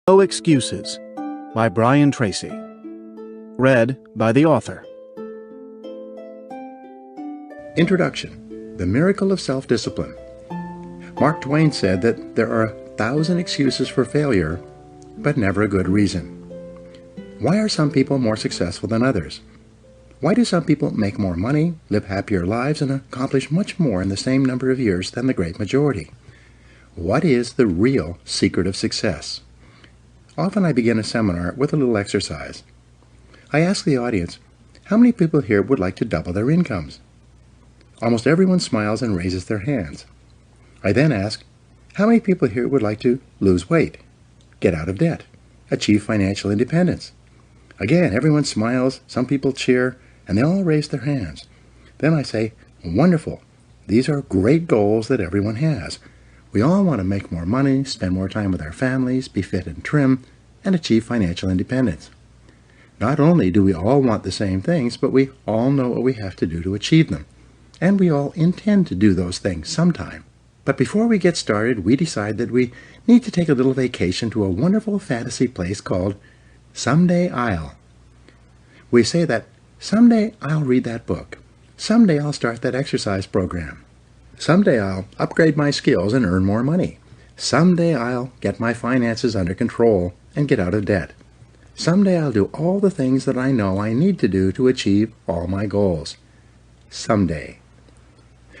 No Excuses by Brian Tracy. Read by the author. Introduction: The Miracle of Self-Discipline. Mark Twain said that there are 1,000 excuses for failure, but never a good reason. Why are some people more successful than others? Why do some people make more money, live happier lives, and accomplish much more in the same number of years than the great majority? What is the real secret of success? Often I begin a seminar with a little exercise. I ask the audience, how many people here would like to double their incomes? Almost everyone smiles and raises their hands. I then ask, how many people here would like to lose weight, get out of debt, achieve financial independence? Again, everyone smiles, some people cheer, and they all raise their hands. Then I say, wonderful, these are great goals that everyone has. We all want to make more money, spend more time with our families, be fit and trim, and achieve financial independence. Not only do we all want the same things, but we all know what we have to do to achieve them. And we all intend to do those things sometime. But before we get started, we decide that we need to take a little vacation to a wonderful fantasy place called Someday I'll. We say that, someday I'll read that book. Someday I'll start that exercise program. Someday I'll upgrade my skills and earn more money. Someday I'll get my finances under control and get out of debt. Someday I'll do all the things that I know I need to do to achieve all my goals. Someday.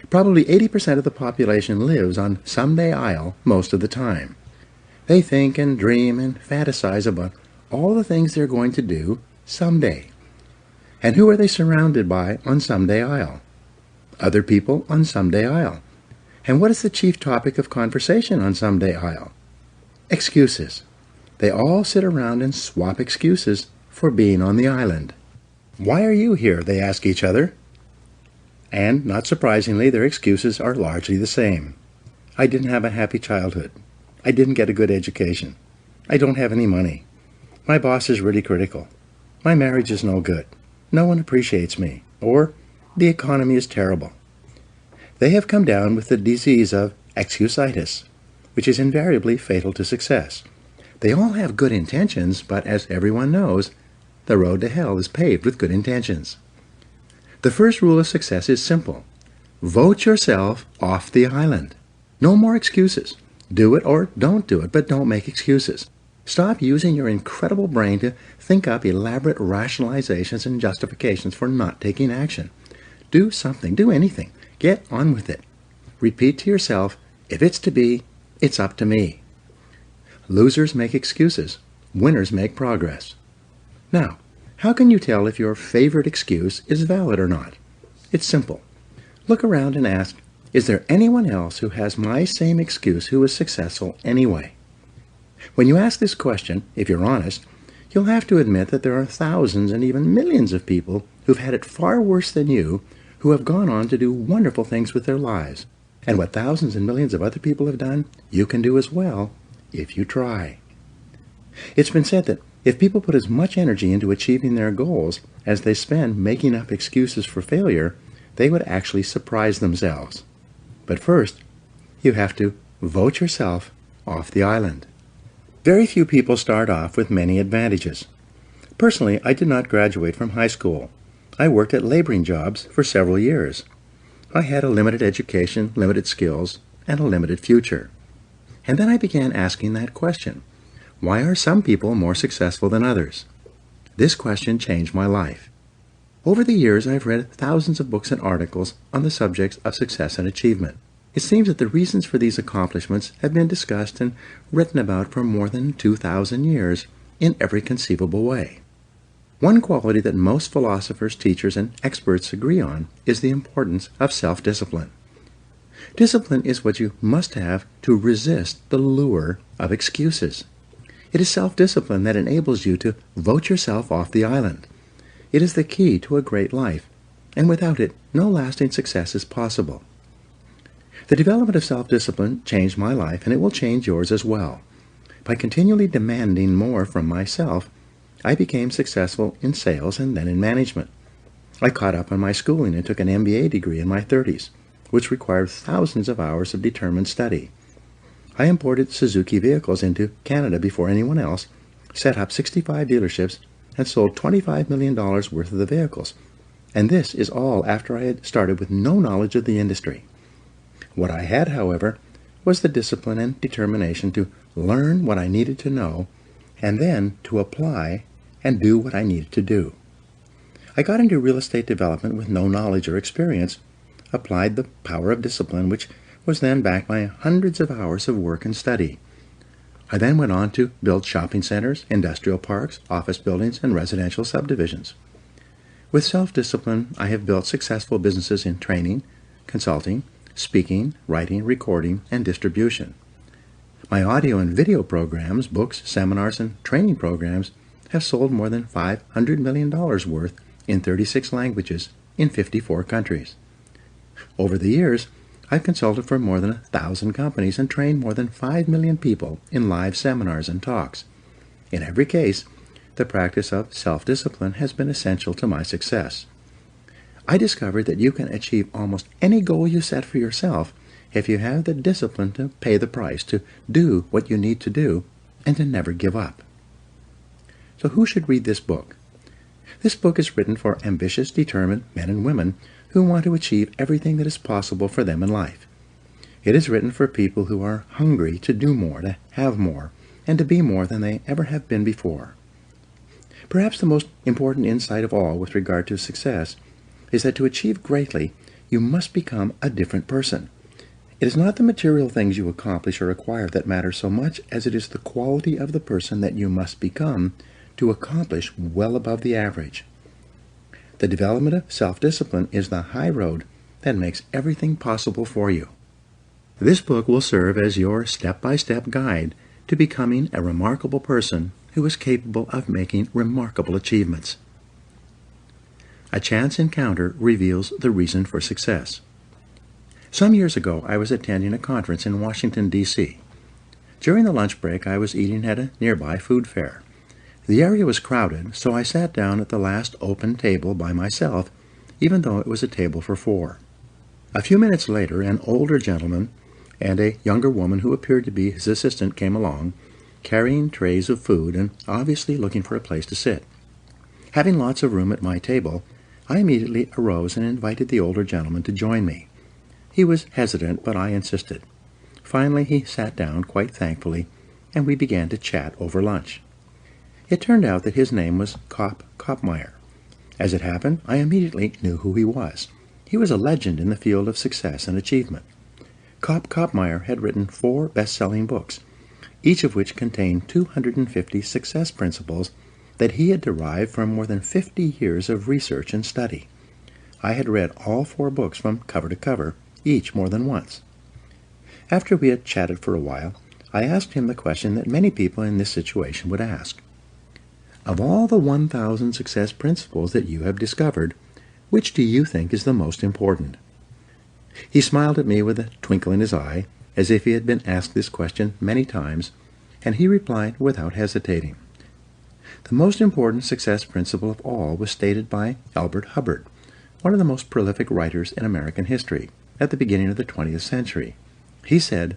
Probably 80% of the population lives on someday I'll most of the time. They think and dream and fantasize about all the things they're going to do someday. And who are they surrounded by on someday I'll? Other people on someday I'll. And what is the chief topic of conversation on someday I'll? Excuses. They all sit around and swap excuses for being on the island. Why are you here? They ask each other. And, not surprisingly, their excuses are largely the same. I didn't have a happy childhood. I didn't get a good education. I don't have any money. My boss is really critical. My marriage is no good. No one appreciates me. Or, the economy is terrible. They have come down with the disease of excusitis, which is invariably fatal to success. They all have good intentions, but as everyone knows, the road to hell is paved with good intentions. The first rule of success is simple. Vote yourself off the island. No more excuses. Do it or don't do it, but don't make excuses. Stop using your incredible brain to think up elaborate rationalizations and justifications for not taking action. Do something, do anything. Get on with it. Repeat to yourself, if it's to be, it's up to me. Losers make excuses. Winners make progress. Now, how can you tell if your favorite excuse is valid or not? It's simple. Look around and ask, is there anyone else who has my same excuse who is successful anyway? When you ask this question, if you're honest, you'll have to admit that there are thousands and even millions of people who've had it far worse than you, who have gone on to do wonderful things with their lives. And what thousands and millions of other people have done, you can do as well, if you try. It's been said that if people put as much energy into achieving their goals as they spend making up excuses for failure, they would actually surprise themselves. But first, you have to vote yourself off the island. Very few people start off with many advantages. Personally, I did not graduate from high school. I worked at laboring jobs for several years. I had a limited education, limited skills, and a limited future. And then I began asking that question. Why are some people more successful than others? This question changed my life. Over the years, I've read thousands of books and articles on the subjects of success and achievement. It seems that the reasons for these accomplishments have been discussed and written about for more than 2,000 years in every conceivable way. One quality that most philosophers, teachers, and experts agree on is the importance of self-discipline. Discipline is what you must have to resist the lure of excuses. It is self-discipline that enables you to vote yourself off the island. It is the key to a great life, and without it, no lasting success is possible. The development of self-discipline changed my life, and it will change yours as well. By continually demanding more from myself, I became successful in sales and then in management. I caught up on my schooling and took an MBA degree in my 30s, which required thousands of hours of determined study. I imported Suzuki vehicles into Canada before anyone else, set up 65 dealerships, and sold $25 million worth of the vehicles. And this is all after I had started with no knowledge of the industry. What I had, however, was the discipline and determination to learn what I needed to know, and then to apply and do what I needed to do. I got into real estate development with no knowledge or experience, applied the power of discipline, which was then backed by hundreds of hours of work and study. I then went on to build shopping centers, industrial parks, office buildings, and residential subdivisions. With self-discipline, I have built successful businesses in training, consulting, speaking, writing, recording, and distribution. My audio and video programs, books, seminars, and training programs have sold more than $500 million worth in 36 languages in 54 countries. Over the years, I've consulted for more than 1,000 companies and trained more than 5 million people in live seminars and talks. In every case, the practice of self-discipline has been essential to my success. I discovered that you can achieve almost any goal you set for yourself if you have the discipline to pay the price, to do what you need to do, and to never give up. So who should read this book? This book is written for ambitious, determined men and women who want to achieve everything that is possible for them in life. It is written for people who are hungry to do more, to have more, and to be more than they ever have been before. Perhaps the most important insight of all with regard to success is that to achieve greatly, you must become a different person. It is not the material things you accomplish or acquire that matter so much as it is the quality of the person that you must become to accomplish well above the average. The development of self-discipline is the high road that makes everything possible for you. This book will serve as your step-by-step guide to becoming a remarkable person who is capable of making remarkable achievements. A chance encounter reveals the reason for success. Some years ago, I was attending a conference in Washington, D.C. During the lunch break, I was eating at a nearby food fair. The area was crowded, so I sat down at the last open table by myself, even though it was a table for 4. A few minutes later, an older gentleman and a younger woman who appeared to be his assistant came along, carrying trays of food and obviously looking for a place to sit. Having lots of room at my table, I immediately arose and invited the older gentleman to join me. He was hesitant, but I insisted. Finally, he sat down quite thankfully, and we began to chat over lunch. It turned out that his name was Kopmeyer. As it happened, I immediately knew who he was. He was a legend in the field of success and achievement. Kopmeyer had written 4 best-selling books, each of which contained 250 success principles that he had derived from more than 50 years of research and study. I had read all 4 books from cover to cover, each more than once. After we had chatted for a while, I asked him the question that many people in this situation would ask. Of all the 1,000 success principles that you have discovered, which do you think is the most important? He smiled at me with a twinkle in his eye, as if he had been asked this question many times, and he replied without hesitating. The most important success principle of all was stated by Elbert Hubbard, one of the most prolific writers in American history, at the beginning of the 20th century. He said,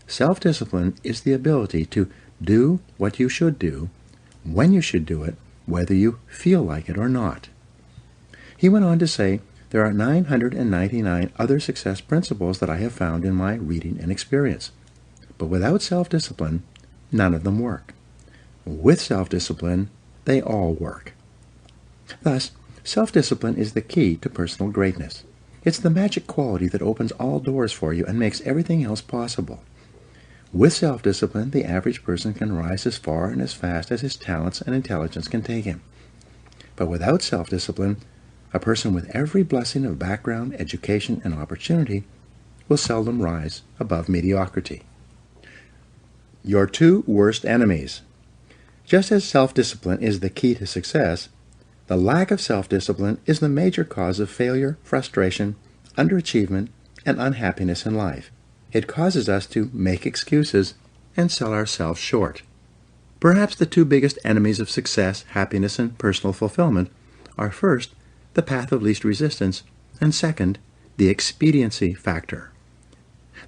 "Self-discipline is the ability to do what you should do, when you should do it, whether you feel like it or not." He went on to say, there are 999 other success principles that I have found in my reading and experience. But without self-discipline, none of them work. With self-discipline, they all work. Thus, self-discipline is the key to personal greatness. It's the magic quality that opens all doors for you and makes everything else possible. With self-discipline, the average person can rise as far and as fast as his talents and intelligence can take him. But without self-discipline, a person with every blessing of background, education, and opportunity will seldom rise above mediocrity. Your 2 worst enemies. Just as self-discipline is the key to success, the lack of self-discipline is the major cause of failure, frustration, underachievement, and unhappiness in life. It causes us to make excuses and sell ourselves short. Perhaps the 2 biggest enemies of success, happiness, and personal fulfillment are first, the path of least resistance, and second, the expediency factor.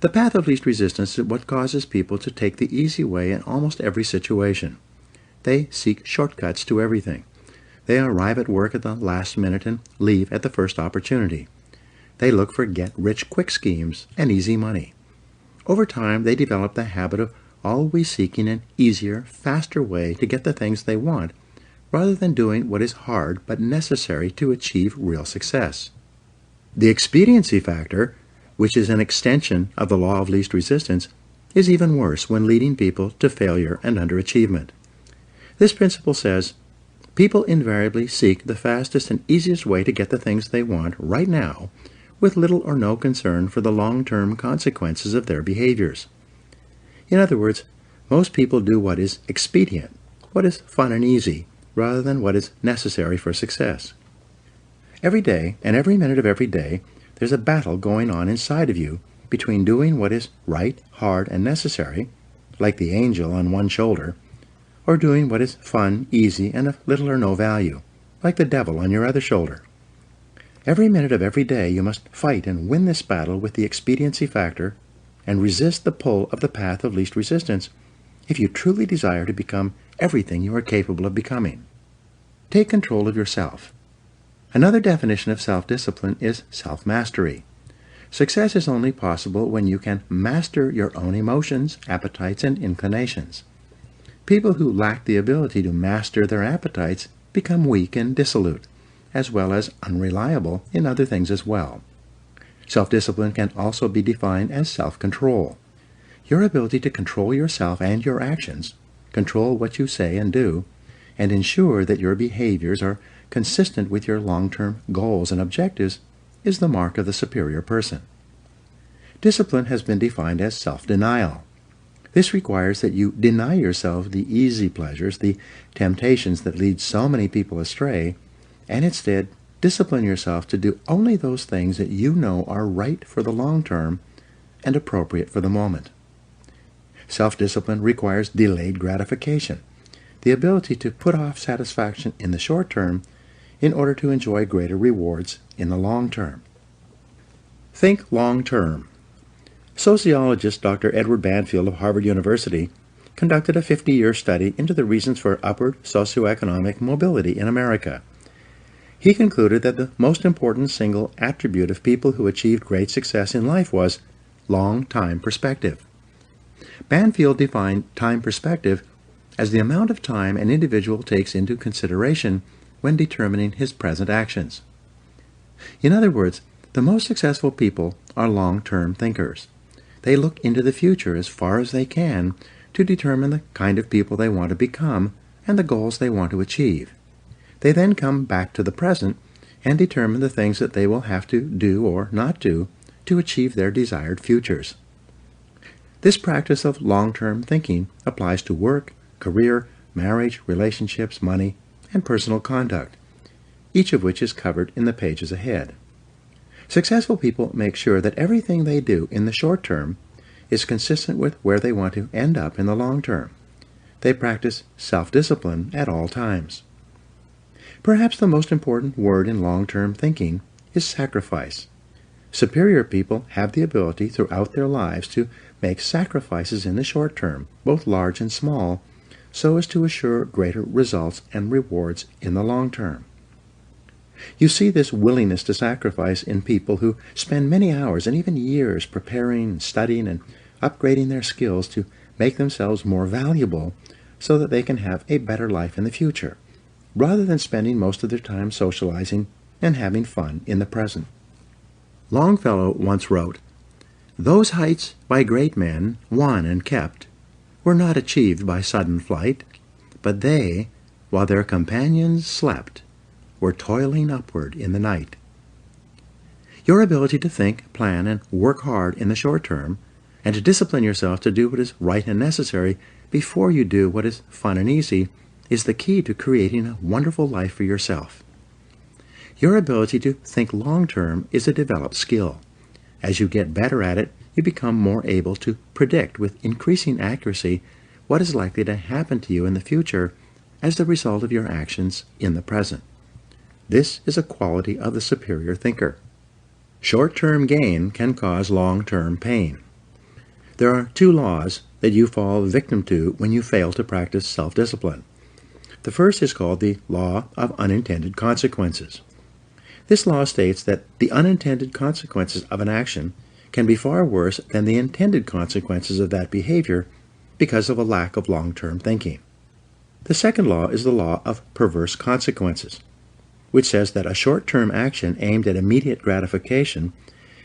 The path of least resistance is what causes people to take the easy way in almost every situation. They seek shortcuts to everything. They arrive at work at the last minute and leave at the first opportunity. They look for get-rich-quick schemes and easy money. Over time, they develop the habit of always seeking an easier, faster way to get the things they want, rather than doing what is hard but necessary to achieve real success. The expediency factor, which is an extension of the law of least resistance, is even worse when leading people to failure and underachievement. This principle says, people invariably seek the fastest and easiest way to get the things they want right now, with little or no concern for the long-term consequences of their behaviors. In other words, most people do what is expedient, what is fun and easy, rather than what is necessary for success. Every day, and every minute of every day, there's a battle going on inside of you between doing what is right, hard, and necessary, like the angel on one shoulder, or doing what is fun, easy, and of little or no value, like the devil on your other shoulder. Every minute of every day you must fight and win this battle with the expediency factor and resist the pull of the path of least resistance if you truly desire to become everything you are capable of becoming. Take control of yourself. Another definition of self-discipline is self-mastery. Success is only possible when you can master your own emotions, appetites, and inclinations. People who lack the ability to master their appetites become weak and dissolute, as well as unreliable in other things as well. Self-discipline can also be defined as self-control. Your ability to control yourself and your actions, control what you say and do, and ensure that your behaviors are consistent with your long-term goals and objectives is the mark of the superior person. Discipline has been defined as self-denial. This requires that you deny yourself the easy pleasures, the temptations that lead so many people astray, and instead discipline yourself to do only those things that you know are right for the long term and appropriate for the moment. Self-discipline requires delayed gratification, the ability to put off satisfaction in the short term in order to enjoy greater rewards in the long term. Think long term. Sociologist Dr. Edward Banfield of Harvard University conducted a 50-year study into the reasons for upward socioeconomic mobility in America. He concluded that the most important single attribute of people who achieved great success in life was long-time perspective. Banfield defined time perspective as the amount of time an individual takes into consideration when determining his present actions. In other words, the most successful people are long-term thinkers. They look into the future as far as they can to determine the kind of people they want to become and the goals they want to achieve. They then come back to the present and determine the things that they will have to do or not do to achieve their desired futures. This practice of long-term thinking applies to work, career, marriage, relationships, money, and personal conduct, each of which is covered in the pages ahead. Successful people make sure that everything they do in the short term is consistent with where they want to end up in the long term. They practice self-discipline at all times. Perhaps the most important word in long-term thinking is sacrifice. Superior people have the ability throughout their lives to make sacrifices in the short term, both large and small, so as to assure greater results and rewards in the long term. You see this willingness to sacrifice in people who spend many hours and even years preparing, studying, and upgrading their skills to make themselves more valuable so that they can have a better life in the future, rather than spending most of their time socializing and having fun in the present. Longfellow once wrote, "Those heights by great men won and kept were not achieved by sudden flight, but they, while their companions slept, were toiling upward in the night." Your ability to think, plan, and work hard in the short term, and to discipline yourself to do what is right and necessary before you do what is fun and easy, is the key to creating a wonderful life for yourself. Your ability to think long-term is a developed skill. As you get better at it, you become more able to predict with increasing accuracy what is likely to happen to you in the future as the result of your actions in the present. This is a quality of the superior thinker. Short-term gain can cause long-term pain. There are two laws that you fall victim to when you fail to practice self-discipline. The first is called the law of unintended consequences. This law states that the unintended consequences of an action can be far worse than the intended consequences of that behavior because of a lack of long-term thinking. The second law is the law of perverse consequences, which says that a short-term action aimed at immediate gratification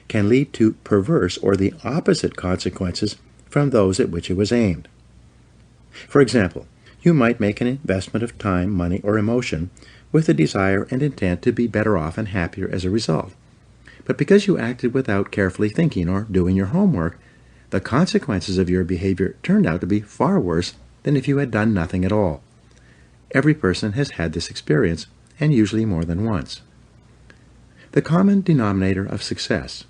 can lead to perverse or the opposite consequences from those at which it was aimed. For example, you might make an investment of time, money, or emotion with the desire and intent to be better off and happier as a result. But because you acted without carefully thinking or doing your homework, the consequences of your behavior turned out to be far worse than if you had done nothing at all. Every person has had this experience, and usually more than once. The common denominator of success.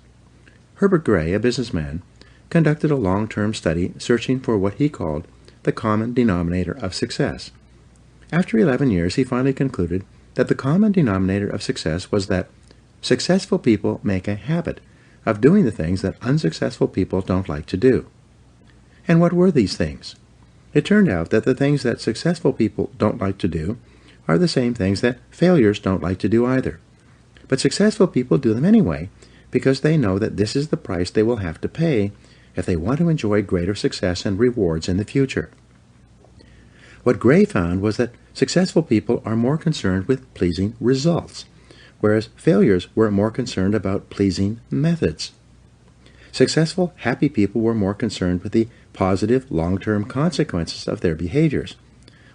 Herbert Gray, a businessman, conducted a long-term study searching for what he called the common denominator of success. After 11 years, he finally concluded that the common denominator of success was that successful people make a habit of doing the things that unsuccessful people don't like to do. And what were these things? It turned out that the things that successful people don't like to do are the same things that failures don't like to do either. But successful people do them anyway because they know that this is the price they will have to pay if they want to enjoy greater success and rewards in the future. What Gray found was that successful people are more concerned with pleasing results, whereas failures were more concerned about pleasing methods. Successful, happy people were more concerned with the positive, long-term consequences of their behaviors,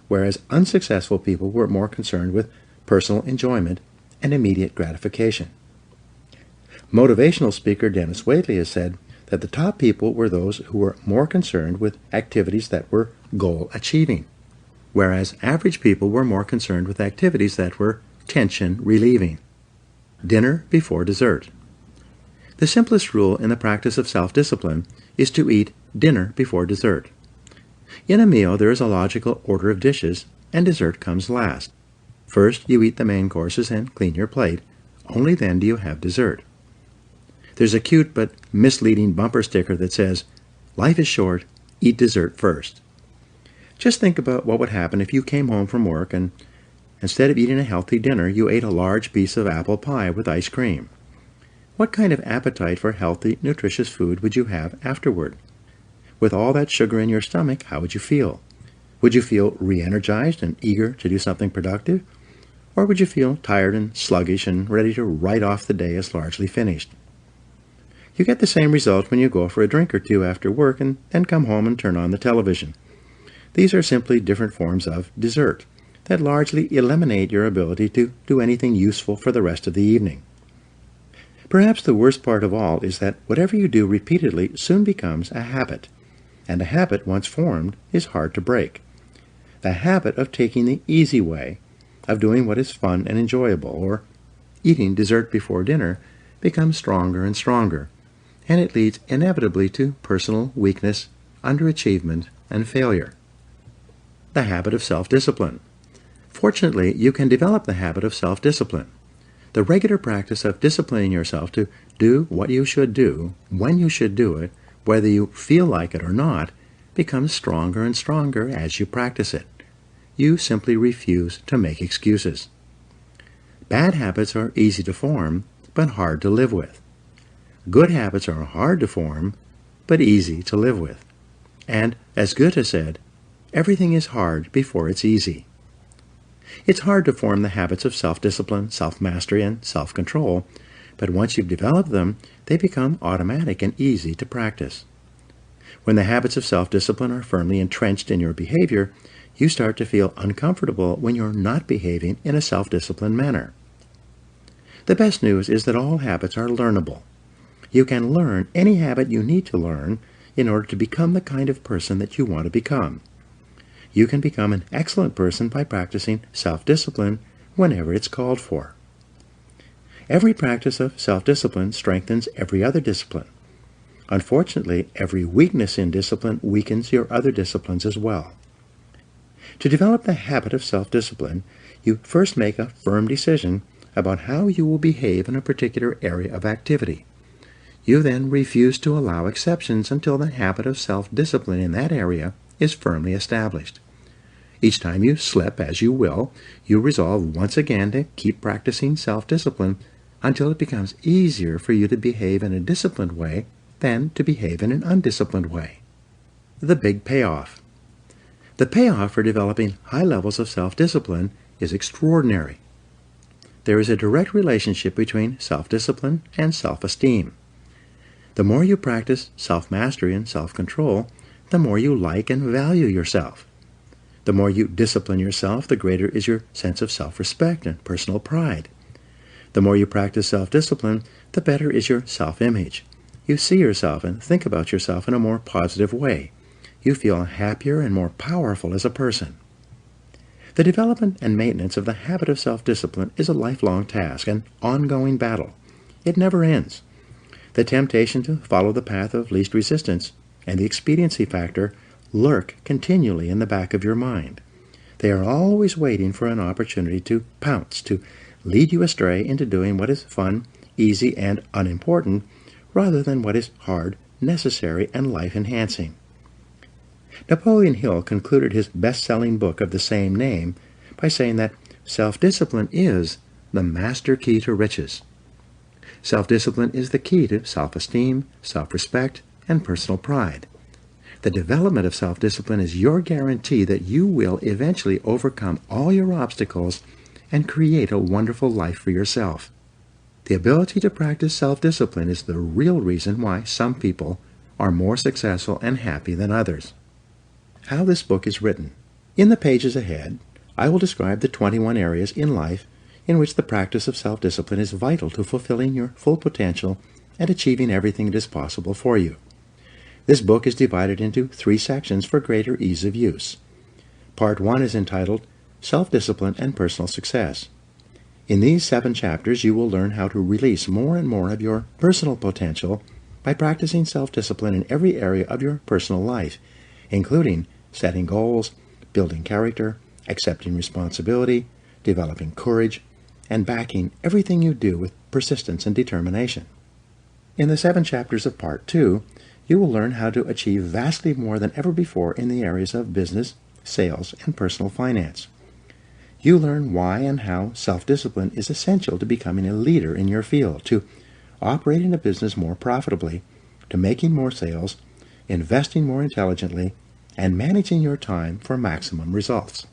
whereas unsuccessful people were more concerned with personal enjoyment and immediate gratification. Motivational speaker Dennis Waitley has said that the top people were those who were more concerned with activities that were goal-achieving, whereas average people were more concerned with activities that were tension-relieving. Dinner before dessert. The simplest rule in the practice of self-discipline is to eat dinner before dessert. In a meal, there is a logical order of dishes, and dessert comes last. First, you eat the main courses and clean your plate. Only then do you have dessert. There's a cute but misleading bumper sticker that says, "Life is short, eat dessert first." Just think about what would happen if you came home from work and instead of eating a healthy dinner, you ate a large piece of apple pie with ice cream. What kind of appetite for healthy, nutritious food would you have afterward? With all that sugar in your stomach, how would you feel? Would you feel re-energized and eager to do something productive? Or would you feel tired and sluggish and ready to write off the day as largely finished? You get the same result when you go for a drink or two after work and then come home and turn on the television. These are simply different forms of dessert that largely eliminate your ability to do anything useful for the rest of the evening. Perhaps the worst part of all is that whatever you do repeatedly soon becomes a habit, and a habit once formed is hard to break. The habit of taking the easy way, of doing what is fun and enjoyable, or eating dessert before dinner, becomes stronger and stronger, and it leads inevitably to personal weakness, underachievement, and failure. The habit of self-discipline. Fortunately, you can develop the habit of self-discipline. The regular practice of disciplining yourself to do what you should do, when you should do it, whether you feel like it or not, becomes stronger and stronger as you practice it. You simply refuse to make excuses. Bad habits are easy to form, but hard to live with. Good habits are hard to form, but easy to live with. And, as Goethe said, everything is hard before it's easy. It's hard to form the habits of self-discipline, self-mastery, and self-control, but once you've developed them, they become automatic and easy to practice. When the habits of self-discipline are firmly entrenched in your behavior, you start to feel uncomfortable when you're not behaving in a self-disciplined manner. The best news is that all habits are learnable. You can learn any habit you need to learn in order to become the kind of person that you want to become. You can become an excellent person by practicing self-discipline whenever it's called for. Every practice of self-discipline strengthens every other discipline. Unfortunately, every weakness in discipline weakens your other disciplines as well. To develop the habit of self-discipline, you first make a firm decision about how you will behave in a particular area of activity. You then refuse to allow exceptions until the habit of self-discipline in that area is firmly established. Each time you slip, as you will, you resolve once again to keep practicing self-discipline until it becomes easier for you to behave in a disciplined way than to behave in an undisciplined way. The big payoff. The payoff for developing high levels of self-discipline is extraordinary. There is a direct relationship between self-discipline and self-esteem. The more you practice self-mastery and self-control, the more you like and value yourself. The more you discipline yourself, the greater is your sense of self-respect and personal pride. The more you practice self-discipline, the better is your self-image. You see yourself and think about yourself in a more positive way. You feel happier and more powerful as a person. The development and maintenance of the habit of self-discipline is a lifelong task, an ongoing battle. It never ends. The temptation to follow the path of least resistance and the expediency factor lurk continually in the back of your mind. They are always waiting for an opportunity to pounce, to lead you astray into doing what is fun, easy, and unimportant, rather than what is hard, necessary, and life-enhancing. Napoleon Hill concluded his best-selling book of the same name by saying that self-discipline is the master key to riches. Self-discipline is the key to self-esteem, self-respect, and personal pride. The development of self-discipline is your guarantee that you will eventually overcome all your obstacles and create a wonderful life for yourself. The ability to practice self-discipline is the real reason why some people are more successful and happy than others. How this book is written. In the pages ahead, I will describe the 21 areas in life in which the practice of self-discipline is vital to fulfilling your full potential and achieving everything that is possible for you. This book is divided into 3 sections for greater ease of use. Part 1 is entitled Self-Discipline and Personal Success. In these 7 chapters, you will learn how to release more and more of your personal potential by practicing self-discipline in every area of your personal life, including setting goals, building character, accepting responsibility, developing courage, and backing everything you do with persistence and determination. In the 7 chapters of Part 2, you will learn how to achieve vastly more than ever before in the areas of business, sales, and personal finance. You learn why and how self-discipline is essential to becoming a leader in your field, to operating a business more profitably, to making more sales, investing more intelligently, and managing your time for maximum results.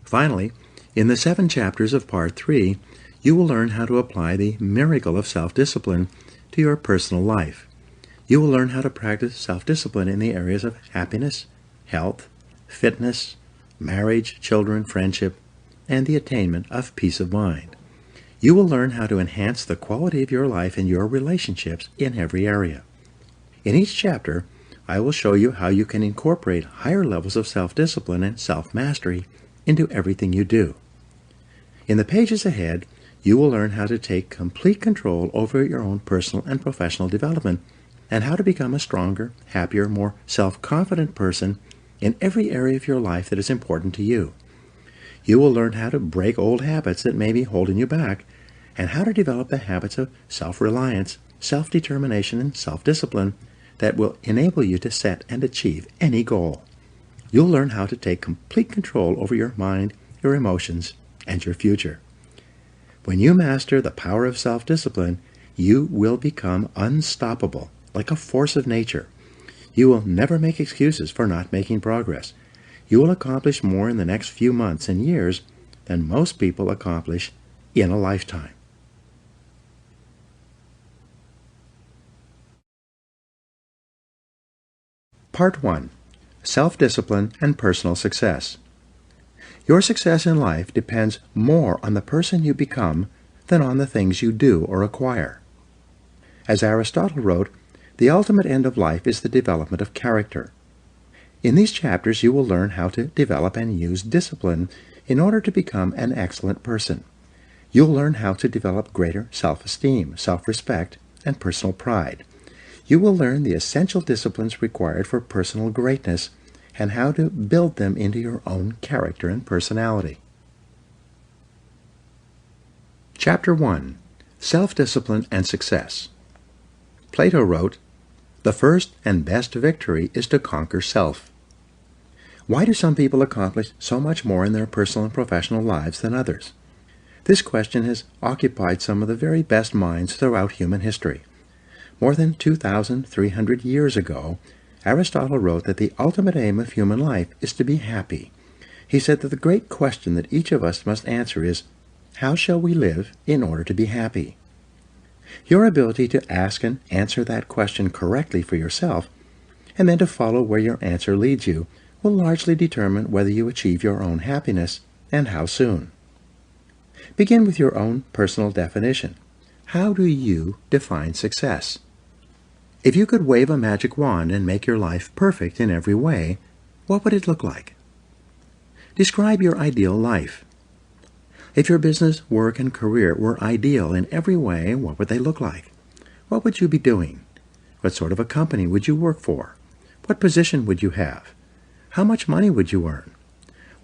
Finally, in the 7 chapters of Part 3, you will learn how to apply the miracle of self-discipline to your personal life. You will learn how to practice self-discipline in the areas of happiness, health, fitness, marriage, children, friendship, and the attainment of peace of mind. You will learn how to enhance the quality of your life and your relationships in every area. In each chapter, I will show you how you can incorporate higher levels of self-discipline and self-mastery into everything you do. In the pages ahead, you will learn how to take complete control over your own personal and professional development and how to become a stronger, happier, more self-confident person in every area of your life that is important to you. You will learn how to break old habits that may be holding you back and how to develop the habits of self-reliance, self-determination, and self-discipline that will enable you to set and achieve any goal. You'll learn how to take complete control over your mind, your emotions, and your future. When you master the power of self-discipline, you will become unstoppable, like a force of nature. You will never make excuses for not making progress. You will accomplish more in the next few months and years than most people accomplish in a lifetime. Part 1. Self-Discipline and Personal Success. Your success in life depends more on the person you become than on the things you do or acquire. As Aristotle wrote, the ultimate end of life is the development of character. In these chapters, you will learn how to develop and use discipline in order to become an excellent person. You'll learn how to develop greater self-esteem, self-respect, and personal pride. You will learn the essential disciplines required for personal greatness and how to build them into your own character and personality. Chapter 1. Self-Discipline and Success. Plato wrote, "The first and best victory is to conquer self." Why do some people accomplish so much more in their personal and professional lives than others? This question has occupied some of the very best minds throughout human history. More than 2,300 years ago, Aristotle wrote that the ultimate aim of human life is to be happy. He said that the great question that each of us must answer is, how shall we live in order to be happy? Your ability to ask and answer that question correctly for yourself, and then to follow where your answer leads you, will largely determine whether you achieve your own happiness and how soon. Begin with your own personal definition. How do you define success? If you could wave a magic wand and make your life perfect in every way, what would it look like? Describe your ideal life. If your business, work, and career were ideal in every way, what would they look like? What would you be doing? What sort of a company would you work for? What position would you have? How much money would you earn?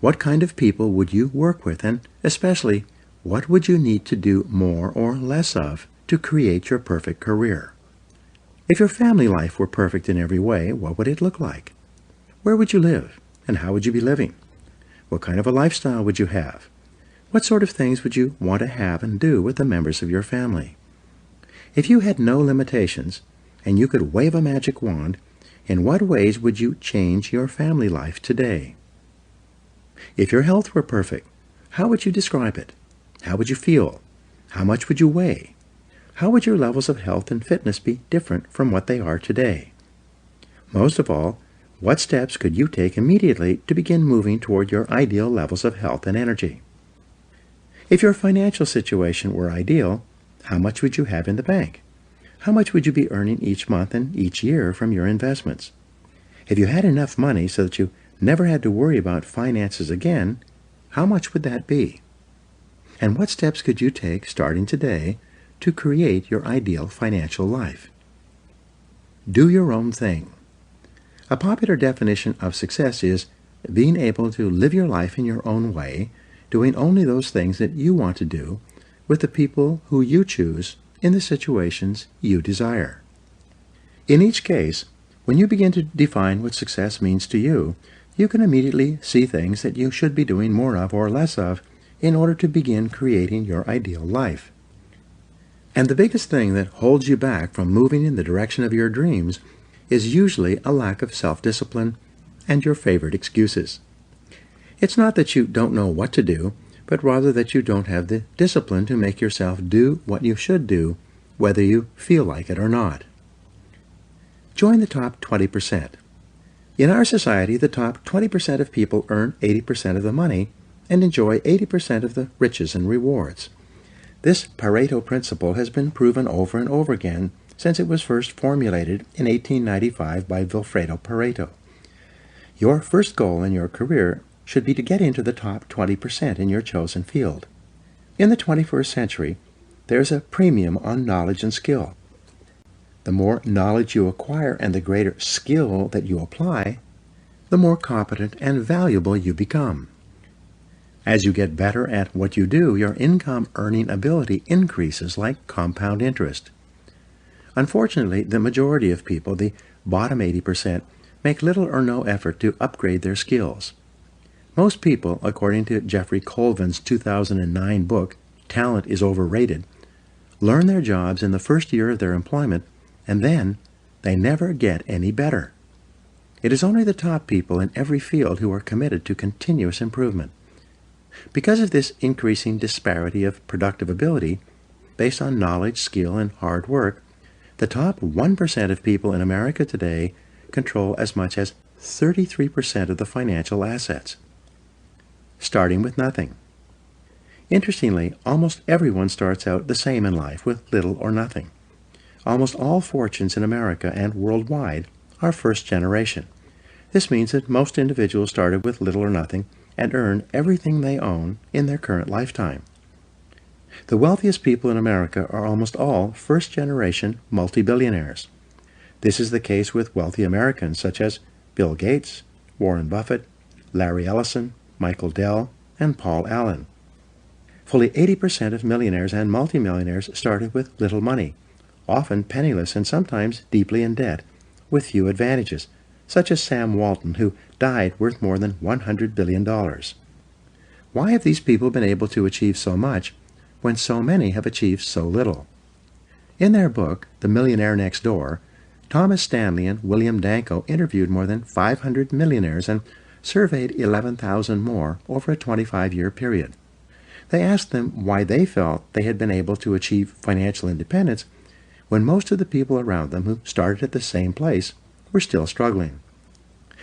What kind of people would you work with, and especially, what would you need to do more or less of to create your perfect career? If your family life were perfect in every way, what would it look like? Where would you live, and how would you be living? What kind of a lifestyle would you have? What sort of things would you want to have and do with the members of your family? If you had no limitations, and you could wave a magic wand, in what ways would you change your family life today? If your health were perfect, how would you describe it? How would you feel? How much would you weigh? How would your levels of health and fitness be different from what they are today? Most of all, what steps could you take immediately to begin moving toward your ideal levels of health and energy? If your financial situation were ideal, how much would you have in the bank? How much would you be earning each month and each year from your investments? If you had enough money so that you never had to worry about finances again, how much would that be? And what steps could you take starting today to create your ideal financial life? Do your own thing. A popular definition of success is being able to live your life in your own way, doing only those things that you want to do, with the people who you choose in the situations you desire. In each case, when you begin to define what success means to you, you can immediately see things that you should be doing more of or less of in order to begin creating your ideal life. And the biggest thing that holds you back from moving in the direction of your dreams is usually a lack of self-discipline and your favorite excuses. It's not that you don't know what to do, but rather that you don't have the discipline to make yourself do what you should do, whether you feel like it or not. Join the top 20%. In our society, the top 20% of people earn 80% of the money and enjoy 80% of the riches and rewards. This Pareto principle has been proven over and over again since it was first formulated in 1895 by Vilfredo Pareto. Your first goal in your career should be to get into the top 20% in your chosen field. In the 21st century, there's a premium on knowledge and skill. The more knowledge you acquire and the greater skill that you apply, the more competent and valuable you become. As you get better at what you do, your income earning ability increases like compound interest. Unfortunately, the majority of people, the bottom 80%, make little or no effort to upgrade their skills. Most people, according to Jeffrey Colvin's 2009 book, Talent is Overrated, learn their jobs in the first year of their employment, and then they never get any better. It is only the top people in every field who are committed to continuous improvement. Because of this increasing disparity of productive ability, based on knowledge, skill, and hard work, the top 1% of people in America today control as much as 33% of the financial assets, starting with nothing. Interestingly, almost everyone starts out the same in life with little or nothing. Almost all fortunes in America and worldwide are first generation. This means that most individuals started with little or nothing and earn everything they own in their current lifetime. The wealthiest people in America are almost all first-generation multi-billionaires. This is the case with wealthy Americans such as Bill Gates, Warren Buffett, Larry Ellison, Michael Dell, and Paul Allen. Fully 80% of millionaires and multimillionaires started with little money, often penniless and sometimes deeply in debt, with few advantages, such as Sam Walton, who died worth more than $100 billion. Why have these people been able to achieve so much when so many have achieved so little? In their book, The Millionaire Next Door, Thomas Stanley and William Danko interviewed more than 500 millionaires and surveyed 11,000 more over a 25-year period. They asked them why they felt they had been able to achieve financial independence when most of the people around them who started at the same place were still struggling.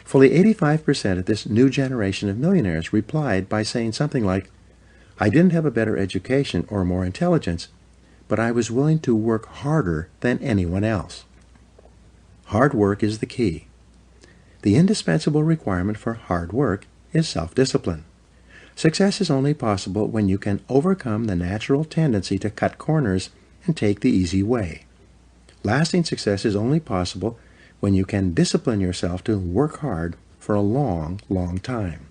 Fully 85% of this new generation of millionaires replied by saying something like, "I didn't have a better education or more intelligence, but I was willing to work harder than anyone else." Hard work is the key. The indispensable requirement for hard work is self-discipline. Success is only possible when you can overcome the natural tendency to cut corners and take the easy way. Lasting success is only possible when you can discipline yourself to work hard for a long, long time.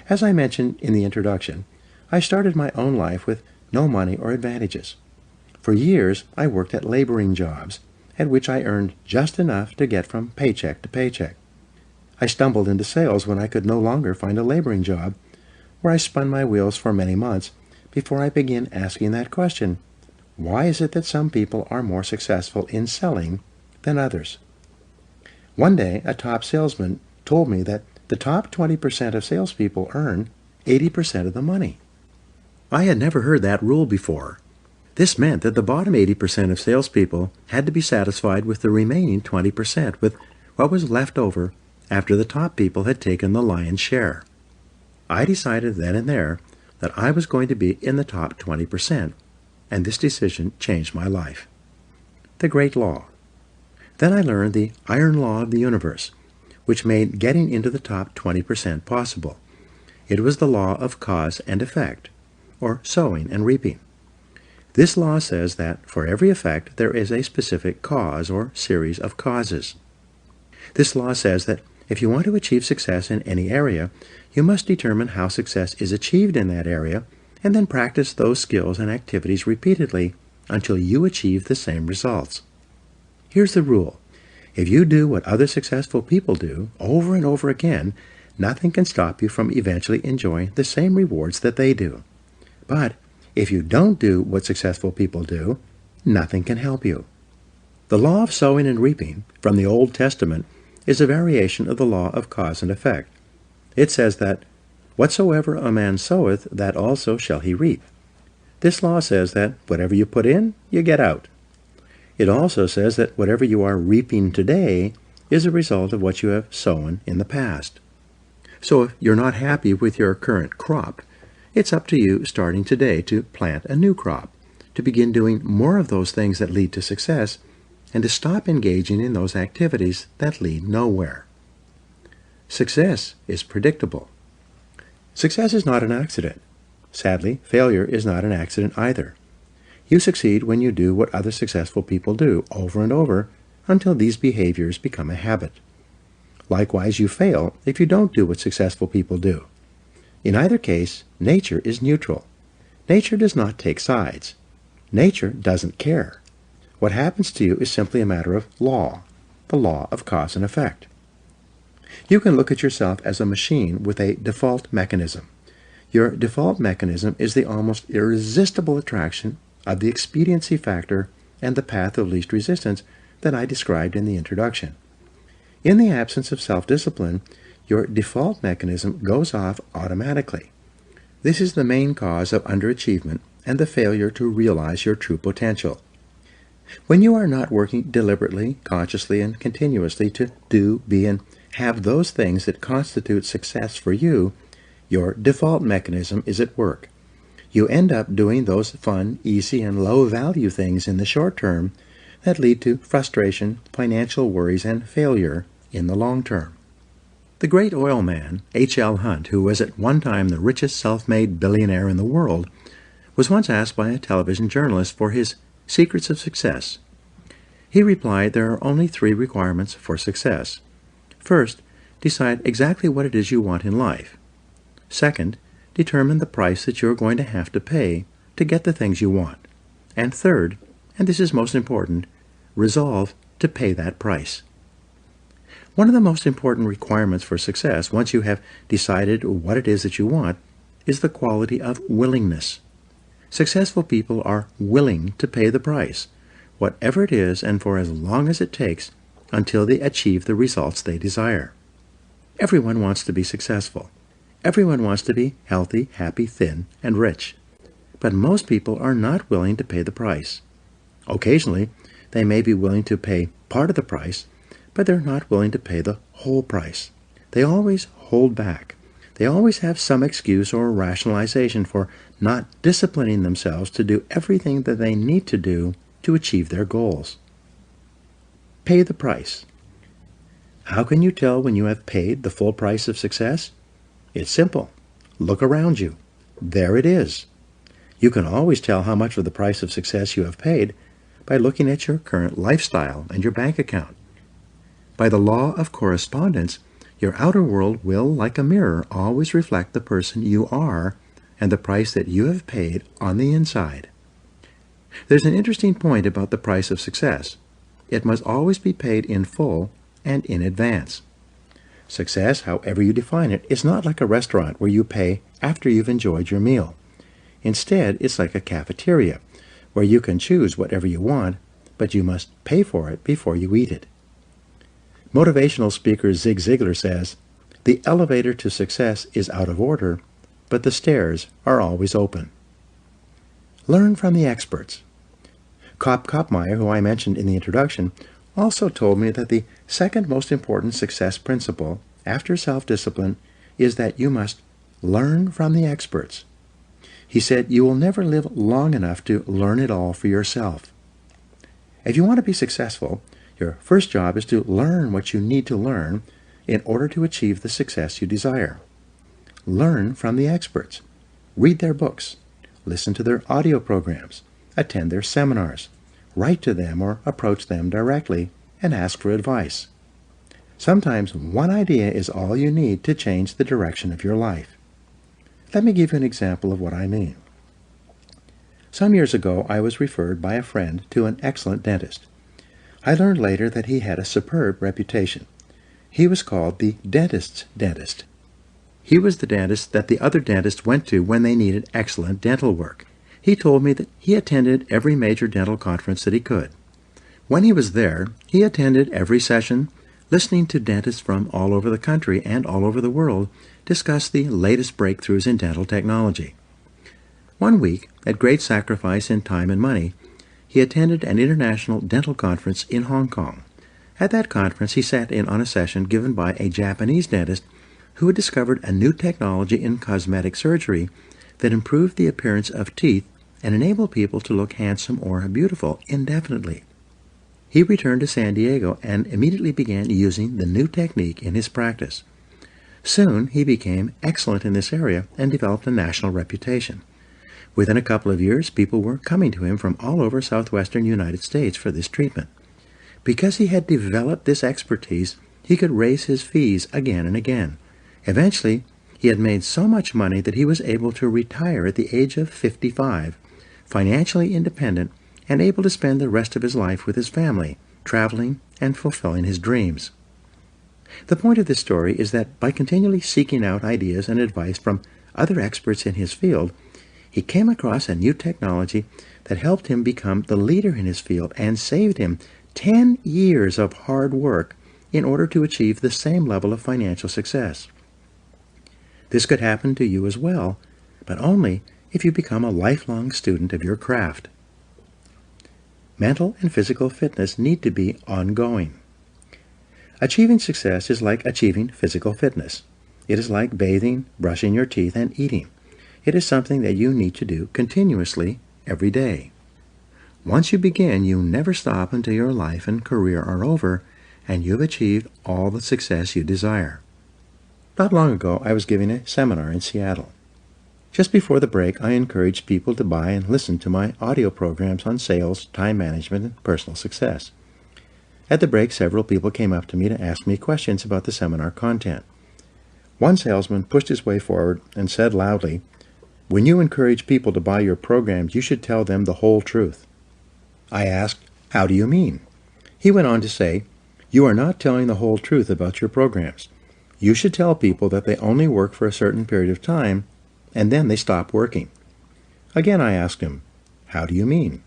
As I mentioned in the introduction, I started my own life with no money or advantages. For years, I worked at laboring jobs, at which I earned just enough to get from paycheck to paycheck. I stumbled into sales when I could no longer find a laboring job, where I spun my wheels for many months before I began asking that question: why is it that some people are more successful in selling than others? One day, a top salesman told me that the top 20% of salespeople earn 80% of the money. I had never heard that rule before. This meant that the bottom 80% of salespeople had to be satisfied with the remaining 20%, with what was left over after the top people had taken the lion's share. I decided then and there that I was going to be in the top 20%, and this decision changed my life. The Great Law. Then I learned the iron law of the universe, which made getting into the top 20% possible. It was the law of cause and effect, or sowing and reaping. This law says that for every effect there is a specific cause or series of causes. This law says that if you want to achieve success in any area, you must determine how success is achieved in that area, and then practice those skills and activities repeatedly until you achieve the same results. Here's the rule. If you do what other successful people do over and over again, nothing can stop you from eventually enjoying the same rewards that they do. But if you don't do what successful people do, nothing can help you. The law of sowing and reaping from the Old Testament is a variation of the law of cause and effect. It says that, "Whatsoever a man soweth, that also shall he reap." This law says that whatever you put in, you get out. It also says that whatever you are reaping today is a result of what you have sown in the past. So if you're not happy with your current crop, it's up to you starting today to plant a new crop, to begin doing more of those things that lead to success, and to stop engaging in those activities that lead nowhere. Success is predictable. Success is not an accident. Sadly, failure is not an accident either. You succeed when you do what other successful people do over and over until these behaviors become a habit. Likewise, you fail if you don't do what successful people do. In either case, nature is neutral. Nature does not take sides. Nature doesn't care. What happens to you is simply a matter of law, the law of cause and effect. You can look at yourself as a machine with a default mechanism. Your default mechanism is the almost irresistible attraction of the expediency factor and the path of least resistance that I described in the introduction. In the absence of self-discipline, your default mechanism goes off automatically. This is the main cause of underachievement and the failure to realize your true potential. When you are not working deliberately, consciously, and continuously to do, be, and have those things that constitute success for you, your default mechanism is at work. You end up doing those fun, easy, and low-value things in the short term that lead to frustration, financial worries, and failure in the long term. The great oil man, H.L. Hunt, who was at one time the richest self-made billionaire in the world, was once asked by a television journalist for his secrets of success. He replied there are only 3 requirements for success. First, decide exactly what it is you want in life. Second, determine the price that you're going to have to pay to get the things you want. And third, and this is most important, resolve to pay that price. One of the most important requirements for success, once you have decided what it is that you want, is the quality of willingness. Successful people are willing to pay the price, whatever it is and for as long as it takes, until they achieve the results they desire. Everyone wants to be successful. Everyone wants to be healthy, happy, thin, and rich. But most people are not willing to pay the price. Occasionally, they may be willing to pay part of the price, but they're not willing to pay the whole price. They always hold back. They always have some excuse or rationalization for not disciplining themselves to do everything that they need to do to achieve their goals. Pay the price. How can you tell when you have paid the full price of success? It's simple. Look around you. There it is. You can always tell how much of the price of success you have paid by looking at your current lifestyle and your bank account. By the law of correspondence, your outer world will, like a mirror, always reflect the person you are and the price that you have paid on the inside. There's an interesting point about the price of success. It must always be paid in full and in advance. Success, however you define it, is not like a restaurant where you pay after you've enjoyed your meal. Instead, it's like a cafeteria where you can choose whatever you want, but you must pay for it before you eat it. Motivational speaker Zig Ziglar says, "The elevator to success is out of order, but the stairs are always open." Learn from the experts. Kopp Koppmeyer, who I mentioned in the introduction, also told me that the second most important success principle after self-discipline is that you must learn from the experts. He said you will never live long enough to learn it all for yourself. If you want to be successful, your first job is to learn what you need to learn in order to achieve the success you desire. Learn from the experts. Read their books. Listen to their audio programs. Attend their seminars. Write to them or approach them directly and ask for advice. Sometimes one idea is all you need to change the direction of your life. Let me give you an example of what I mean. Some years ago, I was referred by a friend to an excellent dentist. I learned later that he had a superb reputation. He was called the dentist's dentist. He was the dentist that the other dentists went to when they needed excellent dental work. He told me that he attended every major dental conference that he could. When he was there, he attended every session, listening to dentists from all over the country and all over the world discuss the latest breakthroughs in dental technology. One week, at great sacrifice in time and money, he attended an international dental conference in Hong Kong. At that conference, he sat in on a session given by a Japanese dentist who had discovered a new technology in cosmetic surgery that improved the appearance of teeth and enabled people to look handsome or beautiful indefinitely. He returned to San Diego and immediately began using the new technique in his practice. Soon, he became excellent in this area and developed a national reputation. Within a couple of years, people were coming to him from all over southwestern United States for this treatment. Because he had developed this expertise, he could raise his fees again and again. Eventually, he had made so much money that he was able to retire at the age of 55, financially independent and able to spend the rest of his life with his family, traveling and fulfilling his dreams. The point of this story is that by continually seeking out ideas and advice from other experts in his field, he came across a new technology that helped him become the leader in his field and saved him 10 years of hard work in order to achieve the same level of financial success. This could happen to you as well, but only if you become a lifelong student of your craft. Mental and physical fitness need to be ongoing. Achieving success is like achieving physical fitness. It is like bathing, brushing your teeth, and eating. It is something that you need to do continuously every day. Once you begin, you never stop until your life and career are over and you've achieved all the success you desire. Not long ago, I was giving a seminar in Seattle. Just before the break, I encouraged people to buy and listen to my audio programs on sales, time management, and personal success. At the break, several people came up to me to ask me questions about the seminar content. One salesman pushed his way forward and said loudly, "When you encourage people to buy your programs, you should tell them the whole truth." I asked, "How do you mean?" He went on to say, "You are not telling the whole truth about your programs. You should tell people that they only work for a certain period of time, and then they stop working." Again I asked him, "How do you mean?"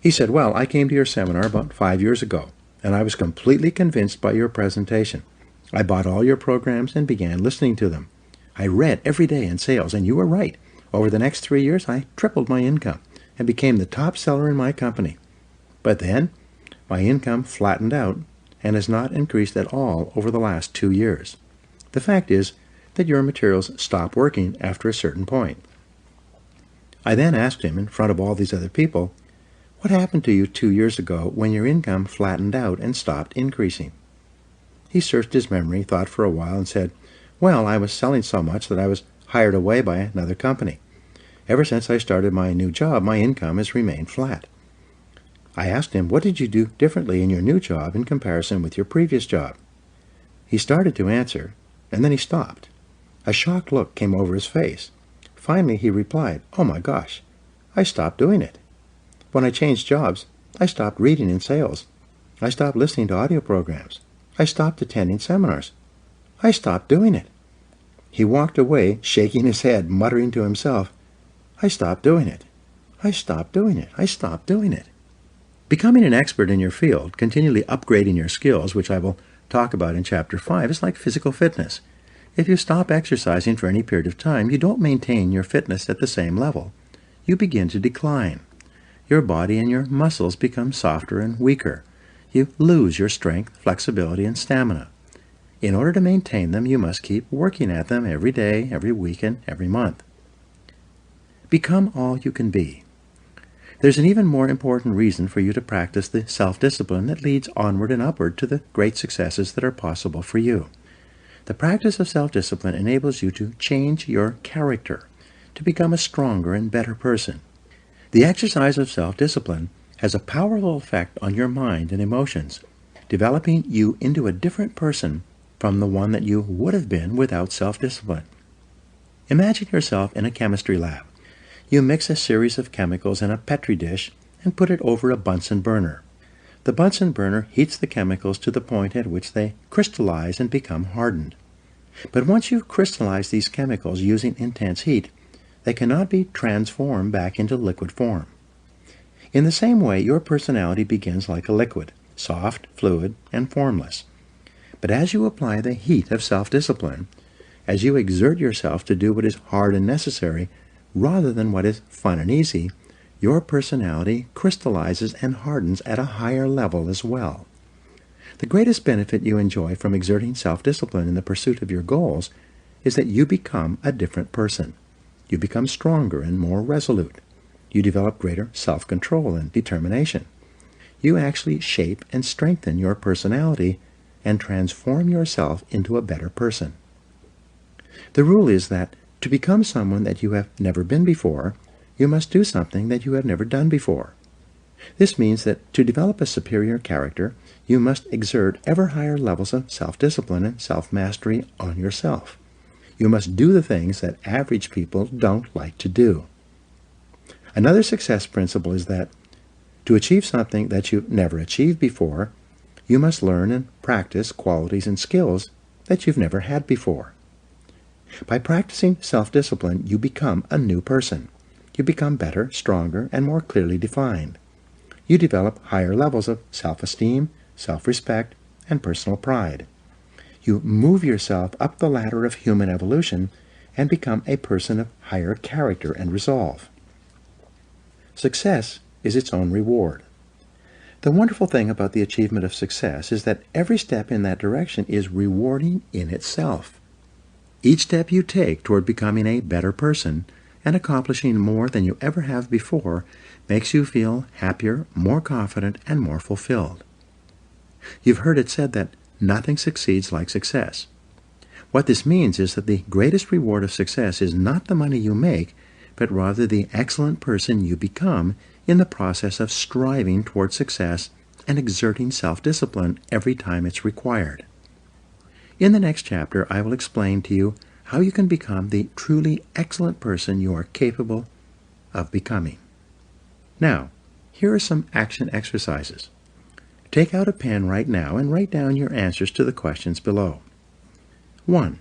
He said, "Well, I came to your seminar about 5 years ago, and I was completely convinced by your presentation. I bought all your programs and began listening to them. I read every day in sales, and you were right. Over the next 3 years, I tripled my income and became the top seller in my company. But then, my income flattened out and has not increased at all over the last 2 years. The fact is that your materials stop working after a certain point." I then asked him in front of all these other people, "What happened to you 2 years ago when your income flattened out and stopped increasing?" He searched his memory, thought for a while, and said, "Well, I was selling so much that I was hired away by another company. Ever since I started my new job, my income has remained flat." I asked him, "What did you do differently in your new job in comparison with your previous job?" He started to answer, and then he stopped. A shocked look came over his face. Finally, he replied, "Oh my gosh, I stopped doing it. When I changed jobs, I stopped reading in sales. I stopped listening to audio programs. I stopped attending seminars. I stopped doing it." He walked away, shaking his head, muttering to himself, "I stopped doing it. I stopped doing it. I stopped doing it." Becoming an expert in your field, continually upgrading your skills, which I will talk about in Chapter 5, is like physical fitness. If you stop exercising for any period of time, you don't maintain your fitness at the same level. You begin to decline. Your body and your muscles become softer and weaker. You lose your strength, flexibility, and stamina. In order to maintain them, you must keep working at them every day, every week, and every month. Become all you can be. There's an even more important reason for you to practice the self-discipline that leads onward and upward to the great successes that are possible for you. The practice of self-discipline enables you to change your character, to become a stronger and better person. The exercise of self-discipline has a powerful effect on your mind and emotions, developing you into a different person from the one that you would have been without self-discipline. Imagine yourself in a chemistry lab. You mix a series of chemicals in a Petri dish and put it over a Bunsen burner. The Bunsen burner heats the chemicals to the point at which they crystallize and become hardened. But once you've crystallized these chemicals using intense heat, they cannot be transformed back into liquid form. In the same way, your personality begins like a liquid, soft, fluid, and formless. But as you apply the heat of self-discipline, as you exert yourself to do what is hard and necessary, rather than what is fun and easy, your personality crystallizes and hardens at a higher level as well. The greatest benefit you enjoy from exerting self-discipline in the pursuit of your goals is that you become a different person. You become stronger and more resolute. You develop greater self-control and determination. You actually shape and strengthen your personality and transform yourself into a better person. The rule is that to become someone that you have never been before, you must do something that you have never done before. This means that to develop a superior character, you must exert ever higher levels of self-discipline and self-mastery on yourself. You must do the things that average people don't like to do. Another success principle is that to achieve something that you've never achieved before, you must learn and practice qualities and skills that you've never had before. By practicing self-discipline, you become a new person. You become better, stronger, and more clearly defined. You develop higher levels of self-esteem, self-respect, and personal pride. You move yourself up the ladder of human evolution and become a person of higher character and resolve. Success is its own reward. The wonderful thing about the achievement of success is that every step in that direction is rewarding in itself. Each step you take toward becoming a better person and accomplishing more than you ever have before makes you feel happier, more confident, and more fulfilled. You've heard it said that nothing succeeds like success. What this means is that the greatest reward of success is not the money you make, but rather the excellent person you become in the process of striving toward success and exerting self-discipline every time it's required. In the next chapter, I will explain to you how you can become the truly excellent person you are capable of becoming. Now, Here are some action exercises. Take out a pen right now and write down your answers to the questions below. 1.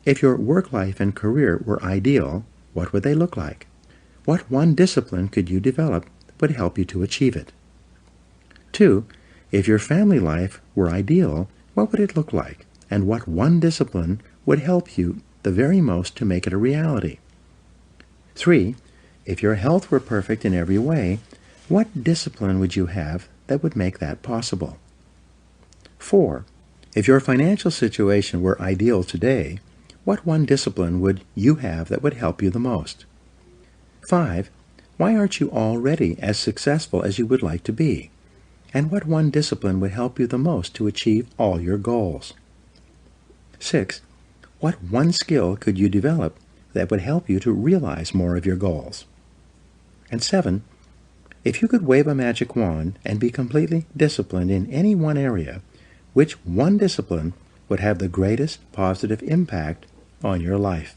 If your work life and career were ideal, what would they look like? What one discipline could you develop that would help you to achieve it? 2. If your family life were ideal, what would it look like? And what one discipline would help you the very most to make it a reality? 3. If your health were perfect in every way, what discipline would you have that would make that possible? 4. If your financial situation were ideal today, what one discipline would you have that would help you the most? 5. Why aren't you already as successful as you would like to be? And what one discipline would help you the most to achieve all your goals? 6. What one skill could you develop that would help you to realize more of your goals? And 7. If you could wave a magic wand and be completely disciplined in any one area, which one discipline would have the greatest positive impact on your life?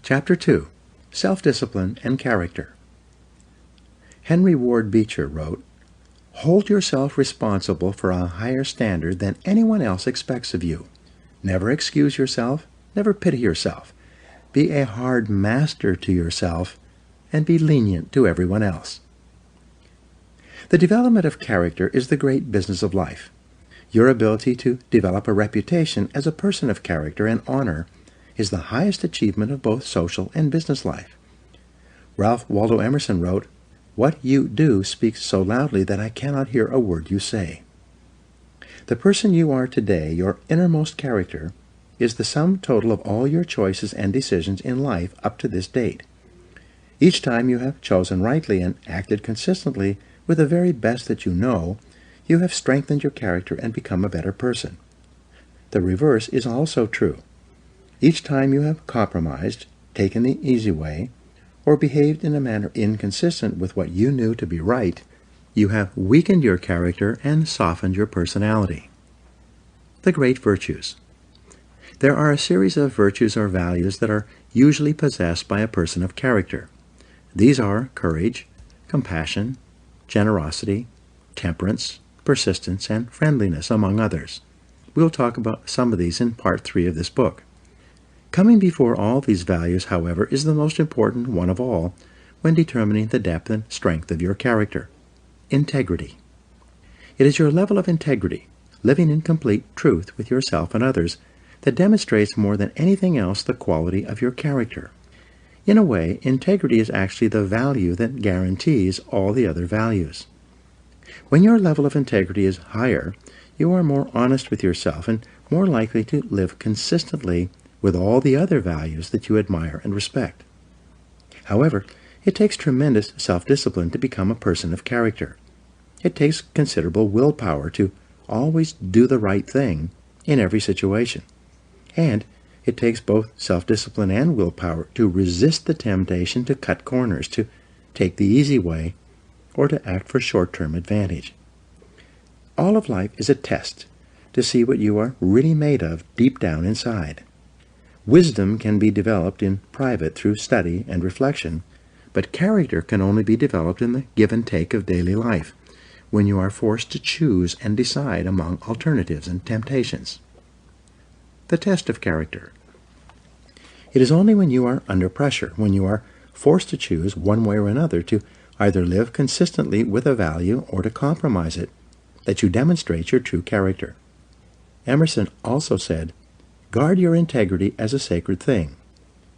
Chapter 2. Self-Discipline and Character. Henry Ward Beecher wrote, "Hold yourself responsible for a higher standard than anyone else expects of you. Never excuse yourself, never pity yourself. Be a hard master to yourself, and be lenient to everyone else." The development of character is the great business of life. Your ability to develop a reputation as a person of character and honor is the highest achievement of both social and business life. Ralph Waldo Emerson wrote, "What you do speaks so loudly that I cannot hear a word you say." The person you are today, your innermost character, is the sum total of all your choices and decisions in life up to this date. Each time you have chosen rightly and acted consistently with the very best that you know, you have strengthened your character and become a better person. The reverse is also true. Each time you have compromised, taken the easy way, or behaved in a manner inconsistent with what you knew to be right, you have weakened your character and softened your personality. The great virtues. There are a series of virtues or values that are usually possessed by a person of character. These are courage, compassion, generosity, temperance, persistence, and friendliness, among others. We'll talk about some of these in Part 3 of this book. Coming before all these values, however, is the most important one of all when determining the depth and strength of your character: integrity. It is your level of integrity, living in complete truth with yourself and others, that demonstrates more than anything else the quality of your character. In a way, integrity is actually the value that guarantees all the other values. When your level of integrity is higher, you are more honest with yourself and more likely to live consistently with all the other values that you admire and respect. However, it takes tremendous self-discipline to become a person of character. It takes considerable willpower to always do the right thing in every situation. And it takes both self-discipline and willpower to resist the temptation to cut corners, to take the easy way, or to act for short-term advantage. All of life is a test to see what you are really made of deep down inside. Wisdom can be developed in private through study and reflection, but character can only be developed in the give and take of daily life, when you are forced to choose and decide among alternatives and temptations. The test of character. It is only when you are under pressure, when you are forced to choose one way or another to either live consistently with a value or to compromise it, that you demonstrate your true character. Emerson also said, "Guard your integrity as a sacred thing.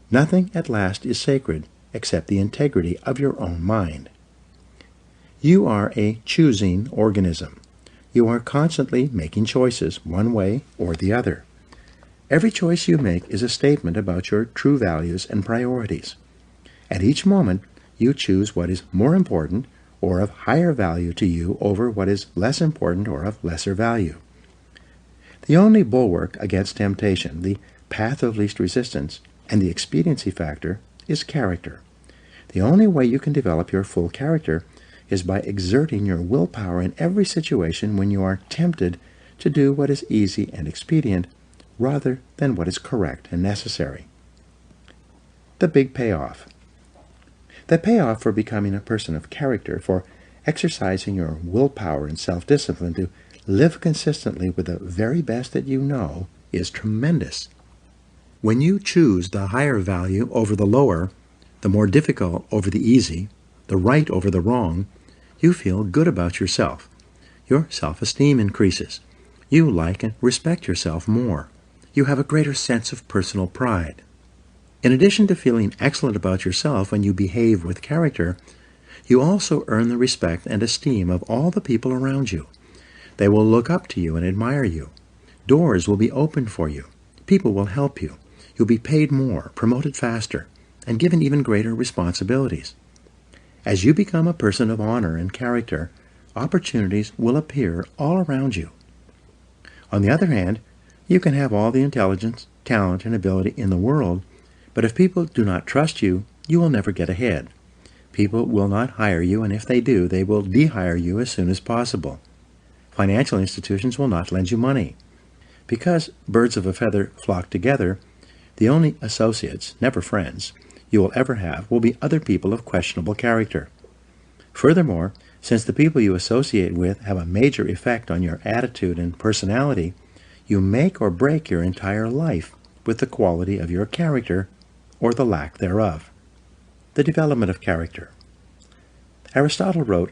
Nothing at last is sacred except the integrity of your own mind." You are a choosing organism. You are constantly making choices, one way or the other. Every choice you make is a statement about your true values and priorities. At each moment, you choose what is more important or of higher value to you over what is less important or of lesser value. The only bulwark against temptation, the path of least resistance, and the expediency factor is character. The only way you can develop your full character is by exerting your willpower in every situation when you are tempted to do what is easy and expedient rather than what is correct and necessary. the big payoff. The payoff for becoming a person of character, for exercising your willpower and self-discipline to live consistently with the very best that you know, is tremendous. When you choose the higher value over the lower, the more difficult over the easy, the right over the wrong, you feel good about yourself. Your self-esteem increases. You like and respect yourself more. You have a greater sense of personal pride. In addition to feeling excellent about yourself when you behave with character, you also earn the respect and esteem of all the people around you. They will look up to you and admire you. Doors will be opened for you. People will help you. You'll be paid more, promoted faster, and given even greater responsibilities. As you become a person of honor and character, opportunities will appear all around you. On the other hand, you can have all the intelligence, talent, and ability in the world, but if people do not trust you, you will never get ahead. People will not hire you, and if they do, they will de-hire you as soon as possible. Financial institutions will not lend you money. Because birds of a feather flock together, the only associates, never friends, you will ever have will be other people of questionable character. Furthermore, since the people you associate with have a major effect on your attitude and personality, you make or break your entire life with the quality of your character or the lack thereof. The development of character. Aristotle wrote,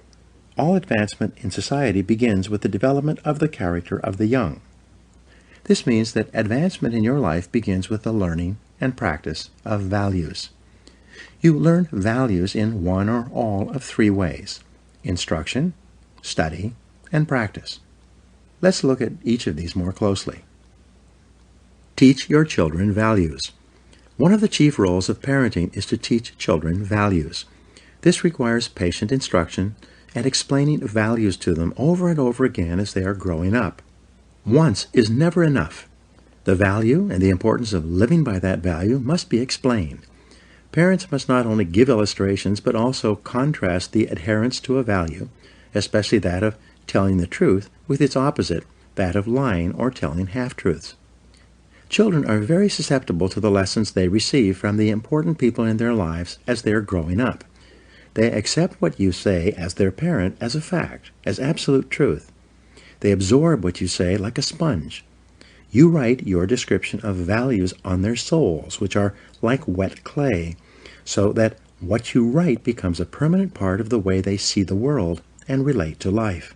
"All advancement in society begins with the development of the character of the young." This means that advancement in your life begins with the learning and practice of values. You learn values in one or all of three ways: instruction, study, and practice. Let's look at each of these more closely. Teach your children values. One of the chief roles of parenting is to teach children values. This requires patient instruction and explaining values to them over and over again as they are growing up. Once is never enough. The value and the importance of living by that value must be explained. Parents must not only give illustrations, but also contrast the adherence to a value, especially that of telling the truth, with its opposite, that of lying or telling half-truths. Children are very susceptible to the lessons they receive from the important people in their lives as they are growing up. They accept what you say as their parent as a fact, as absolute truth. They absorb what you say like a sponge. You write your description of values on their souls, which are like wet clay, so that what you write becomes a permanent part of the way they see the world and relate to life.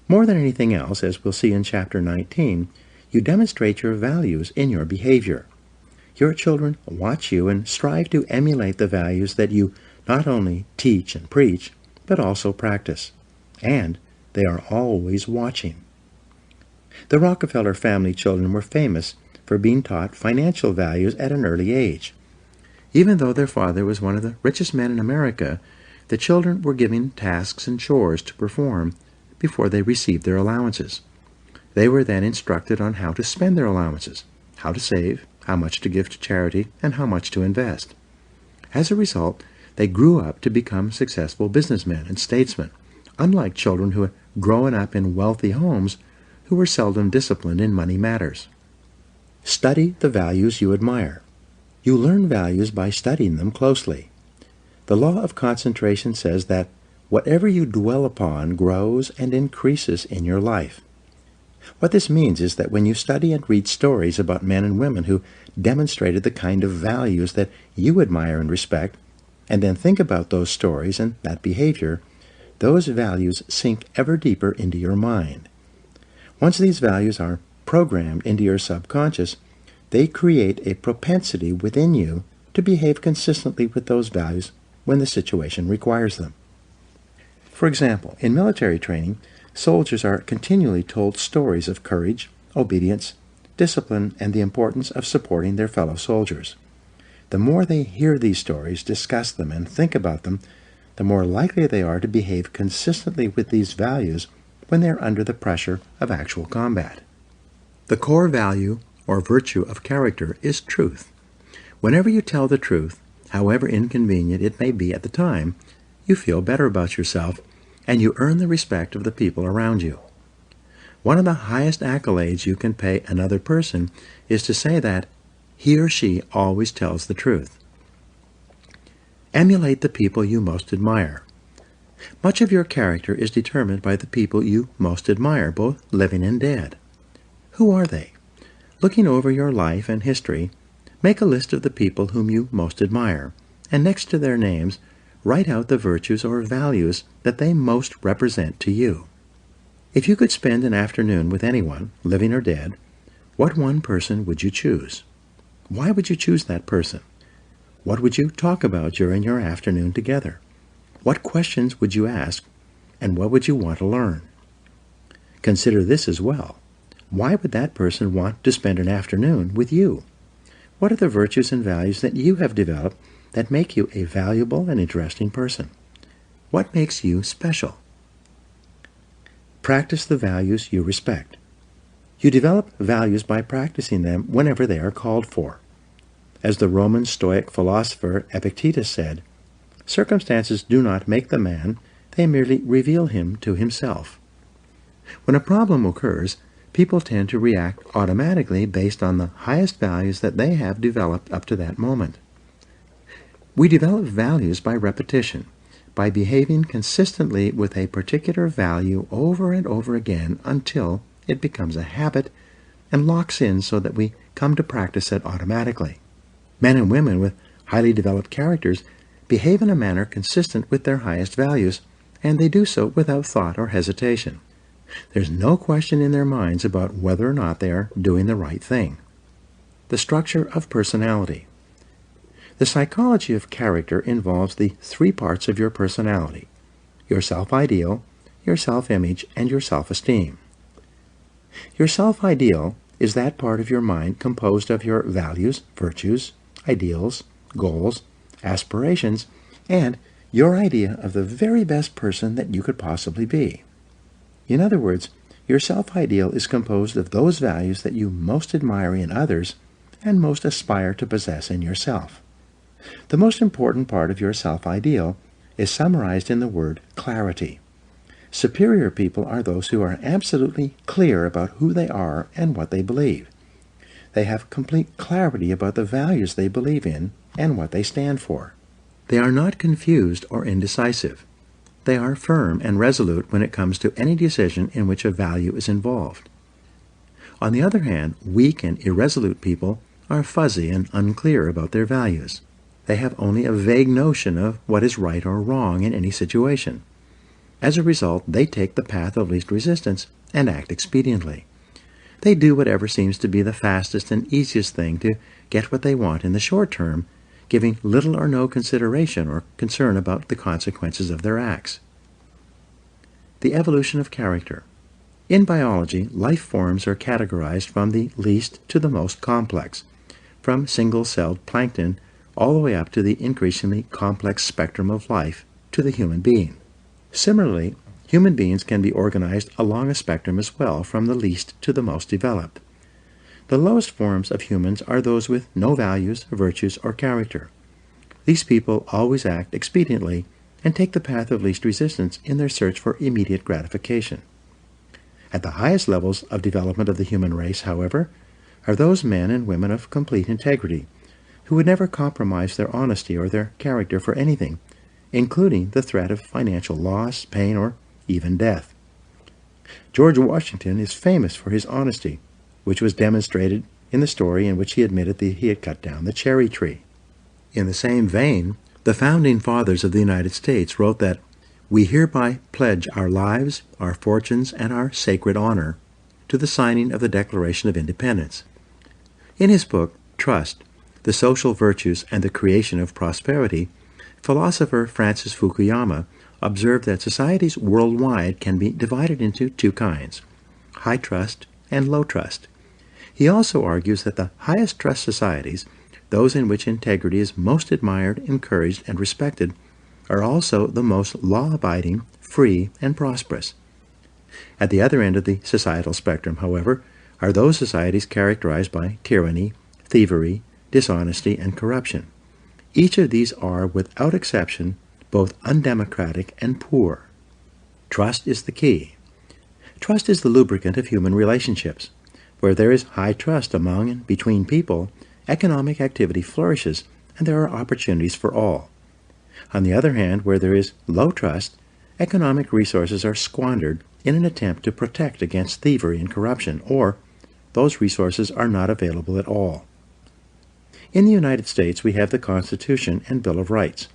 More than anything else, as we'll see in Chapter 19, you demonstrate your values in your behavior. Your children watch you and strive to emulate the values that you not only teach and preach, but also practice. And they are always watching. The Rockefeller family children were famous for being taught financial values at an early age. Even though their father was one of the richest men in America, the children were given tasks and chores to perform before they received their allowances. They were then instructed on how to spend their allowances, how to save, how much to give to charity, and how much to invest. As a result, they grew up to become successful businessmen and statesmen, unlike children who had grown up in wealthy homes who were seldom disciplined in money matters. Study the values you admire. You learn values by studying them closely. The law of concentration says that whatever you dwell upon grows and increases in your life. What this means is that when you study and read stories about men and women who demonstrated the kind of values that you admire and respect, and then think about those stories and that behavior, those values sink ever deeper into your mind. Once these values are programmed into your subconscious, they create a propensity within you to behave consistently with those values when the situation requires them. For example, in military training, soldiers are continually told stories of courage, obedience, discipline, and the importance of supporting their fellow soldiers. The more they hear these stories, discuss them, and think about them, the more likely they are to behave consistently with these values when they are under the pressure of actual combat. The core value or virtue of character is truth. Whenever you tell the truth, however inconvenient it may be at the time, you feel better about yourself and you earn the respect of the people around you. One of the highest accolades you can pay another person is to say that he or she always tells the truth. Emulate the people you most admire. Much of your character is determined by the people you most admire, both living and dead. Who are they? Looking over your life and history, make a list of the people whom you most admire, and next to their names, write out the virtues or values that they most represent to you. If you could spend an afternoon with anyone, living or dead, what one person would you choose? Why would you choose that person? What would you talk about during your afternoon together? What questions would you ask, and what would you want to learn? Consider this as well. Why would that person want to spend an afternoon with you? What are the virtues and values that you have developed that make you a valuable and interesting person? What makes you special? Practice the values you respect. You develop values by practicing them whenever they are called for. As the Roman Stoic philosopher Epictetus said, "Circumstances do not make the man, they merely reveal him to himself." When a problem occurs, people tend to react automatically based on the highest values that they have developed up to that moment. We develop values by repetition, by behaving consistently with a particular value over and over again until it becomes a habit and locks in so that we come to practice it automatically. Men and women with highly developed characters behave in a manner consistent with their highest values, and they do so without thought or hesitation. There's no question in their minds about whether or not they are doing the right thing. The structure of personality. The psychology of character involves the three parts of your personality: your self-ideal, your self-image, and your self-esteem. Your self-ideal is that part of your mind composed of your values, virtues, ideals, goals, aspirations, and your idea of the very best person that you could possibly be. In other words, your self-ideal is composed of those values that you most admire in others and most aspire to possess in yourself. The most important part of your self-ideal is summarized in the word clarity. Superior people are those who are absolutely clear about who they are and what they believe. They have complete clarity about the values they believe in and what they stand for. They are not confused or indecisive. They are firm and resolute when it comes to any decision in which a value is involved. On the other hand, weak and irresolute people are fuzzy and unclear about their values. They have only a vague notion of what is right or wrong in any situation. As a result, they take the path of least resistance and act expediently. They do whatever seems to be the fastest and easiest thing to get what they want in the short term, giving little or no consideration or concern about the consequences of their acts. The evolution of character. In biology, life forms are categorized from the least to the most complex, from single-celled plankton all the way up to the increasingly complex spectrum of life to the human being. Similarly, human beings can be organized along a spectrum as well, from the least to the most developed. The lowest forms of humans are those with no values, virtues, or character. These people always act expediently and take the path of least resistance in their search for immediate gratification. At the highest levels of development of the human race, however, are those men and women of complete integrity, who would never compromise their honesty or their character for anything, including the threat of financial loss, pain, or even death. George Washington is famous for his honesty, which was demonstrated in the story in which he admitted that he had cut down the cherry tree. In the same vein, the Founding Fathers of the United States wrote that, "We hereby pledge our lives, our fortunes, and our sacred honor to the signing of the Declaration of Independence." In his book, Trust, The Social Virtues and the Creation of Prosperity, philosopher Francis Fukuyama observed that societies worldwide can be divided into two kinds: high trust and low trust. He also argues that the highest trust societies, those in which integrity is most admired, encouraged, and respected, are also the most law-abiding, free, and prosperous. At the other end of the societal spectrum, however, are those societies characterized by tyranny, thievery, dishonesty, and corruption. Each of these are, without exception, both undemocratic and poor. Trust is the key. Trust is the lubricant of human relationships. Where there is high trust among and between people, economic activity flourishes and there are opportunities for all. On the other hand, where there is low trust, economic resources are squandered in an attempt to protect against thievery and corruption, or those resources are not available at all. In the United States, we have the Constitution and Bill of Rights.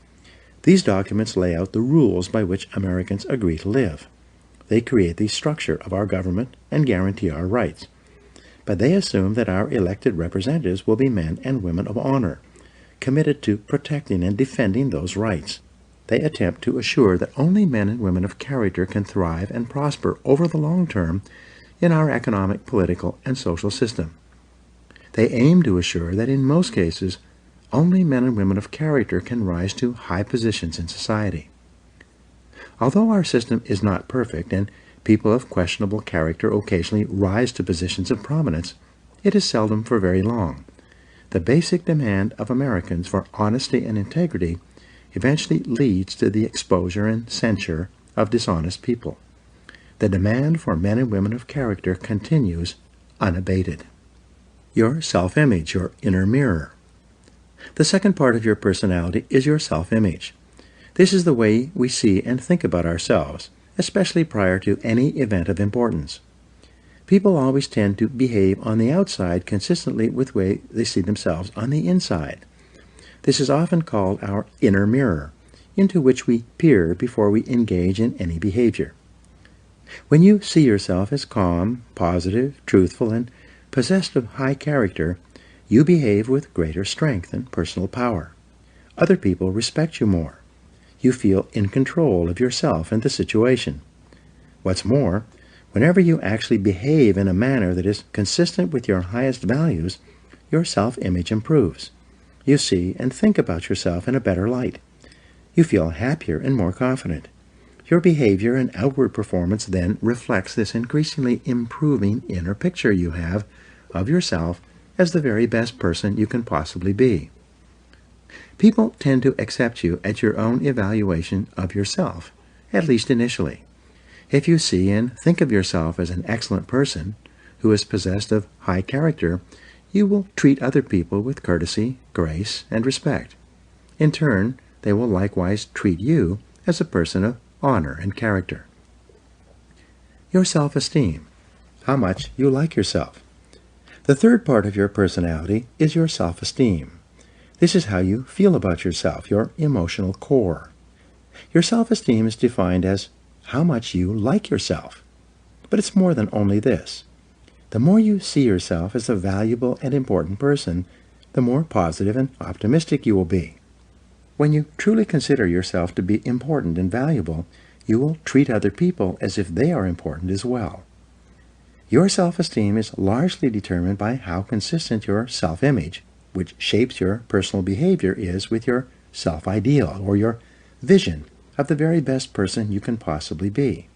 These documents lay out the rules by which Americans agree to live. They create the structure of our government and guarantee our rights. But they assume that our elected representatives will be men and women of honor, committed to protecting and defending those rights. They attempt to assure that only men and women of character can thrive and prosper over the long term in our economic, political, and social system. They aim to assure that in most cases, only men and women of character can rise to high positions in society. Although our system is not perfect and people of questionable character occasionally rise to positions of prominence, it is seldom for very long. The basic demand of Americans for honesty and integrity eventually leads to the exposure and censure of dishonest people. The demand for men and women of character continues unabated. Your self-image, your inner mirror. The second part of your personality is your self-image. This is the way we see and think about ourselves, especially prior to any event of importance. People always tend to behave on the outside consistently with the way they see themselves on the inside. This is often called our inner mirror, into which we peer before we engage in any behavior. When you see yourself as calm, positive, truthful, and possessed of high character, you behave with greater strength and personal power. Other people respect you more. You feel in control of yourself and the situation. What's more, whenever you actually behave in a manner that is consistent with your highest values, your self-image improves. You see and think about yourself in a better light. You feel happier and more confident. Your behavior and outward performance then reflects this increasingly improving inner picture you have of yourself as the very best person you can possibly be. People tend to accept you at your own evaluation of yourself, at least initially. If you see and think of yourself as an excellent person who is possessed of high character, you will treat other people with courtesy, grace, and respect. In turn, they will likewise treat you as a person of honor and character. Your self-esteem, how much you like yourself. The third part of your personality is your self-esteem. This is how you feel about yourself, your emotional core. Your self-esteem is defined as how much you like yourself. But it's more than only this. The more you see yourself as a valuable and important person, the more positive and optimistic you will be. When you truly consider yourself to be important and valuable, you will treat other people as if they are important as well. Your self-esteem is largely determined by how consistent your self-image, which shapes your personal behavior, is with your self-ideal or your vision of the very best person you can possibly be.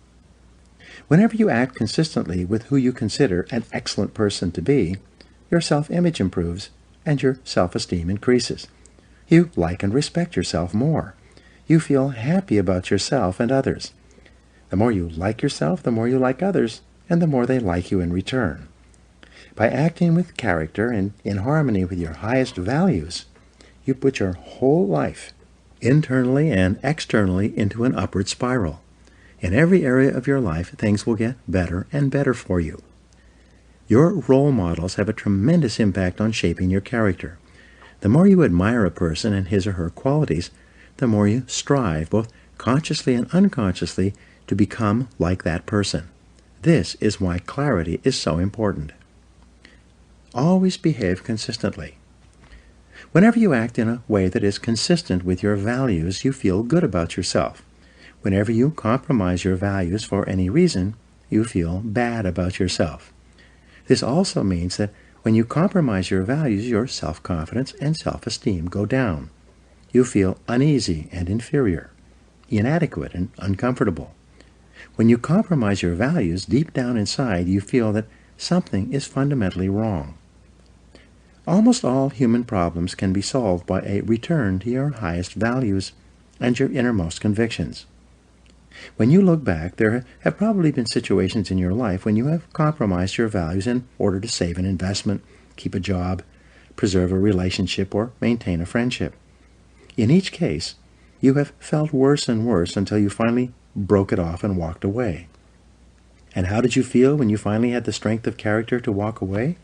Whenever you act consistently with who you consider an excellent person to be, your self-image improves and your self-esteem increases. You like and respect yourself more. You feel happy about yourself and others. The more you like yourself, the more you like others, and the more they like you in return. By acting with character and in harmony with your highest values, you put your whole life, internally and externally, into an upward spiral. In every area of your life, things will get better and better for you. Your role models have a tremendous impact on shaping your character. The more you admire a person and his or her qualities, the more you strive, both consciously and unconsciously, to become like that person. This is why clarity is so important. Always behave consistently. Whenever you act in a way that is consistent with your values, you feel good about yourself. Whenever you compromise your values for any reason, you feel bad about yourself. This also means that when you compromise your values, your self-confidence and self-esteem go down. You feel uneasy and inferior, inadequate and uncomfortable. When you compromise your values, deep down inside you feel that something is fundamentally wrong. Almost all human problems can be solved by a return to your highest values and your innermost convictions. When you look back, there have probably been situations in your life when you have compromised your values in order to save an investment, keep a job, preserve a relationship or maintain a friendship. In each case, you have felt worse and worse until you finally broke it off and walked away. And how did you feel when you finally had the strength of character to walk away?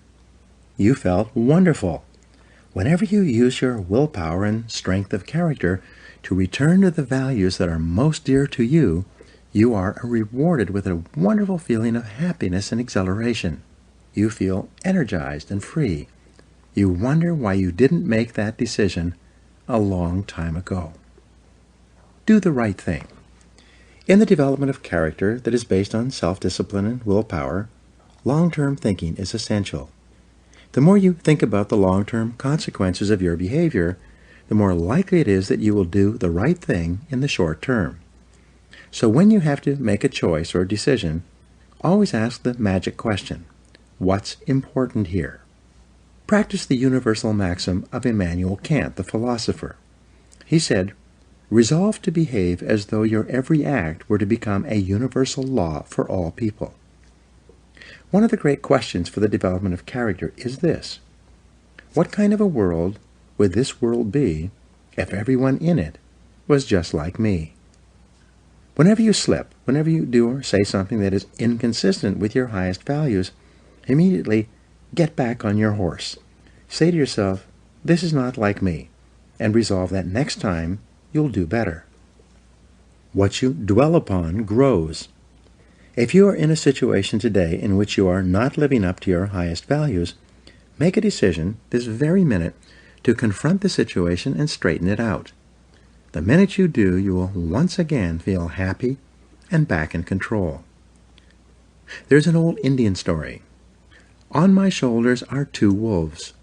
You felt wonderful. Whenever you use your willpower and strength of character to return to the values that are most dear to you, you are rewarded with a wonderful feeling of happiness and exhilaration. You feel energized and free. You wonder why you didn't make that decision a long time ago. Do the right thing. In the development of character that is based on self-discipline and willpower, long-term thinking is essential. The more you think about the long-term consequences of your behavior, the more likely it is that you will do the right thing in the short term. So when you have to make a choice or decision, always ask the magic question, what's important here? Practice the universal maxim of Immanuel Kant, the philosopher. He said, resolve to behave as though your every act were to become a universal law for all people. One of the great questions for the development of character is this: what kind of a world would this world be if everyone in it was just like me? Whenever you slip, whenever you do or say something that is inconsistent with your highest values, immediately get back on your horse. Say to yourself, this is not like me, and resolve that next time you'll do better. What you dwell upon grows. If you are in a situation today in which you are not living up to your highest values, make a decision this very minute to confront the situation and straighten it out. The minute you do, you will once again feel happy and back in control. There's an old Indian story. On my shoulders are two wolves.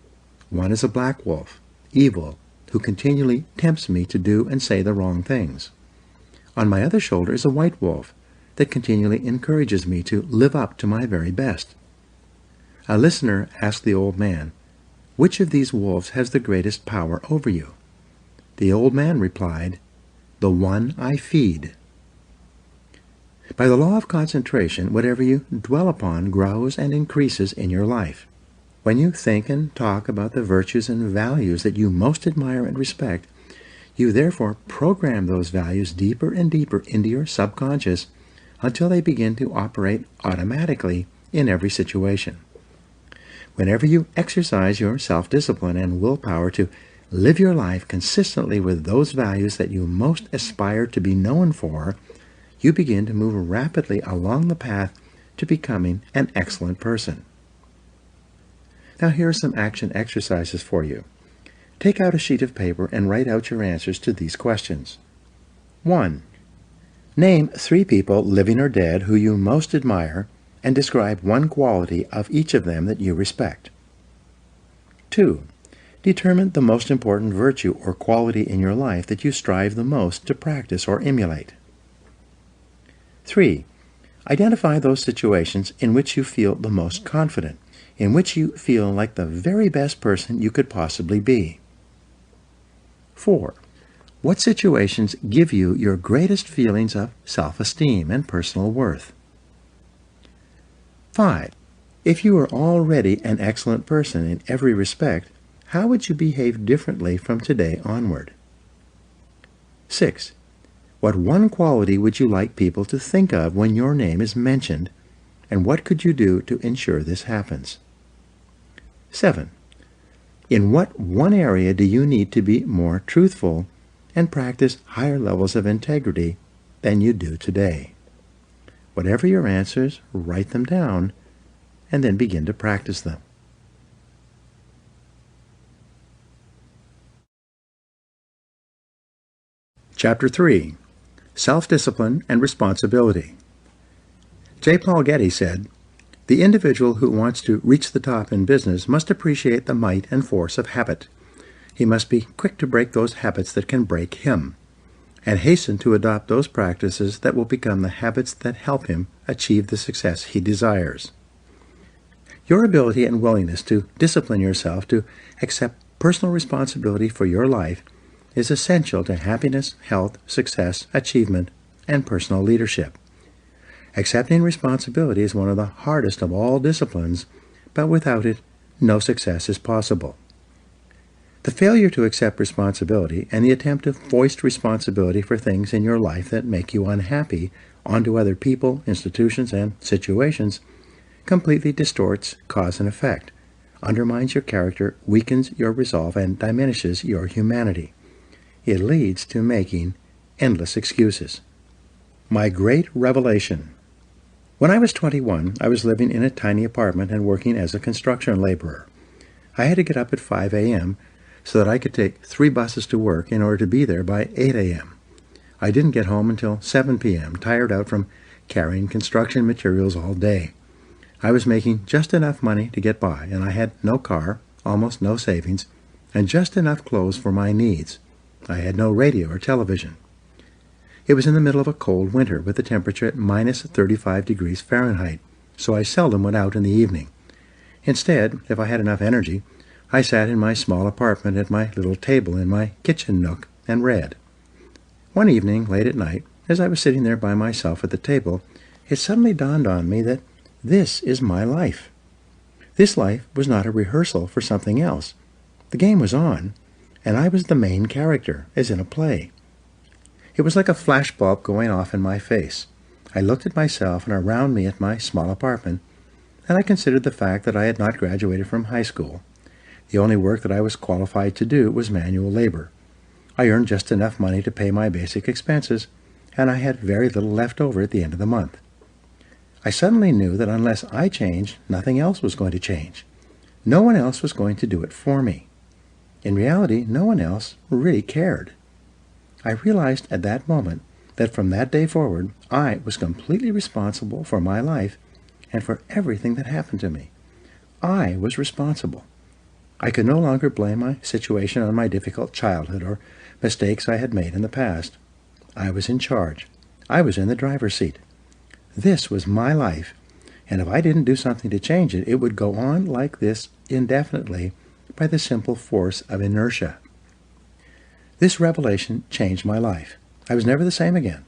One is a black wolf, evil, who continually tempts me to do and say the wrong things. On my other shoulder is a white wolf that continually encourages me to live up to my very best. A listener asked the old man, which of these wolves has the greatest power over you? The old man replied, the one I feed. By the law of concentration, whatever you dwell upon grows and increases in your life. When you think and talk about the virtues and values that you most admire and respect, you therefore program those values deeper and deeper into your subconscious until they begin to operate automatically in every situation. Whenever you exercise your self-discipline and willpower to live your life consistently with those values that you most aspire to be known for, you begin to move rapidly along the path to becoming an excellent person. Now here are some action exercises for you. Take out a sheet of paper and write out your answers to these questions. 1. Name 3 people, living or dead, who you most admire, and describe one quality of each of them that you respect. 2. Determine the most important virtue or quality in your life that you strive the most to practice or emulate. 3. Identify those situations in which you feel the most confident, in which you feel like the very best person you could possibly be. 4. What situations give you your greatest feelings of self-esteem and personal worth? 5. If you are already an excellent person in every respect, how would you behave differently from today onward? 6. What one quality would you like people to think of when your name is mentioned, and what could you do to ensure this happens? 7. In what one area do you need to be more truthful and practice higher levels of integrity than you do today? Whatever your answers, write them down and then begin to practice them. Chapter 3. Self-Discipline and Responsibility. J. Paul Getty said, "The individual who wants to reach the top in business must appreciate the might and force of habit. He must be quick to break those habits that can break him, and hasten to adopt those practices that will become the habits that help him achieve the success he desires." Your ability and willingness to discipline yourself to accept personal responsibility for your life is essential to happiness, health, success, achievement, and personal leadership. Accepting responsibility is one of the hardest of all disciplines, but without it, no success is possible. The failure to accept responsibility and the attempt to foist responsibility for things in your life that make you unhappy onto other people, institutions, and situations completely distorts cause and effect, undermines your character, weakens your resolve, and diminishes your humanity. It leads to making endless excuses. My great revelation. When I was 21, I was living in a tiny apartment and working as a construction laborer. I had to get up at 5 a.m. so that I could take 3 buses to work in order to be there by 8 a.m. I didn't get home until 7 p.m., tired out from carrying construction materials all day. I was making just enough money to get by, and I had no car, almost no savings, and just enough clothes for my needs. I had no radio or television. It was in the middle of a cold winter with the temperature at minus 35 degrees Fahrenheit, so I seldom went out in the evening. Instead, if I had enough energy, I sat in my small apartment at my little table in my kitchen nook and read. One evening, late at night, as I was sitting there by myself at the table, it suddenly dawned on me that this is my life. This life was not a rehearsal for something else. The game was on, and I was the main character, as in a play. It was like a flashbulb going off in my face. I looked at myself and around me at my small apartment, and I considered the fact that I had not graduated from high school. The only work that I was qualified to do was manual labor. I earned just enough money to pay my basic expenses, and I had very little left over at the end of the month. I suddenly knew that unless I changed, nothing else was going to change. No one else was going to do it for me. In reality, no one else really cared. I realized at that moment that from that day forward, I was completely responsible for my life and for everything that happened to me. I was responsible. I could no longer blame my situation on my difficult childhood or mistakes I had made in the past. I was in charge. I was in the driver's seat. This was my life, and if I didn't do something to change it, it would go on like this indefinitely by the simple force of inertia. This revelation changed my life. I was never the same again.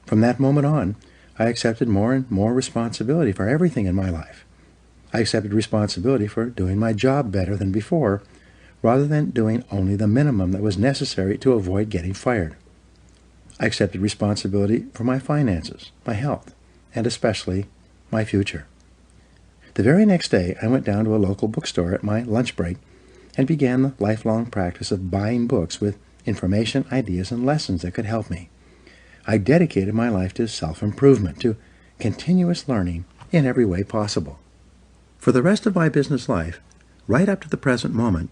From that moment on, I accepted more and more responsibility for everything in my life. I accepted responsibility for doing my job better than before, rather than doing only the minimum that was necessary to avoid getting fired. I accepted responsibility for my finances, my health, and especially my future. The very next day, I went down to a local bookstore at my lunch break and began the lifelong practice of buying books with information, ideas, and lessons that could help me. I dedicated my life to self-improvement, to continuous learning in every way possible. For the rest of my business life, right up to the present moment,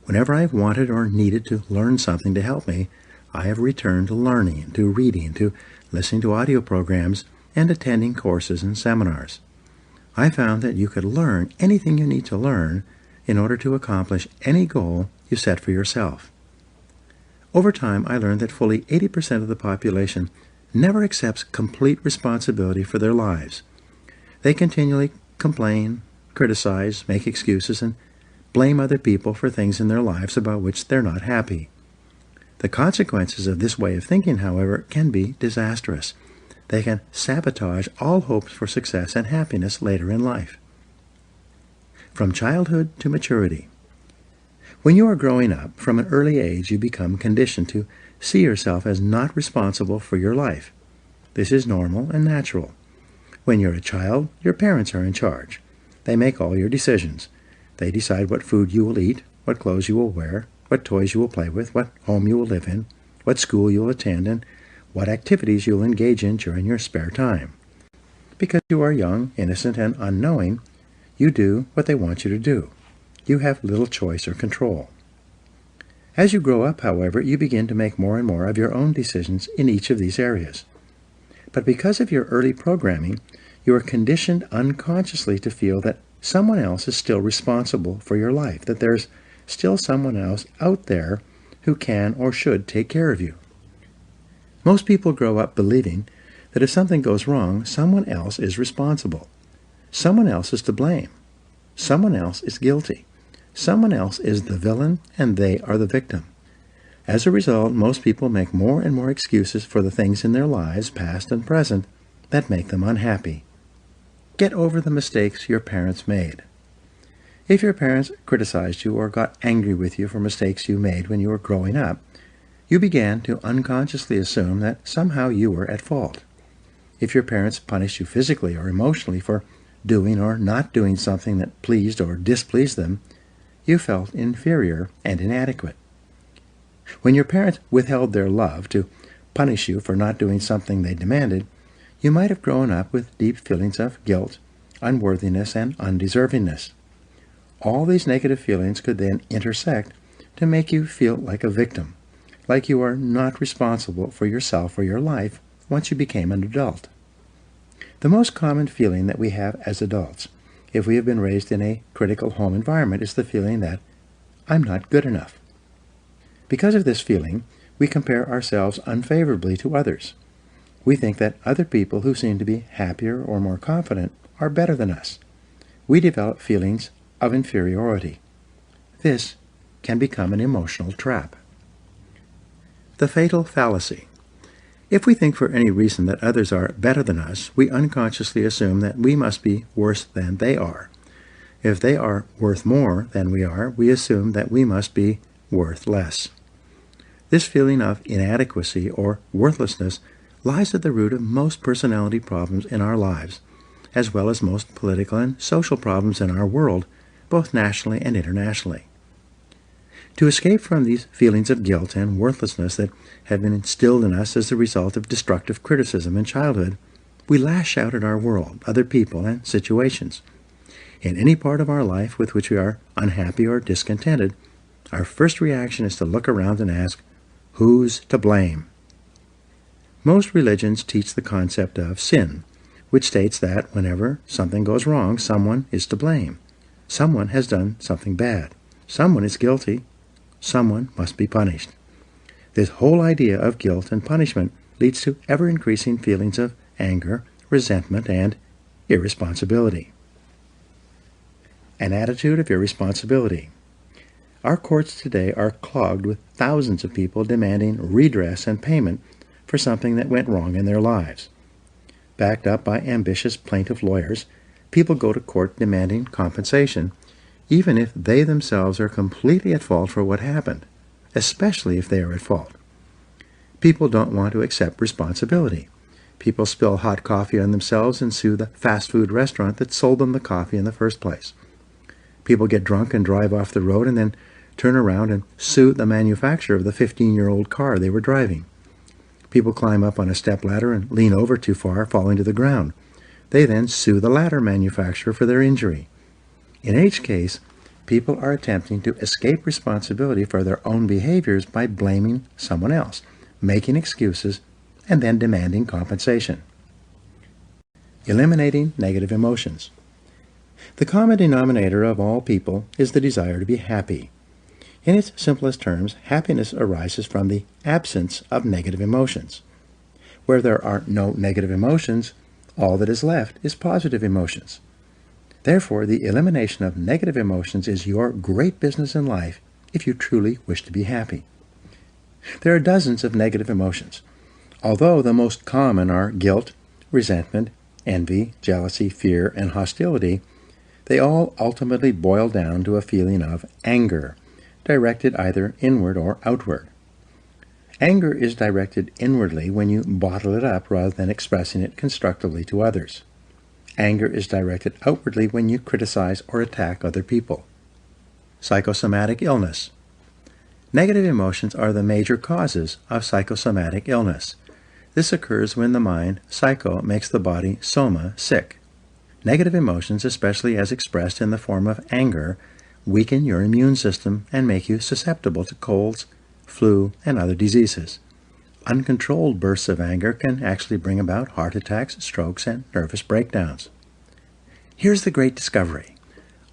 whenever I've wanted or needed to learn something to help me, I have returned to learning, to reading, to listening to audio programs, and attending courses and seminars. I found that you could learn anything you need to learn in order to accomplish any goal you set for yourself. Over time, I learned that fully 80% of the population never accepts complete responsibility for their lives. They continually complain, criticize, make excuses, and blame other people for things in their lives about which they're not happy. The consequences of this way of thinking, however, can be disastrous. They can sabotage all hopes for success and happiness later in life. From childhood to maturity. When you are growing up, from an early age you become conditioned to see yourself as not responsible for your life. This is normal and natural. When you're a child, your parents are in charge. They make all your decisions. They decide what food you will eat, what clothes you will wear, what toys you will play with, what home you will live in, what school you will attend, and what activities you'll engage in during your spare time. Because you are young, innocent, and unknowing, you do what they want you to do. You have little choice or control. As you grow up, however, you begin to make more and more of your own decisions in each of these areas. But because of your early programming, you are conditioned unconsciously to feel that someone else is still responsible for your life, that there's still someone else out there who can or should take care of you. Most people grow up believing that if something goes wrong, someone else is responsible. Someone else is to blame. Someone else is guilty. Someone else is the villain, and they are the victim. As a result, most people make more and more excuses for the things in their lives, past and present, that make them unhappy. Get over the mistakes your parents made. If your parents criticized you or got angry with you for mistakes you made when you were growing up, you began to unconsciously assume that somehow you were at fault. If your parents punished you physically or emotionally for doing or not doing something that pleased or displeased them, you felt inferior and inadequate. When your parents withheld their love to punish you for not doing something they demanded, you might have grown up with deep feelings of guilt, unworthiness, and undeservingness. All these negative feelings could then intersect to make you feel like a victim, like you are not responsible for yourself or your life once you became an adult. The most common feeling that we have as adults, if we have been raised in a critical home environment, is the feeling that I'm not good enough. Because of this feeling, we compare ourselves unfavorably to others. We think that other people who seem to be happier or more confident are better than us. We develop feelings of inferiority. This can become an emotional trap. The fatal fallacy. If we think for any reason that others are better than us, we unconsciously assume that we must be worse than they are. If they are worth more than we are, we assume that we must be worth less. This feeling of inadequacy or worthlessness lies at the root of most personality problems in our lives, as well as most political and social problems in our world, both nationally and internationally. To escape from these feelings of guilt and worthlessness that have been instilled in us as a result of destructive criticism in childhood, we lash out at our world, other people, and situations. In any part of our life with which we are unhappy or discontented, our first reaction is to look around and ask, who's to blame? Most religions teach the concept of sin, which states that whenever something goes wrong, someone is to blame. Someone has done something bad. Someone is guilty. Someone must be punished. This whole idea of guilt and punishment leads to ever-increasing feelings of anger, resentment, and irresponsibility. An attitude of irresponsibility. Our courts today are clogged with thousands of people demanding redress and payment for something that went wrong in their lives. Backed up by ambitious plaintiff lawyers, people go to court demanding compensation, even if they themselves are completely at fault for what happened, especially if they are at fault. People don't want to accept responsibility. People spill hot coffee on themselves and sue the fast food restaurant that sold them the coffee in the first place. People get drunk and drive off the road and then turn around and sue the manufacturer of the 15-year-old car they were driving. People climb up on a stepladder and lean over too far, falling to the ground. They then sue the ladder manufacturer for their injury. In each case, people are attempting to escape responsibility for their own behaviors by blaming someone else, making excuses, and then demanding compensation. Eliminating negative emotions. The common denominator of all people is the desire to be happy. In its simplest terms, happiness arises from the absence of negative emotions. Where there are no negative emotions, all that is left is positive emotions. Therefore, the elimination of negative emotions is your great business in life if you truly wish to be happy. There are dozens of negative emotions. Although the most common are guilt, resentment, envy, jealousy, fear, and hostility, they all ultimately boil down to a feeling of anger, directed either inward or outward. Anger is directed inwardly when you bottle it up rather than expressing it constructively to others. Anger is directed outwardly when you criticize or attack other people. Psychosomatic illness. Negative emotions are the major causes of psychosomatic illness. This occurs when the mind, psycho, makes the body, soma, sick. Negative emotions, especially as expressed in the form of anger, weaken your immune system and make you susceptible to colds, flu, and other diseases. Uncontrolled bursts of anger can actually bring about heart attacks, strokes, and nervous breakdowns. Here's the great discovery.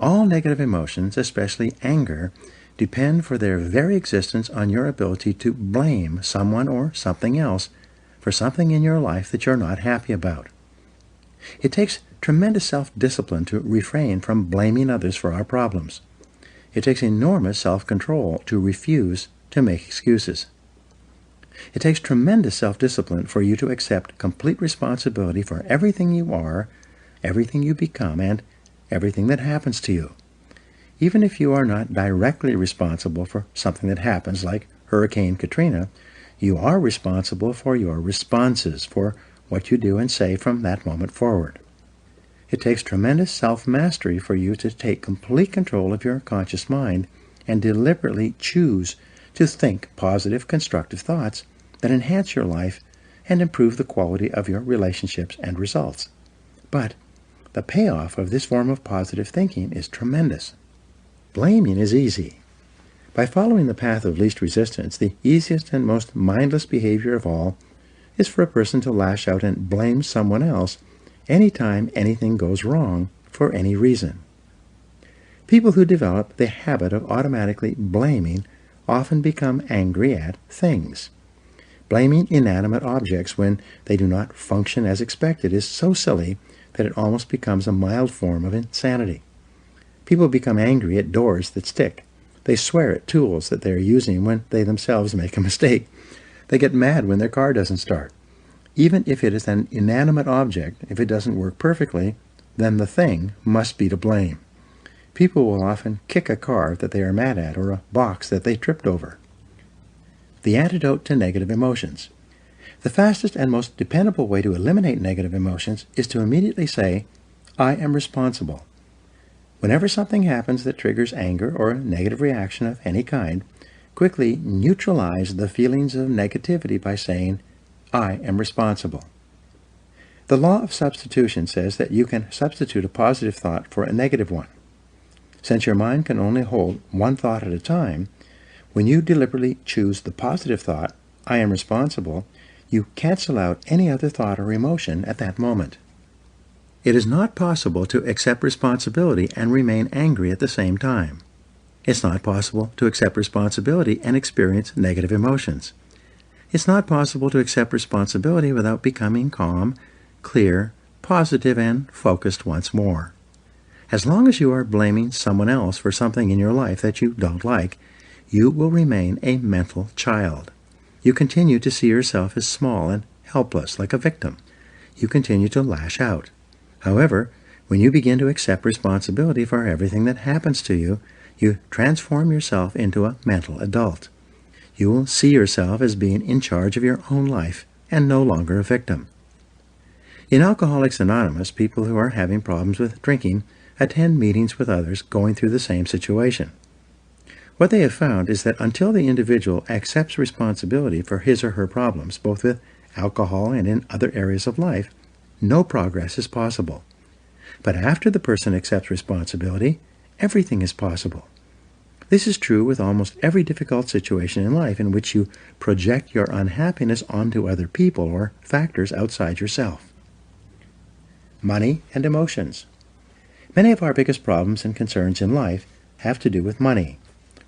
All negative emotions, especially anger, depend for their very existence on your ability to blame someone or something else for something in your life that you're not happy about. It takes tremendous self-discipline to refrain from blaming others for our problems. It takes enormous self-control to refuse to make excuses. It takes tremendous self-discipline for you to accept complete responsibility for everything you are, everything you become, and everything that happens to you. even if you are not directly responsible for something that happens like Hurricane Katrina, you are responsible for your responses, for what you do and say from that moment forward. It takes tremendous self-mastery for you to take complete control of your conscious mind and deliberately choose to think positive, constructive thoughts that enhance your life and improve the quality of your relationships and results. But the payoff of this form of positive thinking is tremendous. Blaming is easy. By following the path of least resistance, the easiest and most mindless behavior of all is for a person to lash out and blame someone else anytime anything goes wrong for any reason. People who develop the habit of automatically blaming often become angry at things. Blaming inanimate objects when they do not function as expected is so silly that it almost becomes a mild form of insanity. People become angry at doors that stick. They swear at tools that they are using when they themselves make a mistake. They get mad when their car doesn't start. Even if it is an inanimate object, if it doesn't work perfectly, then the thing must be to blame. People will often kick a car that they are mad at or a box that they tripped over. The antidote to negative emotions. The fastest and most dependable way to eliminate negative emotions is to immediately say, I am responsible. Whenever something happens that triggers anger or a negative reaction of any kind, quickly neutralize the feelings of negativity by saying, I am responsible. The law of substitution says that you can substitute a positive thought for a negative one. Since your mind can only hold one thought at a time, when you deliberately choose the positive thought, I am responsible, you cancel out any other thought or emotion at that moment. It is not possible to accept responsibility and remain angry at the same time. It's not possible to accept responsibility and experience negative emotions. It's not possible to accept responsibility without becoming calm, clear, positive, and focused once more. As long as you are blaming someone else for something in your life that you don't like, you will remain a mental child. You continue to see yourself as small and helpless, like a victim. You continue to lash out. However, when you begin to accept responsibility for everything that happens to you, you transform yourself into a mental adult. You will see yourself as being in charge of your own life and no longer a victim. In Alcoholics Anonymous, people who are having problems with drinking attend meetings with others going through the same situation. What they have found is that until the individual accepts responsibility for his or her problems, both with alcohol and in other areas of life, no progress is possible. But after the person accepts responsibility, everything is possible. This is true with almost every difficult situation in life in which you project your unhappiness onto other people or factors outside yourself. Money and emotions. Many of our biggest problems and concerns in life have to do with money.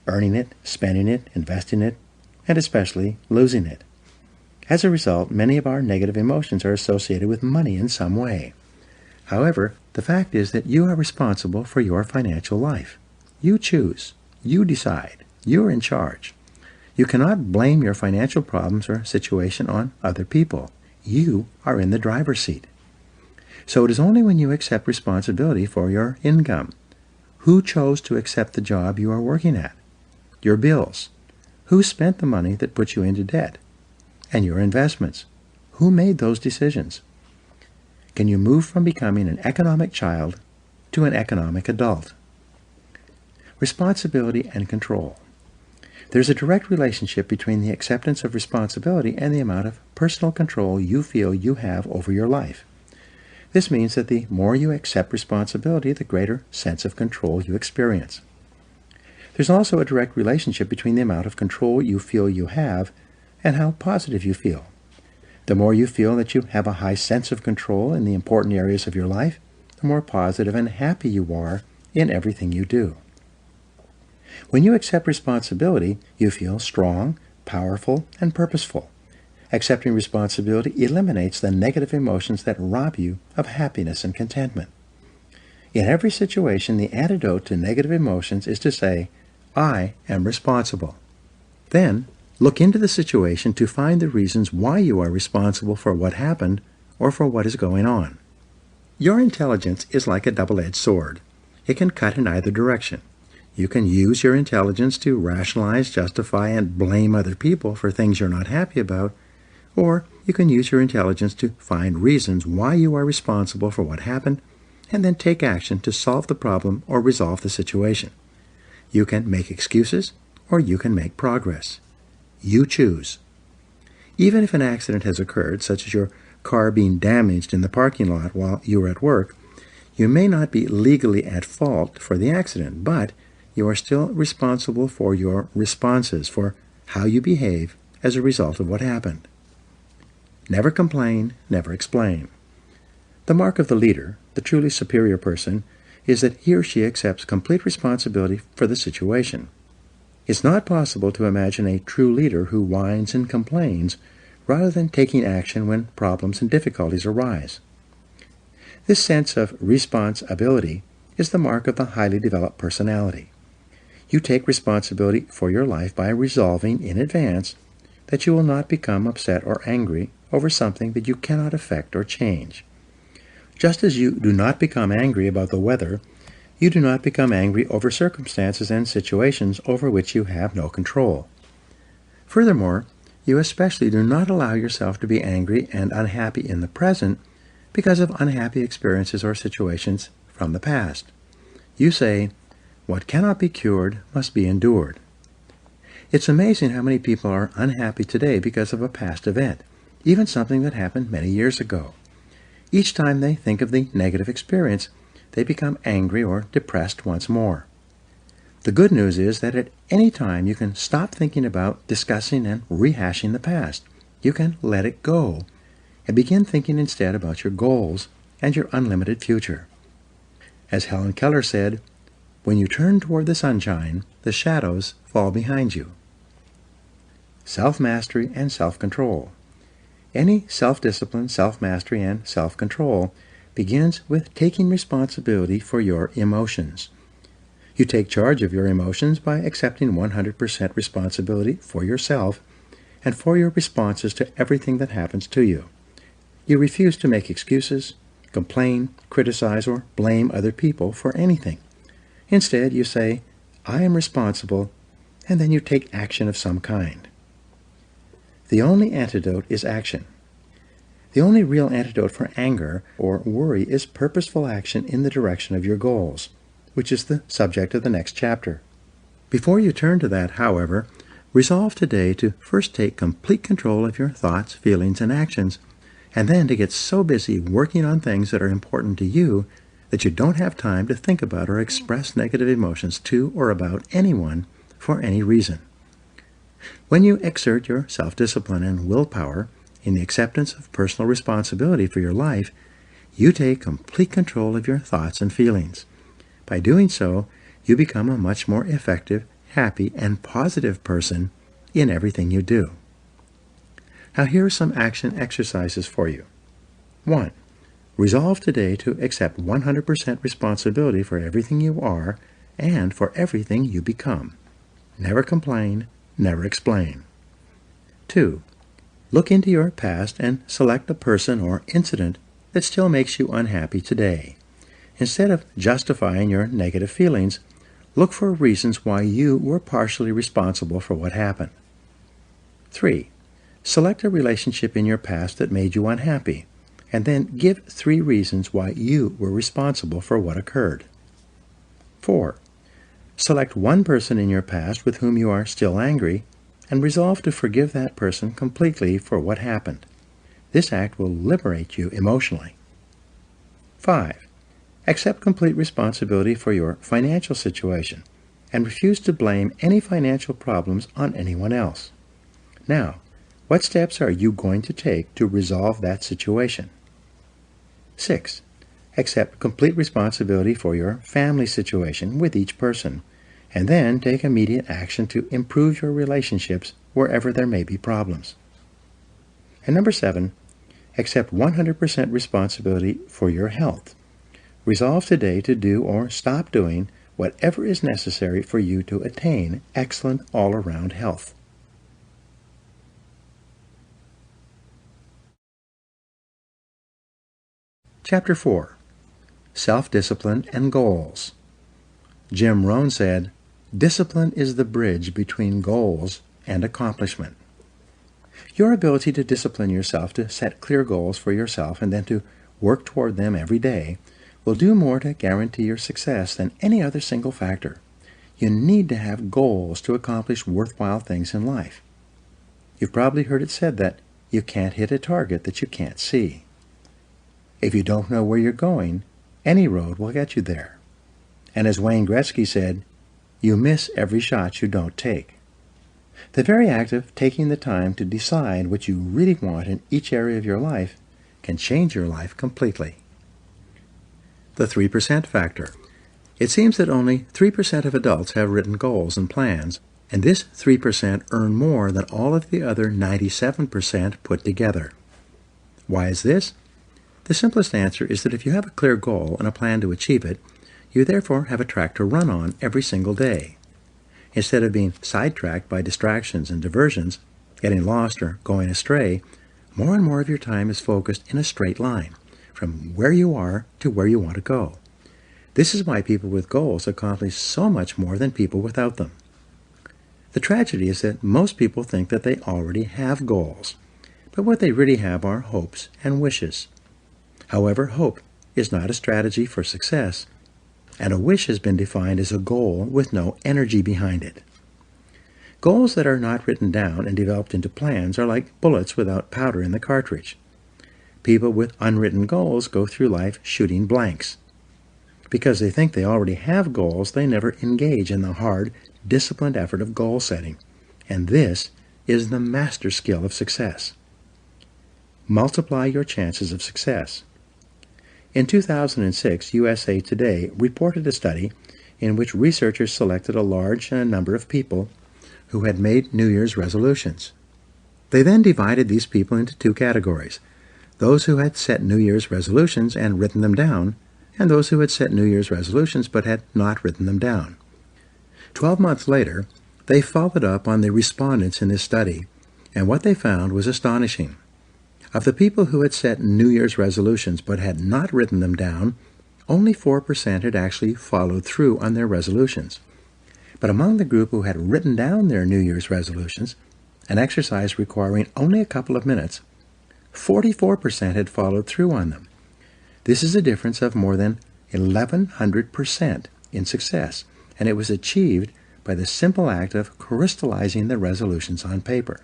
Earning it, spending it, investing it, and especially losing it. As a result, many of our negative emotions are associated with money in some way. However, the fact is that you are responsible for your financial life. You choose. You decide. You are in charge. You cannot blame your financial problems or situation on other people. You are in the driver's seat. So it is only when you accept responsibility for your income. Who chose to accept the job you are working at? Your bills. Who spent the money that put you into debt? And your investments. Who made those decisions? Can you move from becoming an economic child to an economic adult? Responsibility and control. There's a direct relationship between the acceptance of responsibility and the amount of personal control you feel you have over your life. This means that the more you accept responsibility, the greater sense of control you experience. There's also a direct relationship between the amount of control you feel you have and how positive you feel. The more you feel that you have a high sense of control in the important areas of your life, the more positive and happy you are in everything you do. When you accept responsibility, you feel strong, powerful, and purposeful. Accepting responsibility eliminates the negative emotions that rob you of happiness and contentment. In every situation, the antidote to negative emotions is to say, I am responsible. Then, look into the situation to find the reasons why you are responsible for what happened or for what is going on. Your intelligence is like a double-edged sword. It can cut in either direction. You can use your intelligence to rationalize, justify, and blame other people for things you're not happy about, or you can use your intelligence to find reasons why you are responsible for what happened, and then take action to solve the problem or resolve the situation. You can make excuses, or you can make progress. You choose. Even if an accident has occurred, such as your car being damaged in the parking lot while you were at work, you may not be legally at fault for the accident, but you are still responsible for your responses, for how you behave as a result of what happened. Never complain, never explain. The mark of the leader, the truly superior person, is that he or she accepts complete responsibility for the situation. It's not possible to imagine a true leader who whines and complains rather than taking action when problems and difficulties arise. This sense of responsibility is the mark of the highly developed personality. You take responsibility for your life by resolving in advance that you will not become upset or angry over something that you cannot affect or change. Just as you do not become angry about the weather, you do not become angry over circumstances and situations over which you have no control. Furthermore, you especially do not allow yourself to be angry and unhappy in the present because of unhappy experiences or situations from the past. You say, "What cannot be cured must be endured." It's amazing how many people are unhappy today because of a past event, even something that happened many years ago. Each time they think of the negative experience, they become angry or depressed once more. The good news is that at any time you can stop thinking about, discussing, and rehashing the past. You can let it go and begin thinking instead about your goals and your unlimited future. As Helen Keller said, "When you turn toward the sunshine, the shadows fall behind you." Self-mastery and self-control. Any self-discipline, self-mastery, and self-control begins with taking responsibility for your emotions. You take charge of your emotions by accepting 100% responsibility for yourself and for your responses to everything that happens to you. You refuse to make excuses, complain, criticize, or blame other people for anything. Instead, you say, "I am responsible," and then you take action of some kind. The only antidote is action. The only real antidote for anger or worry is purposeful action in the direction of your goals, which is the subject of the next chapter. Before you turn to that, however, resolve today to first take complete control of your thoughts, feelings, and actions, and then to get so busy working on things that are important to you that you don't have time to think about or express negative emotions to or about anyone for any reason. When you exert your self-discipline and willpower in the acceptance of personal responsibility for your life, you take complete control of your thoughts and feelings. By doing so, you become a much more effective, happy, and positive person in everything you do. Now here are some action exercises for you. 1. Resolve today to accept 100% responsibility for everything you are and for everything you become. Never complain, never explain. 2. Look into your past and select a person or incident that still makes you unhappy today. Instead of justifying your negative feelings, look for reasons why you were partially responsible for what happened. 3. Select a relationship in your past that made you unhappy, and then give 3 reasons why you were responsible for what occurred. 4. Select one person in your past with whom you are still angry, and resolve to forgive that person completely for what happened. This act will liberate you emotionally. 5. Accept complete responsibility for your financial situation, and refuse to blame any financial problems on anyone else. Now, what steps are you going to take to resolve that situation? 6. Accept complete responsibility for your family situation with each person, and then take immediate action to improve your relationships wherever there may be problems. And number 7, accept 100% responsibility for your health. Resolve today to do or stop doing whatever is necessary for you to attain excellent all-around health. Chapter 4. Self-Discipline and Goals. Jim Rohn said, Discipline is the bridge between goals and accomplishment. Your ability to discipline yourself to set clear goals for yourself and then to work toward them every day will do more to guarantee your success than any other single factor. You need to have goals to accomplish worthwhile things in life. You've probably heard it said that you can't hit a target that you can't see. If you don't know where you're going, any road will get you there. And as Wayne Gretzky said, you miss every shot you don't take. The very act of taking the time to decide what you really want in each area of your life can change your life completely. The 3% factor. It seems that only 3% of adults have written goals and plans, and this 3% earn more than all of the other 97% put together. Why is this? The simplest answer is that if you have a clear goal and a plan to achieve it, you therefore have a track to run on every single day. Instead of being sidetracked by distractions and diversions, getting lost or going astray, more and more of your time is focused in a straight line, from where you are to where you want to go. This is why people with goals accomplish so much more than people without them. The tragedy is that most people think that they already have goals, but what they really have are hopes and wishes. However, hope is not a strategy for success, and a wish has been defined as a goal with no energy behind it. Goals that are not written down and developed into plans are like bullets without powder in the cartridge. People with unwritten goals go through life shooting blanks. Because they think they already have goals, they never engage in the hard, disciplined effort of goal setting. And this is the master skill of success. Multiply your chances of success. In 2006, USA Today reported a study in which researchers selected a large number of people who had made New Year's resolutions. They then divided these people into two categories: those who had set New Year's resolutions and written them down, and those who had set New Year's resolutions but had not written them down. 12 months later, they followed up on the respondents in this study, and what they found was astonishing. Of the people who had set New Year's resolutions but had not written them down, only 4% had actually followed through on their resolutions. But among the group who had written down their New Year's resolutions, an exercise requiring only a couple of minutes, 44% had followed through on them. This is a difference of more than 1,100% in success, and it was achieved by the simple act of crystallizing the resolutions on paper.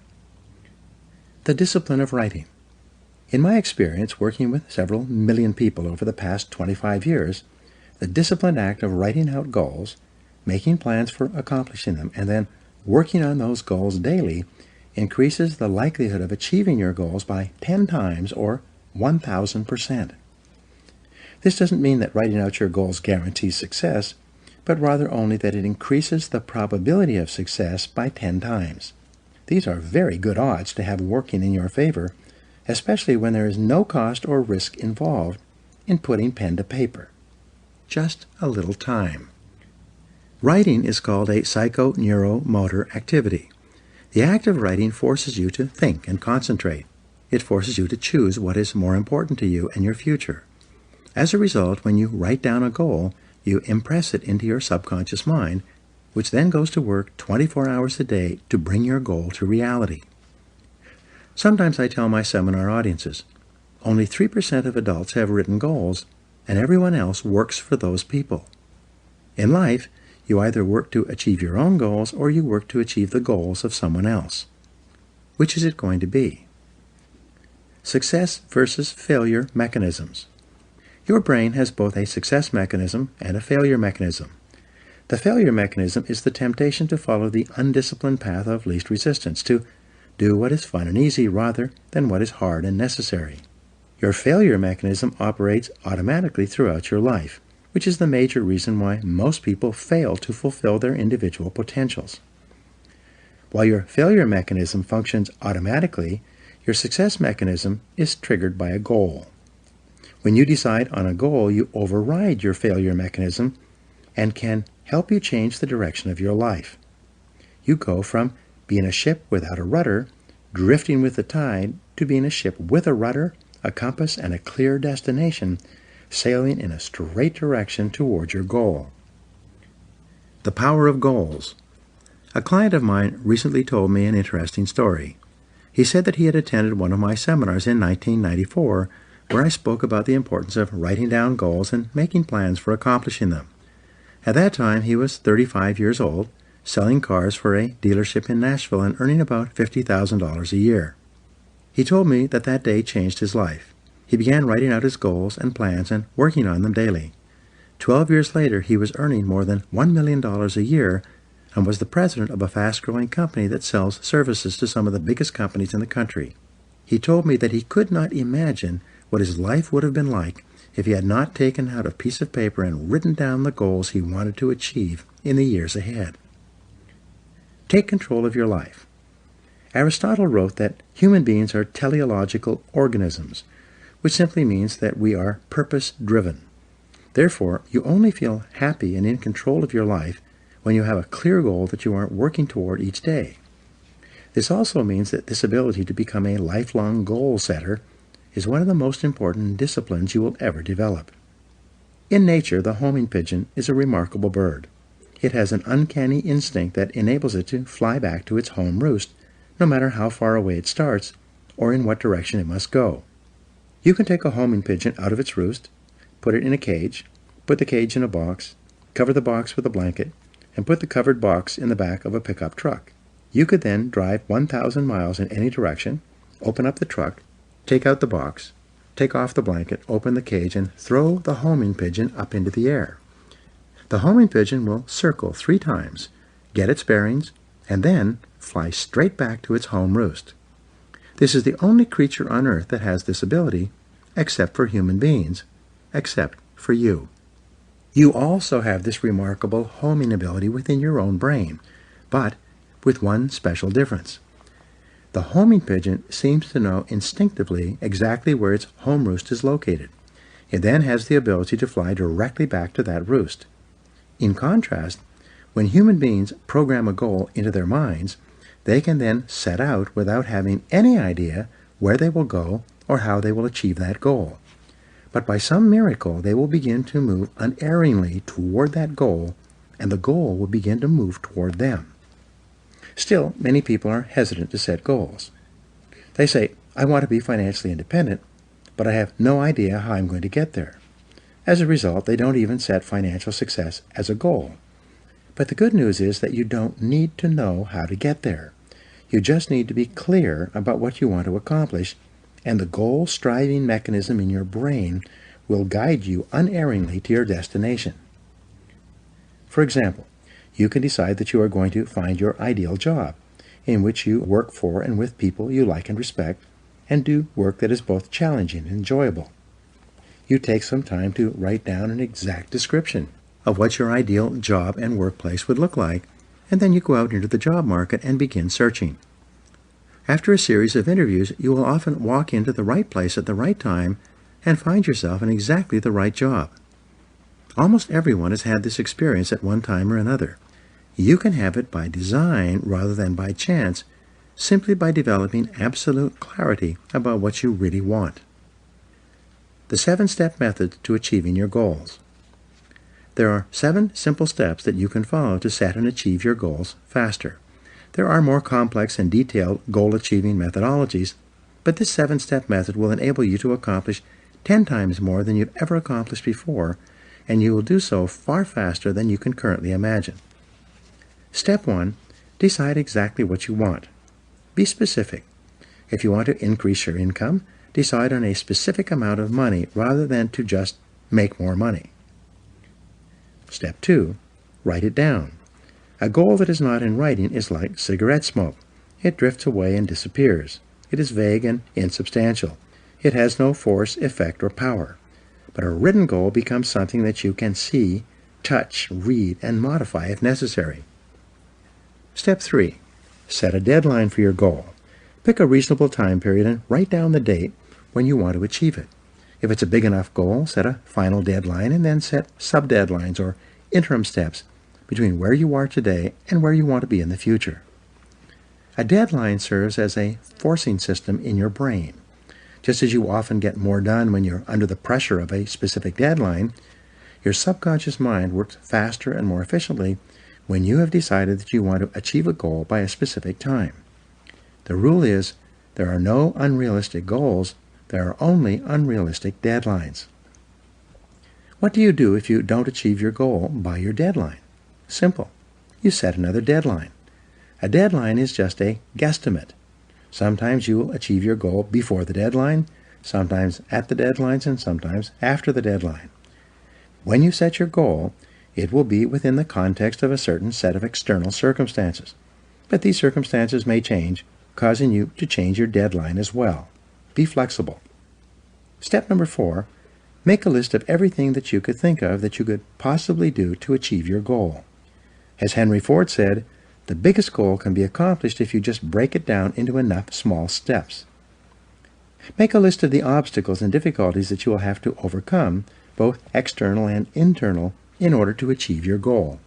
The discipline of writing. In my experience working with several million people over the past 25 years, the disciplined act of writing out goals, making plans for accomplishing them, and then working on those goals daily increases the likelihood of achieving your goals by 10 times or 1,000%. This doesn't mean that writing out your goals guarantees success, but rather only that it increases the probability of success by 10 times. These are very good odds to have working in your favor, especially when there is no cost or risk involved in putting pen to paper. Just a little time. Writing is called a psychoneuromotor activity. The act of writing forces you to think and concentrate. It forces you to choose what is more important to you and your future. As a result, when you write down a goal, you impress it into your subconscious mind, which then goes to work 24 hours a day to bring your goal to reality. Sometimes I tell my seminar audiences, only 3% of adults have written goals, and everyone else works for those people. In life, you either work to achieve your own goals or you work to achieve the goals of someone else. Which is it going to be? Success versus failure mechanisms. Your brain has both a success mechanism and a failure mechanism. The failure mechanism is the temptation to follow the undisciplined path of least resistance, to do what is fun and easy rather than what is hard and necessary. Your failure mechanism operates automatically throughout your life, which is the major reason why most people fail to fulfill their individual potentials. While your failure mechanism functions automatically, your success mechanism is triggered by a goal. When you decide on a goal, you override your failure mechanism and can help you change the direction of your life. You go from being a ship without a rudder, drifting with the tide, to being a ship with a rudder, a compass, and a clear destination, sailing in a straight direction toward your goal. The power of goals. A client of mine recently told me an interesting story. He said that he had attended one of my seminars in 1994 where I spoke about the importance of writing down goals and making plans for accomplishing them. At that time, he was 35 years old, selling cars for a dealership in Nashville and earning about $50,000 a year. He told me that that day changed his life. He began writing out his goals and plans and working on them daily. 12 years later, he was earning more than $1 million a year and was the president of a fast-growing company that sells services to some of the biggest companies in the country. He told me that he could not imagine what his life would have been like if he had not taken out a piece of paper and written down the goals he wanted to achieve in the years ahead. Take control of your life. Aristotle wrote that human beings are teleological organisms, which simply means that we are purpose-driven. Therefore, you only feel happy and in control of your life when you have a clear goal that you are working toward each day. This also means that this ability to become a lifelong goal setter is one of the most important disciplines you will ever develop. In nature, the homing pigeon is a remarkable bird. It has an uncanny instinct that enables it to fly back to its home roost, no matter how far away it starts or in what direction it must go. You can take a homing pigeon out of its roost, put it in a cage, put the cage in a box, cover the box with a blanket, and put the covered box in the back of a pickup truck. You could then drive 1,000 miles in any direction, open up the truck, take out the box, take off the blanket, open the cage, and throw the homing pigeon up into the air. The homing pigeon will circle 3 times, get its bearings, and then fly straight back to its home roost. This is the only creature on Earth that has this ability, except for human beings, except for you. You also have this remarkable homing ability within your own brain, but with one special difference. The homing pigeon seems to know instinctively exactly where its home roost is located. It then has the ability to fly directly back to that roost. In contrast, when human beings program a goal into their minds, they can then set out without having any idea where they will go or how they will achieve that goal. But by some miracle, they will begin to move unerringly toward that goal, and the goal will begin to move toward them. Still, many people are hesitant to set goals. They say, I want to be financially independent, but I have no idea how I'm going to get there. As a result, they don't even set financial success as a goal. But the good news is that you don't need to know how to get there. You just need to be clear about what you want to accomplish, and the goal-striving mechanism in your brain will guide you unerringly to your destination. For example, you can decide that you are going to find your ideal job, in which you work for and with people you like and respect, and do work that is both challenging and enjoyable. You take some time to write down an exact description of what your ideal job and workplace would look like, and then you go out into the job market and begin searching. After a series of interviews, you will often walk into the right place at the right time and find yourself in exactly the right job. Almost everyone has had this experience at one time or another. You can have it by design rather than by chance, simply by developing absolute clarity about what you really want. The 7-step method to achieving your goals. There are 7 simple steps that you can follow to set and achieve your goals faster. There are more complex and detailed goal-achieving methodologies, but this 7-step method will enable you to accomplish 10 times more than you've ever accomplished before, and you will do so far faster than you can currently imagine. Step 1. Decide exactly what you want. Be specific. If you want to increase your income, decide on a specific amount of money rather than to just make more money. Step 2. Write it down. A goal that is not in writing is like cigarette smoke. It drifts away and disappears. It is vague and insubstantial. It has no force, effect, or power. But a written goal becomes something that you can see, touch, read, and modify if necessary. Step 3. Set a deadline for your goal. Pick a reasonable time period and write down the date when you want to achieve it. If it's a big enough goal, set a final deadline and then set sub-deadlines or interim steps between where you are today and where you want to be in the future. A deadline serves as a forcing system in your brain. Just as you often get more done when you're under the pressure of a specific deadline, your subconscious mind works faster and more efficiently when you have decided that you want to achieve a goal by a specific time. The rule is, there are no unrealistic goals, there are only unrealistic deadlines. What do you do if you don't achieve your goal by your deadline? Simple. You set another deadline. A deadline is just a guesstimate. Sometimes you will achieve your goal before the deadline, sometimes at the deadlines, and sometimes after the deadline. When you set your goal, it will be within the context of a certain set of external circumstances. But these circumstances may change, causing you to change your deadline as well. Be flexible. Step number 4, make a list of everything that you could think of that you could possibly do to achieve your goal. As Henry Ford said, the biggest goal can be accomplished if you just break it down into enough small steps. Make a list of the obstacles and difficulties that you will have to overcome, both external and internal, in order to achieve your goal.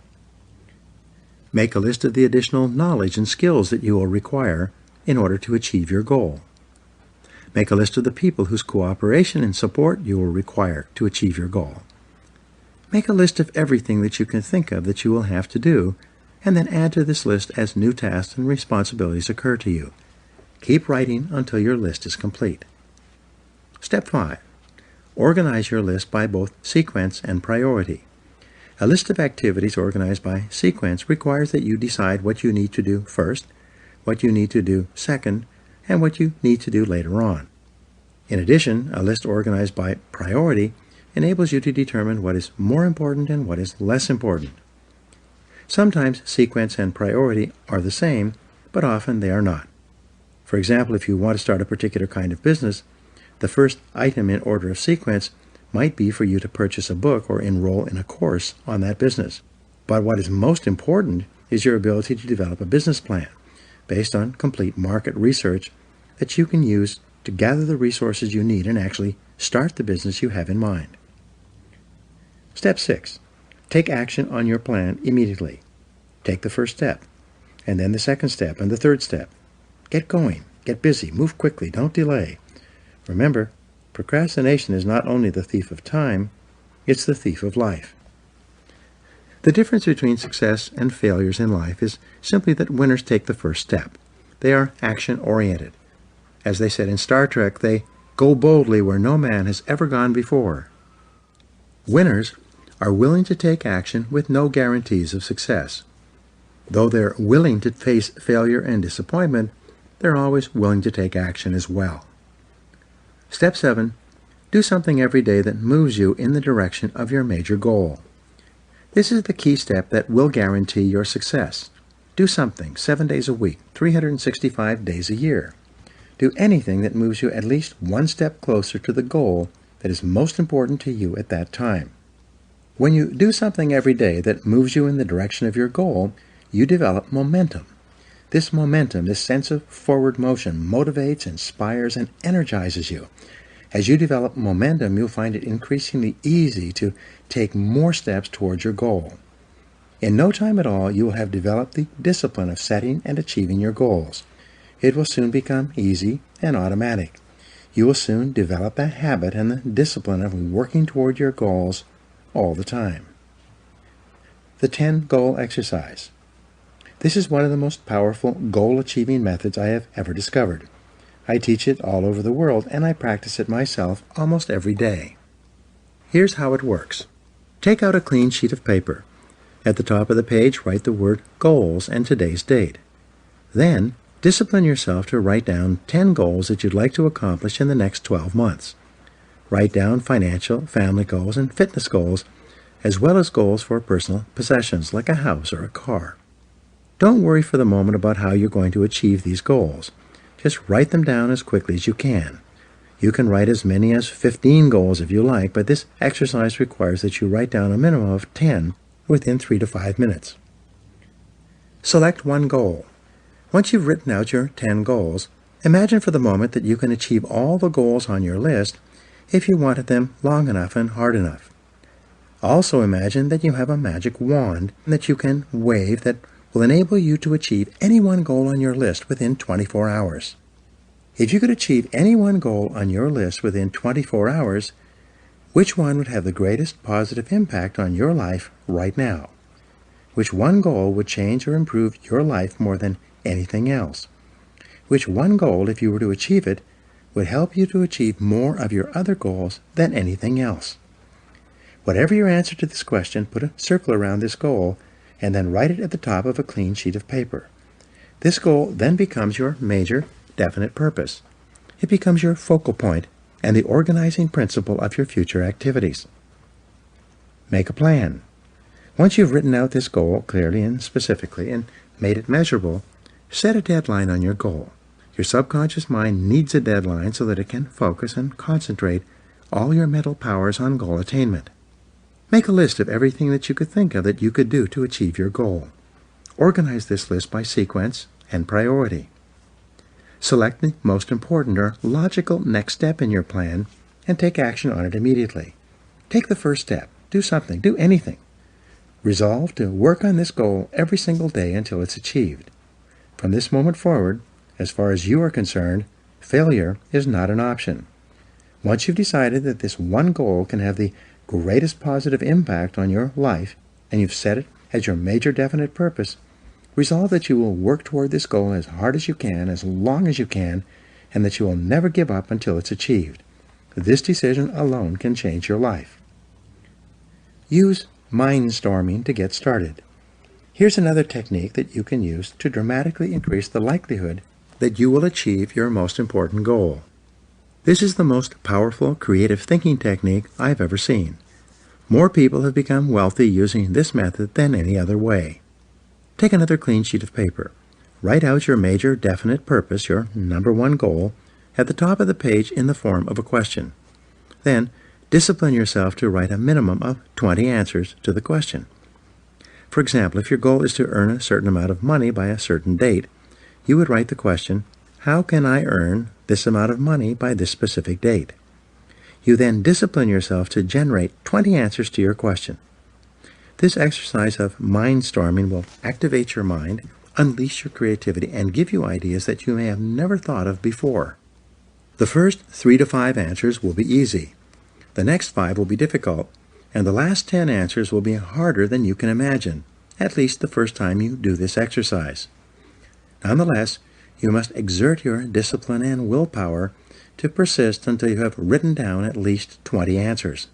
Make a list of the additional knowledge and skills that you will require in order to achieve your goal. Make a list of the people whose cooperation and support you will require to achieve your goal. Make a list of everything that you can think of that you will have to do, and then add to this list as new tasks and responsibilities occur to you. Keep writing until your list is complete. Step 5. Organize your list by both sequence and priority. A list of activities organized by sequence requires that you decide what you need to do first, what you need to do second, and what you need to do later on. In addition, a list organized by priority enables you to determine what is more important and what is less important. Sometimes sequence and priority are the same, but often they are not. For example, if you want to start a particular kind of business, the first item in order of sequence might be for you to purchase a book or enroll in a course on that business. But what is most important is your ability to develop a business plan based on complete market research that you can use to gather the resources you need and actually start the business you have in mind. Step 6. Take action on your plan immediately. Take the first step, and then the second step, and the third step. Get going, get busy, move quickly, don't delay. Remember, procrastination is not only the thief of time, it's the thief of life. The difference between success and failures in life is simply that winners take the first step. They are action-oriented. As they said in Star Trek, they go boldly where no man has ever gone before. Winners are willing to take action with no guarantees of success. Though they're willing to face failure and disappointment, they're always willing to take action as well. Step 7. Do something every day that moves you in the direction of your major goal. This is the key step that will guarantee your success. Do something 7 days a week, 365 days a year. Do anything that moves you at least one step closer to the goal that is most important to you at that time. When you do something every day that moves you in the direction of your goal, you develop momentum. This momentum, this sense of forward motion, motivates, inspires, and energizes you. As you develop momentum, you'll find it increasingly easy to take more steps towards your goal. In no time at all, you will have developed the discipline of setting and achieving your goals. It will soon become easy and automatic. You will soon develop the habit and the discipline of working toward your goals all the time. The 10-goal exercise. This is one of the most powerful goal-achieving methods I have ever discovered. I teach it all over the world, and I practice it myself almost every day. Here's how it works. Take out a clean sheet of paper. At the top of the page, write the word goals and today's date. Then, discipline yourself to write down 10 goals that you'd like to accomplish in the next 12 months. Write down financial, family goals, and fitness goals, as well as goals for personal possessions like a house or a car. Don't worry for the moment about how you're going to achieve these goals. Just write them down as quickly as you can. You can write as many as 15 goals if you like, but this exercise requires that you write down a minimum of 10 within 3 to 5 minutes. Select one goal. Once you've written out your 10 goals, imagine for the moment that you can achieve all the goals on your list if you wanted them long enough and hard enough. Also imagine that you have a magic wand that you can wave that will enable you to achieve any one goal on your list within 24 hours. If you could achieve any one goal on your list within 24 hours, which one would have the greatest positive impact on your life right now? Which one goal would change or improve your life more than anything else? Which one goal, if you were to achieve it, would help you to achieve more of your other goals than anything else? Whatever your answer to this question, put a circle around this goal and then write it at the top of a clean sheet of paper. This goal then becomes your major, definite purpose. It becomes your focal point and the organizing principle of your future activities. Make a plan. Once you've written out this goal clearly and specifically and made it measurable, set a deadline on your goal. Your subconscious mind needs a deadline so that it can focus and concentrate all your mental powers on goal attainment. Make a list of everything that you could think of that you could do to achieve your goal. Organize this list by sequence and priority. Select the most important or logical next step in your plan and take action on it immediately. Take the first step. Do something. Do anything. Resolve to work on this goal every single day until it's achieved. From this moment forward, as far as you are concerned, failure is not an option. Once you've decided that this one goal can have the greatest positive impact on your life, and you've set it as your major definite purpose, resolve that you will work toward this goal as hard as you can, as long as you can, and that you will never give up until it's achieved. This decision alone can change your life. Use mindstorming to get started. Here's another technique that you can use to dramatically increase the likelihood that you will achieve your most important goal. This is the most powerful creative thinking technique I've ever seen. More people have become wealthy using this method than any other way. Take another clean sheet of paper. Write out your major definite purpose, your number one goal, at the top of the page in the form of a question. Then, discipline yourself to write a minimum of 20 answers to the question. For example, if your goal is to earn a certain amount of money by a certain date, you would write the question, how can I earn this amount of money by this specific date? You then discipline yourself to generate 20 answers to your question. This exercise of mindstorming will activate your mind, unleash your creativity, and give you ideas that you may have never thought of before. The first 3 to 5 answers will be easy. The next 5 will be difficult, and the last 10 answers will be harder than you can imagine, at least the first time you do this exercise. Nonetheless, you must exert your discipline and willpower to persist until you have written down at least 20 answers.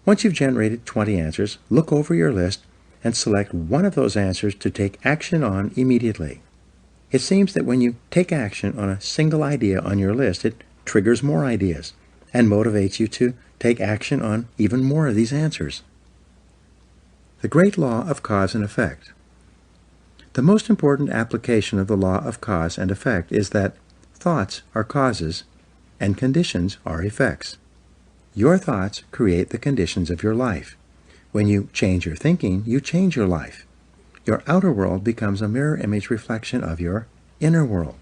Once you've generated 20 answers, look over your list and select one of those answers to take action on immediately. It seems that when you take action on a single idea on your list, it triggers more ideas and motivates you to take action on even more of these answers. The great law of cause and effect. The most important application of the law of cause and effect is that thoughts are causes and conditions are effects. Your thoughts create the conditions of your life. When you change your thinking, you change your life. Your outer world becomes a mirror image reflection of your inner world.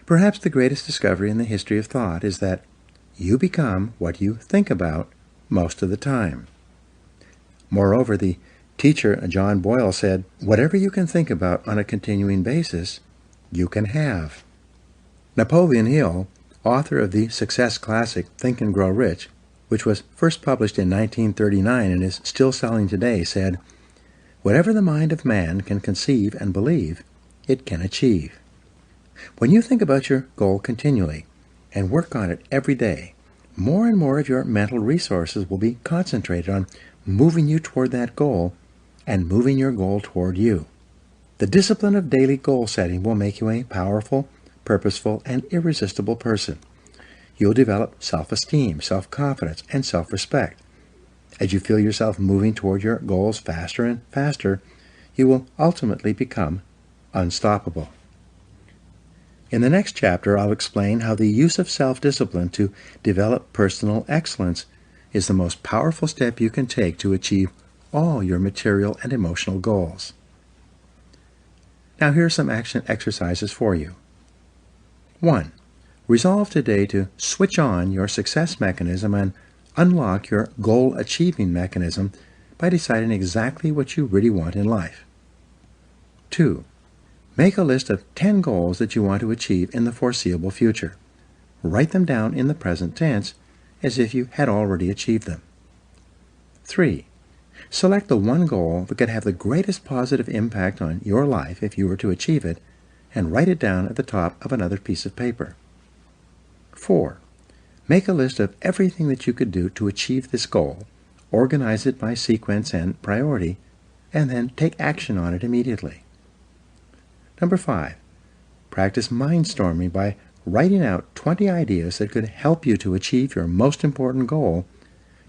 Perhaps the greatest discovery in the history of thought is that you become what you think about most of the time. Moreover, the teacher John Boyle said, whatever you can think about on a continuing basis, you can have. Napoleon Hill, author of the success classic Think and Grow Rich, which was first published in 1939 and is still selling today, said, whatever the mind of man can conceive and believe, it can achieve. When you think about your goal continually and work on it every day, more and more of your mental resources will be concentrated on moving you toward that goal and moving your goal toward you. The discipline of daily goal setting will make you a powerful, purposeful, and irresistible person. You'll develop self-esteem, self-confidence, and self-respect. As you feel yourself moving toward your goals faster and faster, you will ultimately become unstoppable. In the next chapter, I'll explain how the use of self-discipline to develop personal excellence is the most powerful step you can take to achieve all your material and emotional goals. Now here are some action exercises for you. 1. Resolve today to switch on your success mechanism and unlock your goal-achieving mechanism by deciding exactly what you really want in life. 2. Make a list of 10 goals that you want to achieve in the foreseeable future. Write them down in the present tense as if you had already achieved them. 3. Select the one goal that could have the greatest positive impact on your life if you were to achieve it, and write it down at the top of another piece of paper. 4. Make a list of everything that you could do to achieve this goal, organize it by sequence and priority, and then take action on it immediately. Number 5. Practice mindstorming by writing out 20 ideas that could help you to achieve your most important goal,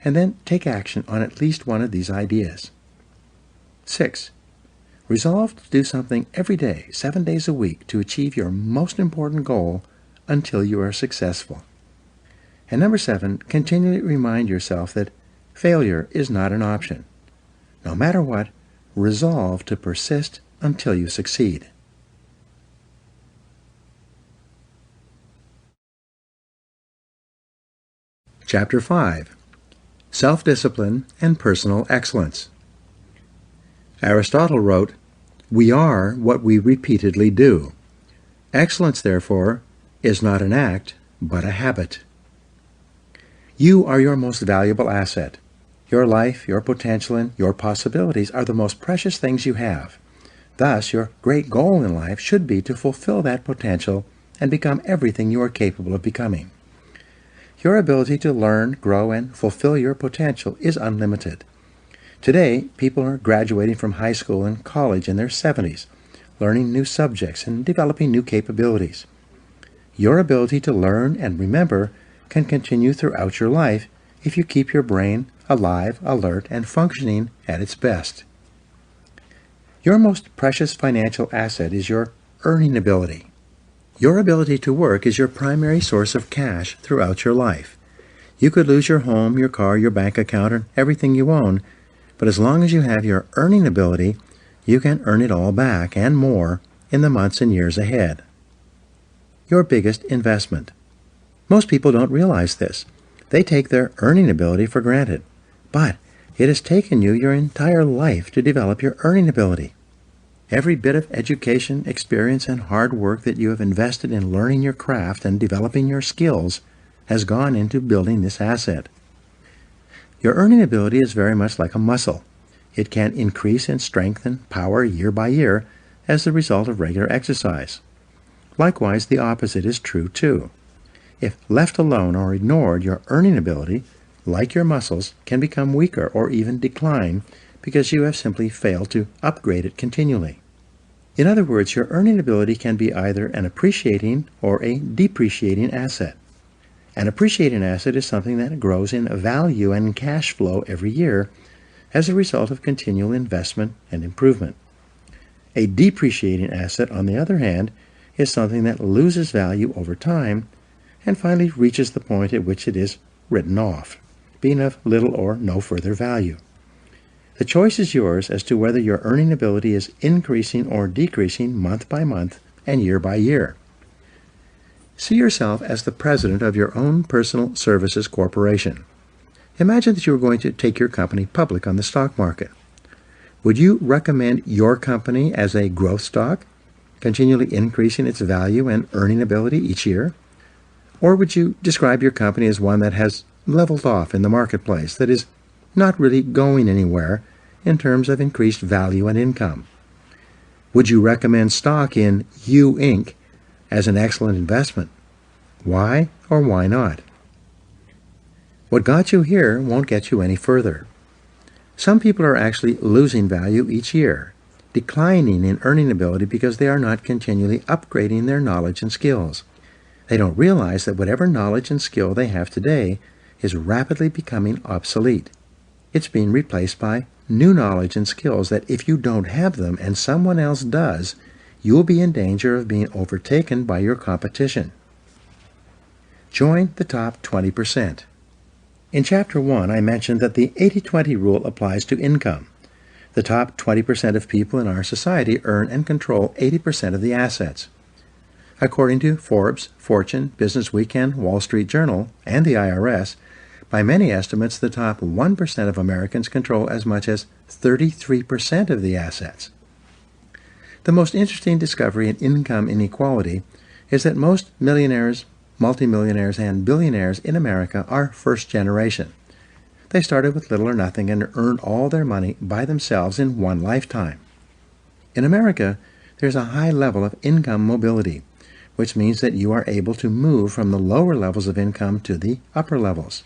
and then take action on at least one of these ideas. 6. Resolve to do something every day, 7 days a week, to achieve your most important goal until you are successful. And number 7, continually remind yourself that failure is not an option. No matter what, resolve to persist until you succeed. Chapter 5. Self-Discipline and Personal Excellence. Aristotle wrote, "We are what we repeatedly do. Excellence, therefore, is not an act, but a habit." You are your most valuable asset. Your life, your potential, and your possibilities are the most precious things you have. Thus, your great goal in life should be to fulfill that potential and become everything you are capable of becoming. Your ability to learn, grow, and fulfill your potential is unlimited. Today, people are graduating from high school and college in their 70s, learning new subjects and developing new capabilities. Your ability to learn and remember can continue throughout your life if you keep your brain alive, alert, and functioning at its best. Your most precious financial asset is your earning ability. Your ability to work is your primary source of cash throughout your life. You could lose your home, your car, your bank account, and everything you own, but as long as you have your earning ability, you can earn it all back and more in the months and years ahead. Your biggest investment. Most people don't realize this. They take their earning ability for granted, but it has taken you your entire life to develop your earning ability. Every bit of education, experience, and hard work that you have invested in learning your craft and developing your skills has gone into building this asset. Your earning ability is very much like a muscle. It can increase in strength and power year by year as the result of regular exercise. Likewise, the opposite is true too. If left alone or ignored, your earning ability, like your muscles, can become weaker or even decline because you have simply failed to upgrade it continually. In other words, your earning ability can be either an appreciating or a depreciating asset. An appreciating asset is something that grows in value and cash flow every year as a result of continual investment and improvement. A depreciating asset, on the other hand, is something that loses value over time and finally reaches the point at which it is written off, being of little or no further value. The choice is yours as to whether your earning ability is increasing or decreasing month by month and year by year. See yourself as the president of your own personal services corporation. Imagine that you were going to take your company public on the stock market. Would you recommend your company as a growth stock, continually increasing its value and earning ability each year? Or would you describe your company as one that has leveled off in the marketplace, that is not really going anywhere in terms of increased value and income? Would you recommend stock in U Inc. as an excellent investment? Why or why not? What got you here won't get you any further. Some people are actually losing value each year, declining in earning ability because they are not continually upgrading their knowledge and skills. They don't realize that whatever knowledge and skill they have today is rapidly becoming obsolete. It's being replaced by new knowledge and skills that if you don't have them and someone else does, you will be in danger of being overtaken by your competition. Join the top 20%. In Chapter 1, I mentioned that the 80-20 rule applies to income. The top 20% of people in our society earn and control 80% of the assets. According to Forbes, Fortune, Business Weekend, Wall Street Journal, and the IRS, by many estimates, the top 1% of Americans control as much as 33% of the assets. The most interesting discovery in income inequality is that most millionaires, multimillionaires, and billionaires in America are first generation. They started with little or nothing and earned all their money by themselves in one lifetime. In America, there's a high level of income mobility, which means that you are able to move from the lower levels of income to the upper levels.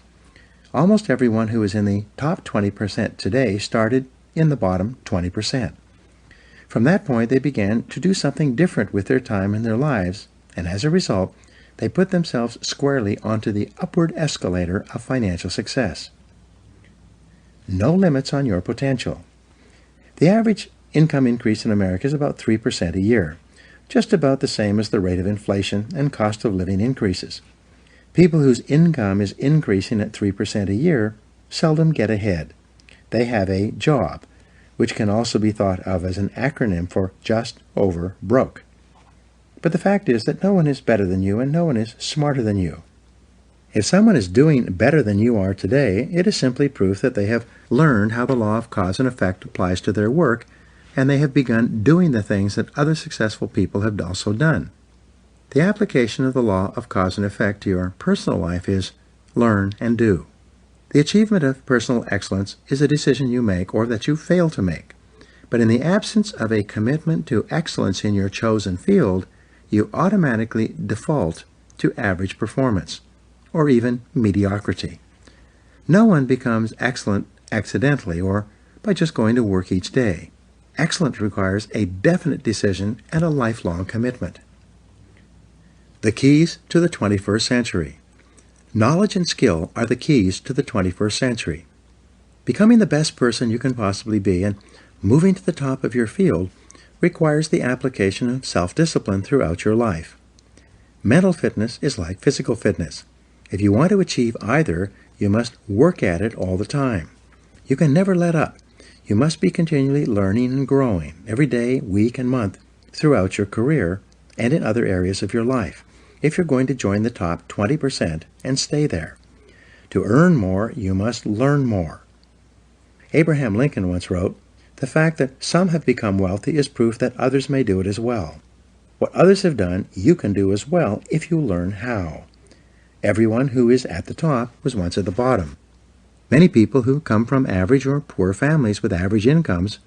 Almost everyone who is in the top 20% today started in the bottom 20%. From that point, they began to do something different with their time and their lives, and as a result, they put themselves squarely onto the upward escalator of financial success. No limits on your potential. The average income increase in America is about 3% a year, just about the same as the rate of inflation and cost of living increases. People whose income is increasing at 3% a year seldom get ahead. They have a job, which can also be thought of as an acronym for just over broke. But the fact is that no one is better than you and no one is smarter than you. If someone is doing better than you are today, it is simply proof that they have learned how the law of cause and effect applies to their work, and they have begun doing the things that other successful people have also done. The application of the law of cause and effect to your personal life is learn and do. The achievement of personal excellence is a decision you make or that you fail to make. But in the absence of a commitment to excellence in your chosen field, you automatically default to average performance, or even mediocrity. No one becomes excellent accidentally or by just going to work each day. Excellence requires a definite decision and a lifelong commitment. The keys to the 21st century. Knowledge and skill are the keys to the 21st century. Becoming the best person you can possibly be and moving to the top of your field requires the application of self-discipline throughout your life. Mental fitness is like physical fitness. If you want to achieve either, you must work at it all the time. You can never let up. You must be continually learning and growing every day, week, and month throughout your career and in other areas of your life if you're going to join the top 20% and stay there. To earn more, you must learn more. Abraham Lincoln once wrote, "The fact that some have become wealthy is proof that others may do it as well. What others have done, you can do as well if you learn how." Everyone who is at the top was once at the bottom. Many people who come from average or poor families with average incomes,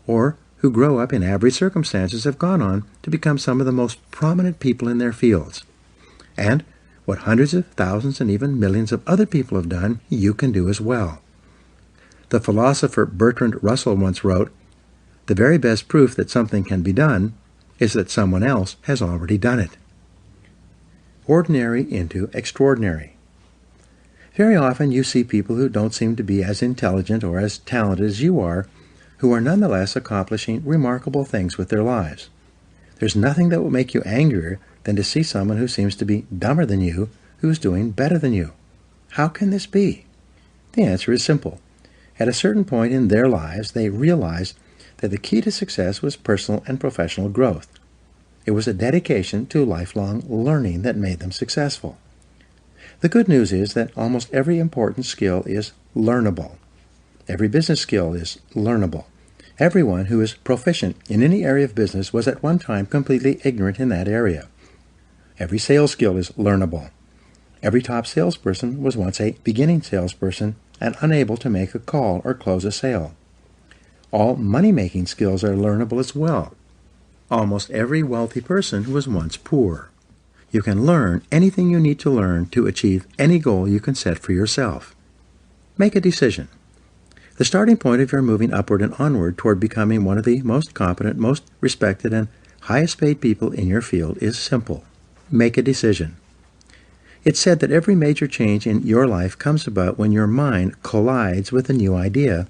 or who grow up in average circumstances, have gone on to become some of the most prominent people in their fields. And what hundreds of thousands and even millions of other people have done, you can do as well. The philosopher Bertrand Russell once wrote, "The very best proof that something can be done is that someone else has already done it." Ordinary into extraordinary. Very often you see people who don't seem to be as intelligent or as talented as you are, who are nonetheless accomplishing remarkable things with their lives. There's nothing that will make you angrier than to see someone who seems to be dumber than you, who is doing better than you. How can this be? The answer is simple. At a certain point in their lives, they realized that the key to success was personal and professional growth. It was a dedication to lifelong learning that made them successful. The good news is that almost every important skill is learnable. Every business skill is learnable. Everyone who is proficient in any area of business was at one time completely ignorant in that area. Every sales skill is learnable. Every top salesperson was once a beginning salesperson and unable to make a call or close a sale. All money-making skills are learnable as well. Almost every wealthy person was once poor. You can learn anything you need to learn to achieve any goal you can set for yourself. Make a decision. The starting point of your moving upward and onward toward becoming one of the most competent, most respected, and highest paid people in your field is simple. Make a decision. It's said that every major change in your life comes about when your mind collides with a new idea,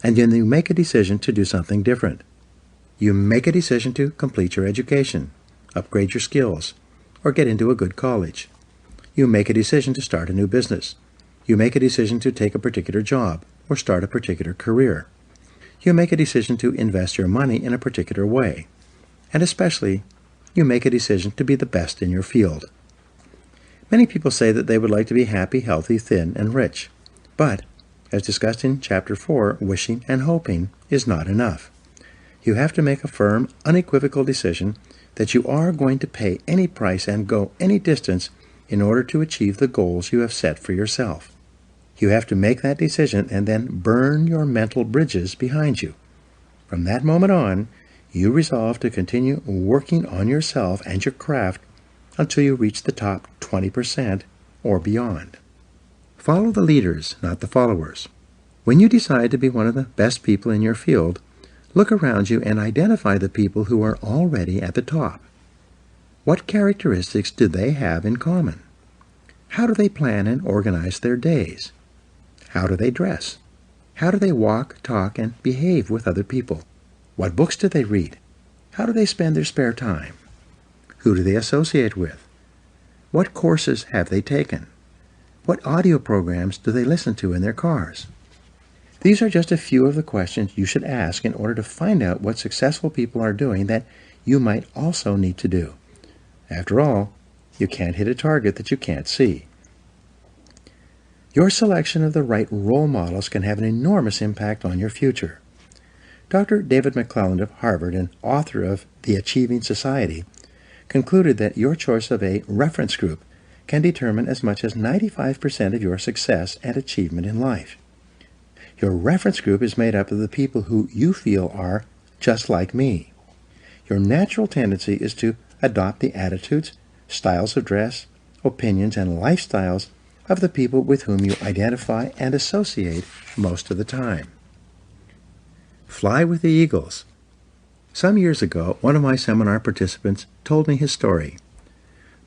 and then you make a decision to do something different. You make a decision to complete your education, upgrade your skills, or get into a good college. You make a decision to start a new business. You make a decision to take a particular job or start a particular career. You make a decision to invest your money in a particular way. And especially, you make a decision to be the best in your field. Many people say that they would like to be happy, healthy, thin, and rich. But, as discussed in Chapter 4, wishing and hoping is not enough. You have to make a firm, unequivocal decision that you are going to pay any price and go any distance in order to achieve the goals you have set for yourself. You have to make that decision and then burn your mental bridges behind you. From that moment on, you resolve to continue working on yourself and your craft until you reach the top 20% or beyond. Follow the leaders, not the followers. When you decide to be one of the best people in your field, look around you and identify the people who are already at the top. What characteristics do they have in common? How do they plan and organize their days? How do they dress? How do they walk, talk, and behave with other people? What books do they read? How do they spend their spare time? Who do they associate with? What courses have they taken? What audio programs do they listen to in their cars? These are just a few of the questions you should ask in order to find out what successful people are doing that you might also need to do. After all, you can't hit a target that you can't see. Your selection of the right role models can have an enormous impact on your future. Dr. David McClelland of Harvard, and author of The Achieving Society, concluded that your choice of a reference group can determine as much as 95% of your success and achievement in life. Your reference group is made up of the people who you feel are just like me. Your natural tendency is to adopt the attitudes, styles of dress, opinions, and lifestyles of the people with whom you identify and associate most of the time. Fly with the eagles. Some years ago, one of my seminar participants told me his story.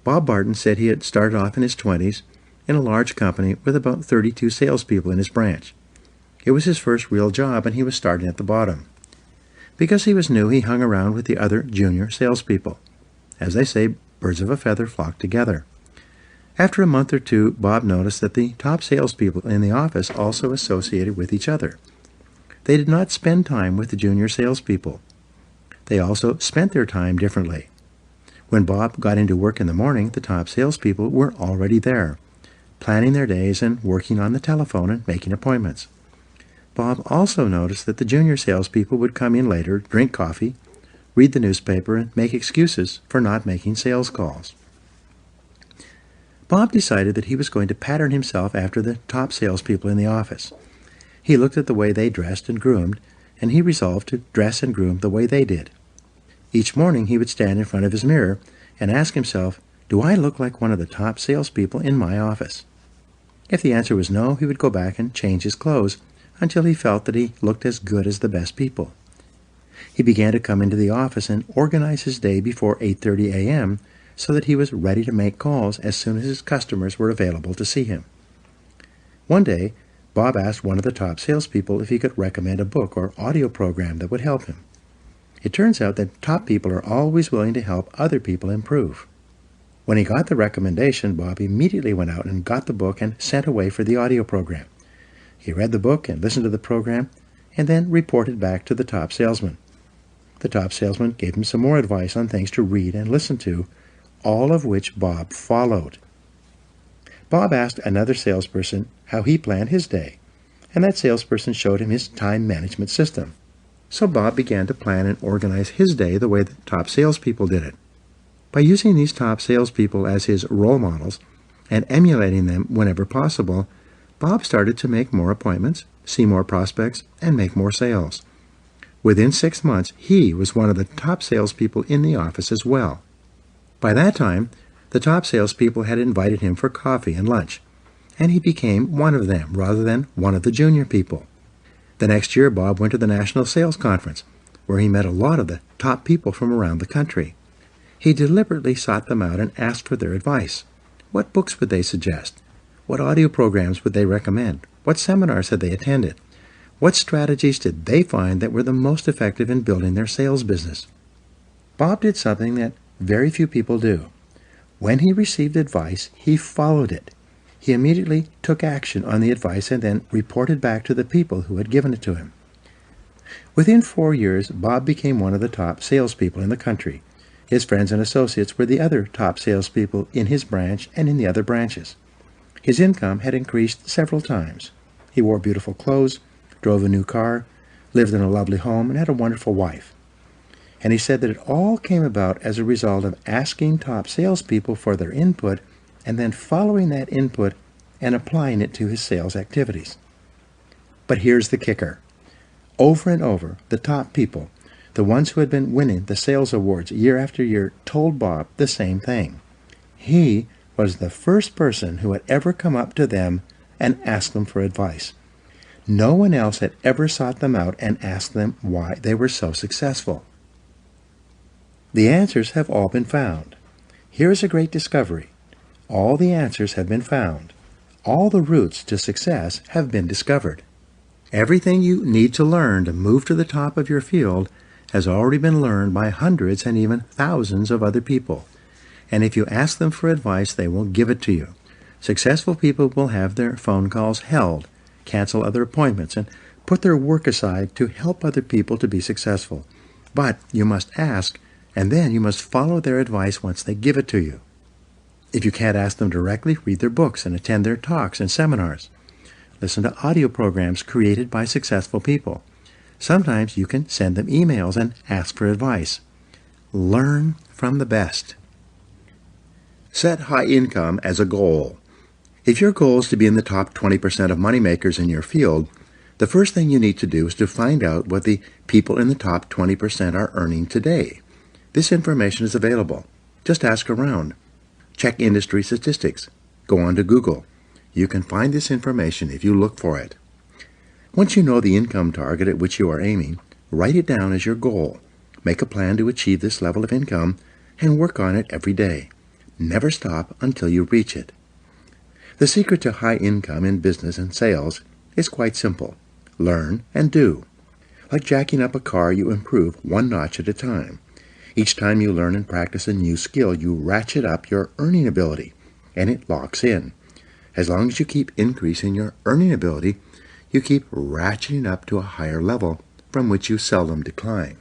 Bob Barton said he had started off in his 20s in a large company with about 32 salespeople in his branch. It was his first real job, and he was starting at the bottom. Because he was new, he hung around with the other junior salespeople. As they say, birds of a feather flock together. After a month or two, Bob noticed that the top salespeople in the office also associated with each other. They did not spend time with the junior salespeople. They also spent their time differently. When Bob got into work in the morning, the top salespeople were already there, planning their days and working on the telephone and making appointments. Bob also noticed that the junior salespeople would come in later, drink coffee, read the newspaper, and make excuses for not making sales calls. Bob decided that he was going to pattern himself after the top salespeople in the office. He looked at the way they dressed and groomed, and he resolved to dress and groom the way they did. Each morning he would stand in front of his mirror and ask himself, "Do I look like one of the top salespeople in my office?" If the answer was no, he would go back and change his clothes until he felt that he looked as good as the best people. He began to come into the office and organize his day before 8:30 a.m., so that he was ready to make calls as soon as his customers were available to see him. One day, Bob asked one of the top salespeople if he could recommend a book or audio program that would help him. It turns out that top people are always willing to help other people improve. When he got the recommendation, Bob immediately went out and got the book and sent away for the audio program. He read the book and listened to the program, and then reported back to the top salesman. The top salesman gave him some more advice on things to read and listen to, all of which Bob followed. Bob asked another salesperson how he planned his day, and that salesperson showed him his time management system. So Bob began to plan and organize his day the way the top salespeople did it. By using these top salespeople as his role models and emulating them whenever possible, Bob started to make more appointments, see more prospects, and make more sales. Within 6 months, he was one of the top salespeople in the office as well. By that time, the top salespeople had invited him for coffee and lunch, and he became one of them rather than one of the junior people. The next year, Bob went to the National Sales Conference, where he met a lot of the top people from around the country. He deliberately sought them out and asked for their advice. What books would they suggest? What audio programs would they recommend? What seminars had they attended? What strategies did they find that were the most effective in building their sales business? Bob did something that very few people do. When he received advice, he followed it. He immediately took action on the advice and then reported back to the people who had given it to him. Within 4 years, Bob became one of the top salespeople in the country. His friends and associates were the other top salespeople in his branch and in the other branches. His income had increased several times. He wore beautiful clothes, drove a new car, lived in a lovely home, and had a wonderful wife. And he said that it all came about as a result of asking top salespeople for their input and then following that input and applying it to his sales activities. But here's the kicker. Over and over, the top people, the ones who had been winning the sales awards year after year, told Bob the same thing. He was the first person who had ever come up to them and asked them for advice. No one else had ever sought them out and asked them why they were so successful. The answers have all been found. Here is a great discovery. All the answers have been found. All the routes to success have been discovered. Everything you need to learn to move to the top of your field has already been learned by hundreds and even thousands of other people. And if you ask them for advice, they will give it to you. Successful people will have their phone calls held, cancel other appointments, and put their work aside to help other people to be successful. But you must ask, and then you must follow their advice once they give it to you. If you can't ask them directly, read their books and attend their talks and seminars. Listen to audio programs created by successful people. Sometimes you can send them emails and ask for advice. Learn from the best. Set high income as a goal. If your goal is to be in the top 20% of moneymakers in your field, the first thing you need to do is to find out what the people in the top 20% are earning today. This information is available. Just ask around. Check industry statistics. Go on to Google. You can find this information if you look for it. Once you know the income target at which you are aiming, write it down as your goal. Make a plan to achieve this level of income and work on it every day. Never stop until you reach it. The secret to high income in business and sales is quite simple. Learn and do. Like jacking up a car, you improve one notch at a time. Each time you learn and practice a new skill, you ratchet up your earning ability, and it locks in. As long as you keep increasing your earning ability, you keep ratcheting up to a higher level from which you seldom decline.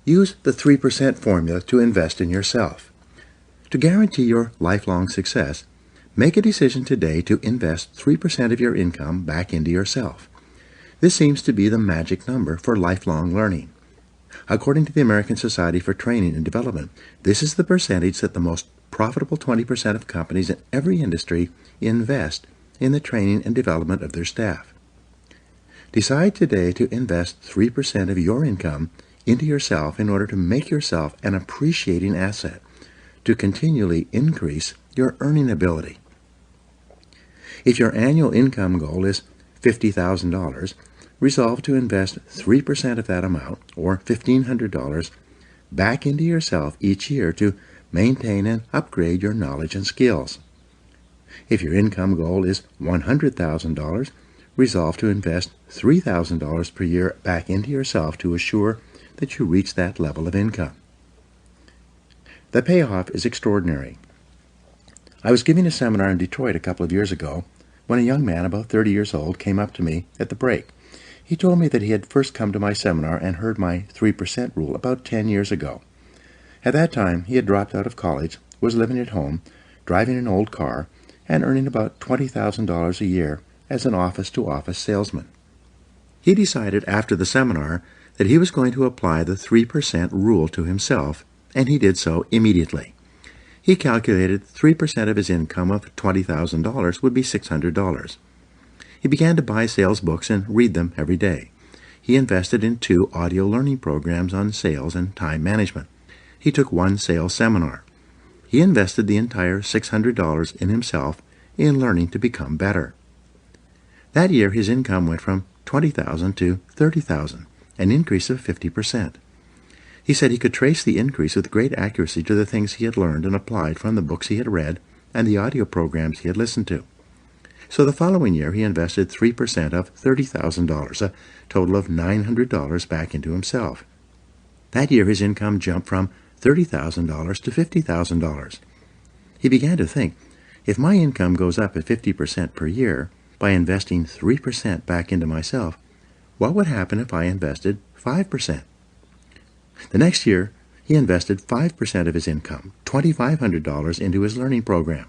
Use the 3% formula to invest in yourself. To guarantee your lifelong success, make a decision today to invest 3% of your income back into yourself. This seems to be the magic number for lifelong learning. According to the American Society for Training and Development, this is the percentage that the most profitable 20% of companies in every industry invest in the training and development of their staff. Decide today to invest 3% of your income into yourself in order to make yourself an appreciating asset, to continually increase your earning ability. If your annual income goal is $50,000, resolve to invest 3% of that amount, or $1,500, back into yourself each year to maintain and upgrade your knowledge and skills. If your income goal is $100,000, resolve to invest $3,000 per year back into yourself to assure that you reach that level of income. The payoff is extraordinary. I was giving a seminar in Detroit a couple of years ago when a young man about 30 years old came up to me at the break. He told me that he had first come to my seminar and heard my 3% rule about 10 years ago. At that time, he had dropped out of college, was living at home, driving an old car, and earning about $20,000 a year as an office-to-office salesman. He decided after the seminar that he was going to apply the 3% rule to himself, and he did so immediately. He calculated 3% of his income of $20,000 would be $600. He began to buy sales books and read them every day. He invested in 2 audio learning programs on sales and time management. He took 1 sales seminar. He invested the entire $600 in himself in learning to become better. That year his income went from $20,000 to $30,000, an increase of 50%. He said he could trace the increase with great accuracy to the things he had learned and applied from the books he had read and the audio programs he had listened to. So the following year he invested 3% of $30,000, a total of $900 back into himself. That year his income jumped from $30,000 to $50,000. He began to think, if my income goes up at 50% per year by investing 3% back into myself, what would happen if I invested 5%? The next year, he invested 5% of his income, $2,500, into his learning program.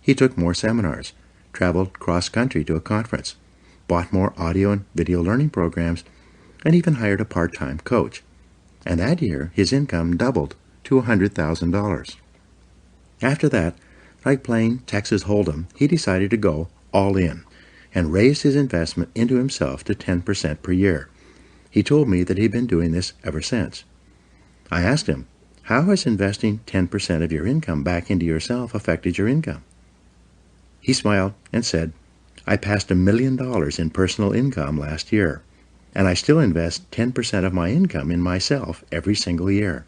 He took more seminars, traveled cross-country to a conference, bought more audio and video learning programs, and even hired a part-time coach. And that year, his income doubled to $100,000. After that, Like playing Texas Hold'em, he decided to go all in and raised his investment into himself to 10% per year. He told me that he'd been doing this ever since. I asked him, how has investing 10% of your income back into yourself affected your income? He smiled and said, I passed $1 million in personal income last year, and I still invest 10% of my income in myself every single year.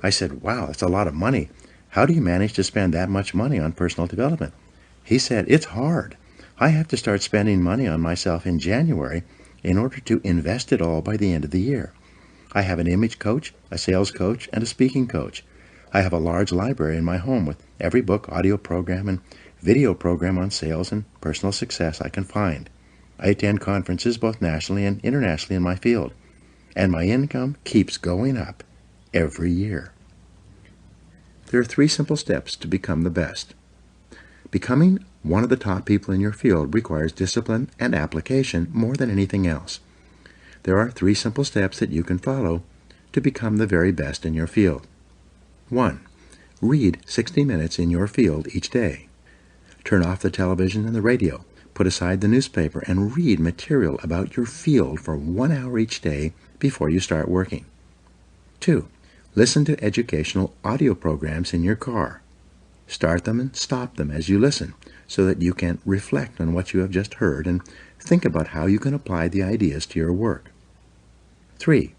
I said, wow, that's a lot of money. How do you manage to spend that much money on personal development? He said, it's hard. I have to start spending money on myself in January in order to invest it all by the end of the year. I have an image coach, a sales coach, and a speaking coach. I have a large library in my home with every book, audio program, and video program on sales and personal success I can find. I attend conferences both nationally and internationally in my field, and my income keeps going up every year. There are 3 simple steps to become the best. Becoming one of the top people in your field requires discipline and application more than anything else. There are 3 simple steps that you can follow to become the very best in your field. 1. Read 60 minutes in your field each day. Turn off the television and the radio. Put aside the newspaper and read material about your field for 1 hour each day before you start working. 2. Listen to educational audio programs in your car. Start them and stop them as you listen so that you can reflect on what you have just heard and think about how you can apply the ideas to your work. 3.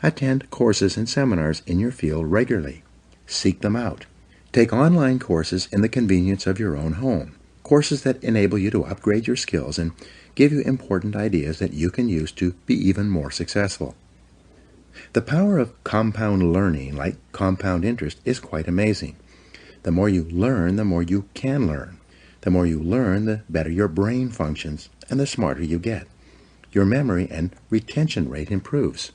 Attend courses and seminars in your field regularly. Seek them out. Take online courses in the convenience of your own home, courses that enable you to upgrade your skills and give you important ideas that you can use to be even more successful. The power of compound learning, like compound interest, is quite amazing. The more you learn, the more you can learn. The more you learn, the better your brain functions, and the smarter you get. Your memory and retention rate improves.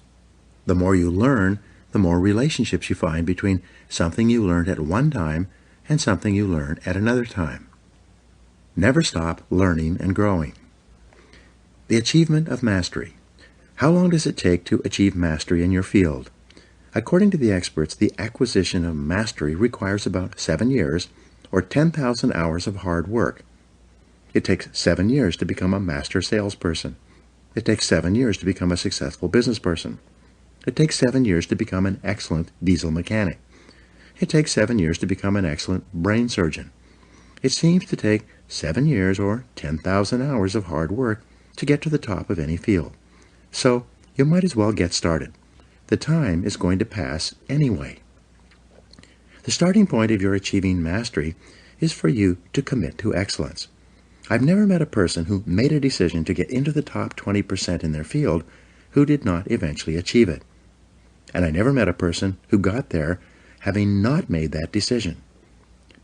The more you learn, the more relationships you find between something you learned at one time and something you learn at another time. Never stop learning and growing. The achievement of mastery. How long does it take to achieve mastery in your field? According to the experts, the acquisition of mastery requires about 7 years or 10,000 hours of hard work. It takes 7 years to become a master salesperson. It takes 7 years to become a successful business person. It takes 7 years to become an excellent diesel mechanic. It takes 7 years to become an excellent brain surgeon. It seems to take 7 years or 10,000 hours of hard work to get to the top of any field. So you might as well get started. The time is going to pass anyway. The starting point of your achieving mastery is for you to commit to excellence. I've never met a person who made a decision to get into the top 20% in their field who did not eventually achieve it. And I never met a person who got there having not made that decision.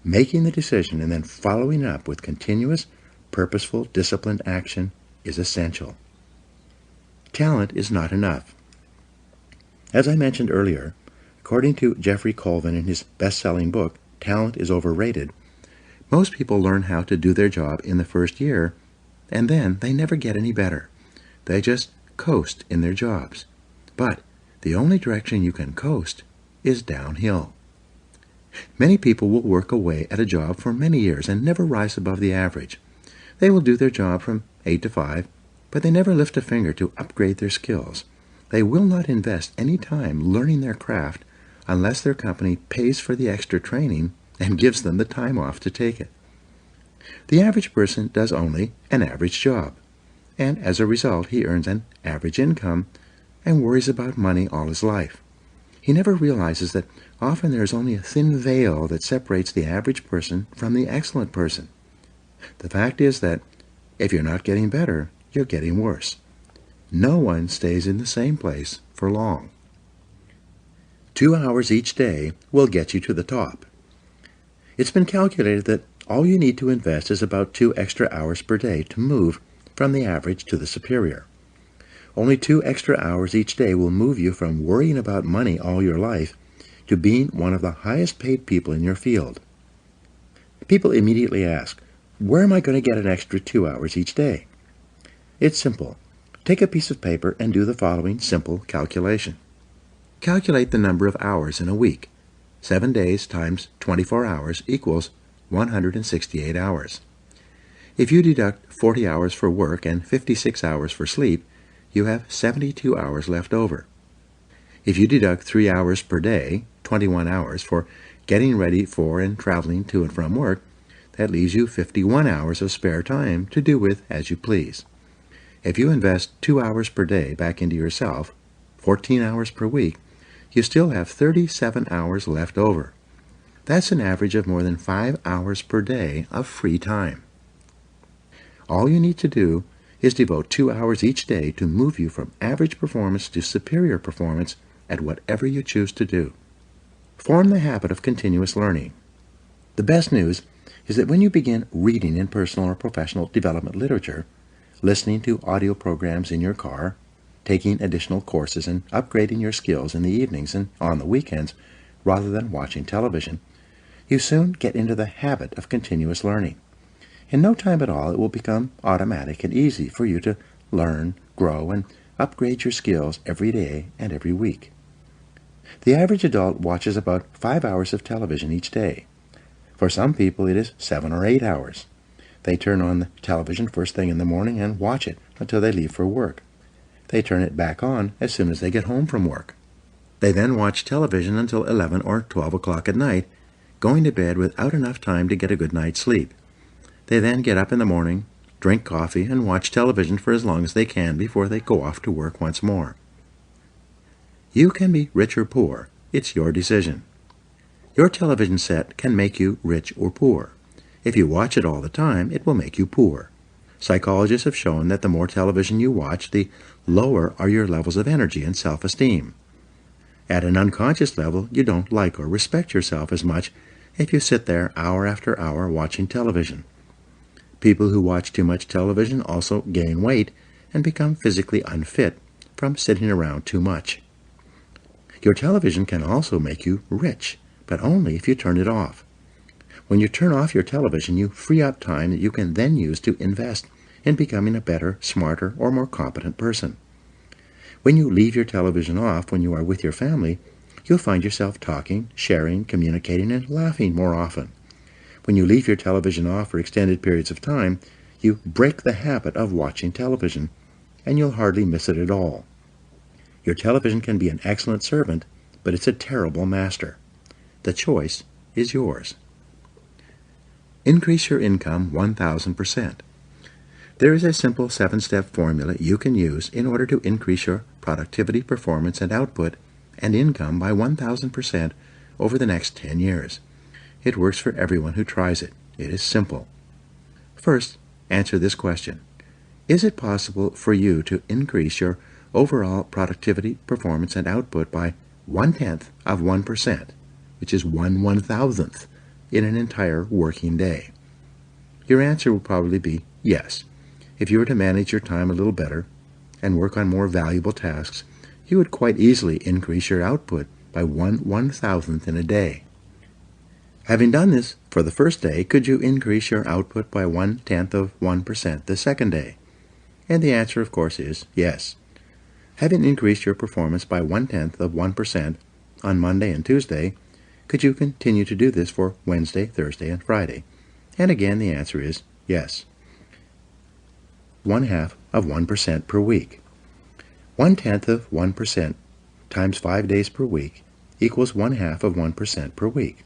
Making the decision and then following up with continuous, purposeful, disciplined action is essential. Talent is not enough. As I mentioned earlier, according to Jeffrey Colvin in his best-selling book, Talent is Overrated, most people learn how to do their job in the first year, and then they never get any better. They just coast in their jobs. But the only direction you can coast is downhill. Many people will work away at a job for many years and never rise above the average. They will do their job from 8 to 5, but they never lift a finger to upgrade their skills. They will not invest any time learning their craft unless their company pays for the extra training and gives them the time off to take it. The average person does only an average job, and as a result he earns an average income and worries about money all his life. He never realizes that often there is only a thin veil that separates the average person from the excellent person. The fact is that if you're not getting better, you're getting worse. No one stays in the same place for long. 2 hours each day will get you to the top. It's been calculated that all you need to invest is about 2 extra hours per day to move from the average to the superior. Only 2 extra hours each day will move you from worrying about money all your life to being one of the highest paid people in your field. People immediately ask, where am I going to get an extra 2 hours each day? It's simple. Take a piece of paper and do the following simple calculation. Calculate the number of hours in a week. 7 days times 24 hours equals 168 hours. If you deduct 40 hours for work and 56 hours for sleep, you have 72 hours left over. If you deduct 3 hours per day, 21 hours, for getting ready for and traveling to and from work, that leaves you 51 hours of spare time to do with as you please. If you invest 2 hours per day back into yourself, 14 hours per week, you still have 37 hours left over. That's an average of more than 5 hours per day of free time. All you need to do is devote 2 hours each day to move you from average performance to superior performance at whatever you choose to do. Form the habit of continuous learning. The best news is that when you begin reading in personal or professional development literature, listening to audio programs in your car, taking additional courses, and upgrading your skills in the evenings and on the weekends rather than watching television, you soon get into the habit of continuous learning. In no time at all, it will become automatic and easy for you to learn, grow, and upgrade your skills every day and every week. The average adult watches about 5 hours of television each day. For some people, it is 7 or 8 hours. They turn on the television first thing in the morning and watch it until they leave for work. They turn it back on as soon as they get home from work. They then watch television until 11 or 12 o'clock at night, going to bed without enough time to get a good night's sleep. They then get up in the morning, drink coffee, and watch television for as long as they can before they go off to work once more. You can be rich or poor. It's your decision. Your television set can make you rich or poor. If you watch it all the time, it will make you poor. Psychologists have shown that the more television you watch, the lower are your levels of energy and self-esteem. At an unconscious level, you don't like or respect yourself as much if you sit there hour after hour watching television. People who watch too much television also gain weight and become physically unfit from sitting around too much. Your television can also make you rich, but only if you turn it off. When you turn off your television, you free up time that you can then use to invest in becoming a better, smarter, or more competent person. When you leave your television off when you are with your family, you'll find yourself talking, sharing, communicating, and laughing more often. When you leave your television off for extended periods of time, you break the habit of watching television, and you'll hardly miss it at all. Your television can be an excellent servant, but it's a terrible master. The choice is yours. Increase your income 1,000%. There is a simple 7-step formula you can use in order to increase your productivity, performance, and output and income by 1,000% over the next 10 years. It works for everyone who tries it. It is simple. First, answer this question. Is it possible for you to increase your overall productivity, performance, and output by 0.1%, which is 1/1000th, in an entire working day? Your answer will probably be yes. If you were to manage your time a little better and work on more valuable tasks, you would quite easily increase your output by 1/1000th in a day. Having done this for the first day, could you increase your output by 0.1% the second day? And the answer, of course, is yes. Having increased your performance by 0.1% on Monday and Tuesday, could you continue to do this for Wednesday, Thursday, and Friday? And again, the answer is yes. 0.1% per week. 0.1% times 5 days per week equals 0.1% per week.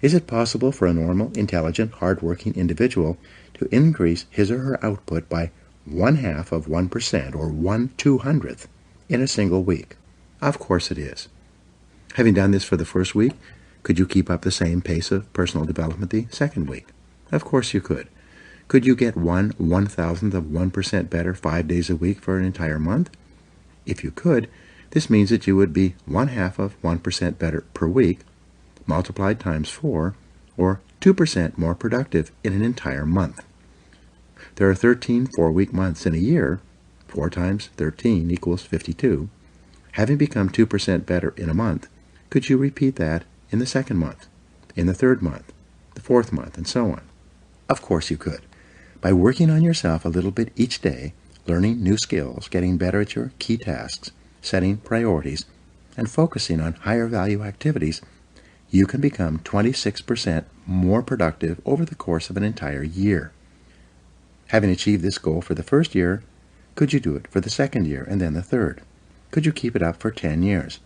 Is it possible for a normal, intelligent, hard-working individual to increase his or her output by 0.1% or 1/200th in a single week? Of course it is. Having done this for the first week, could you keep up the same pace of personal development the second week? Of course you could. Could you get 1/1000th of 1% better 5 days a week for an entire month? If you could, this means that you would be 0.1% better per week, multiplied times 4, or 2% more productive in an entire month. There are 13 4-week months in a year. 4 times 13 equals 52. Having become 2% better in a month, could you repeat that in the second month, in the third month, the fourth month, and so on? Of course you could. By working on yourself a little bit each day, learning new skills, getting better at your key tasks, setting priorities, and focusing on higher value activities, you can become 26% more productive over the course of an entire year. Having achieved this goal for the first year, could you do it for the second year and then the third? Could you keep it up for 10 years?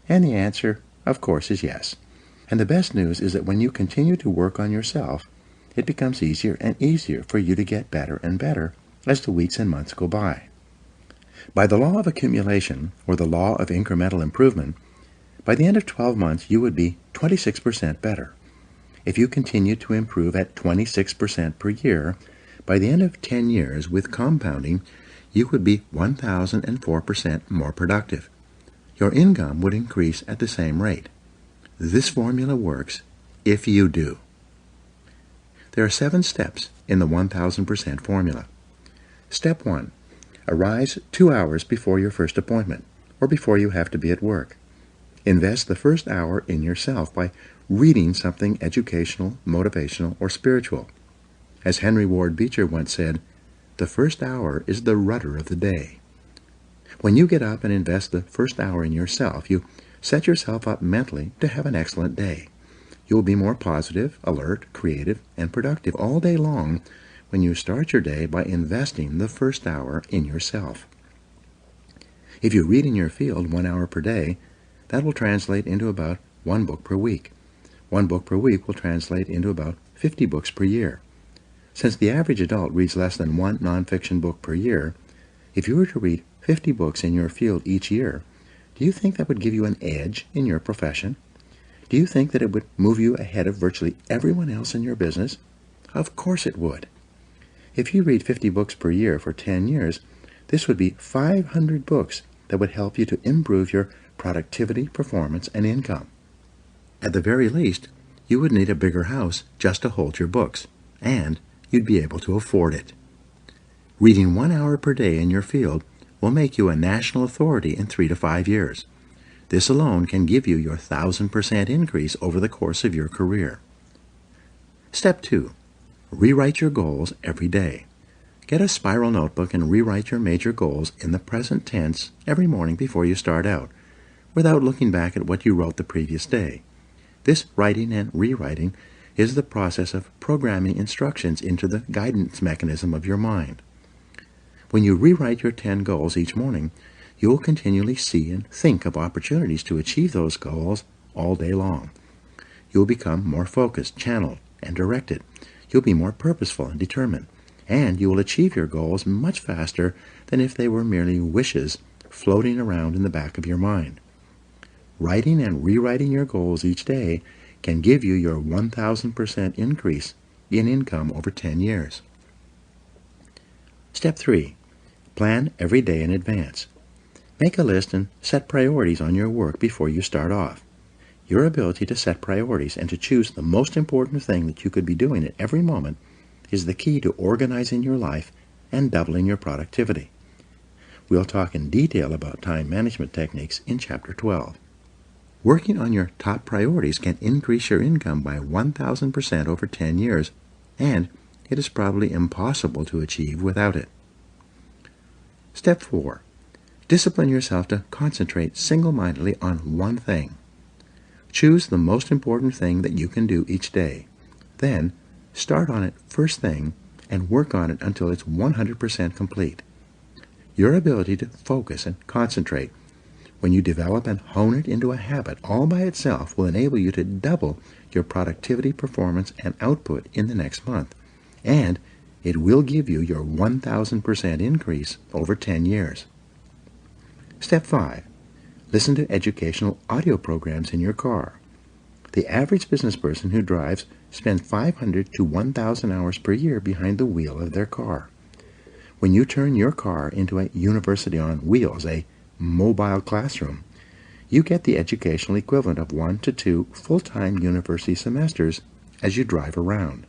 And the answer, of course, is yes. And the best news is that when you continue to work on yourself, it becomes easier and easier for you to get better and better as the weeks and months go by. By the law of accumulation, or the law of incremental improvement, by the end of 12 months you would be 26% better. If you continue to improve at 26% per year, by the end of 10 years with compounding, you would be 1,004% more productive. Your income would increase at the same rate. This formula works if you do. There are 7 steps in the 1,000% formula. Step 1. Arise 2 hours before your first appointment, or before you have to be at work. Invest the first hour in yourself by reading something educational, motivational, or spiritual. As Henry Ward Beecher once said, the first hour is the rudder of the day. When you get up and invest the first hour in yourself, you set yourself up mentally to have an excellent day. You'll be more positive, alert, creative, and productive all day long when you start your day by investing the first hour in yourself. If you read in your field 1 hour per day, that will translate into about 1 book per week. 1 book per week will translate into about 50 books per year. Since the average adult reads less than 1 nonfiction book per year, if you were to read 50 books in your field each year, do you think that would give you an edge in your profession? Do you think that it would move you ahead of virtually everyone else in your business? Of course it would. If you read 50 books per year for 10 years, this would be 500 books that would help you to improve your productivity, performance, and income. At the very least, you would need a bigger house just to hold your books, and you'd be able to afford it. Reading 1 hour per day in your field will make you a national authority in 3 to 5 years. This alone can give you your 1,000% increase over the course of your career. Step 2. Rewrite your goals every day. Get a spiral notebook and rewrite your major goals in the present tense every morning before you start out, without looking back at what you wrote the previous day. This writing and rewriting is the process of programming instructions into the guidance mechanism of your mind. When you rewrite your 10 goals each morning, you will continually see and think of opportunities to achieve those goals all day long. You will become more focused, channeled, and directed. You'll be more purposeful and determined, and you will achieve your goals much faster than if they were merely wishes floating around in the back of your mind. Writing and rewriting your goals each day can give you your 1,000% increase in income over 10 years. Step 3. Plan every day in advance. Make a list and set priorities on your work before you start off. Your ability to set priorities and to choose the most important thing that you could be doing at every moment is the key to organizing your life and doubling your productivity. We'll talk in detail about time management techniques in Chapter 12. Working on your top priorities can increase your income by 1,000% over 10 years, and it is probably impossible to achieve without it. Step 4. Discipline yourself to concentrate single-mindedly on one thing. Choose the most important thing that you can do each day. Then, start on it first thing and work on it until it's 100% complete. Your ability to focus and concentrate, when you develop and hone it into a habit all by itself, will enable you to double your productivity, performance, and output in the next month. And it will give you your 1,000% increase over 10 years. Step 5. Listen to educational audio programs in your car. The average business person who drives spends 500 to 1,000 hours per year behind the wheel of their car. When you turn your car into a university on wheels, a mobile classroom, you get the educational equivalent of 1 to 2 full-time university semesters as you drive around.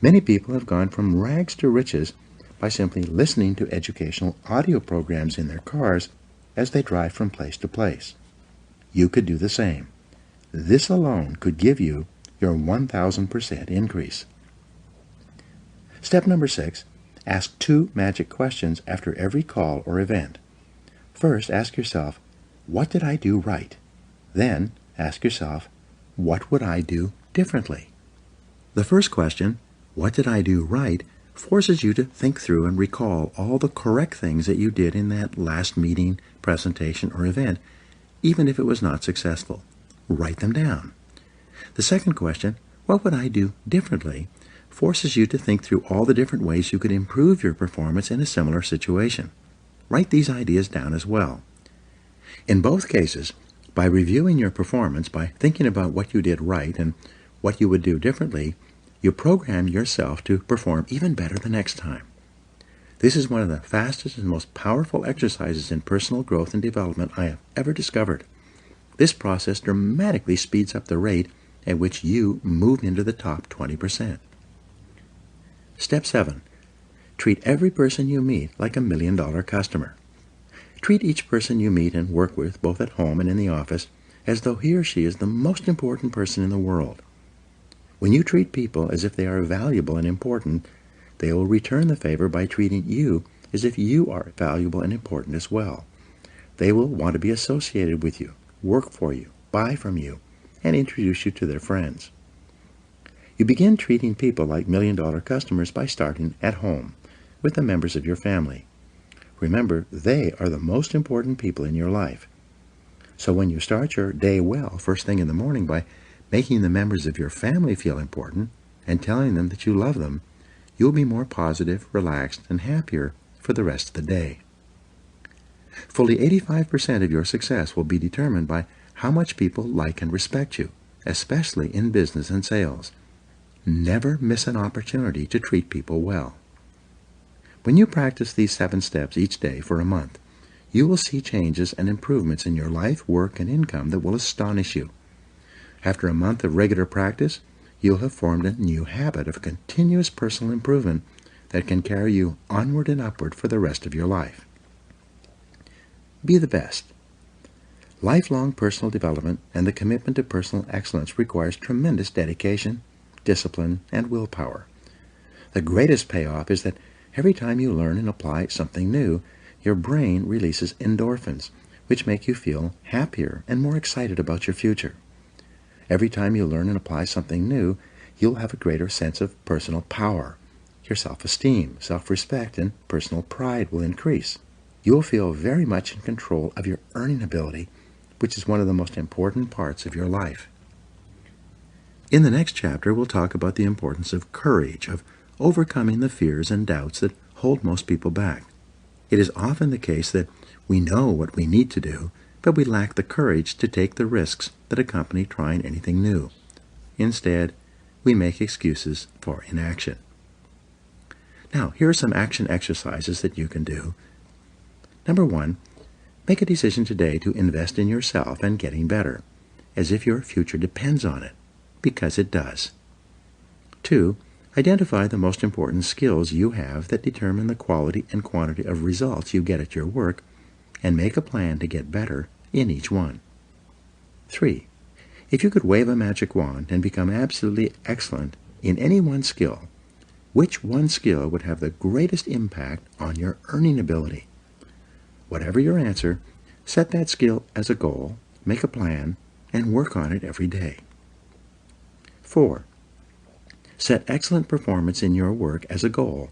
Many people have gone from rags to riches by simply listening to educational audio programs in their cars as they drive from place to place. You could do the same. This alone could give you your 1,000% increase. Step number 6. Ask 2 magic questions after every call or event. First, ask yourself, what did I do right? Then, ask yourself, what would I do differently? The first question, what did I do right, forces you to think through and recall all the correct things that you did in that last meeting, presentation, or event, even if it was not successful. Write them down. The second question, what would I do differently, forces you to think through all the different ways you could improve your performance in a similar situation. Write these ideas down as well. In both cases, by reviewing your performance, by thinking about what you did right and what you would do differently, you program yourself to perform even better the next time. This is one of the fastest and most powerful exercises in personal growth and development I have ever discovered. This process dramatically speeds up the rate at which you move into the top 20%. Step 7. Treat every person you meet like $1 million customer. Treat each person you meet and work with, both at home and in the office, as though he or she is the most important person in the world. When you treat people as if they are valuable and important, they will return the favor by treating you as if you are valuable and important as well. They will want to be associated with you, work for you, buy from you, and introduce you to their friends. You begin treating people like $1 million customers by starting at home with the members of your family. Remember, they are the most important people in your life. So when you start your day well, first thing in the morning, by making the members of your family feel important and telling them that you love them, you'll be more positive, relaxed, and happier for the rest of the day. Fully 85% of your success will be determined by how much people like and respect you, especially in business and sales. Never miss an opportunity to treat people well. When you practice these 7 steps each day for a month, you will see changes and improvements in your life, work, and income that will astonish you. After a month of regular practice, you'll have formed a new habit of continuous personal improvement that can carry you onward and upward for the rest of your life. Be the best. Lifelong personal development and the commitment to personal excellence requires tremendous dedication, discipline, and willpower. The greatest payoff is that every time you learn and apply something new, your brain releases endorphins, which make you feel happier and more excited about your future. Every time you learn and apply something new, you'll have a greater sense of personal power. Your self-esteem, self-respect, and personal pride will increase. You'll feel very much in control of your earning ability, which is one of the most important parts of your life. In the next chapter, we'll talk about the importance of courage, of overcoming the fears and doubts that hold most people back. It is often the case that we know what we need to do, but we lack the courage to take the risks that accompany trying anything new. Instead, we make excuses for inaction. Now, here are some action exercises that you can do. Number 1, make a decision today to invest in yourself and getting better, as if your future depends on it, because it does. 2, identify the most important skills you have that determine the quality and quantity of results you get at your work, and make a plan to get better in each one. 3, if you could wave a magic wand and become absolutely excellent in any one skill, which one skill would have the greatest impact on your earning ability? Whatever your answer, set that skill as a goal, make a plan, and work on it every day. 4, set excellent performance in your work as a goal,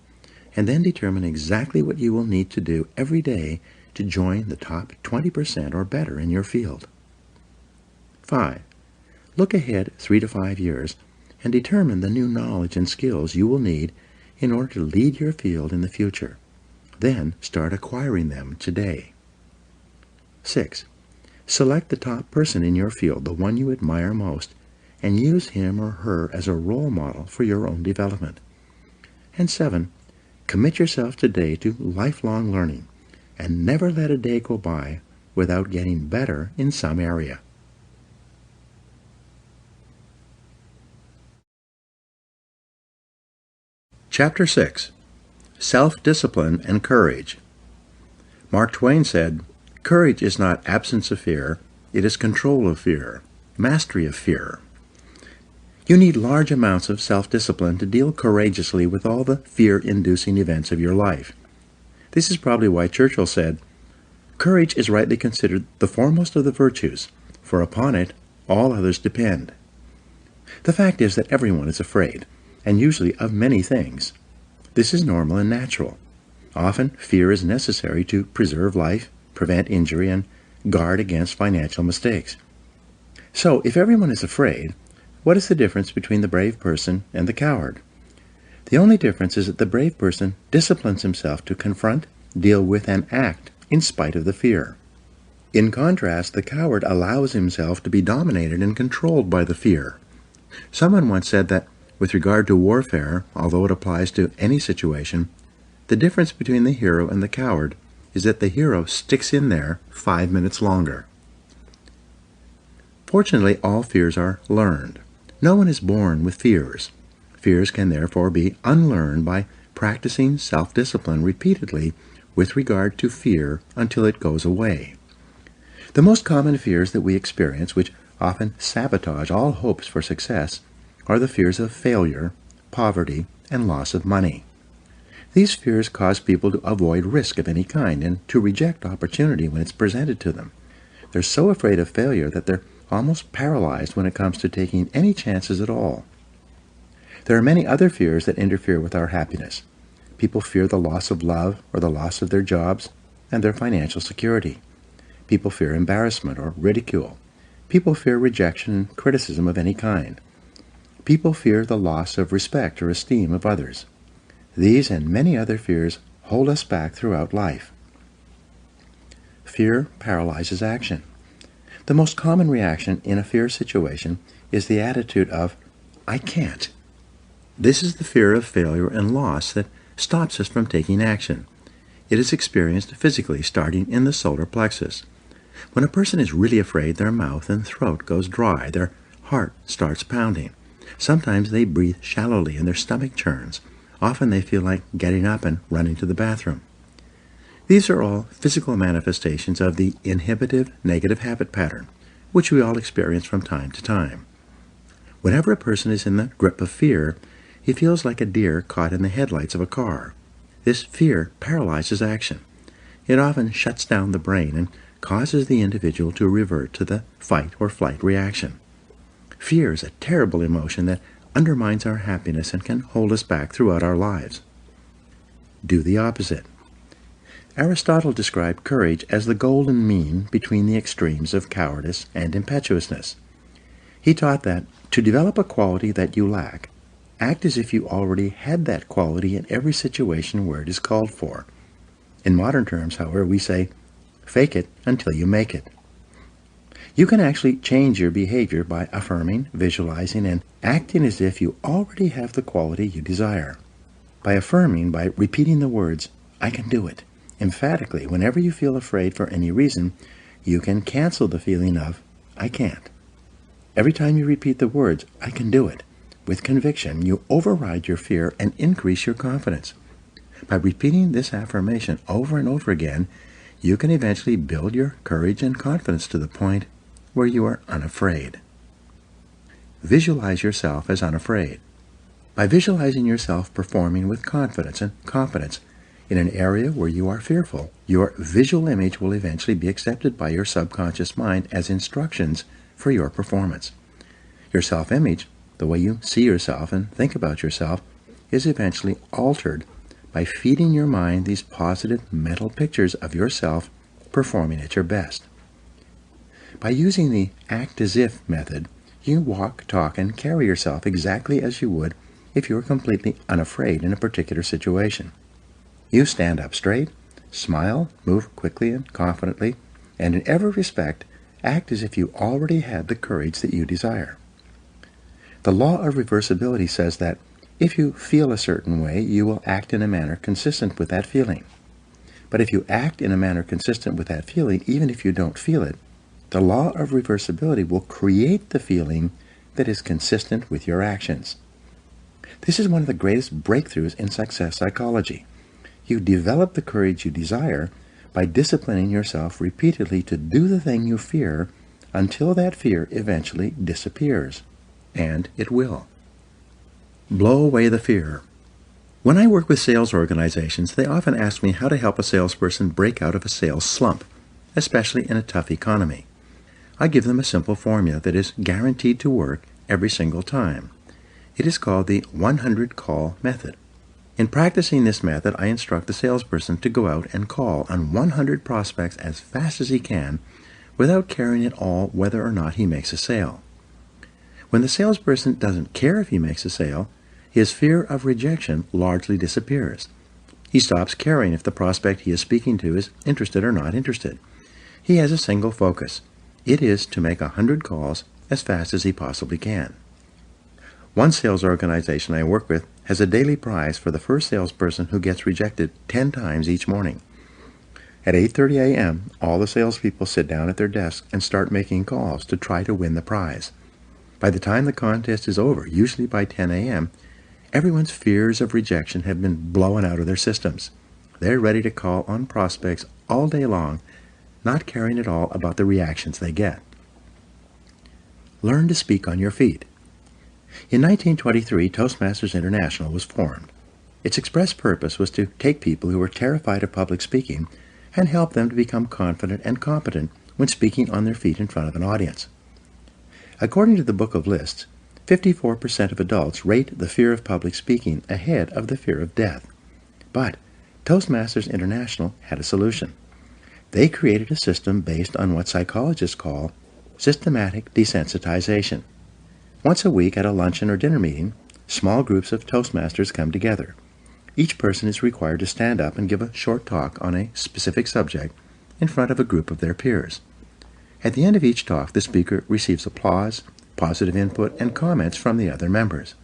and then determine exactly what you will need to do every day to join the top 20% or better in your field. 5, look ahead 3 to 5 years and determine the new knowledge and skills you will need in order to lead your field in the future. Then start acquiring them today. 6, select the top person in your field, the one you admire most, and use him or her as a role model for your own development. And 7, commit yourself today to lifelong learning, and never let a day go by without getting better in some area. Chapter 6. Self-Discipline and Courage. Mark Twain said, "Courage is not absence of fear, it is control of fear, mastery of fear." You need large amounts of self-discipline to deal courageously with all the fear-inducing events of your life. This is probably why Churchill said, "Courage is rightly considered the foremost of the virtues, for upon it all others depend." The fact is that everyone is afraid, and usually of many things. This is normal and natural. Often, fear is necessary to preserve life, prevent injury, and guard against financial mistakes. So, if everyone is afraid, what is the difference between the brave person and the coward? The only difference is that the brave person disciplines himself to confront, deal with, and act in spite of the fear. In contrast, the coward allows himself to be dominated and controlled by the fear. Someone once said that, with regard to warfare, although it applies to any situation, the difference between the hero and the coward is that the hero sticks in there 5 minutes longer. Fortunately, all fears are learned. No one is born with fears. Fears can therefore be unlearned by practicing self-discipline repeatedly with regard to fear until it goes away. The most common fears that we experience, which often sabotage all hopes for success, are the fears of failure, poverty, and loss of money. These fears cause people to avoid risk of any kind and to reject opportunity when it's presented to them. They're so afraid of failure that they're almost paralyzed when it comes to taking any chances at all. There are many other fears that interfere with our happiness. People fear the loss of love or the loss of their jobs and their financial security. People fear embarrassment or ridicule. People fear rejection and criticism of any kind. People fear the loss of respect or esteem of others. These and many other fears hold us back throughout life. Fear paralyzes action. The most common reaction in a fear situation is the attitude of, "I can't." This is the fear of failure and loss that stops us from taking action. It is experienced physically starting in the solar plexus. When a person is really afraid, their mouth and throat goes dry, their heart starts pounding. Sometimes they breathe shallowly and their stomach churns. Often they feel like getting up and running to the bathroom. These are all physical manifestations of the inhibitive negative habit pattern, which we all experience from time to time. Whenever a person is in the grip of fear, he feels like a deer caught in the headlights of a car. This fear paralyzes action. It often shuts down the brain and causes the individual to revert to the fight or flight reaction. Fear is a terrible emotion that undermines our happiness and can hold us back throughout our lives. Do the opposite. Aristotle described courage as the golden mean between the extremes of cowardice and impetuousness. He taught that to develop a quality that you lack, act as if you already had that quality in every situation where it is called for. In modern terms, however, we say, fake it until you make it. You can actually change your behavior by affirming, visualizing, and acting as if you already have the quality you desire. By affirming, by repeating the words, "I can do it," emphatically, whenever you feel afraid for any reason, you can cancel the feeling of, "I can't." Every time you repeat the words, "I can do it," with conviction, you override your fear and increase your confidence. By repeating this affirmation over and over again, you can eventually build your courage and confidence to the point where you are unafraid. Visualize yourself as unafraid. By visualizing yourself performing with confidence and competence in an area where you are fearful, your visual image will eventually be accepted by your subconscious mind as instructions for your performance. Your self-image, the way you see yourself and think about yourself, is eventually altered by feeding your mind these positive mental pictures of yourself performing at your best. By using the act-as-if method, you walk, talk, and carry yourself exactly as you would if you were completely unafraid in a particular situation. You stand up straight, smile, move quickly and confidently, and in every respect, act as if you already had the courage that you desire. The law of reversibility says that if you feel a certain way, you will act in a manner consistent with that feeling. But if you act in a manner consistent with that feeling, even if you don't feel it, the law of reversibility will create the feeling that is consistent with your actions. This is one of the greatest breakthroughs in success psychology. You develop the courage you desire by disciplining yourself repeatedly to do the thing you fear until that fear eventually disappears. And it will. Blow away the fear. When I work with sales organizations, they often ask me how to help a salesperson break out of a sales slump, especially in a tough economy. I give them a simple formula that is guaranteed to work every single time. It is called the 100 call method. In practicing this method, I instruct the salesperson to go out and call on 100 prospects as fast as he can without caring at all whether or not he makes a sale. When the salesperson doesn't care if he makes a sale, his fear of rejection largely disappears. He stops caring if the prospect he is speaking to is interested or not interested. He has a single focus. It is to make 100 calls as fast as he possibly can. One sales organization I work with has a daily prize for the first salesperson who gets rejected 10 times each morning. At 8:30 a.m., all the salespeople sit down at their desks and start making calls to try to win the prize. By the time the contest is over, usually by 10 a.m., everyone's fears of rejection have been blown out of their systems. They're ready to call on prospects all day long, not caring at all about the reactions they get. Learn to speak on your feet. In 1923, Toastmasters International was formed. Its express purpose was to take people who were terrified of public speaking and help them to become confident and competent when speaking on their feet in front of an audience. According to the Book of Lists, 54% of adults rate the fear of public speaking ahead of the fear of death. But Toastmasters International had a solution. They created a system based on what psychologists call systematic desensitization. Once a week at a luncheon or dinner meeting, small groups of Toastmasters come together. Each person is required to stand up and give a short talk on a specific subject in front of a group of their peers. At the end of each talk, the speaker receives applause, positive input, and comments from the other members.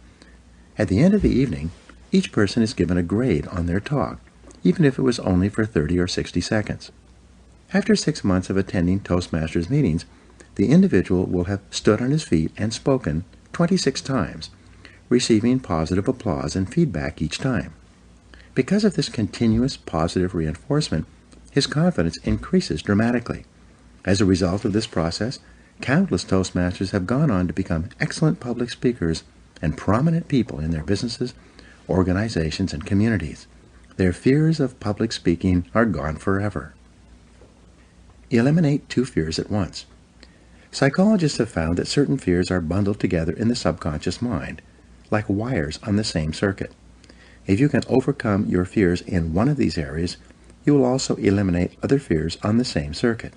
At the end of the evening, each person is given a grade on their talk, even if it was only for 30 or 60 seconds. After 6 months of attending Toastmasters meetings, the individual will have stood on his feet and spoken 26 times, receiving positive applause and feedback each time. Because of this continuous positive reinforcement, his confidence increases dramatically. As a result of this process, countless Toastmasters have gone on to become excellent public speakers and prominent people in their businesses, organizations, and communities. Their fears of public speaking are gone forever. Eliminate 2 fears at once. Psychologists have found that certain fears are bundled together in the subconscious mind, like wires on the same circuit. If you can overcome your fears in one of these areas, you will also eliminate other fears on the same circuit.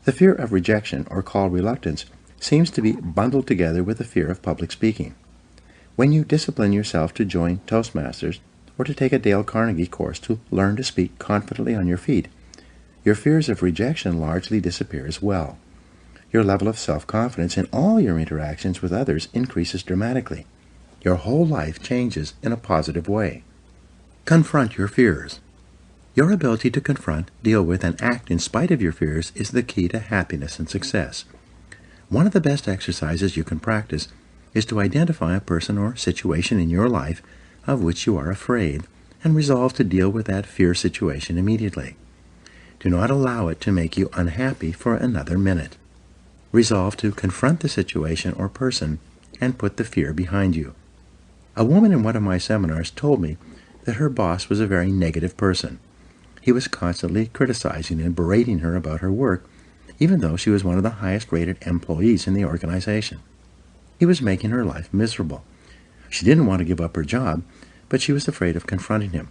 The fear of rejection, or call reluctance, seems to be bundled together with the fear of public speaking. When you discipline yourself to join Toastmasters or to take a Dale Carnegie course to learn to speak confidently on your feet, your fears of rejection largely disappear as well. Your level of self-confidence in all your interactions with others increases dramatically. Your whole life changes in a positive way. Confront your fears. Your ability to confront, deal with, and act in spite of your fears is the key to happiness and success. One of the best exercises you can practice is to identify a person or situation in your life of which you are afraid and resolve to deal with that fear situation immediately. Do not allow it to make you unhappy for another minute. Resolve to confront the situation or person and put the fear behind you. A woman in one of my seminars told me that her boss was a very negative person. He was constantly criticizing and berating her about her work, even though she was one of the highest-rated employees in the organization. He was making her life miserable. She didn't want to give up her job, but she was afraid of confronting him.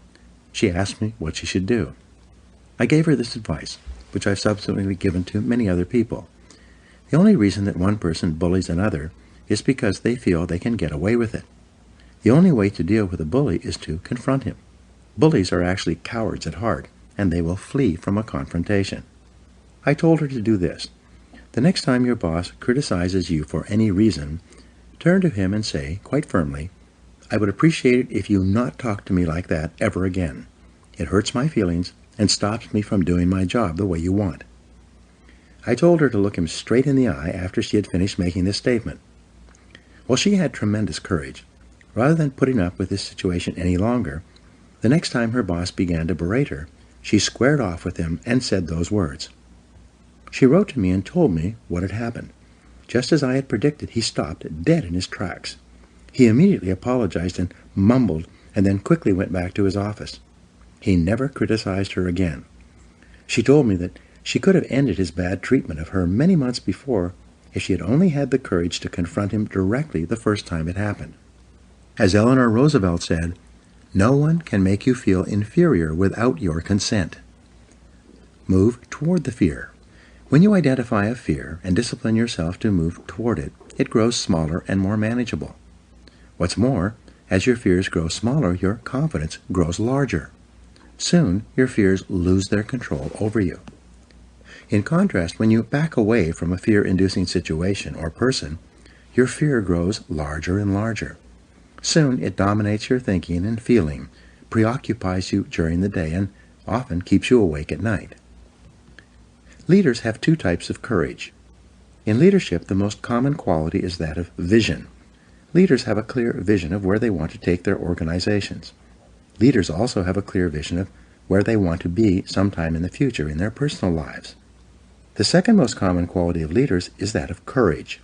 She asked me what she should do. I gave her this advice, which I've subsequently given to many other people. The only reason that one person bullies another is because they feel they can get away with it. The only way to deal with a bully is to confront him. Bullies are actually cowards at heart, and they will flee from a confrontation. I told her to do this. The next time your boss criticizes you for any reason, turn to him and say, quite firmly, "I would appreciate it if you not talk to me like that ever again. It hurts my feelings and stops me from doing my job the way you want." I told her to look him straight in the eye after she had finished making this statement. Well, she had tremendous courage. Rather than putting up with this situation any longer, the next time her boss began to berate her, she squared off with him and said those words. She wrote to me and told me what had happened. Just as I had predicted, he stopped dead in his tracks. He immediately apologized and mumbled, and then quickly went back to his office. He never criticized her again. She told me that she could have ended his bad treatment of her many months before if she had only had the courage to confront him directly the first time it happened. As Eleanor Roosevelt said, "No one can make you feel inferior without your consent." Move toward the fear. When you identify a fear and discipline yourself to move toward it, it grows smaller and more manageable. What's more, as your fears grow smaller, your confidence grows larger. Soon, your fears lose their control over you. In contrast, when you back away from a fear-inducing situation or person, your fear grows larger and larger. Soon, it dominates your thinking and feeling, preoccupies you during the day, and often keeps you awake at night. Leaders have two types of courage. In leadership, the most common quality is that of vision. Leaders have a clear vision of where they want to take their organizations. Leaders also have a clear vision of where they want to be sometime in the future in their personal lives. The second most common quality of leaders is that of courage.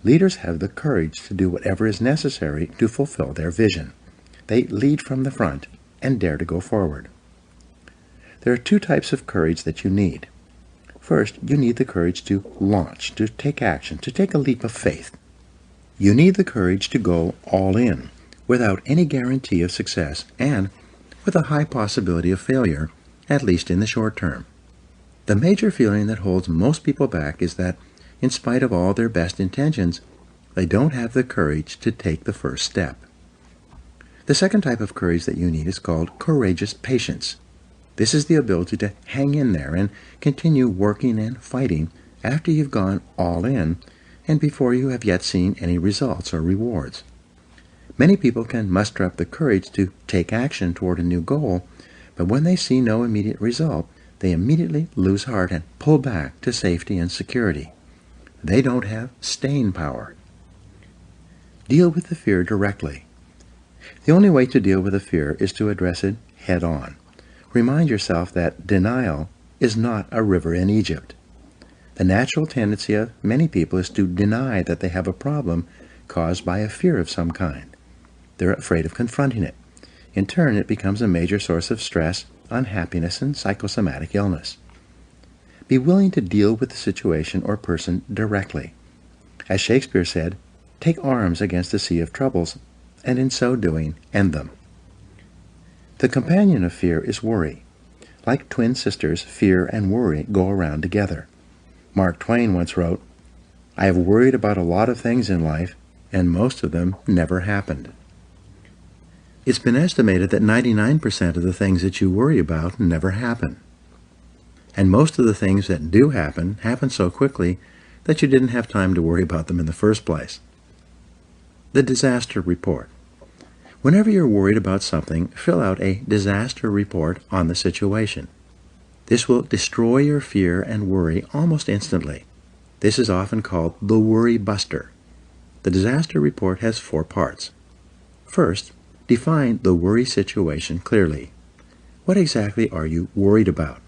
Leaders have the courage to do whatever is necessary to fulfill their vision. They lead from the front and dare to go forward. There are two types of courage that you need. First, you need the courage to launch, to take action, to take a leap of faith. You need the courage to go all in, without any guarantee of success and with a high possibility of failure, at least in the short term. The major feeling that holds most people back is that, in spite of all their best intentions, they don't have the courage to take the first step. The second type of courage that you need is called courageous patience. This is the ability to hang in there and continue working and fighting after you've gone all in and before you have yet seen any results or rewards. Many people can muster up the courage to take action toward a new goal, but when they see no immediate result, they immediately lose heart and pull back to safety and security. They don't have staying power. Deal with the fear directly. The only way to deal with a fear is to address it head on. Remind yourself that denial is not a river in Egypt. The natural tendency of many people is to deny that they have a problem caused by a fear of some kind. They're afraid of confronting it. In turn, it becomes a major source of stress, unhappiness, and psychosomatic illness. Be willing to deal with the situation or person directly. As Shakespeare said, "Take arms against a sea of troubles, and in so doing, end them." The companion of fear is worry. Like twin sisters, fear and worry go around together. Mark Twain once wrote, "I have worried about a lot of things in life, and most of them never happened." It's been estimated that 99% of the things that you worry about never happen. And most of the things that do happen so quickly that you didn't have time to worry about them in the first place. The disaster report. Whenever you're worried about something, fill out a disaster report on the situation. This will destroy your fear and worry almost instantly. This is often called the worry buster. The disaster report has 4 parts. First, define the worry situation clearly. What exactly are you worried about?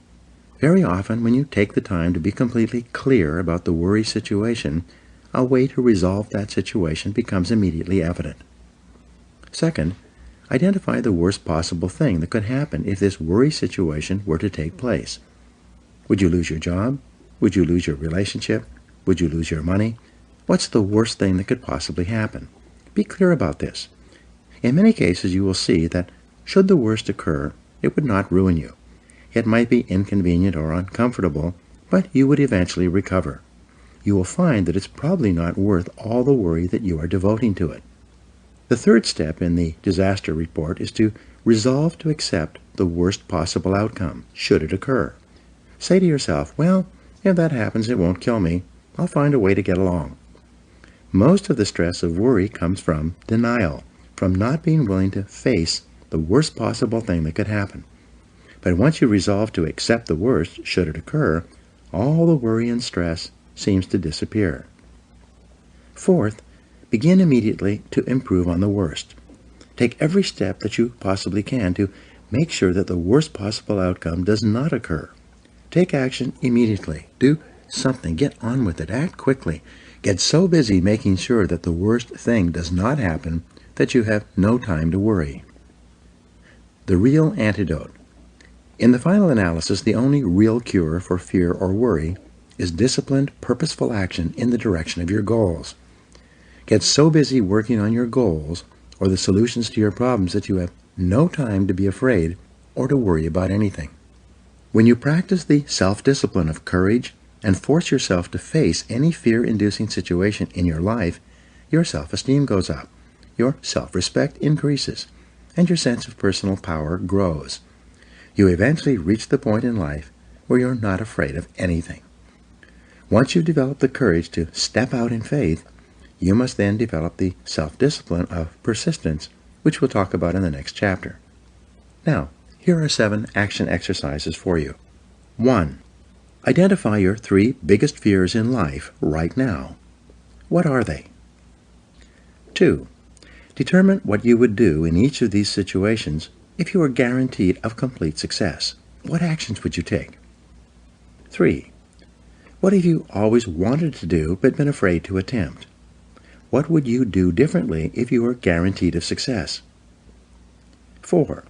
Very often, when you take the time to be completely clear about the worry situation, a way to resolve that situation becomes immediately evident. Second, identify the worst possible thing that could happen if this worry situation were to take place. Would you lose your job? Would you lose your relationship? Would you lose your money? What's the worst thing that could possibly happen? Be clear about this. In many cases, you will see that should the worst occur, it would not ruin you. It might be inconvenient or uncomfortable, but you would eventually recover. You will find that it's probably not worth all the worry that you are devoting to it. The third step in the disaster report is to resolve to accept the worst possible outcome, should it occur. Say to yourself, well, if that happens, it won't kill me. I'll find a way to get along. Most of the stress of worry comes from denial, from not being willing to face the worst possible thing that could happen. But once you resolve to accept the worst, should it occur, all the worry and stress seems to disappear. Fourth, begin immediately to improve on the worst. Take every step that you possibly can to make sure that the worst possible outcome does not occur. Take action immediately. Do something. Get on with it. Act quickly. Get so busy making sure that the worst thing does not happen that you have no time to worry. The real antidote. In the final analysis, the only real cure for fear or worry is disciplined, purposeful action in the direction of your goals. Get so busy working on your goals or the solutions to your problems that you have no time to be afraid or to worry about anything. When you practice the self-discipline of courage and force yourself to face any fear-inducing situation in your life, your self-esteem goes up, your self-respect increases, and your sense of personal power grows. You eventually reach the point in life where you're not afraid of anything. Once you develop the courage to step out in faith, you must then develop the self-discipline of persistence, which we'll talk about in the next chapter. Now, here are 7 action exercises for you. 1. Identify your 3 biggest fears in life right now. What are they? 2. Determine what you would do in each of these situations if you were guaranteed of complete success. What actions would you take? 3. What have you always wanted to do but been afraid to attempt? What would you do differently if you were guaranteed of success? 4.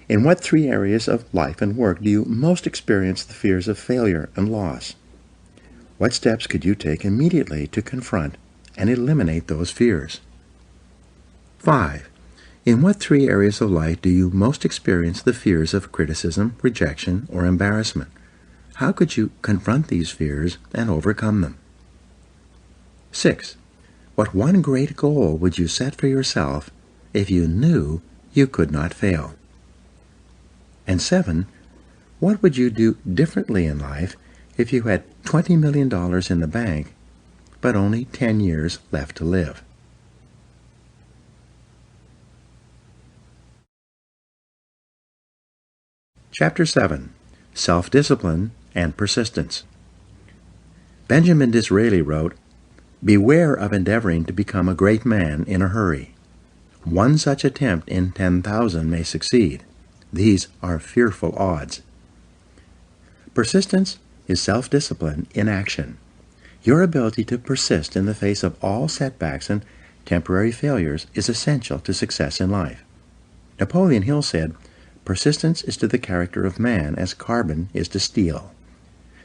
In what 3 areas of life and work do you most experience the fears of failure and loss? What steps could you take immediately to confront and eliminate those fears? 5. In what 3 areas of life do you most experience the fears of criticism, rejection, or embarrassment? How could you confront these fears and overcome them? 6. What 1 great goal would you set for yourself if you knew you could not fail? And 7. What would you do differently in life if you had $20 million in the bank, but only 10 years left to live? Chapter 7. Self-Discipline and Persistence. Benjamin Disraeli wrote, "Beware of endeavoring to become a great man in a hurry. 1 such attempt in 10,000 may succeed. These are fearful odds." Persistence is self-discipline in action. Your ability to persist in the face of all setbacks and temporary failures is essential to success in life. Napoleon Hill said, "Persistence is to the character of man as carbon is to steel."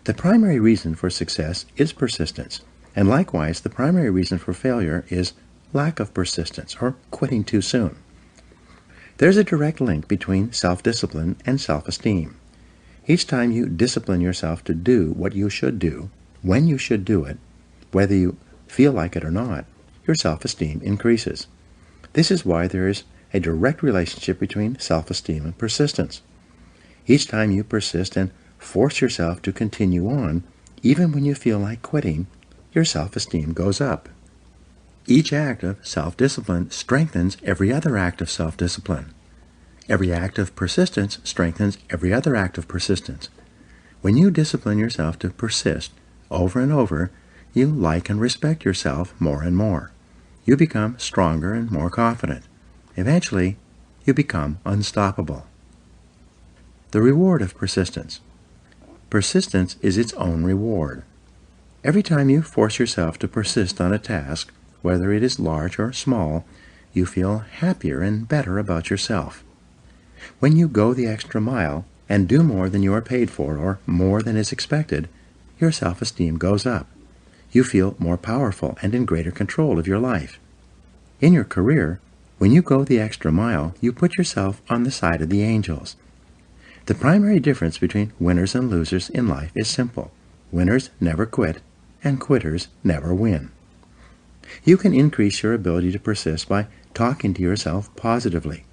The primary reason for success is persistence, and likewise the primary reason for failure is lack of persistence or quitting too soon. There's a direct link between self-discipline and self-esteem. Each time you discipline yourself to do what you should do, when you should do it, whether you feel like it or not, your self-esteem increases. This is why there is a direct relationship between self-esteem and persistence. Each time you persist and force yourself to continue on, even when you feel like quitting, your self-esteem goes up. Each act of self-discipline strengthens every other act of self-discipline. Every act of persistence strengthens every other act of persistence. When you discipline yourself to persist over and over, you like and respect yourself more and more. You become stronger and more confident. Eventually, you become unstoppable. The reward of persistence. Persistence is its own reward. Every time you force yourself to persist on a task, whether it is large or small, you feel happier and better about yourself. When you go the extra mile and do more than you are paid for or more than is expected, your self-esteem goes up. You feel more powerful and in greater control of your life. In your career, when you go the extra mile, you put yourself on the side of the angels. The primary difference between winners and losers in life is simple. Winners never quit, and quitters never win. You can increase your ability to persist by talking to yourself positively.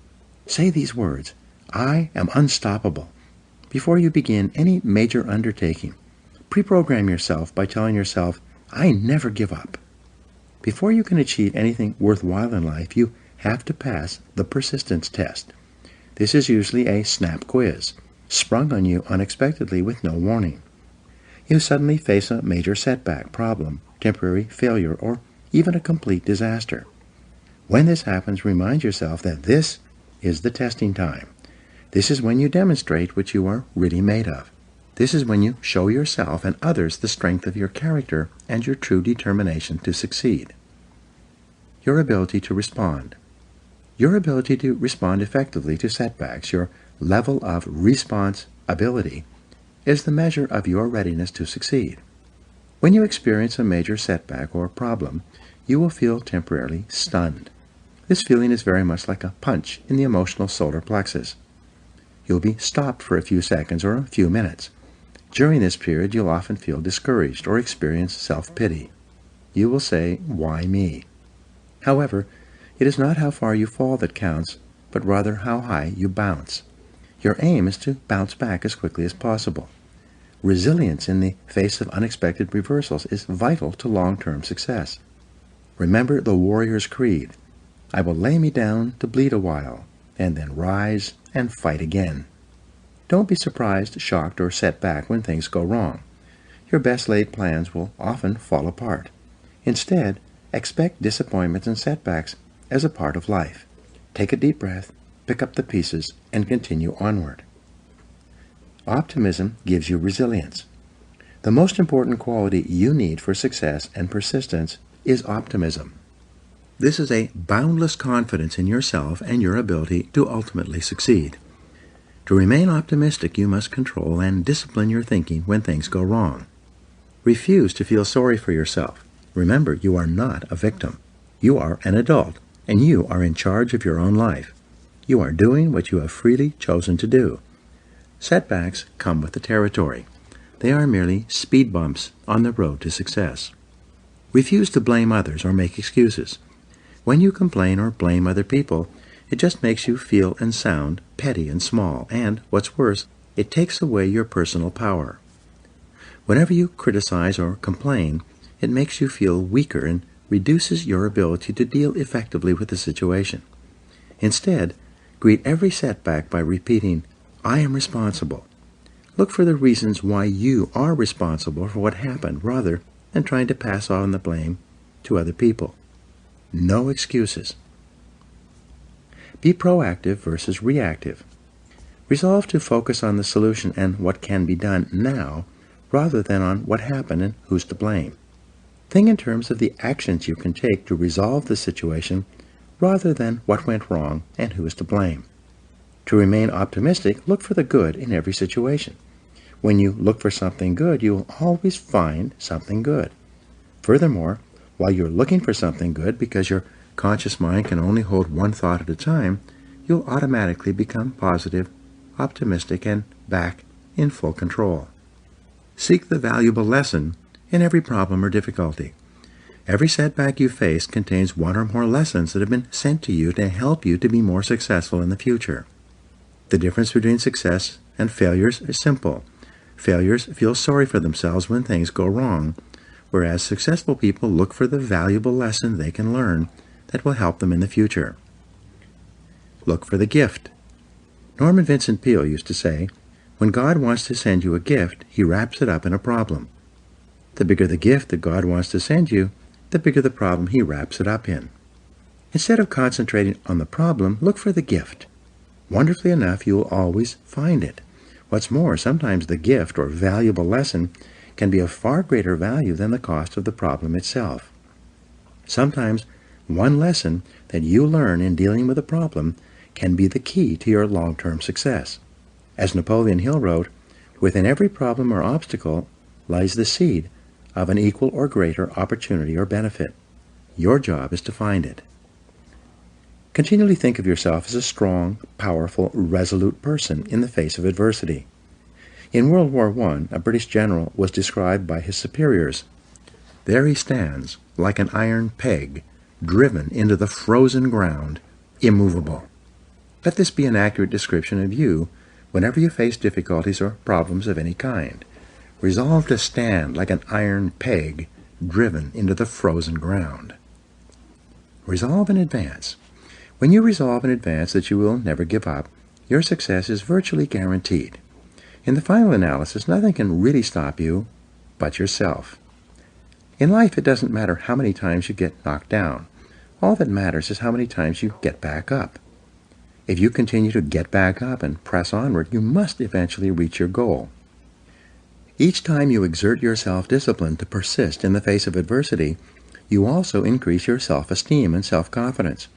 Say these words, "I am unstoppable." Before you begin any major undertaking, pre-program yourself by telling yourself, "I never give up." Before you can achieve anything worthwhile in life, you have to pass the persistence test. This is usually a snap quiz, sprung on you unexpectedly with no warning. You suddenly face a major setback, problem, temporary failure, or even a complete disaster. When this happens, remind yourself that this is the testing time. This is when you demonstrate what you are really made of. This is when you show yourself and others the strength of your character and your true determination to succeed. Your ability to respond. Your ability to respond effectively to setbacks, your level of response ability, is the measure of your readiness to succeed. When you experience a major setback or problem, you will feel temporarily stunned. This feeling is very much like a punch in the emotional solar plexus. You'll be stopped for a few seconds or a few minutes. During this period, you'll often feel discouraged or experience self-pity. You will say, "Why me?" However, it is not how far you fall that counts, but rather how high you bounce. Your aim is to bounce back as quickly as possible. Resilience in the face of unexpected reversals is vital to long-term success. Remember the warrior's creed: "I will lay me down to bleed a while, and then rise and fight again." Don't be surprised, shocked, or set back when things go wrong. Your best-laid plans will often fall apart. Instead, expect disappointments and setbacks as a part of life. Take a deep breath, pick up the pieces, and continue onward. Optimism gives you resilience. The most important quality you need for success and persistence is optimism. This is a boundless confidence in yourself and your ability to ultimately succeed. To remain optimistic, you must control and discipline your thinking when things go wrong. Refuse to feel sorry for yourself. Remember, you are not a victim. You are an adult, and you are in charge of your own life. You are doing what you have freely chosen to do. Setbacks come with the territory. They are merely speed bumps on the road to success. Refuse to blame others or make excuses. When you complain or blame other people, it just makes you feel and sound petty and small, and, what's worse, it takes away your personal power. Whenever you criticize or complain, it makes you feel weaker and reduces your ability to deal effectively with the situation. Instead, greet every setback by repeating, "I am responsible." Look for the reasons why you are responsible for what happened, rather than trying to pass on the blame to other people. No excuses. Be proactive versus reactive. Resolve to focus on the solution and what can be done now, rather than on what happened and who's to blame. Think in terms of the actions you can take to resolve the situation, rather than what went wrong and who is to blame. To remain optimistic, look for the good in every situation. When you look for something good, you will always find something good. Furthermore, while you're looking for something good, because your conscious mind can only hold one thought at a time, you'll automatically become positive, optimistic, and back in full control. Seek the valuable lesson in every problem or difficulty. Every setback you face contains one or more lessons that have been sent to you to help you to be more successful in the future. The difference between success and failures is simple. Failures feel sorry for themselves when things go wrong, whereas successful people look for the valuable lesson they can learn that will help them in the future. Look for the gift. Norman Vincent Peale used to say, "When God wants to send you a gift, he wraps it up in a problem." The bigger the gift that God wants to send you, the bigger the problem he wraps it up in. Instead of concentrating on the problem, look for the gift. Wonderfully enough, you will always find it. What's more, sometimes the gift or valuable lesson can be of far greater value than the cost of the problem itself. Sometimes one lesson that you learn in dealing with a problem can be the key to your long-term success. As Napoleon Hill wrote, "Within every problem or obstacle lies the seed of an equal or greater opportunity or benefit. Your job is to find it." Continually think of yourself as a strong, powerful, resolute person in the face of adversity. In World War I, a British general was described by his superiors. "There he stands, like an iron peg, driven into the frozen ground, immovable." Let this be an accurate description of you whenever you face difficulties or problems of any kind. Resolve to stand like an iron peg, driven into the frozen ground. Resolve in advance. When you resolve in advance that you will never give up, your success is virtually guaranteed. In the final analysis, nothing can really stop you but yourself. In life, it doesn't matter how many times you get knocked down. All that matters is how many times you get back up. If you continue to get back up and press onward, you must eventually reach your goal. Each time you exert your self-discipline to persist in the face of adversity, you also increase your self-esteem and self-confidence.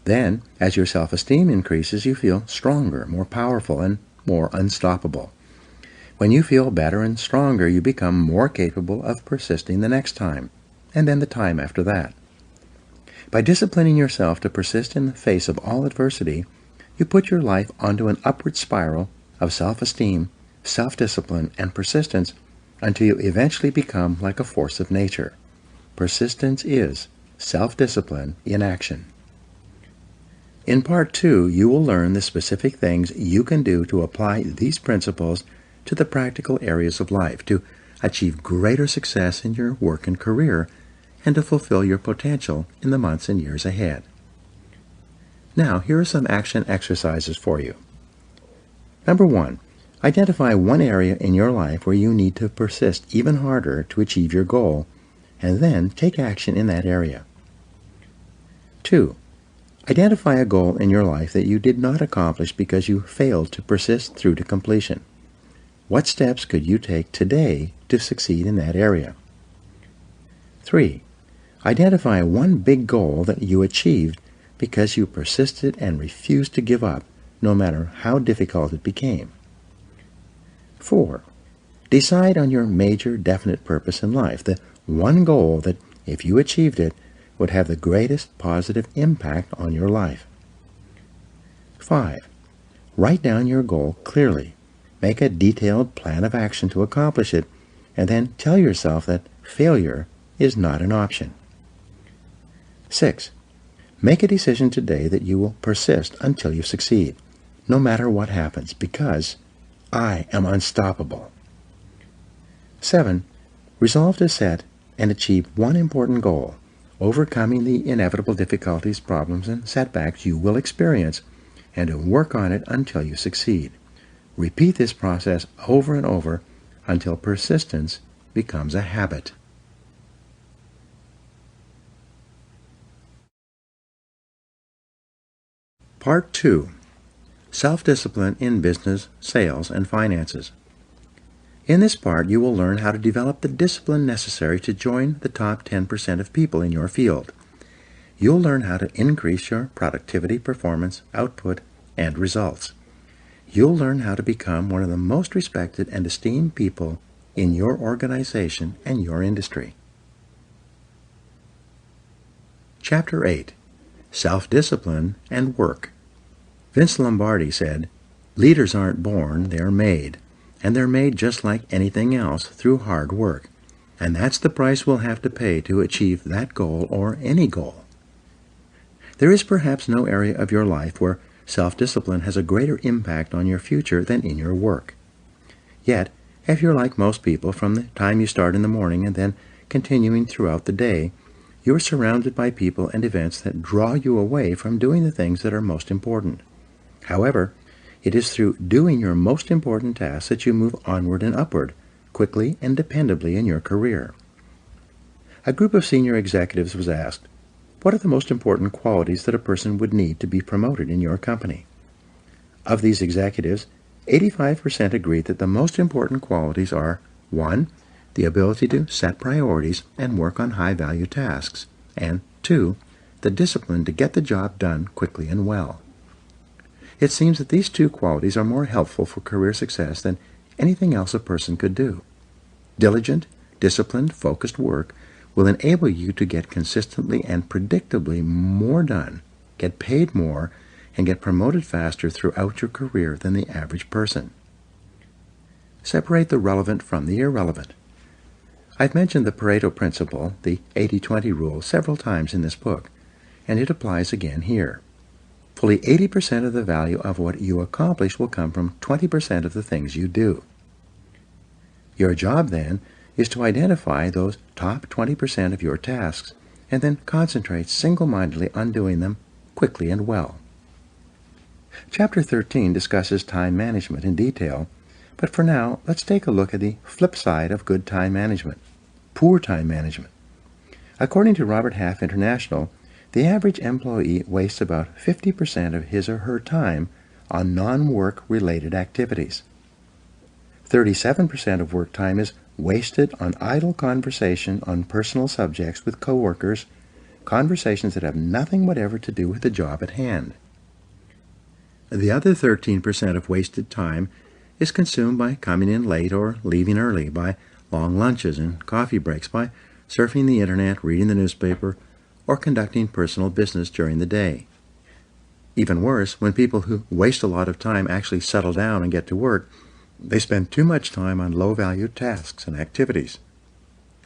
Then, as your self-esteem increases, you feel stronger, more powerful, and more unstoppable. When you feel better and stronger, you become more capable of persisting the next time, and then the time after that. By disciplining yourself to persist in the face of all adversity, you put your life onto an upward spiral of self-esteem, self-discipline, and persistence until you eventually become like a force of nature. Persistence is self-discipline in action. In Part 2, you will learn the specific things you can do to apply these principles to the practical areas of life, to achieve greater success in your work and career, and to fulfill your potential in the months and years ahead. Now, here are some action exercises for you. Number 1, identify one area in your life where you need to persist even harder to achieve your goal, and then take action in that area. 2, identify a goal in your life that you did not accomplish because you failed to persist through to completion. What steps could you take today to succeed in that area? 3, identify one big goal that you achieved because you persisted and refused to give up, no matter how difficult it became. 4, decide on your major definite purpose in life, the one goal that, if you achieved it, would have the greatest positive impact on your life. 5, write down your goal clearly. Make a detailed plan of action to accomplish it, and then tell yourself that failure is not an option. 6, make a decision today that you will persist until you succeed, no matter what happens, because I am unstoppable. 7, resolve to set and achieve one important goal, overcoming the inevitable difficulties, problems, and setbacks you will experience, and to work on it until you succeed. Repeat this process over and over until persistence becomes a habit. Part 2. Self-discipline in business, sales, and finances. In this part, you will learn how to develop the discipline necessary to join the top 10% of people in your field. You'll learn how to increase your productivity, performance, output, and results. You'll learn how to become one of the most respected and esteemed people in your organization and your industry. Chapter 8. Self-discipline and work. Vince Lombardi said, "Leaders aren't born, they're made. And they're made just like anything else through hard work. And that's the price we'll have to pay to achieve that goal or any goal." There is perhaps no area of your life where self-discipline has a greater impact on your future than in your work. Yet, if you're like most people, from the time you start in the morning and then continuing throughout the day, you are surrounded by people and events that draw you away from doing the things that are most important. However, it is through doing your most important tasks that you move onward and upward, quickly and dependably in your career. A group of senior executives was asked, "What are the most important qualities that a person would need to be promoted in your company?" Of these executives, 85% agreed that the most important qualities are 1. The ability to set priorities and work on high-value tasks, and 2. The discipline to get the job done quickly and well. It seems that these two qualities are more helpful for career success than anything else a person could do. Diligent, disciplined, focused work will enable you to get consistently and predictably more done, get paid more, and get promoted faster throughout your career than the average person. Separate the relevant from the irrelevant. I've mentioned the Pareto principle, the 80-20 rule, several times in this book, and it applies again here. Fully 80% of the value of what you accomplish will come from 20% of the things you do. Your job, then, is to identify those top 20% of your tasks and then concentrate single-mindedly on doing them quickly and well. Chapter 13 discusses time management in detail, but for now, let's take a look at the flip side of good time management, poor time management. According to Robert Half International, the average employee wastes about 50% of his or her time on non-work related activities. 37% of work time is wasted on idle conversation on personal subjects with coworkers, conversations that have nothing whatever to do with the job at hand. The other 13% of wasted time is consumed by coming in late or leaving early, by long lunches and coffee breaks, by surfing the internet, reading the newspaper, or conducting personal business during the day. Even worse, when people who waste a lot of time actually settle down and get to work, they spend too much time on low-valued tasks and activities.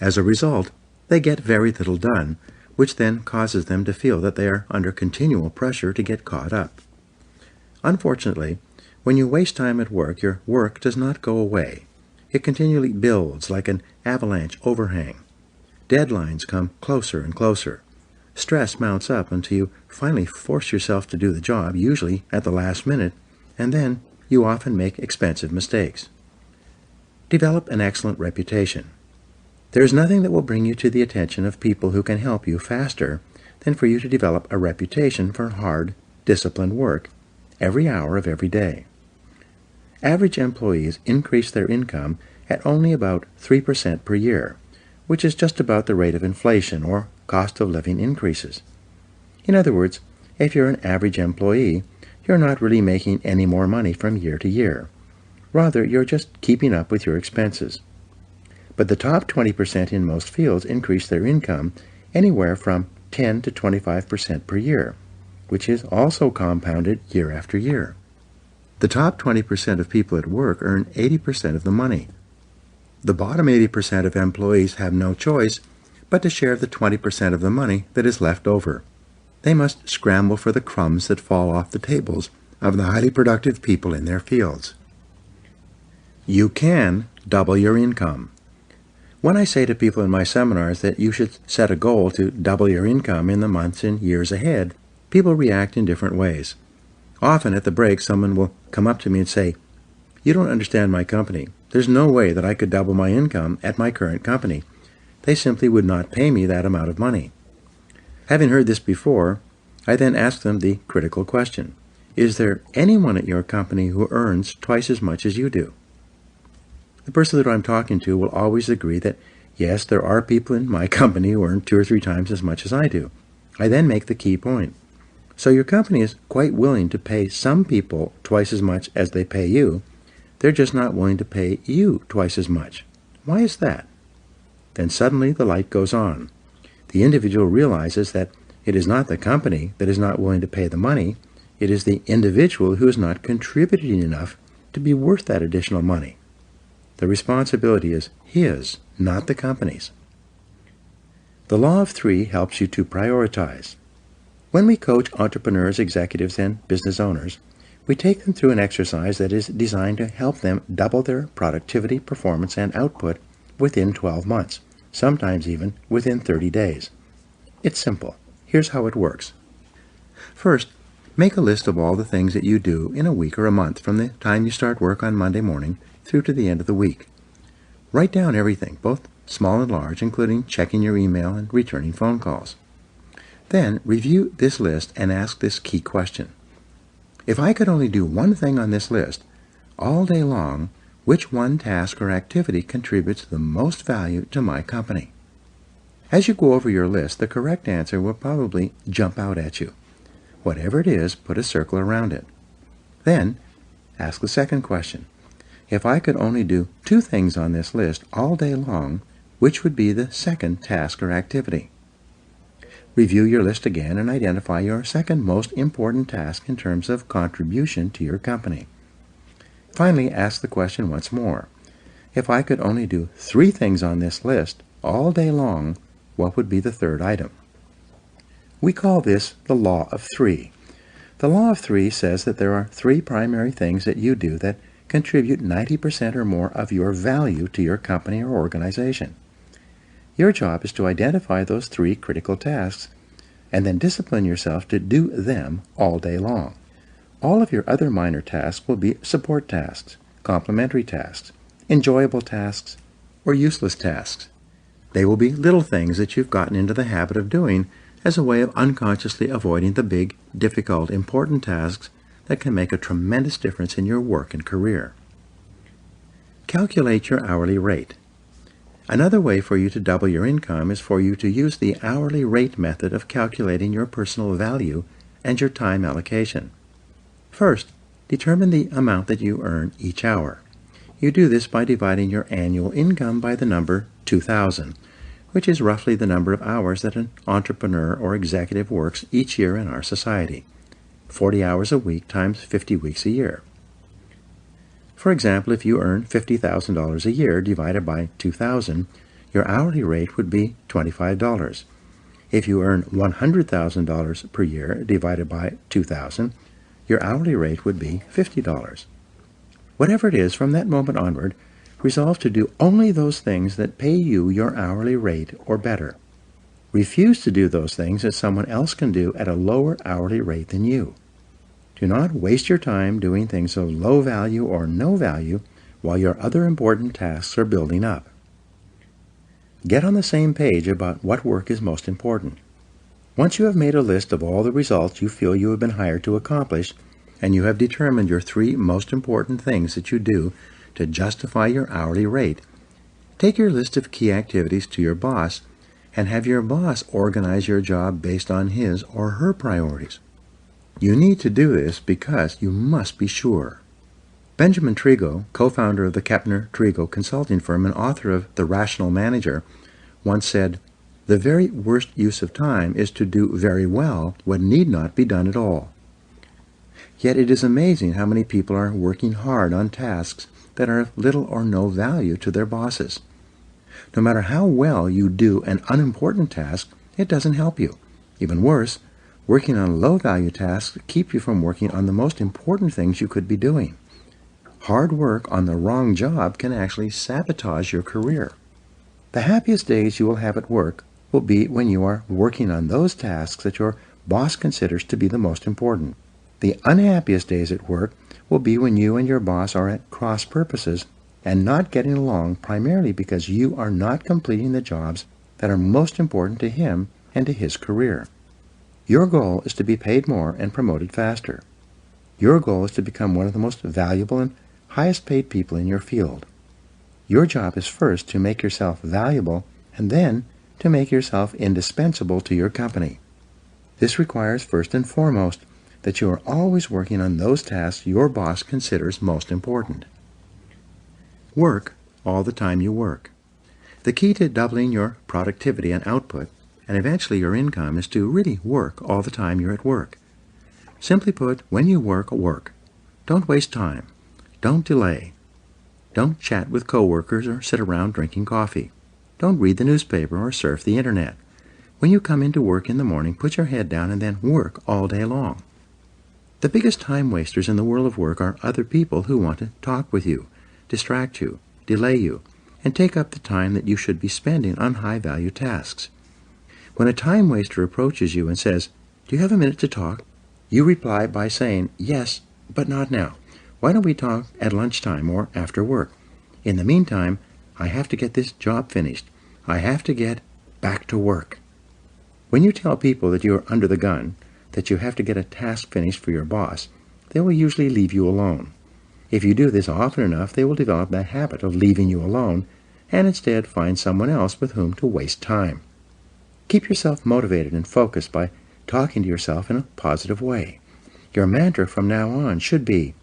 As a result, they get very little done, which then causes them to feel that they are under continual pressure to get caught up. Unfortunately, when you waste time at work, your work does not go away. It continually builds like an avalanche overhang. Deadlines come closer and closer. Stress mounts up until you finally force yourself to do the job, usually at the last minute, and then you often make expensive mistakes. Develop an excellent reputation. There is nothing that will bring you to the attention of people who can help you faster than for you to develop a reputation for hard, disciplined work every hour of every day. Average employees increase their income at only about 3% per year, which is just about the rate of inflation or cost of living increases. In other words, if you're an average employee, you're not really making any more money from year to year. Rather, you're just keeping up with your expenses. But the top 20% in most fields increase their income anywhere from 10 to 25% per year, which is also compounded year after year. The top 20% of people at work earn 80% of the money. The bottom 80% of employees have no choice but to share the 20% of the money that is left over. They must scramble for the crumbs that fall off the tables of the highly productive people in their fields. You can double your income. When I say to people in my seminars that you should set a goal to double your income in the months and years ahead, people react in different ways. Often at the break, someone will come up to me and say, "You don't understand my company. There's no way that I could double my income at my current company. They simply would not pay me that amount of money." Having heard this before, I then ask them the critical question: is there anyone at your company who earns twice as much as you do? The person that I'm talking to will always agree that, yes, there are people in my company who earn 2 or 3 times as much as I do. I then make the key point. So your company is quite willing to pay some people twice as much as they pay you. They're just not willing to pay you twice as much. Why is that? Then suddenly the light goes on. The individual realizes that it is not the company that is not willing to pay the money. It is the individual who is not contributing enough to be worth that additional money. The responsibility is his, not the company's. The law of 3 helps you to prioritize. When we coach entrepreneurs, executives, and business owners, we take them through an exercise that is designed to help them double their productivity, performance, and output within 12 months, sometimes even within 30 days. It's simple. Here's how it works. First, make a list of all the things that you do in a week or a month from the time you start work on Monday morning through to the end of the week. Write down everything, both small and large, including checking your email and returning phone calls. Then review this list and ask this key question: if I could only do one thing on this list all day long, which one task or activity contributes the most value to my company? As you go over your list, the correct answer will probably jump out at you. Whatever it is, put a circle around it. Then ask the second question: if I could only do 2 things on this list all day long, which would be the second task or activity? Review your list again and identify your second most important task in terms of contribution to your company. Finally, ask the question once more: if I could only do 3 things on this list all day long, what would be the third item? We call this the law of 3. The law of 3 says that there are 3 primary things that you do that contribute 90% or more of your value to your company or organization. Your job is to identify those 3 critical tasks and then discipline yourself to do them all day long. All of your other minor tasks will be support tasks, complementary tasks, enjoyable tasks, or useless tasks. They will be little things that you've gotten into the habit of doing as a way of unconsciously avoiding the big, difficult, important tasks that can make a tremendous difference in your work and career. Calculate your hourly rate. Another way for you to double your income is for you to use the hourly rate method of calculating your personal value and your time allocation. First, determine the amount that you earn each hour. You do this by dividing your annual income by the number 2,000, which is roughly the number of hours that an entrepreneur or executive works each year in our society. 40 hours a week times 50 weeks a year. For example, if you earn $50,000 a year divided by 2,000, your hourly rate would be $25. If you earn $100,000 per year divided by 2,000, your hourly rate would be $50. Whatever it is, from that moment onward, resolve to do only those things that pay you your hourly rate or better. Refuse to do those things that someone else can do at a lower hourly rate than you. Do not waste your time doing things of low value or no value while your other important tasks are building up. Get on the same page about what work is most important. Once you have made a list of all the results you feel you have been hired to accomplish, and you have determined your 3 most important things that you do to justify your hourly rate, take your list of key activities to your boss and have your boss organize your job based on his or her priorities. You need to do this because you must be sure. Benjamin Trigo, co-founder of the Kepner-Trigo consulting firm and author of The Rational Manager, once said, "The very worst use of time is to do very well what need not be done at all." Yet it is amazing how many people are working hard on tasks that are of little or no value to their bosses. No matter how well you do an unimportant task, it doesn't help you. Even worse, working on low-value tasks keep you from working on the most important things you could be doing. Hard work on the wrong job can actually sabotage your career. The happiest days you will have at work will be when you are working on those tasks that your boss considers to be the most important. The unhappiest days at work will be when you and your boss are at cross purposes and not getting along, primarily because you are not completing the jobs that are most important to him and to his career. Your goal is to be paid more and promoted faster. Your goal is to become one of the most valuable and highest paid people in your field. Your job is first to make yourself valuable and then to make yourself indispensable to your company. This requires first and foremost that you are always working on those tasks your boss considers most important. Work all the time you work. The key to doubling your productivity and output, and eventually your income, is to really work all the time you're at work. Simply put, when you work, work. Don't waste time. Don't delay. Don't chat with coworkers or sit around drinking coffee. Don't read the newspaper or surf the internet. When you come into work in the morning, put your head down and then work all day long. The biggest time wasters in the world of work are other people who want to talk with you, distract you, delay you, and take up the time that you should be spending on high-value tasks. When a time waster approaches you and says, "Do you have a minute to talk?" you reply by saying, "Yes, but not now. Why don't we talk at lunchtime or after work? In the meantime, I have to get this job finished. I have to get back to work." When you tell people that you are under the gun, that you have to get a task finished for your boss, they will usually leave you alone. If you do this often enough, they will develop that habit of leaving you alone and instead find someone else with whom to waste time. Keep yourself motivated and focused by talking to yourself in a positive way. Your mantra from now on should be,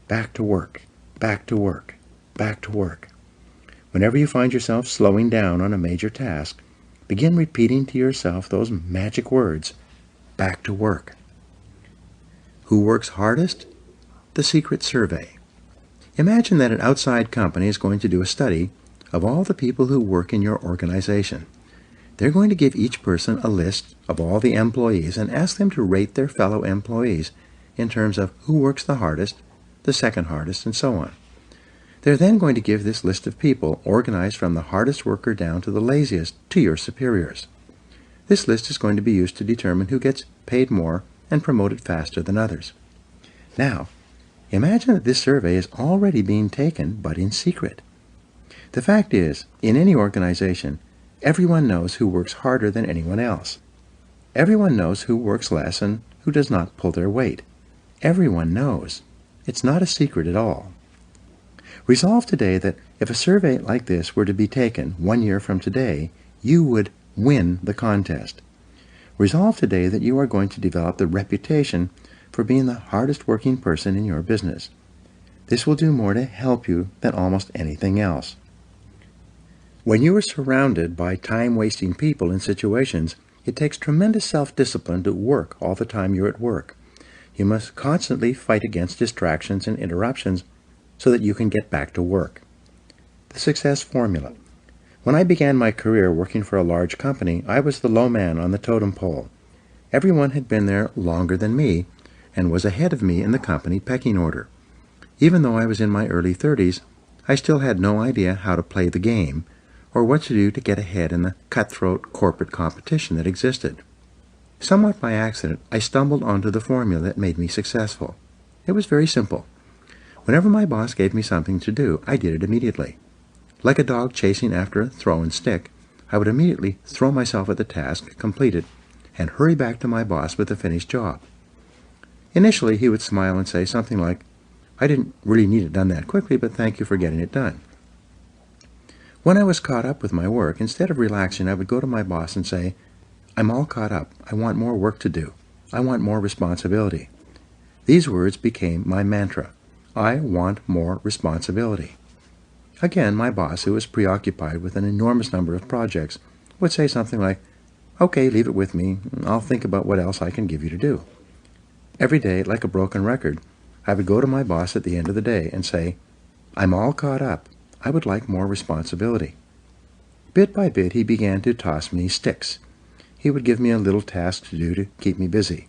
back to work, back to work, back to work. Whenever you find yourself slowing down on a major task, begin repeating to yourself those magic words, back to work. Who works hardest? The Secret Survey. Imagine that an outside company is going to do a study of all the people who work in your organization. They're going to give each person a list of all the employees and ask them to rate their fellow employees in terms of who works the hardest, the second hardest, and so on. They're then going to give this list of people, organized from the hardest worker down to the laziest, to your superiors. This list is going to be used to determine who gets paid more and promoted faster than others. Now, imagine that this survey is already being taken, but in secret. The fact is, in any organization, everyone knows who works harder than anyone else. Everyone knows who works less and who does not pull their weight. Everyone knows. It's not a secret at all. Resolve today that if a survey like this were to be taken 1 year from today, you would win the contest. Resolve today that you are going to develop the reputation for being the hardest working person in your business. This will do more to help you than almost anything else. When you are surrounded by time-wasting people and situations, it takes tremendous self-discipline to work all the time you're at work. You must constantly fight against distractions and interruptions so that you can get back to work. The success formula. When I began my career working for a large company, I was the low man on the totem pole. Everyone had been there longer than me and was ahead of me in the company pecking order. Even though I was in my early 30s, I still had no idea how to play the game or what to do to get ahead in the cutthroat corporate competition that existed. Somewhat by accident, I stumbled onto the formula that made me successful. It was very simple. Whenever my boss gave me something to do, I did it immediately. Like a dog chasing after a thrown stick, I would immediately throw myself at the task, complete it, and hurry back to my boss with the finished job. Initially, he would smile and say something like, "I didn't really need it done that quickly, but thank you for getting it done." When I was caught up with my work, instead of relaxing, I would go to my boss and say, "I'm all caught up. I want more work to do. I want more responsibility." These words became my mantra. I want more responsibility. Again, my boss, who was preoccupied with an enormous number of projects, would say something like, "Okay, leave it with me. I'll think about what else I can give you to do." Every day, like a broken record, I would go to my boss at the end of the day and say, "I'm all caught up. I would like more responsibility." Bit by bit, he began to toss me sticks. He would give me a little task to do to keep me busy.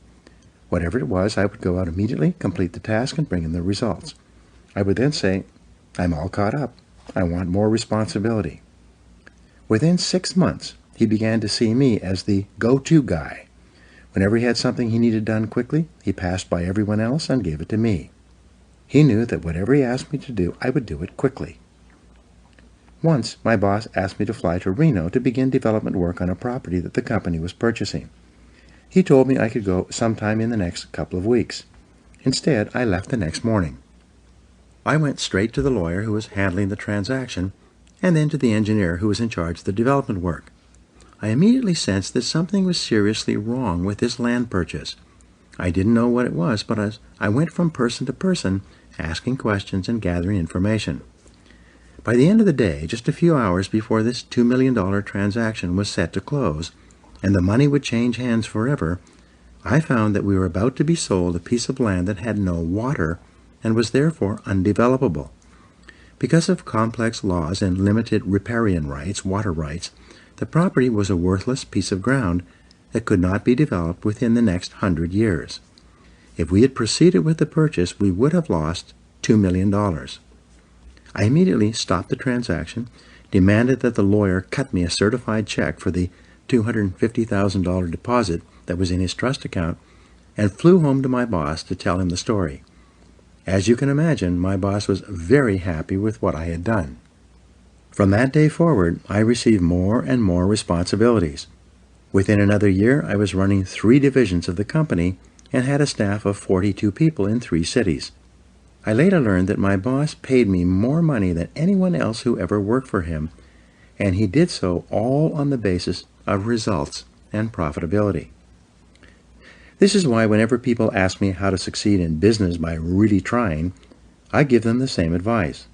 Whatever it was, I would go out immediately, complete the task, and bring him the results. I would then say, "I'm all caught up. I want more responsibility." Within 6 months, he began to see me as the go-to guy. Whenever he had something he needed done quickly, he passed by everyone else and gave it to me. He knew that whatever he asked me to do, I would do it quickly. Once, my boss asked me to fly to Reno to begin development work on a property that the company was purchasing. He told me I could go sometime in the next couple of weeks. Instead, I left the next morning. I went straight to the lawyer who was handling the transaction, and then to the engineer who was in charge of the development work. I immediately sensed that something was seriously wrong with this land purchase. I didn't know what it was, but as I went from person to person, asking questions and gathering information. By the end of the day, just a few hours before this $2 million transaction was set to close, and the money would change hands forever, I found that we were about to be sold a piece of land that had no water and was therefore undevelopable. Because of complex laws and limited riparian rights, water rights, the property was a worthless piece of ground that could not be developed within the next 100 years. If we had proceeded with the purchase, we would have lost $2 million. I immediately stopped the transaction, demanded that the lawyer cut me a certified check for the $250,000 deposit that was in his trust account, and flew home to my boss to tell him the story. As you can imagine, my boss was very happy with what I had done. From that day forward, I received more and more responsibilities. Within another year, I was running 3 divisions of the company and had a staff of 42 people in 3 cities. I later learned that my boss paid me more money than anyone else who ever worked for him, and he did so all on the basis of results and profitability. This is why whenever people ask me how to succeed in business by really trying, I give them the same advice.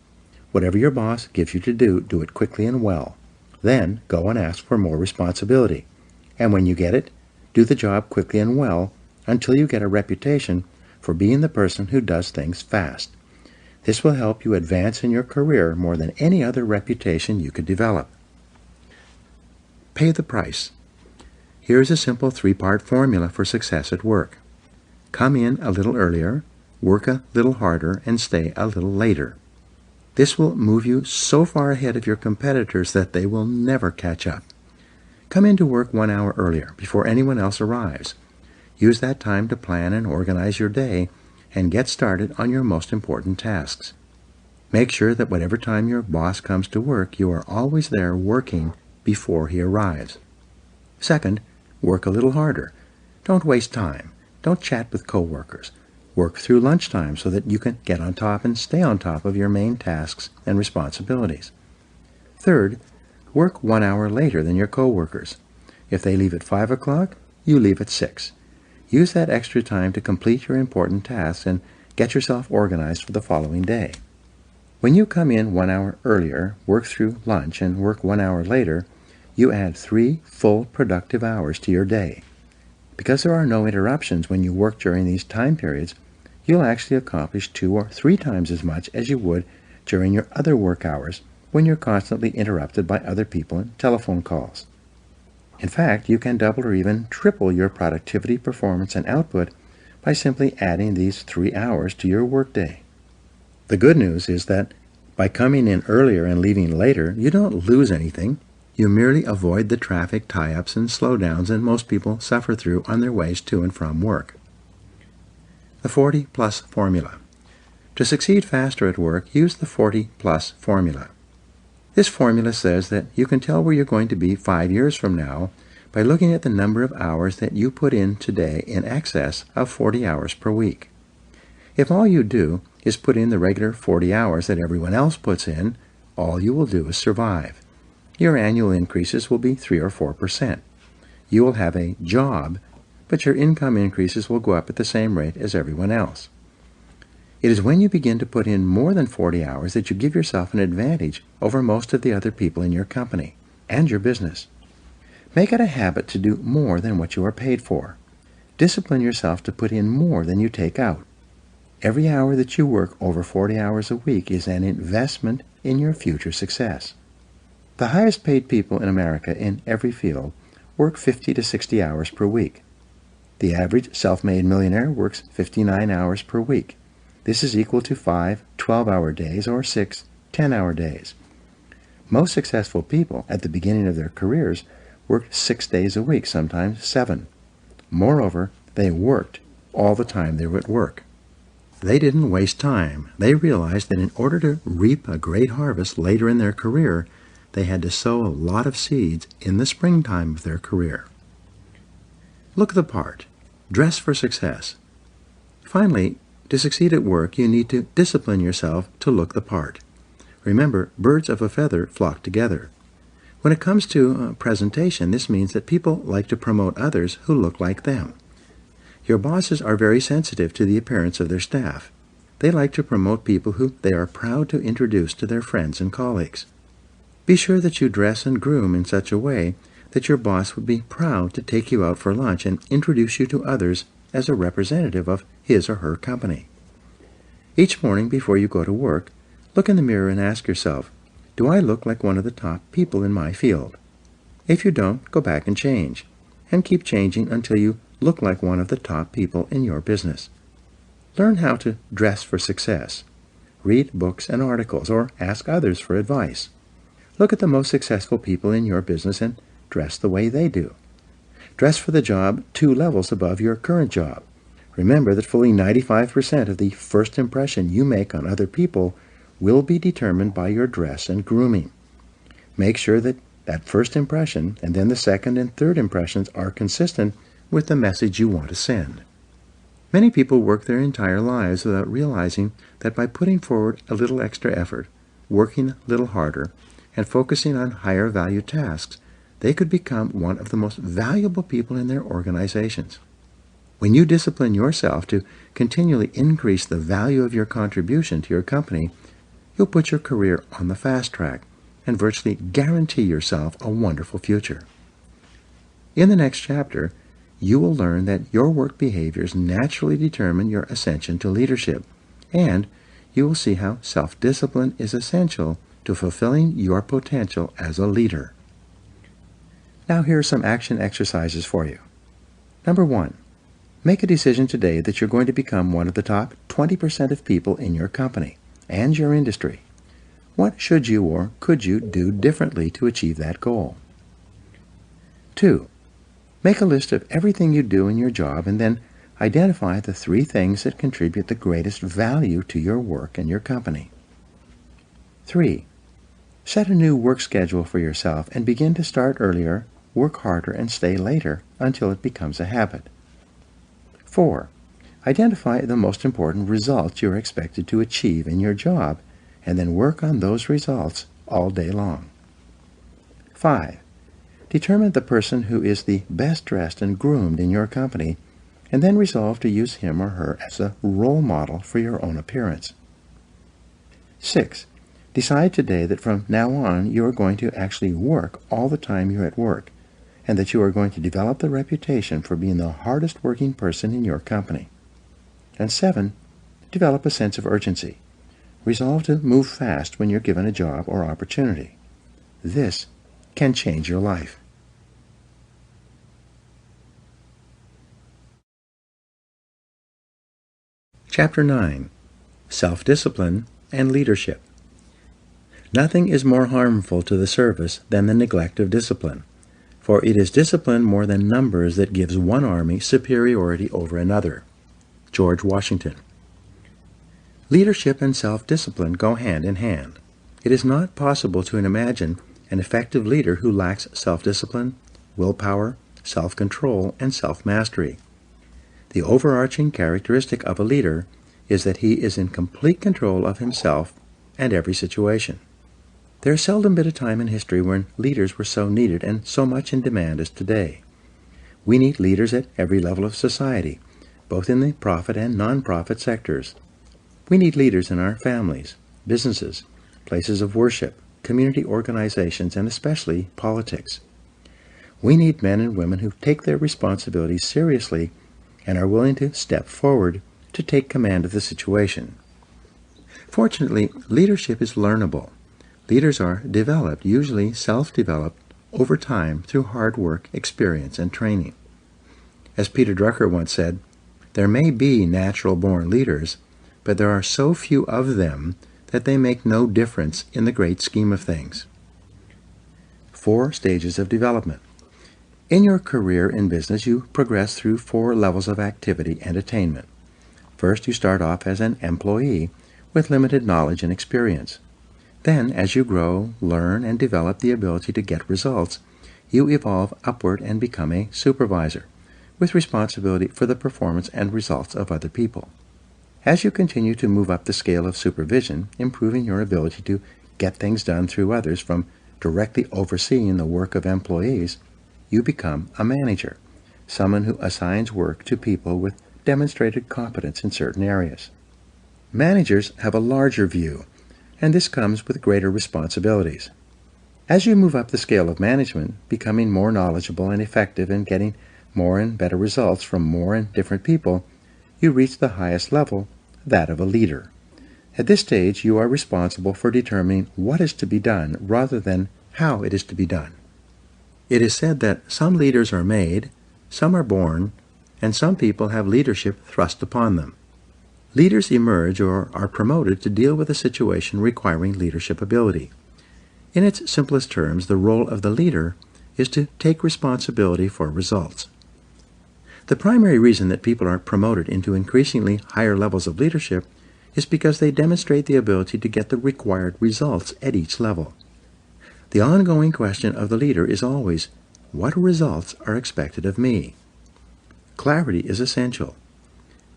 Whatever your boss gives you to do, do it quickly and well. Then go and ask for more responsibility. And when you get it, do the job quickly and well until you get a reputation for being the person who does things fast. This will help you advance in your career more than any other reputation you could develop. Pay the price. Here is a simple 3-part formula for success at work. Come in a little earlier, work a little harder, and stay a little later. This will move you so far ahead of your competitors that they will never catch up. Come into work 1 hour earlier, before anyone else arrives. Use that time to plan and organize your day and get started on your most important tasks. Make sure that whatever time your boss comes to work, you are always there working before he arrives. Second, work a little harder. Don't waste time. Don't chat with coworkers. Work through lunchtime so that you can get on top and stay on top of your main tasks and responsibilities. Third, work 1 hour later than your coworkers. If they leave at 5 o'clock, you leave at 6. Use that extra time to complete your important tasks and get yourself organized for the following day. When you come in 1 hour earlier, work through lunch, and work 1 hour later, you add 3 full productive hours to your day. Because there are no interruptions when you work during these time periods, you'll actually accomplish 2 or 3 times as much as you would during your other work hours when you're constantly interrupted by other people and telephone calls. In fact, you can double or even triple your productivity, performance, and output by simply adding these 3 hours to your workday. The good news is that by coming in earlier and leaving later, you don't lose anything. You merely avoid the traffic tie-ups and slowdowns that most people suffer through on their ways to and from work. The 40-plus formula. To succeed faster at work, use the 40-plus formula. This formula says that you can tell where you're going to be 5 years from now by looking at the number of hours that you put in today in excess of 40 hours per week. If all you do is put in the regular 40 hours that everyone else puts in, all you will do is survive. Your annual increases will be 3 or 4%. You will have a job, but your income increases will go up at the same rate as everyone else. It is when you begin to put in more than 40 hours that you give yourself an advantage over most of the other people in your company and your business. Make it a habit to do more than what you are paid for. Discipline yourself to put in more than you take out. Every hour that you work over 40 hours a week is an investment in your future success. The highest paid people in America in every field work 50 to 60 hours per week. The average self-made millionaire works 59 hours per week. This is equal to 5 12-hour days or 6 10-hour days. Most successful people at the beginning of their careers worked 6 days a week, sometimes 7. Moreover, they worked all the time they were at work. They didn't waste time. They realized that in order to reap a great harvest later in their career, they had to sow a lot of seeds in the springtime of their career. Look the part. Dress for success. Finally, to succeed at work, you need to discipline yourself to look the part. Remember, birds of a feather flock together. When it comes to presentation, this means that people like to promote others who look like them. Your bosses are very sensitive to the appearance of their staff. They like to promote people who they are proud to introduce to their friends and colleagues. Be sure that you dress and groom in such a way that your boss would be proud to take you out for lunch and introduce you to others as a representative of his or her company. Each morning before you go to work, look in the mirror and ask yourself, do I look like one of the top people in my field? If you don't, go back and change, and keep changing until you look like one of the top people in your business. Learn how to dress for success. Read books and articles, or ask others for advice. Look at the most successful people in your business and dress the way they do. Dress for the job 2 levels above your current job. Remember that fully 95% of the first impression you make on other people will be determined by your dress and grooming. Make sure that first impression and then the second and third impressions are consistent with the message you want to send. Many people work their entire lives without realizing that by putting forward a little extra effort, working a little harder, and focusing on higher value tasks, they could become one of the most valuable people in their organizations. When you discipline yourself to continually increase the value of your contribution to your company, you'll put your career on the fast track and virtually guarantee yourself a wonderful future. In the next chapter, you will learn that your work behaviors naturally determine your ascension to leadership, and you will see how self-discipline is essential to fulfilling your potential as a leader. Now here are some action exercises for you. Number 1. Make a decision today that you're going to become one of the top 20% of people in your company and your industry. What should you or could you do differently to achieve that goal? 2. Make a list of everything you do in your job and then identify the 3 things that contribute the greatest value to your work and your company. 3. Set a new work schedule for yourself and begin to start earlier, work harder, and stay later until it becomes a habit. 4. Identify the most important results you're expected to achieve in your job and then work on those results all day long. 5. Determine the person who is the best dressed and groomed in your company and then resolve to use him or her as a role model for your own appearance. 6. Decide today that from now on you are going to actually work all the time you're at work, and that you are going to develop the reputation for being the hardest working person in your company. And 7. Develop a sense of urgency. Resolve to move fast when you're given a job or opportunity. This can change your life. Chapter 9. Self-Discipline and Leadership. Nothing is more harmful to the service than the neglect of discipline, for it is discipline more than numbers that gives one army superiority over another. George Washington. Leadership and self-discipline go hand in hand. It is not possible to imagine an effective leader who lacks self-discipline, willpower, self-control, and self-mastery. The overarching characteristic of a leader is that he is in complete control of himself and every situation. There has seldom been a time in history when leaders were so needed and so much in demand as today. We need leaders at every level of society, both in the profit and non-profit sectors. We need leaders in our families, businesses, places of worship, community organizations, and especially politics. We need men and women who take their responsibilities seriously and are willing to step forward to take command of the situation. Fortunately, leadership is learnable. Leaders are developed, usually self-developed, over time through hard work, experience, and training. As Peter Drucker once said, there may be natural-born leaders, but there are so few of them that they make no difference in the great scheme of things. 4 stages of development. In your career in business, you progress through 4 levels of activity and attainment. First, you start off as an employee with limited knowledge and experience. Then, as you grow, learn, and develop the ability to get results, you evolve upward and become a supervisor, with responsibility for the performance and results of other people. As you continue to move up the scale of supervision, improving your ability to get things done through others from directly overseeing the work of employees, you become a manager, someone who assigns work to people with demonstrated competence in certain areas. Managers have a larger view, and this comes with greater responsibilities. As you move up the scale of management, becoming more knowledgeable and effective and getting more and better results from more and different people, you reach the highest level, that of a leader. At this stage, you are responsible for determining what is to be done rather than how it is to be done. It is said that some leaders are made, some are born, and some people have leadership thrust upon them. Leaders emerge or are promoted to deal with a situation requiring leadership ability. In its simplest terms, the role of the leader is to take responsibility for results. The primary reason that people are promoted into increasingly higher levels of leadership is because they demonstrate the ability to get the required results at each level. The ongoing question of the leader is always, what results are expected of me? Clarity is essential.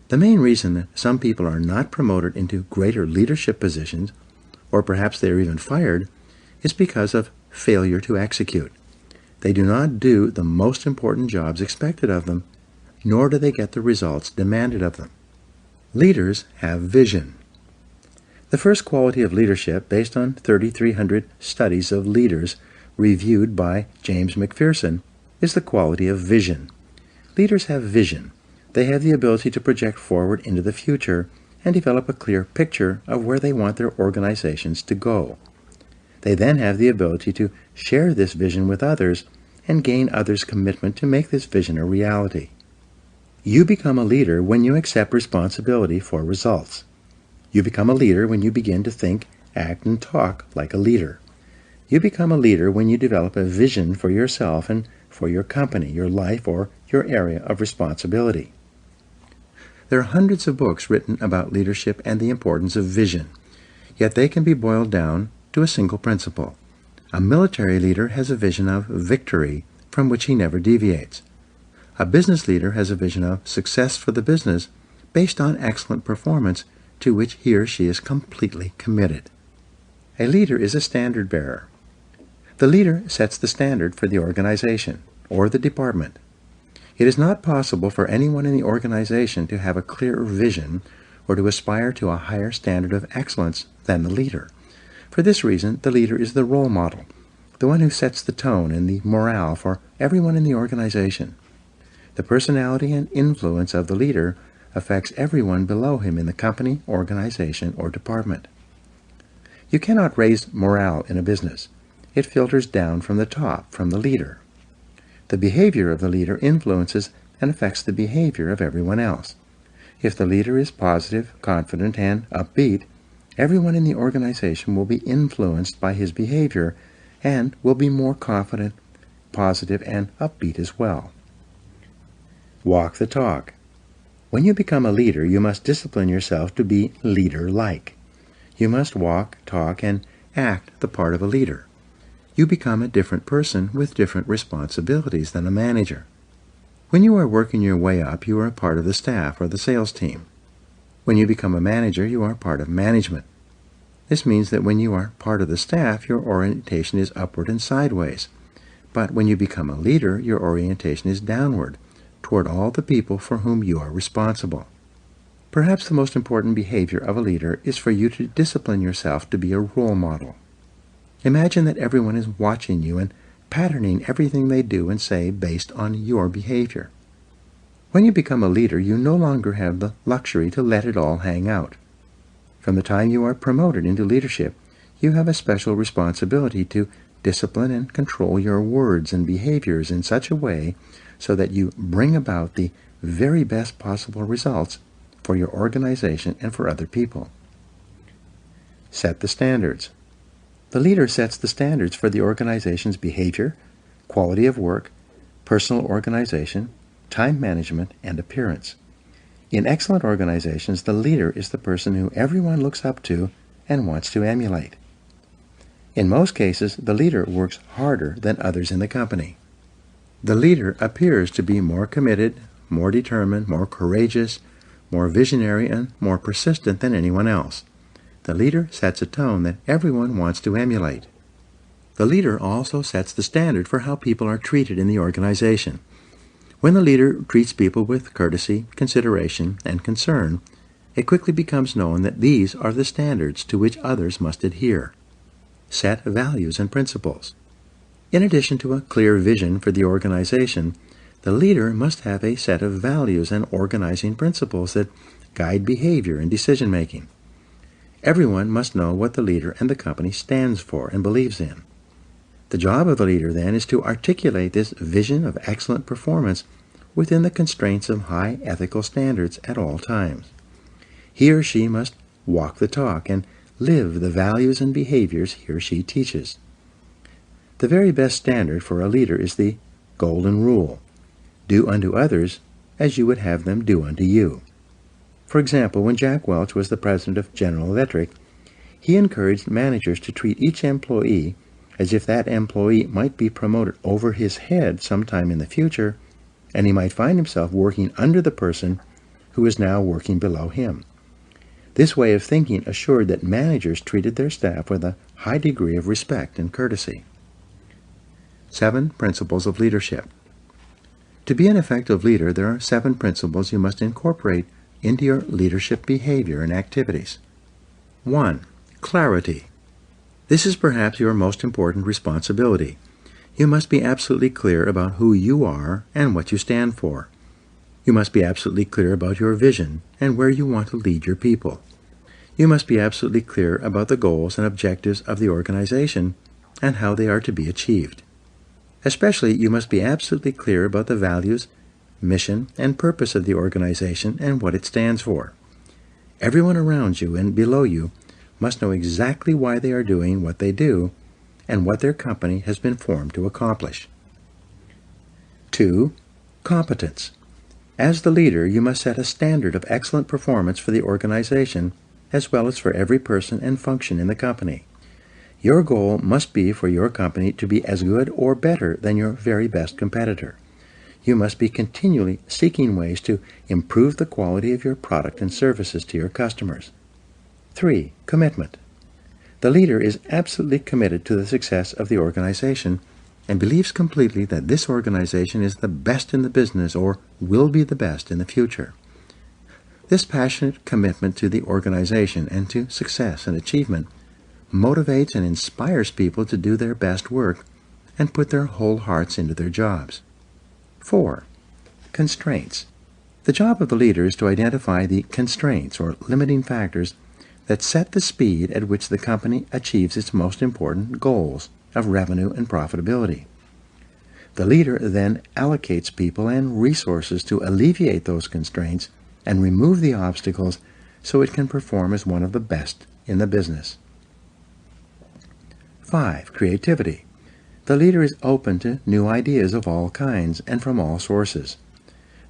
The main reason that some people are not promoted into greater leadership positions, or perhaps they are even fired, is because of failure to execute. They do not do the most important jobs expected of them, nor do they get the results demanded of them. Leaders have vision. The first quality of leadership, based on 3,300 studies of leaders reviewed by James McPherson, is the quality of vision. Leaders have vision. They have the ability to project forward into the future and develop a clear picture of where they want their organizations to go. They then have the ability to share this vision with others and gain others' commitment to make this vision a reality. You become a leader when you accept responsibility for results. You become a leader when you begin to think, act, and talk like a leader. You become a leader when you develop a vision for yourself and for your company, your life, or your area of responsibility. There are hundreds of books written about leadership and the importance of vision, yet they can be boiled down to a single principle. A military leader has a vision of victory from which he never deviates. A business leader has a vision of success for the business based on excellent performance to which he or she is completely committed. A leader is a standard bearer. The leader sets the standard for the organization or the department. It is not possible for anyone in the organization to have a clearer vision or to aspire to a higher standard of excellence than the leader. For this reason, the leader is the role model, the one who sets the tone and the morale for everyone in the organization. The personality and influence of the leader affects everyone below him in the company, organization, or department. You cannot raise morale in a business. It filters down from the top, from the leader. The behavior of the leader influences and affects the behavior of everyone else. If the leader is positive, confident, and upbeat, everyone in the organization will be influenced by his behavior and will be more confident, positive, and upbeat as well. Walk the talk. When you become a leader, you must discipline yourself to be leader-like. You must walk, talk, and act the part of a leader. You become a different person with different responsibilities than a manager. When you are working your way up, you are a part of the staff or the sales team. When you become a manager, you are part of management. This means that when you are part of the staff, your orientation is upward and sideways. But when you become a leader, your orientation is downward, toward all the people for whom you are responsible. Perhaps the most important behavior of a leader is for you to discipline yourself to be a role model. Imagine that everyone is watching you and patterning everything they do and say based on your behavior. When you become a leader, you no longer have the luxury to let it all hang out. From the time you are promoted into leadership, you have a special responsibility to discipline and control your words and behaviors in such a way so that you bring about the very best possible results for your organization and for other people. Set the standards. The leader sets the standards for the organization's behavior, quality of work, personal organization, time management, and appearance. In excellent organizations, the leader is the person who everyone looks up to and wants to emulate. In most cases, the leader works harder than others in the company. The leader appears to be more committed, more determined, more courageous, more visionary, and more persistent than anyone else. The leader sets a tone that everyone wants to emulate. The leader also sets the standard for how people are treated in the organization. When the leader treats people with courtesy, consideration, and concern, it quickly becomes known that these are the standards to which others must adhere. Set values and principles. In addition to a clear vision for the organization, the leader must have a set of values and organizing principles that guide behavior and decision-making. Everyone must know what the leader and the company stands for and believes in. The job of the leader, then, is to articulate this vision of excellent performance within the constraints of high ethical standards at all times. He or she must walk the talk and live the values and behaviors he or she teaches. The very best standard for a leader is the golden rule: do unto others as you would have them do unto you. For example, when Jack Welch was the president of General Electric, he encouraged managers to treat each employee as if that employee might be promoted over his head sometime in the future, and he might find himself working under the person who is now working below him. This way of thinking assured that managers treated their staff with a high degree of respect and courtesy. 7 Principles of Leadership. To be an effective leader, there are 7 principles you must incorporate into your leadership behavior and activities. 1. Clarity. This is perhaps your most important responsibility. You must be absolutely clear about who you are and what you stand for. You must be absolutely clear about your vision and where you want to lead your people. You must be absolutely clear about the goals and objectives of the organization and how they are to be achieved. Especially, you must be absolutely clear about the values, mission, and purpose of the organization and what it stands for. Everyone around you and below you must know exactly why they are doing what they do and what their company has been formed to accomplish. 2. Competence. As the leader, you must set a standard of excellent performance for the organization as well as for every person and function in the company. Your goal must be for your company to be as good or better than your very best competitor. You must be continually seeking ways to improve the quality of your product and services to your customers. 3. Commitment. The leader is absolutely committed to the success of the organization and believes completely that this organization is the best in the business or will be the best in the future. This passionate commitment to the organization and to success and achievement motivates and inspires people to do their best work and put their whole hearts into their jobs. 4. Constraints. The job of the leader is to identify the constraints or limiting factors that set the speed at which the company achieves its most important goals of revenue and profitability. The leader then allocates people and resources to alleviate those constraints and remove the obstacles so it can perform as one of the best in the business. 5. Creativity. The leader is open to new ideas of all kinds and from all sources.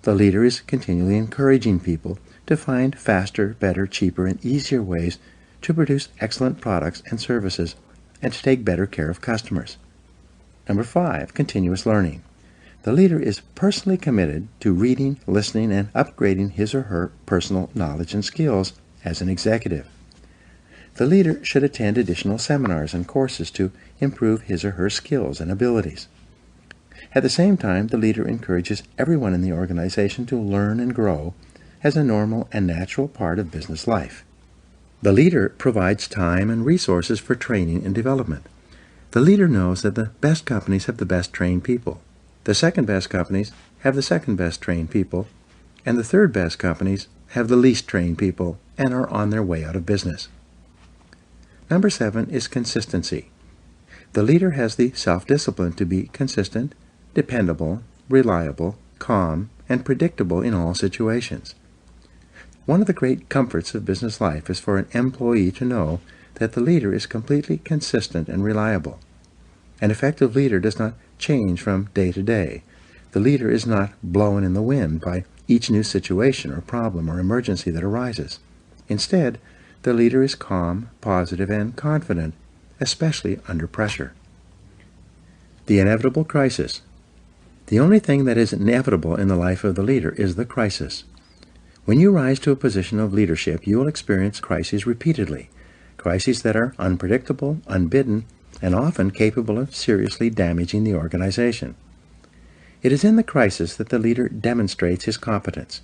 The leader is continually encouraging people to find faster, better, cheaper, and easier ways to produce excellent products and services and to take better care of customers. Number 5. Continuous learning. The leader is personally committed to reading, listening, and upgrading his or her personal knowledge and skills as an executive. The leader should attend additional seminars and courses to improve his or her skills and abilities. At the same time, the leader encourages everyone in the organization to learn and grow as a normal and natural part of business life. The leader provides time and resources for training and development. The leader knows that the best companies have the best trained people. The second best companies have the second best trained people, and the third best companies have the least trained people and are on their way out of business. Number 7 is consistency. The leader has the self-discipline to be consistent, dependable, reliable, calm, and predictable in all situations. One of the great comforts of business life is for an employee to know that the leader is completely consistent and reliable. An effective leader does not change from day to day. The leader is not blown in the wind by each new situation or problem or emergency that arises. Instead, the leader is calm, positive, and confident, especially under pressure. The inevitable crisis. The only thing that is inevitable in the life of the leader is the crisis. When you rise to a position of leadership, you will experience crises repeatedly, crises that are unpredictable, unbidden, and often capable of seriously damaging the organization. It is in the crisis that the leader demonstrates his competence.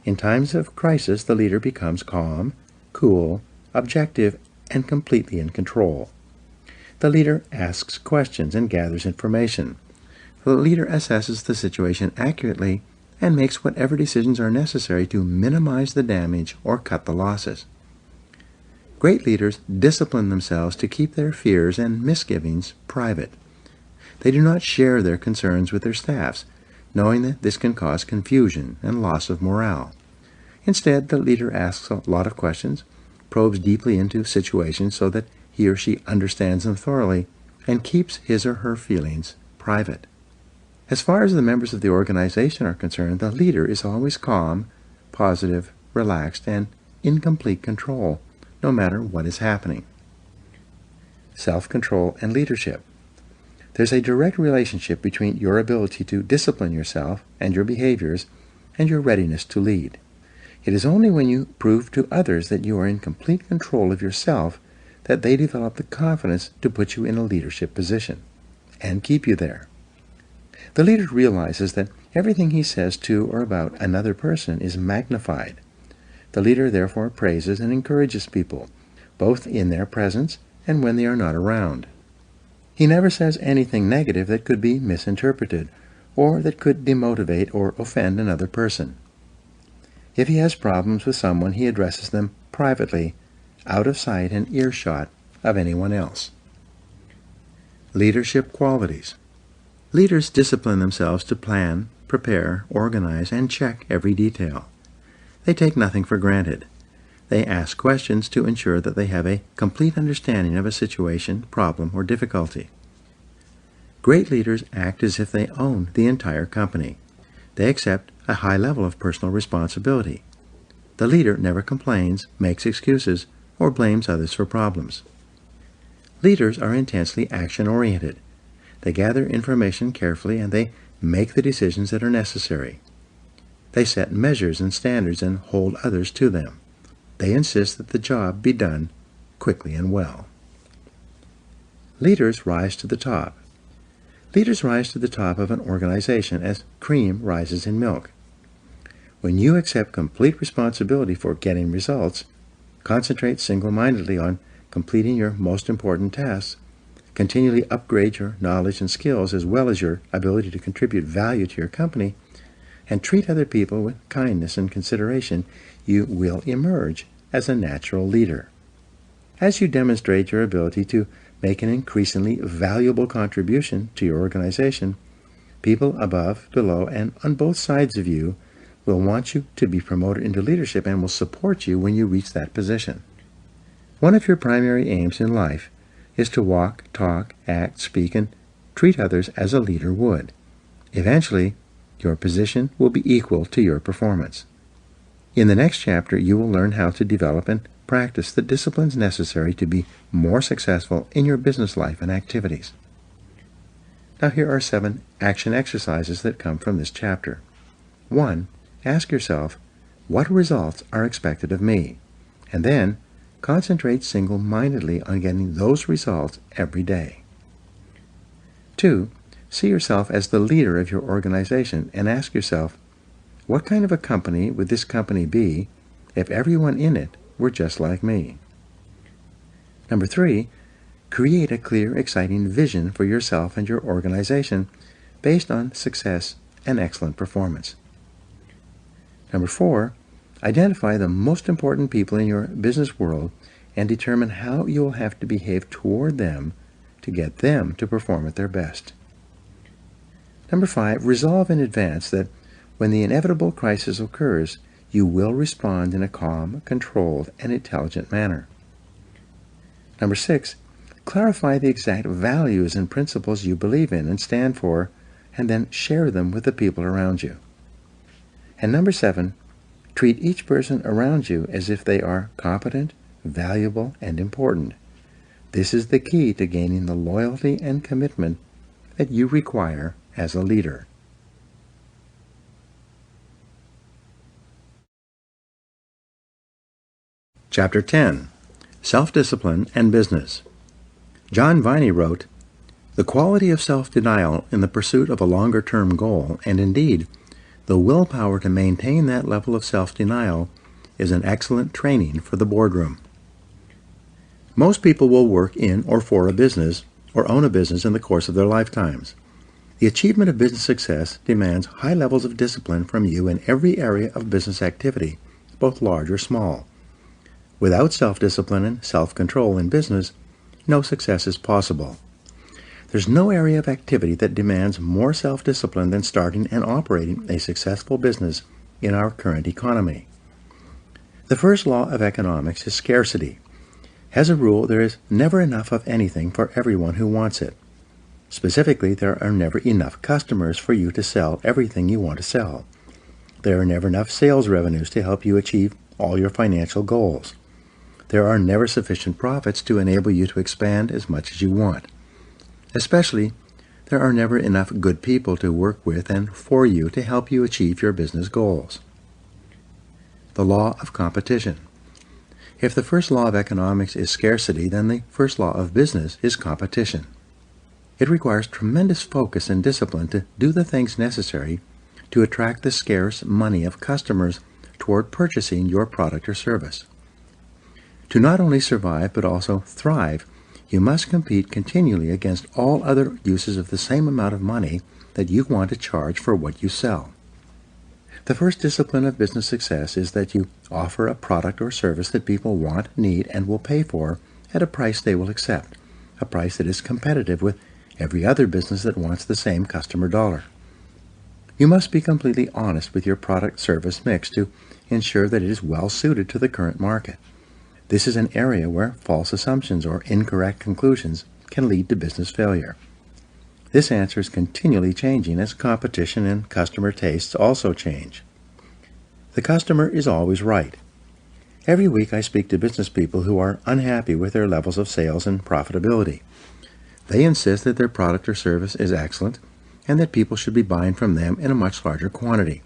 In times of crisis, the leader becomes calm, cool, objective, and completely in control. The leader asks questions and gathers information. The leader assesses the situation accurately and makes whatever decisions are necessary to minimize the damage or cut the losses. Great leaders discipline themselves to keep their fears and misgivings private. They do not share their concerns with their staffs, knowing that this can cause confusion and loss of morale. Instead, the leader asks a lot of questions, probes deeply into situations so that he or she understands them thoroughly, and keeps his or her feelings private. As far as the members of the organization are concerned, the leader is always calm, positive, relaxed, and in complete control, no matter what is happening. Self-control and leadership. There's a direct relationship between your ability to discipline yourself and your behaviors and your readiness to lead. It is only when you prove to others that you are in complete control of yourself that they develop the confidence to put you in a leadership position and keep you there. The leader realizes that everything he says to or about another person is magnified. The leader therefore praises and encourages people, both in their presence and when they are not around. He never says anything negative that could be misinterpreted or that could demotivate or offend another person. If he has problems with someone, he addresses them privately, out of sight and earshot of anyone else. Leadership qualities. Leaders discipline themselves to plan, prepare, organize, and check every detail. They take nothing for granted. They ask questions to ensure that they have a complete understanding of a situation, problem, or difficulty. Great leaders act as if they own the entire company. They accept a high level of personal responsibility. The leader never complains, makes excuses, or blames others for problems. Leaders are intensely action-oriented. They gather information carefully and they make the decisions that are necessary. They set measures and standards and hold others to them. They insist that the job be done quickly and well. Leaders rise to the top. Leaders rise to the top of an organization as cream rises in milk. When you accept complete responsibility for getting results, concentrate single-mindedly on completing your most important tasks, continually upgrade your knowledge and skills as well as your ability to contribute value to your company, and treat other people with kindness and consideration, you will emerge as a natural leader. As you demonstrate your ability to make an increasingly valuable contribution to your organization, people above, below, and on both sides of you will want you to be promoted into leadership and will support you when you reach that position. One of your primary aims in life is to walk, talk, act, speak, and treat others as a leader would. Eventually, your position will be equal to your performance. In the next chapter, you will learn how to develop and practice the disciplines necessary to be more successful in your business life and activities. Now here are 7 action exercises that come from this chapter. 1. Ask yourself, what results are expected of me? And then, concentrate single-mindedly on getting those results every day. 2. See yourself as the leader of your organization and ask yourself, what kind of a company would this company be if everyone in it were just like me? Number 3, create a clear, exciting vision for yourself and your organization based on success and excellent performance. Number 4, identify the most important people in your business world and determine how you will have to behave toward them to get them to perform at their best. Number 5, resolve in advance that when the inevitable crisis occurs, you will respond in a calm, controlled, and intelligent manner. Number 6, clarify the exact values and principles you believe in and stand for, and then share them with the people around you. And number 7, treat each person around you as if they are competent, valuable, and important. This is the key to gaining the loyalty and commitment that you require as a leader. Chapter 10. Self-Discipline and Business. John Viney wrote, "The quality of self-denial in the pursuit of a longer-term goal, and indeed, the willpower to maintain that level of self-denial, is an excellent training for the boardroom." Most people will work in or for a business or own a business in the course of their lifetimes. The achievement of business success demands high levels of discipline from you in every area of business activity, both large or small. Without self-discipline and self-control in business, no success is possible. There's no area of activity that demands more self-discipline than starting and operating a successful business in our current economy. The first law of economics is scarcity. As a rule, there is never enough of anything for everyone who wants it. Specifically, there are never enough customers for you to sell everything you want to sell. There are never enough sales revenues to help you achieve all your financial goals. There are never sufficient profits to enable you to expand as much as you want. Especially, there are never enough good people to work with and for you to help you achieve your business goals. The law of competition. If the first law of economics is scarcity, then the first law of business is competition. It requires tremendous focus and discipline to do the things necessary to attract the scarce money of customers toward purchasing your product or service. To not only survive but also thrive, you must compete continually against all other uses of the same amount of money that you want to charge for what you sell. The first discipline of business success is that you offer a product or service that people want, need, and will pay for at a price they will accept, a price that is competitive with every other business that wants the same customer dollar. You must be completely honest with your product-service mix to ensure that it is well suited to the current market. This is an area where false assumptions or incorrect conclusions can lead to business failure. This answer is continually changing as competition and customer tastes also change. The customer is always right. Every week I speak to business people who are unhappy with their levels of sales and profitability. They insist that their product or service is excellent and that people should be buying from them in a much larger quantity.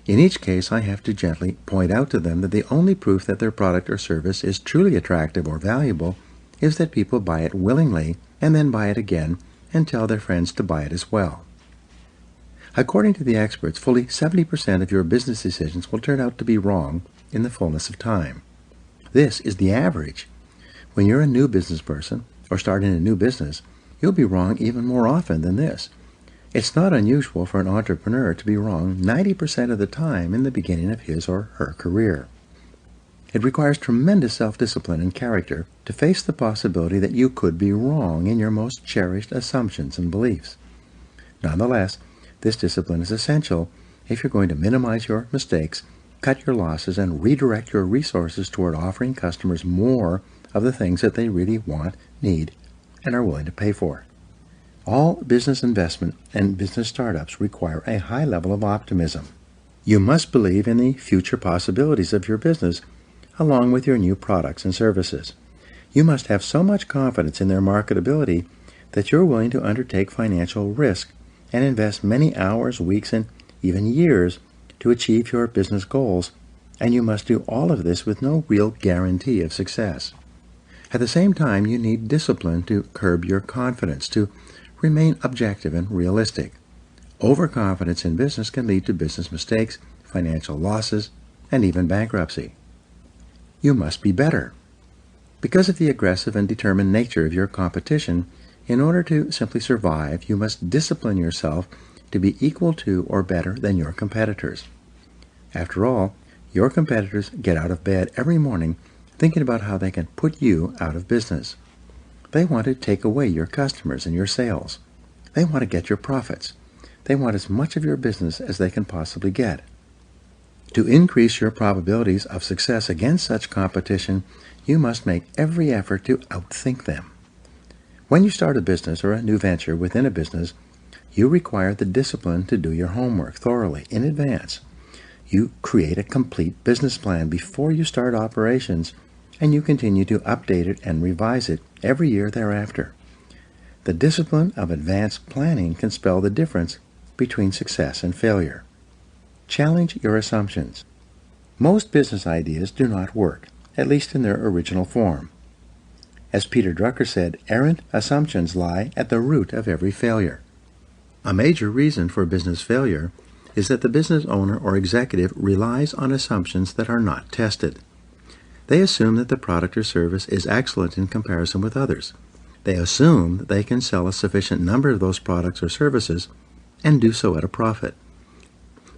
In each case, I have to gently point out to them that the only proof that their product or service is truly attractive or valuable is that people buy it willingly and then buy it again and tell their friends to buy it as well. According to the experts, fully 70% of your business decisions will turn out to be wrong in the fullness of time. This is the average. When you're a new business person or starting a new business, you'll be wrong even more often than this. It's not unusual for an entrepreneur to be wrong 90% of the time in the beginning of his or her career. It requires tremendous self-discipline and character to face the possibility that you could be wrong in your most cherished assumptions and beliefs. Nonetheless, this discipline is essential if you're going to minimize your mistakes, cut your losses, and redirect your resources toward offering customers more of the things that they really want, need, and are willing to pay for. All business investment and business startups require a high level of optimism. You must believe in the future possibilities of your business along with your new products and services. You must have so much confidence in their marketability that you're willing to undertake financial risk and invest many hours, weeks, and even years to achieve your business goals, and you must do all of this with no real guarantee of success. At the same time, you need discipline to curb your confidence, to remain objective and realistic. Overconfidence in business can lead to business mistakes, financial losses, and even bankruptcy. You must be better. Because of the aggressive and determined nature of your competition, in order to simply survive, you must discipline yourself to be equal to or better than your competitors. After all, your competitors get out of bed every morning thinking about how they can put you out of business. They want to take away your customers and your sales. They want to get your profits. They want as much of your business as they can possibly get. To increase your probabilities of success against such competition, you must make every effort to outthink them. When you start a business or a new venture within a business, you require the discipline to do your homework thoroughly in advance. You create a complete business plan before you start operations, and you continue to update it and revise it every year thereafter. The discipline of advanced planning can spell the difference between success and failure. Challenge your assumptions. Most business ideas do not work, at least in their original form. As Peter Drucker said, errant assumptions lie at the root of every failure. A major reason for business failure is that the business owner or executive relies on assumptions that are not tested. They assume that the product or service is excellent in comparison with others. They assume that they can sell a sufficient number of those products or services and do so at a profit.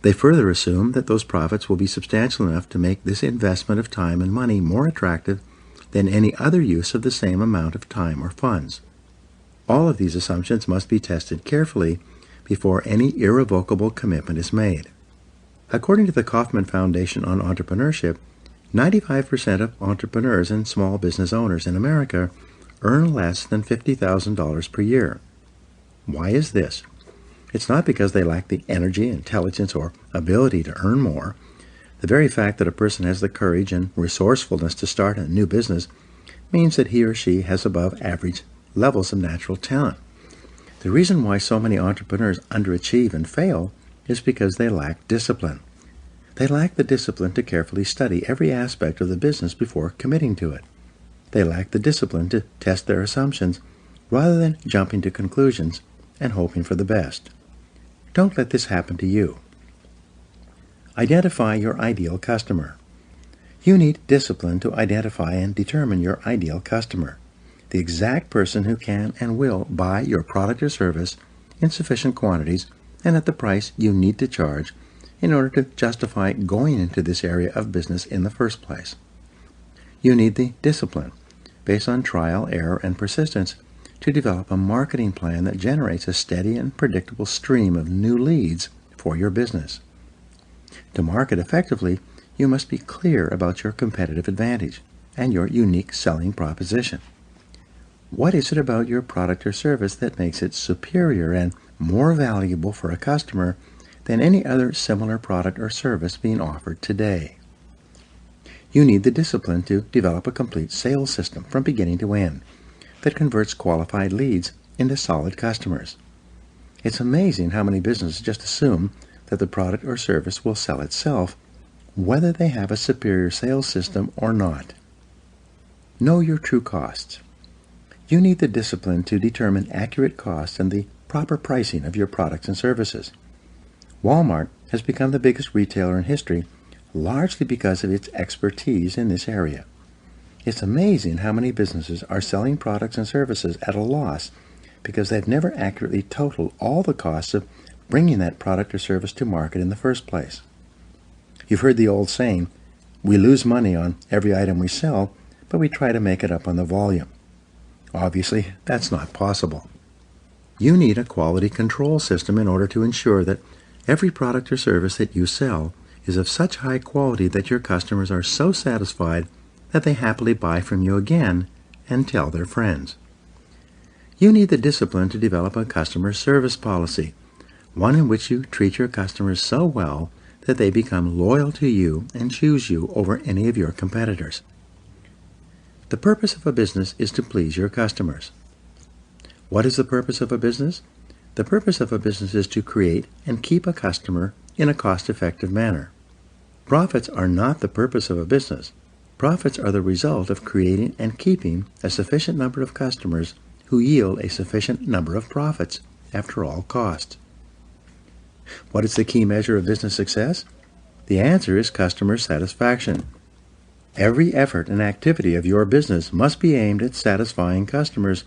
They further assume that those profits will be substantial enough to make this investment of time and money more attractive than any other use of the same amount of time or funds. All of these assumptions must be tested carefully before any irrevocable commitment is made. According to the Kauffman Foundation on Entrepreneurship, 95% of entrepreneurs and small business owners in America earn less than $50,000 per year. Why is this? It's not because they lack the energy, intelligence, or ability to earn more. The very fact that a person has the courage and resourcefulness to start a new business means that he or she has above average levels of natural talent. The reason why so many entrepreneurs underachieve and fail is because they lack discipline. They lack the discipline to carefully study every aspect of the business before committing to it. They lack the discipline to test their assumptions rather than jumping to conclusions and hoping for the best. Don't let this happen to you. Identify your ideal customer. You need discipline to identify and determine your ideal customer, the exact person who can and will buy your product or service in sufficient quantities and at the price you need to charge in order to justify going into this area of business in the first place. You need the discipline, based on trial, error, and persistence, to develop a marketing plan that generates a steady and predictable stream of new leads for your business. To market effectively, you must be clear about your competitive advantage and your unique selling proposition. What is it about your product or service that makes it superior and more valuable for a customer than any other similar product or service being offered today? You need the discipline to develop a complete sales system from beginning to end that converts qualified leads into solid customers. It's amazing how many businesses just assume that the product or service will sell itself, whether they have a superior sales system or not. Know your true costs. You need the discipline to determine accurate costs and the proper pricing of your products and services. Walmart has become the biggest retailer in history largely because of its expertise in this area. It's amazing how many businesses are selling products and services at a loss because they've never accurately totaled all the costs of bringing that product or service to market in the first place. You've heard the old saying, we lose money on every item we sell, but we try to make it up on the volume. Obviously, that's not possible. You need a quality control system in order to ensure that every product or service that you sell is of such high quality that your customers are so satisfied that they happily buy from you again and tell their friends. You need the discipline to develop a customer service policy, one in which you treat your customers so well that they become loyal to you and choose you over any of your competitors. The purpose of a business is to please your customers. What is the purpose of a business? The purpose of a business is to create and keep a customer in a cost-effective manner. Profits are not the purpose of a business. Profits are the result of creating and keeping a sufficient number of customers who yield a sufficient number of profits after all costs. What is the key measure of business success? The answer is customer satisfaction. Every effort and activity of your business must be aimed at satisfying customers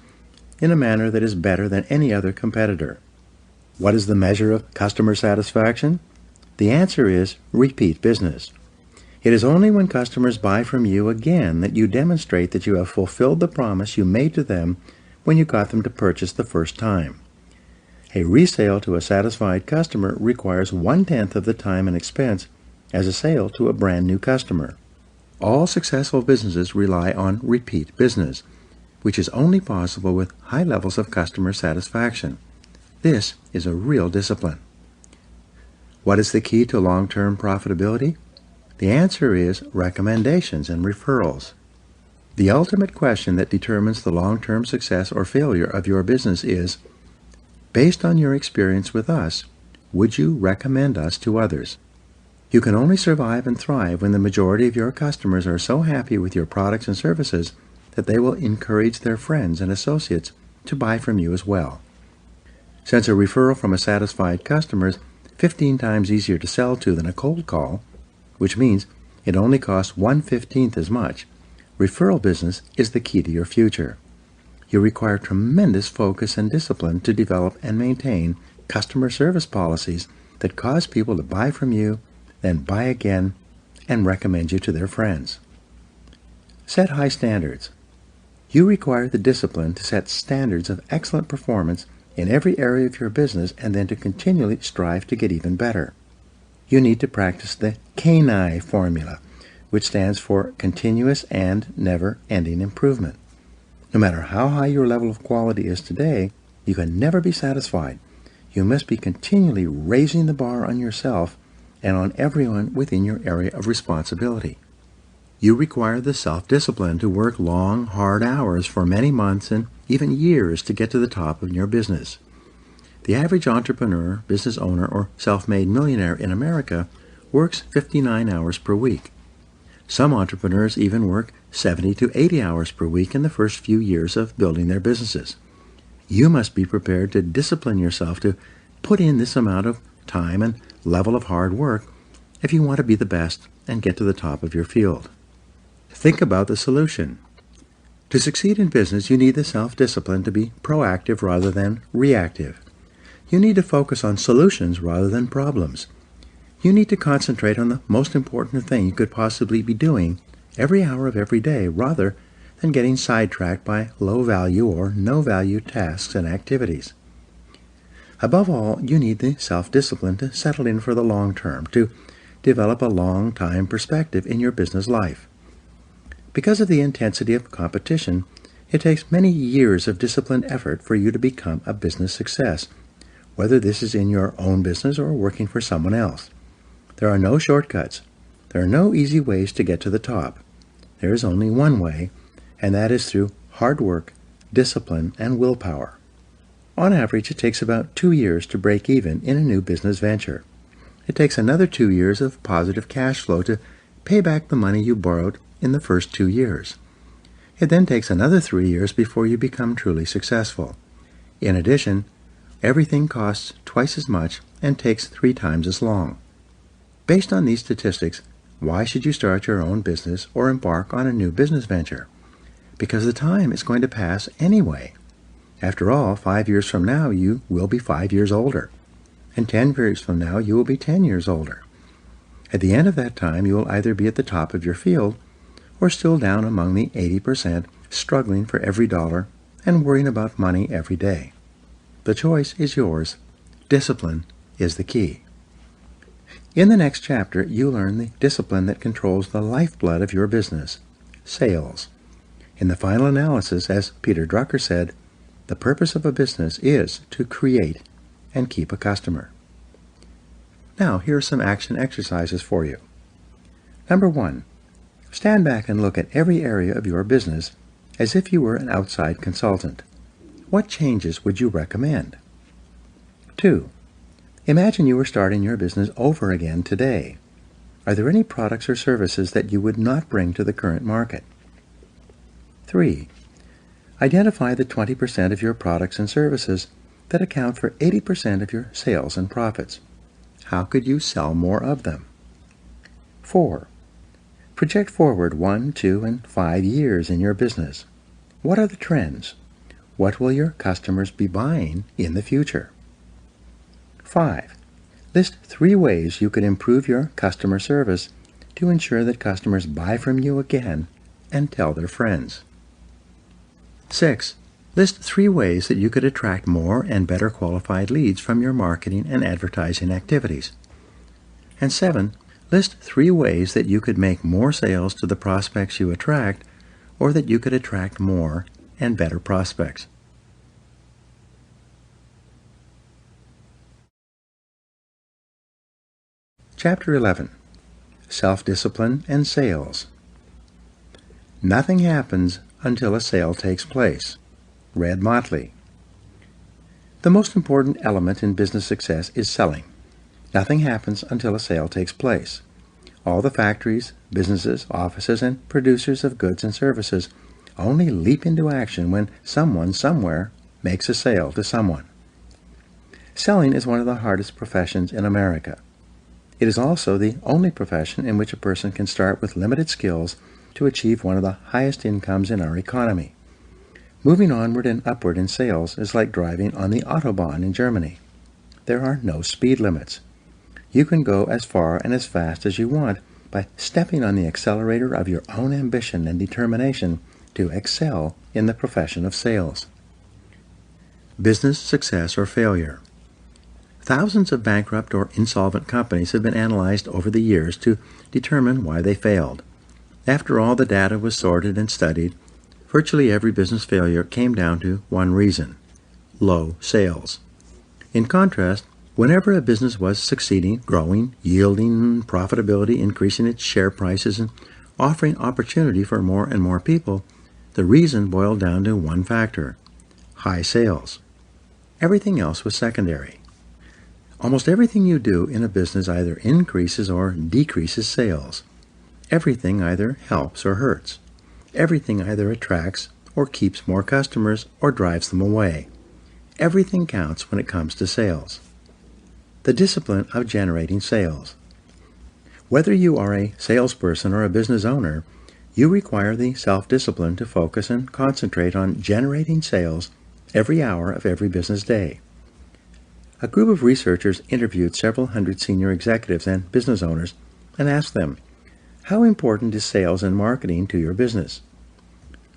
in a manner that is better than any other competitor. What is the measure of customer satisfaction? The answer is repeat business. It is only when customers buy from you again that you demonstrate that you have fulfilled the promise you made to them when you got them to purchase the first time. A resale to a satisfied customer requires 1/10 of the time and expense as a sale to a brand new customer. All successful businesses rely on repeat business, which is only possible with high levels of customer satisfaction. This is a real discipline. What is the key to long-term profitability? The answer is recommendations and referrals. The ultimate question that determines the long-term success or failure of your business is, based on your experience with us, would you recommend us to others? You can only survive and thrive when the majority of your customers are so happy with your products and services that they will encourage their friends and associates to buy from you as well. Since a referral from a satisfied customer is 15 times easier to sell to than a cold call, which means it only costs 1/15 as much, referral business is the key to your future. You require tremendous focus and discipline to develop and maintain customer service policies that cause people to buy from you, then buy again, and recommend you to their friends. Set high standards. You require the discipline to set standards of excellent performance in every area of your business and then to continually strive to get even better. You need to practice the CANI formula, which stands for continuous and never-ending improvement. No matter how high your level of quality is today, you can never be satisfied. You must be continually raising the bar on yourself and on everyone within your area of responsibility. You require the self-discipline to work long, hard hours for many months and even years to get to the top of your business. The average entrepreneur, business owner, or self-made millionaire in America works 59 hours per week. Some entrepreneurs even work 70 to 80 hours per week in the first few years of building their businesses. You must be prepared to discipline yourself to put in this amount of time and level of hard work if you want to be the best and get to the top of your field. Think about the solution. To succeed in business, you need the self-discipline to be proactive rather than reactive. You need to focus on solutions rather than problems. You need to concentrate on the most important thing you could possibly be doing every hour of every day rather than getting sidetracked by low-value or no-value tasks and activities. Above all, you need the self-discipline to settle in for the long term, to develop a long-time perspective in your business life. Because of the intensity of competition, it takes many years of disciplined effort for you to become a business success, whether this is in your own business or working for someone else. There are no shortcuts. There are no easy ways to get to the top. There is only one way, and that is through hard work, discipline, and willpower. On average, it takes about 2 years to break even in a new business venture. It takes another 2 years of positive cash flow to pay back the money you borrowed in the first 2 years. It then takes another 3 years before you become truly successful. In addition, everything costs twice as much and takes 3 times as long. Based on these statistics, why should you start your own business or embark on a new business venture? Because the time is going to pass anyway. After all, 5 years from now, you will be 5 years older. And 10 years from now, you will be 10 years older. At the end of that time, you will either be at the top of your field or still down among the 80%, struggling for every dollar and worrying about money every day. The choice is yours. Discipline is the key. In the next chapter, you learn the discipline that controls the lifeblood of your business, sales. In the final analysis, as Peter Drucker said, the purpose of a business is to create and keep a customer. Now, here are some action exercises for you. Number 1, stand back and look at every area of your business as if you were an outside consultant. What changes would you recommend? 2, imagine you were starting your business over again today. Are there any products or services that you would not bring to the current market? 3, identify the 20% of your products and services that account for 80% of your sales and profits. How could you sell more of them? 4, project forward 1, 2, and 5 years in your business. What are the trends? What will your customers be buying in the future? 5, list 3 ways you could improve your customer service to ensure that customers buy from you again and tell their friends. 6, list 3 ways that you could attract more and better qualified leads from your marketing and advertising activities. And 7, list 3 ways that you could make more sales to the prospects you attract, or that you could attract more and better prospects. Chapter 11, Self-Discipline and Sales. Nothing happens until a sale takes place. Red Motley. The most important element in business success is selling. Nothing happens until a sale takes place. All the factories, businesses, offices, and producers of goods and services only leap into action when someone somewhere makes a sale to someone. Selling is one of the hardest professions in America. It is also the only profession in which a person can start with limited skills to achieve one of the highest incomes in our economy. Moving onward and upward in sales is like driving on the Autobahn in Germany. There are no speed limits. You can go as far and as fast as you want by stepping on the accelerator of your own ambition and determination to excel in the profession of sales. Business success or failure. Thousands of bankrupt or insolvent companies have been analyzed over the years to determine why they failed. After all the data was sorted and studied, virtually every business failure came down to one reason: low sales. In contrast, whenever a business was succeeding, growing, yielding profitability, increasing its share prices, and offering opportunity for more and more people, the reason boiled down to one factor: high sales. Everything else was secondary. Almost everything you do in a business either increases or decreases sales. Everything either helps or hurts. Everything either attracts or keeps more customers or drives them away. Everything counts when it comes to sales. The discipline of generating sales. Whether you are a salesperson or a business owner, you require the self-discipline to focus and concentrate on generating sales every hour of every business day. A group of researchers interviewed several hundred senior executives and business owners and asked them, "How important is sales and marketing to your business?"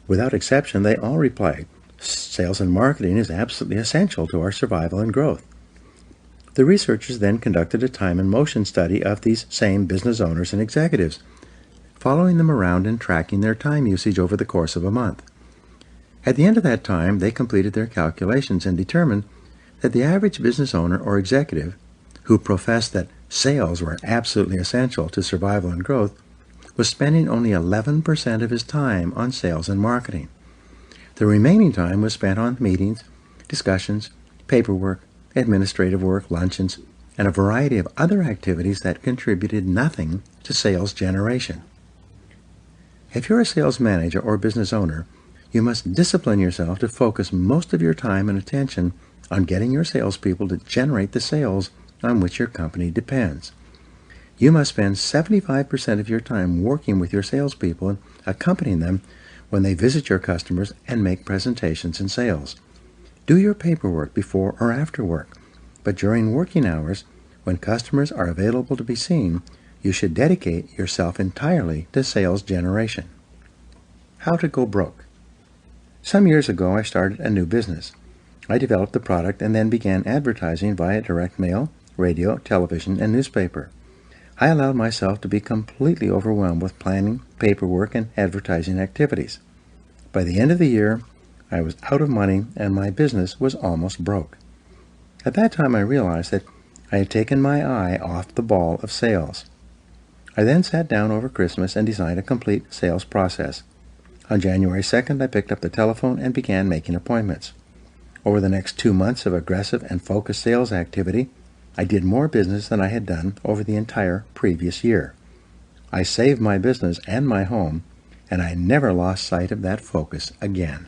Without exception, they all replied, "Sales and marketing is absolutely essential to our survival and growth." The researchers then conducted a time and motion study of these same business owners and executives, following them around and tracking their time usage over the course of a month. At the end of that time, they completed their calculations and determined that the average business owner or executive who professed that sales were absolutely essential to survival and growth was spending only 11% of his time on sales and marketing. The remaining time was spent on meetings, discussions, paperwork, administrative work, luncheons, and a variety of other activities that contributed nothing to sales generation. If you're a sales manager or business owner, you must discipline yourself to focus most of your time and attention on getting your salespeople to generate the sales on which your company depends. You must spend 75% of your time working with your salespeople and accompanying them when they visit your customers and make presentations and sales. Do your paperwork before or after work, but during working hours, when customers are available to be seen, you should dedicate yourself entirely to sales generation. How to go broke. Some years ago, I started a new business. I developed the product and then began advertising via direct mail, radio, television, and newspaper. I allowed myself to be completely overwhelmed with planning, paperwork, and advertising activities. By the end of the year, I was out of money and my business was almost broke. At that time, I realized that I had taken my eye off the ball of sales. I then sat down over Christmas and designed a complete sales process. On January 2nd, I picked up the telephone and began making appointments. Over the next 2 months of aggressive and focused sales activity, I did more business than I had done over the entire previous year. I saved my business and my home, and I never lost sight of that focus again.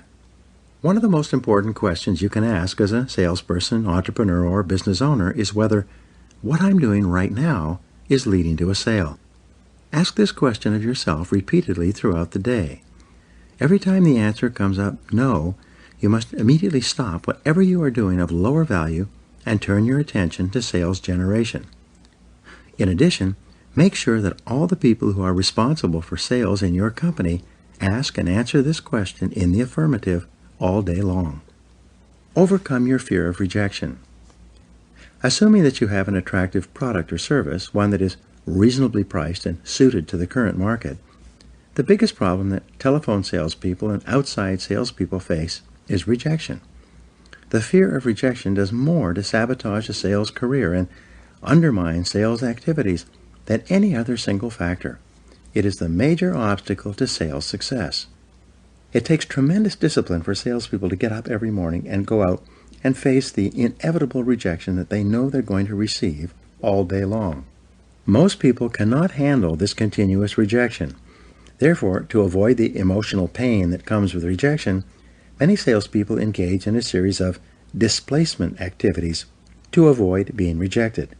One of the most important questions you can ask as a salesperson, entrepreneur, or business owner is whether what I'm doing right now is leading to a sale. Ask this question of yourself repeatedly throughout the day. Every time the answer comes up no, you must immediately stop whatever you are doing of lower value and turn your attention to sales generation. In addition, make sure that all the people who are responsible for sales in your company ask and answer this question in the affirmative all day long. Overcome your fear of rejection. Assuming that you have an attractive product or service, one that is reasonably priced and suited to the current market, the biggest problem that telephone salespeople and outside salespeople face is rejection. The fear of rejection does more to sabotage a sales career and undermine sales activities than any other single factor. It is the major obstacle to sales success. It takes tremendous discipline for salespeople to get up every morning and go out and face the inevitable rejection that they know they're going to receive all day long. Most people cannot handle this continuous rejection. Therefore, to avoid the emotional pain that comes with rejection, many salespeople engage in a series of displacement activities to avoid being rejected.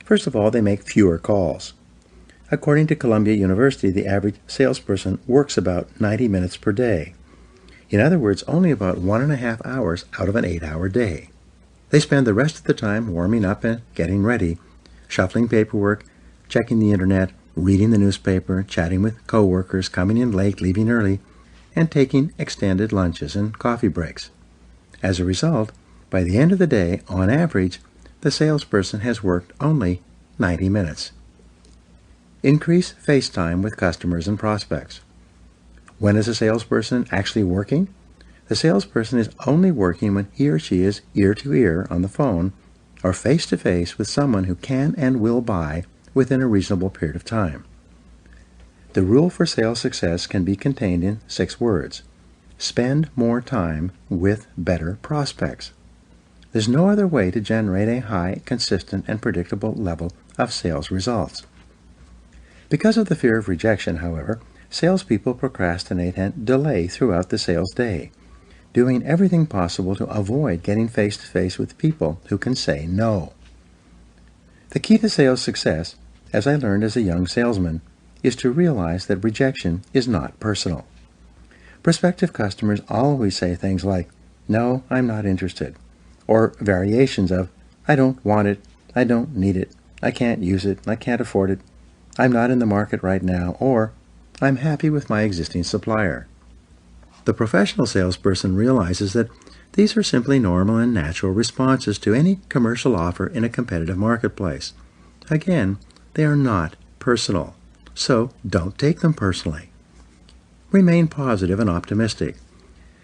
First of all, they make fewer calls. According to Columbia University, the average salesperson works about 90 minutes per day. In other words, only about 1.5 hours out of an 8-hour day. They spend the rest of the time warming up and getting ready, shuffling paperwork, checking the internet, reading the newspaper, chatting with coworkers, coming in late, leaving early, and taking extended lunches and coffee breaks. As a result, by the end of the day, on average, the salesperson has worked only 90 minutes. Increase face time with customers and prospects. When is a salesperson actually working? The salesperson is only working when he or she is ear to ear on the phone or face to face with someone who can and will buy within a reasonable period of time. The rule for sales success can be contained in 6 words. Spend more time with better prospects. There's no other way to generate a high, consistent, and predictable level of sales results. Because of the fear of rejection, however, salespeople procrastinate and delay throughout the sales day, doing everything possible to avoid getting face-to-face with people who can say no. The key to sales success, as I learned as a young salesman, is to realize that rejection is not personal. Prospective customers always say things like, "No, I'm not interested," or variations of, "I don't want it, I don't need it, I can't use it, I can't afford it, I'm not in the market right now," or "I'm happy with my existing supplier." The professional salesperson realizes that these are simply normal and natural responses to any commercial offer in a competitive marketplace. Again, they are not personal, so don't take them personally. Remain positive and optimistic.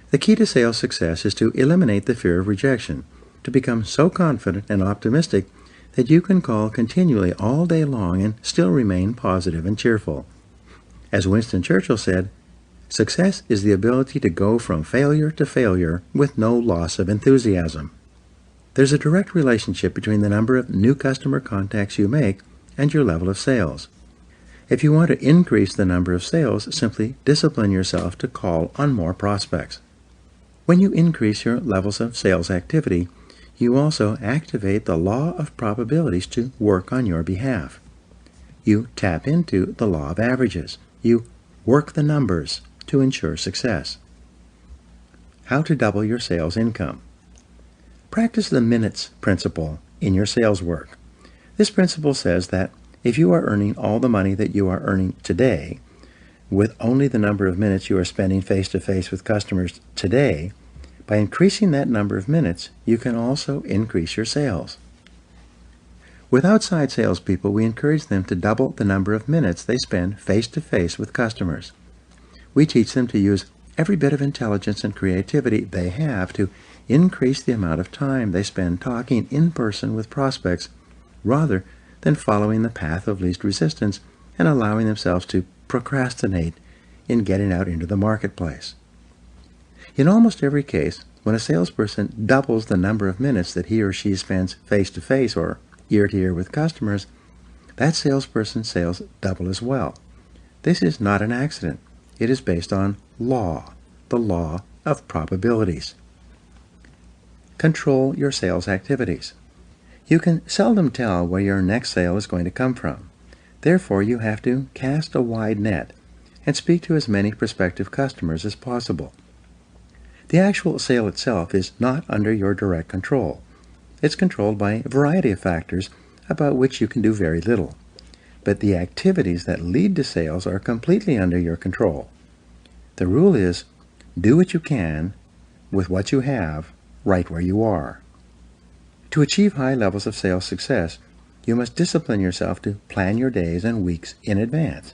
The key to sales success is to eliminate the fear of rejection, to become so confident and optimistic that you can call continually all day long and still remain positive and cheerful. As Winston Churchill said, "Success is the ability to go from failure to failure with no loss of enthusiasm." There's a direct relationship between the number of new customer contacts you make and your level of sales. If you want to increase the number of sales, simply discipline yourself to call on more prospects. When you increase your levels of sales activity, you also activate the law of probabilities to work on your behalf. You tap into the law of averages. You work the numbers to ensure success. How to double your sales income. Practice the minutes principle in your sales work. This principle says that if you are earning all the money that you are earning today, with only the number of minutes you are spending face-to-face with customers today, by increasing that number of minutes, you can also increase your sales. With outside salespeople, we encourage them to double the number of minutes they spend face-to-face with customers. We teach them to use every bit of intelligence and creativity they have to increase the amount of time they spend talking in person with prospects rather than following the path of least resistance and allowing themselves to procrastinate in getting out into the marketplace. In almost every case, when a salesperson doubles the number of minutes that he or she spends face-to-face or ear-to-ear with customers, that salesperson's sales double as well. This is not an accident. It is based on law, the law of probabilities. Control your sales activities. You can seldom tell where your next sale is going to come from. Therefore, you have to cast a wide net and speak to as many prospective customers as possible. The actual sale itself is not under your direct control. It's controlled by a variety of factors about which you can do very little. But the activities that lead to sales are completely under your control. The rule is, do what you can with what you have right where you are. To achieve high levels of sales success, you must discipline yourself to plan your days and weeks in advance.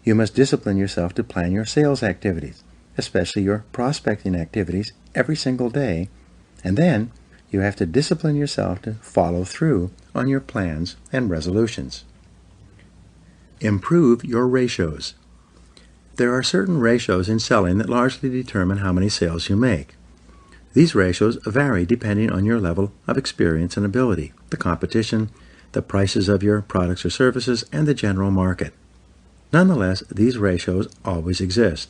You must discipline yourself to plan your sales activities, especially your prospecting activities, every single day, and then you have to discipline yourself to follow through on your plans and resolutions. Improve your ratios. There are certain ratios in selling that largely determine how many sales you make. These ratios vary depending on your level of experience and ability, the competition, the prices of your products or services, and the general market. Nonetheless, these ratios always exist.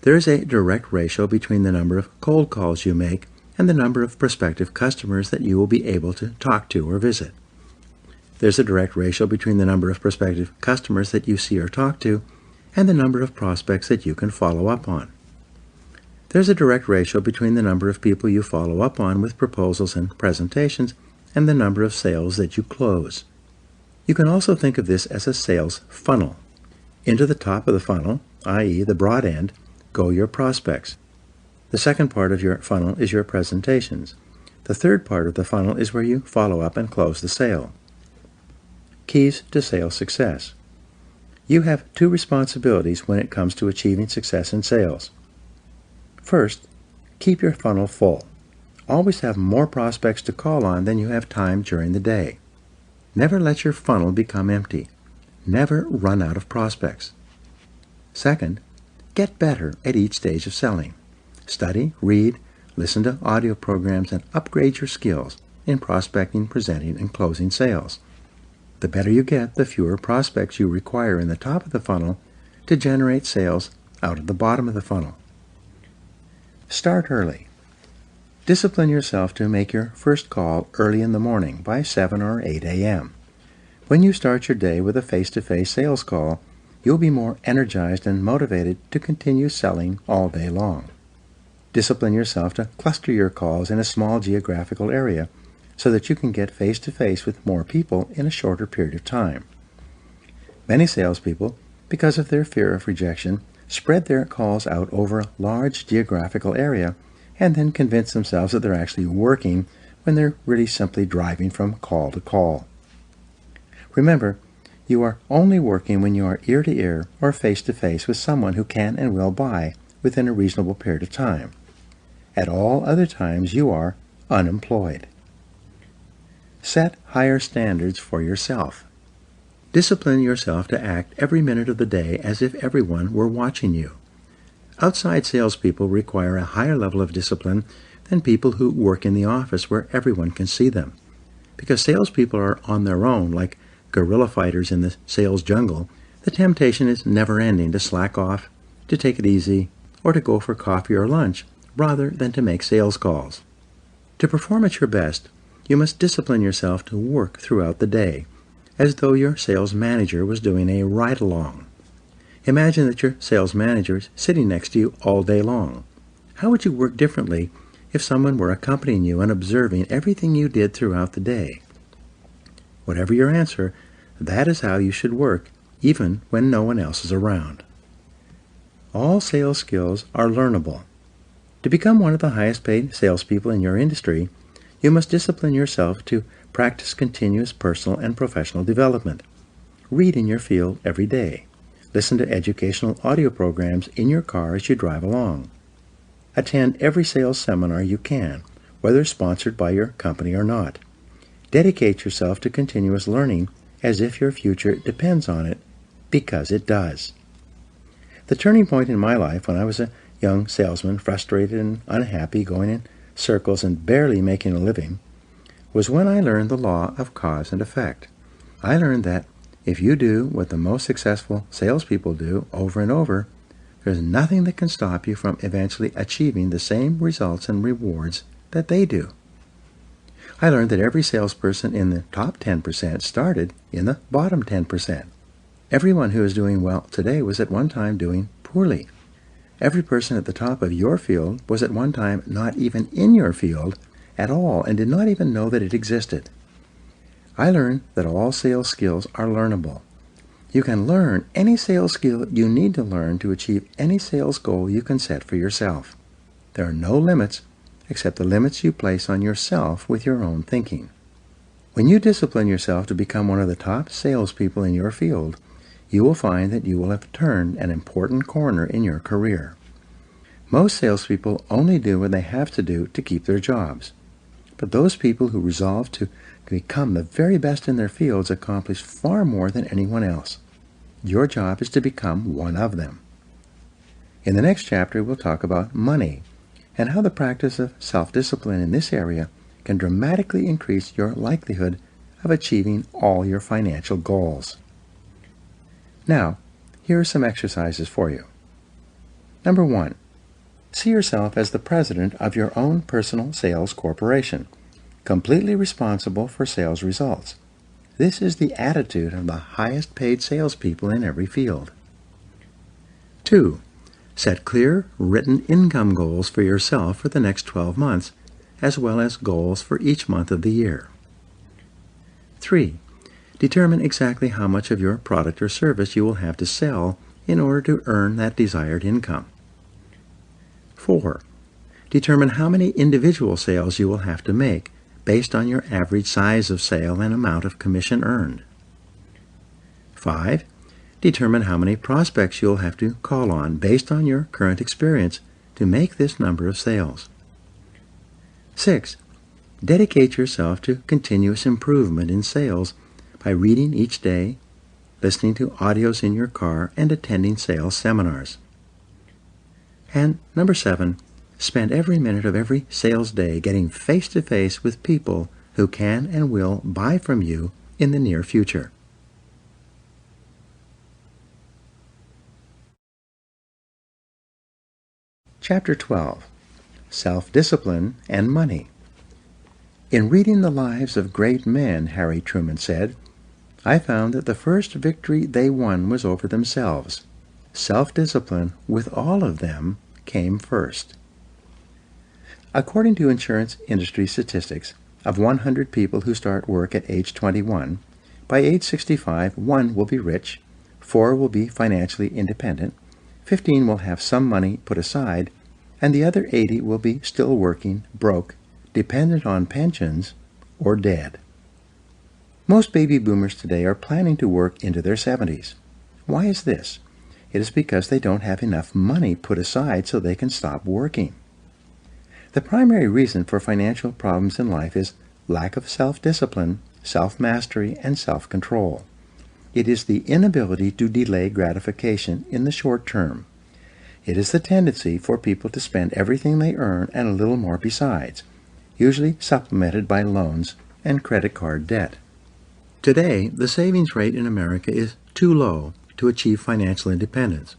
There is a direct ratio between the number of cold calls you make and the number of prospective customers that you will be able to talk to or visit. There's a direct ratio between the number of prospective customers that you see or talk to and the number of prospects that you can follow up on. There's a direct ratio between the number of people you follow up on with proposals and presentations and the number of sales that you close. You can also think of this as a sales funnel. Into the top of the funnel, i.e. the broad end, go your prospects. The second part of your funnel is your presentations. The third part of the funnel is where you follow up and close the sale. Keys to sales success. You have two responsibilities when it comes to achieving success in sales. First, keep your funnel full. Always have more prospects to call on than you have time during the day. Never let your funnel become empty. Never run out of prospects. Second, get better at each stage of selling. Study, read, listen to audio programs, and upgrade your skills in prospecting, presenting, and closing sales. The better you get, the fewer prospects you require in the top of the funnel to generate sales out of the bottom of the funnel. Start early. Discipline yourself to make your first call early in the morning by 7 or 8 a.m. When you start your day with a face-to-face sales call, you'll be more energized and motivated to continue selling all day long. Discipline yourself to cluster your calls in a small geographical area so that you can get face-to-face with more people in a shorter period of time. Many salespeople, because of their fear of rejection, spread their calls out over a large geographical area and then convince themselves that they're actually working when they're really simply driving from call to call. Remember, you are only working when you are ear-to-ear or face-to-face with someone who can and will buy within a reasonable period of time. At all other times, you are unemployed. Set higher standards for yourself. Discipline yourself to act every minute of the day as if everyone were watching you. Outside salespeople require a higher level of discipline than people who work in the office where everyone can see them. Because salespeople are on their own, like guerrilla fighters in the sales jungle, The temptation is never-ending to slack off, to take it easy, or to go for coffee or lunch, rather than to make sales calls. To perform at your best, you must discipline yourself to work throughout the day, as though your sales manager was doing a ride-along. Imagine that your sales manager is sitting next to you all day long. How would you work differently if someone were accompanying you and observing everything you did throughout the day? Whatever your answer, that is how you should work, even when no one else is around. All sales skills are learnable. To become one of the highest-paid salespeople in your industry, you must discipline yourself to practice continuous personal and professional development. Read in your field every day. Listen to educational audio programs in your car as you drive along. Attend every sales seminar you can, whether sponsored by your company or not. Dedicate yourself to continuous learning as if your future depends on it, because it does. The turning point in my life when I was a young salesman, frustrated and unhappy, going in circles and barely making a living, was when I learned the law of cause and effect. I learned that if you do what the most successful salespeople do over and over, there's nothing that can stop you from eventually achieving the same results and rewards that they do. I learned that every salesperson in the top 10% started in the bottom 10%. Everyone who is doing well today was at one time doing poorly. Every person at the top of your field was at one time not even in your field at all and did not even know that it existed. I learned that all sales skills are learnable. You can learn any sales skill you need to learn to achieve any sales goal you can set for yourself. There are no limits except the limits you place on yourself with your own thinking. When you discipline yourself to become one of the top salespeople in your field, you will find that you will have turned an important corner in your career. Most salespeople only do what they have to do to keep their jobs. But those people who resolve to become the very best in their fields accomplish far more than anyone else. Your job is to become one of them. In the next chapter, we'll talk about money and how the practice of self-discipline in this area can dramatically increase your likelihood of achieving all your financial goals. Now, here are some exercises for you. Number 1. See yourself as the president of your own personal sales corporation, completely responsible for sales results. This is the attitude of the highest paid salespeople in every field. 2. Set clear, written income goals for yourself for the next 12 months, as well as goals for each month of the year. 3. Determine exactly how much of your product or service you will have to sell in order to earn that desired income. 4. Determine how many individual sales you will have to make based on your average size of sale and amount of commission earned. 5. Determine how many prospects you'll have to call on based on your current experience to make this number of sales. 6. Dedicate yourself to continuous improvement in sales by reading each day, listening to audios in your car, and attending sales seminars. And number 7, spend every minute of every sales day getting face-to-face with people who can and will buy from you in the near future. Chapter 12. Self-Discipline and Money. In reading the lives of great men, Harry Truman said, I found that the first victory they won was over themselves. Self-discipline with all of them came first. According to insurance industry statistics, of 100 people who start work at age 21, by age 65, 1 will be rich, 4 will be financially independent, 15 will have some money put aside, and the other 80 will be still working, broke, dependent on pensions, or dead. Most baby boomers today are planning to work into their 70s. Why is this? It is because they don't have enough money put aside so they can stop working. The primary reason for financial problems in life is lack of self-discipline, self-mastery, and self-control. It is the inability to delay gratification in the short term. It is the tendency for people to spend everything they earn and a little more besides, usually supplemented by loans and credit card debt. Today, the savings rate in America is too low to achieve financial independence.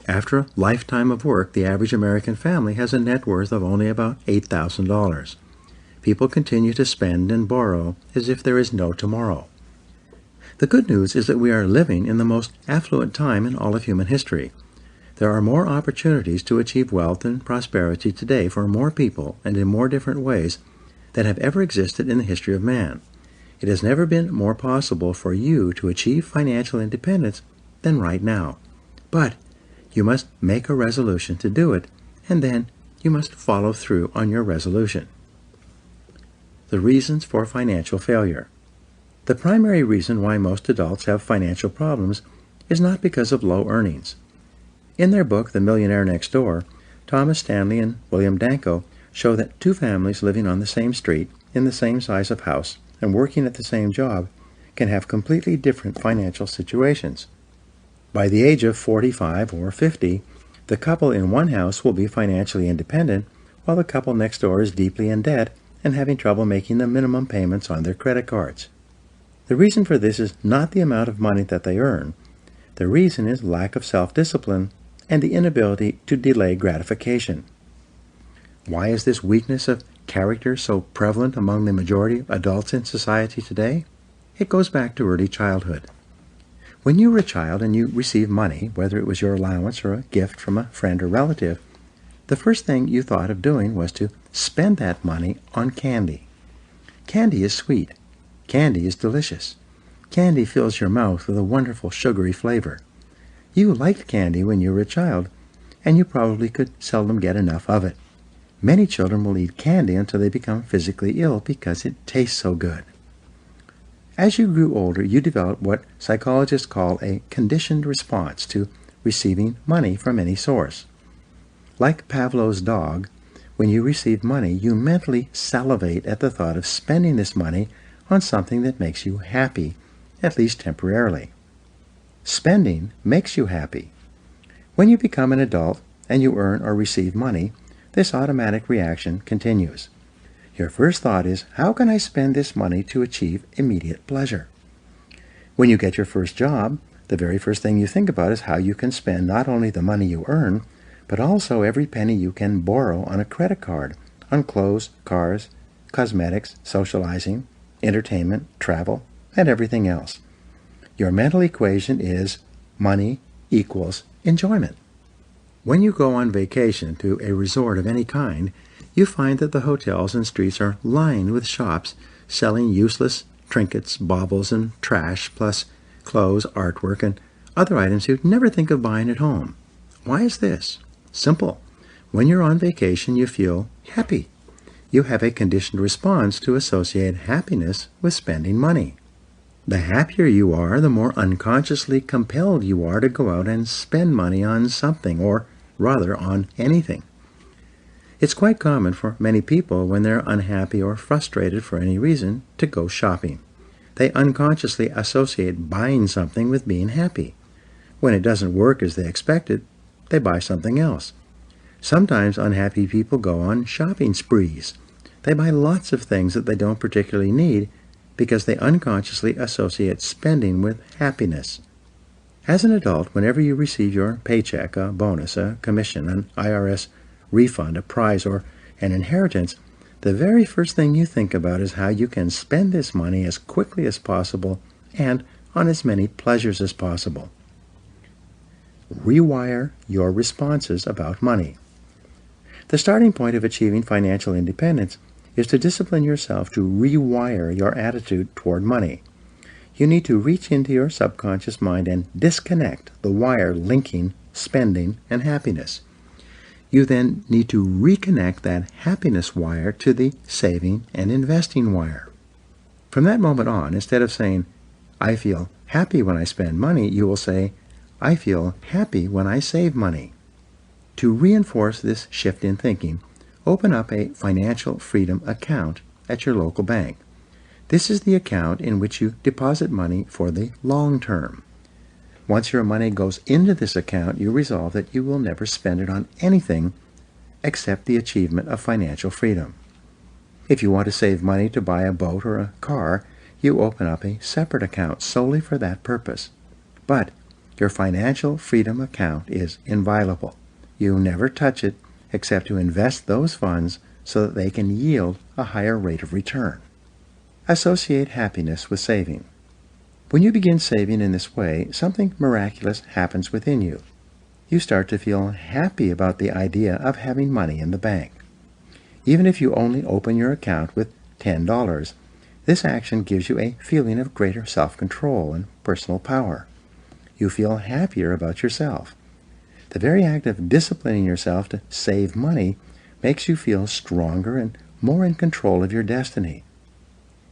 After a lifetime of work, the average American family has a net worth of only about $8,000. People continue to spend and borrow as if there is no tomorrow. The good news is that we are living in the most affluent time in all of human history. There are more opportunities to achieve wealth and prosperity today for more people and in more different ways than have ever existed in the history of man. It has never been more possible for you to achieve financial independence than right now. But you must make a resolution to do it, and then you must follow through on your resolution. The reasons for financial failure. The primary reason why most adults have financial problems is not because of low earnings. In their book, The Millionaire Next Door, Thomas Stanley and William Danko show that two families living on the same street, in the same size of house, and working at the same job can have completely different financial situations. By the age of 45 or 50, the couple in one house will be financially independent, while the couple next door is deeply in debt and having trouble making the minimum payments on their credit cards. The reason for this is not the amount of money that they earn. The reason is lack of self-discipline and the inability to delay gratification. Why is this weakness of character so prevalent among the majority of adults in society today? It goes back to early childhood. When you were a child and you received money, whether it was your allowance or a gift from a friend or relative, the first thing you thought of doing was to spend that money on candy. Candy is sweet. Candy is delicious. Candy fills your mouth with a wonderful sugary flavor. You liked candy when you were a child, and you probably could seldom get enough of it. Many children will eat candy until they become physically ill because it tastes so good. As you grew older, you developed what psychologists call a conditioned response to receiving money from any source. Like Pavlov's dog, when you receive money, you mentally salivate at the thought of spending this money on something that makes you happy, at least temporarily. Spending makes you happy. When you become an adult and you earn or receive money, this automatic reaction continues. Your first thought is, how can I spend this money to achieve immediate pleasure? When you get your first job, the very first thing you think about is how you can spend not only the money you earn, but also every penny you can borrow on a credit card, on clothes, cars, cosmetics, socializing, entertainment, travel, and everything else. Your mental equation is money equals enjoyment. When you go on vacation to a resort of any kind, you find that the hotels and streets are lined with shops selling useless trinkets, baubles, and trash, plus clothes, artwork, and other items you'd never think of buying at home. Why is this? Simple. When you're on vacation, you feel happy. You have a conditioned response to associate happiness with spending money. The happier you are, the more unconsciously compelled you are to go out and spend money on something, or rather on anything. It's quite common for many people when they're unhappy or frustrated for any reason to go shopping. They unconsciously associate buying something with being happy. When it doesn't work as they expected, they buy something else. Sometimes unhappy people go on shopping sprees. They buy lots of things that they don't particularly need because they unconsciously associate spending with happiness. As an adult, whenever you receive your paycheck, a bonus, a commission, an IRS refund, a prize, or an inheritance, the very first thing you think about is how you can spend this money as quickly as possible and on as many pleasures as possible. Rewire your responses about money. The starting point of achieving financial independence is to discipline yourself to rewire your attitude toward money. You need to reach into your subconscious mind and disconnect the wire linking spending and happiness. You then need to reconnect that happiness wire to the saving and investing wire. From that moment on, instead of saying, I feel happy when I spend money, you will say, I feel happy when I save money. To reinforce this shift in thinking, open up a financial freedom account at your local bank. This is the account in which you deposit money for the long term. Once your money goes into this account, you resolve that you will never spend it on anything except the achievement of financial freedom. If you want to save money to buy a boat or a car, you open up a separate account solely for that purpose. But your financial freedom account is inviolable. You never touch it except to invest those funds so that they can yield a higher rate of return. Associate happiness with saving. When you begin saving in this way, something miraculous happens within you. You start to feel happy about the idea of having money in the bank. Even if you only open your account with $10, this action gives you a feeling of greater self-control and personal power. You feel happier about yourself. The very act of disciplining yourself to save money makes you feel stronger and more in control of your destiny.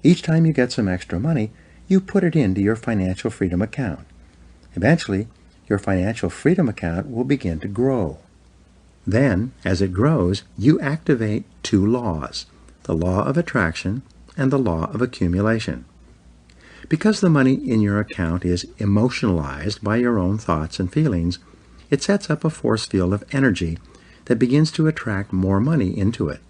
Each time you get some extra money, you put it into your financial freedom account. Eventually, your financial freedom account will begin to grow. Then, as it grows, you activate two laws, the law of attraction and the law of accumulation. Because the money in your account is emotionalized by your own thoughts and feelings, it sets up a force field of energy that begins to attract more money into it.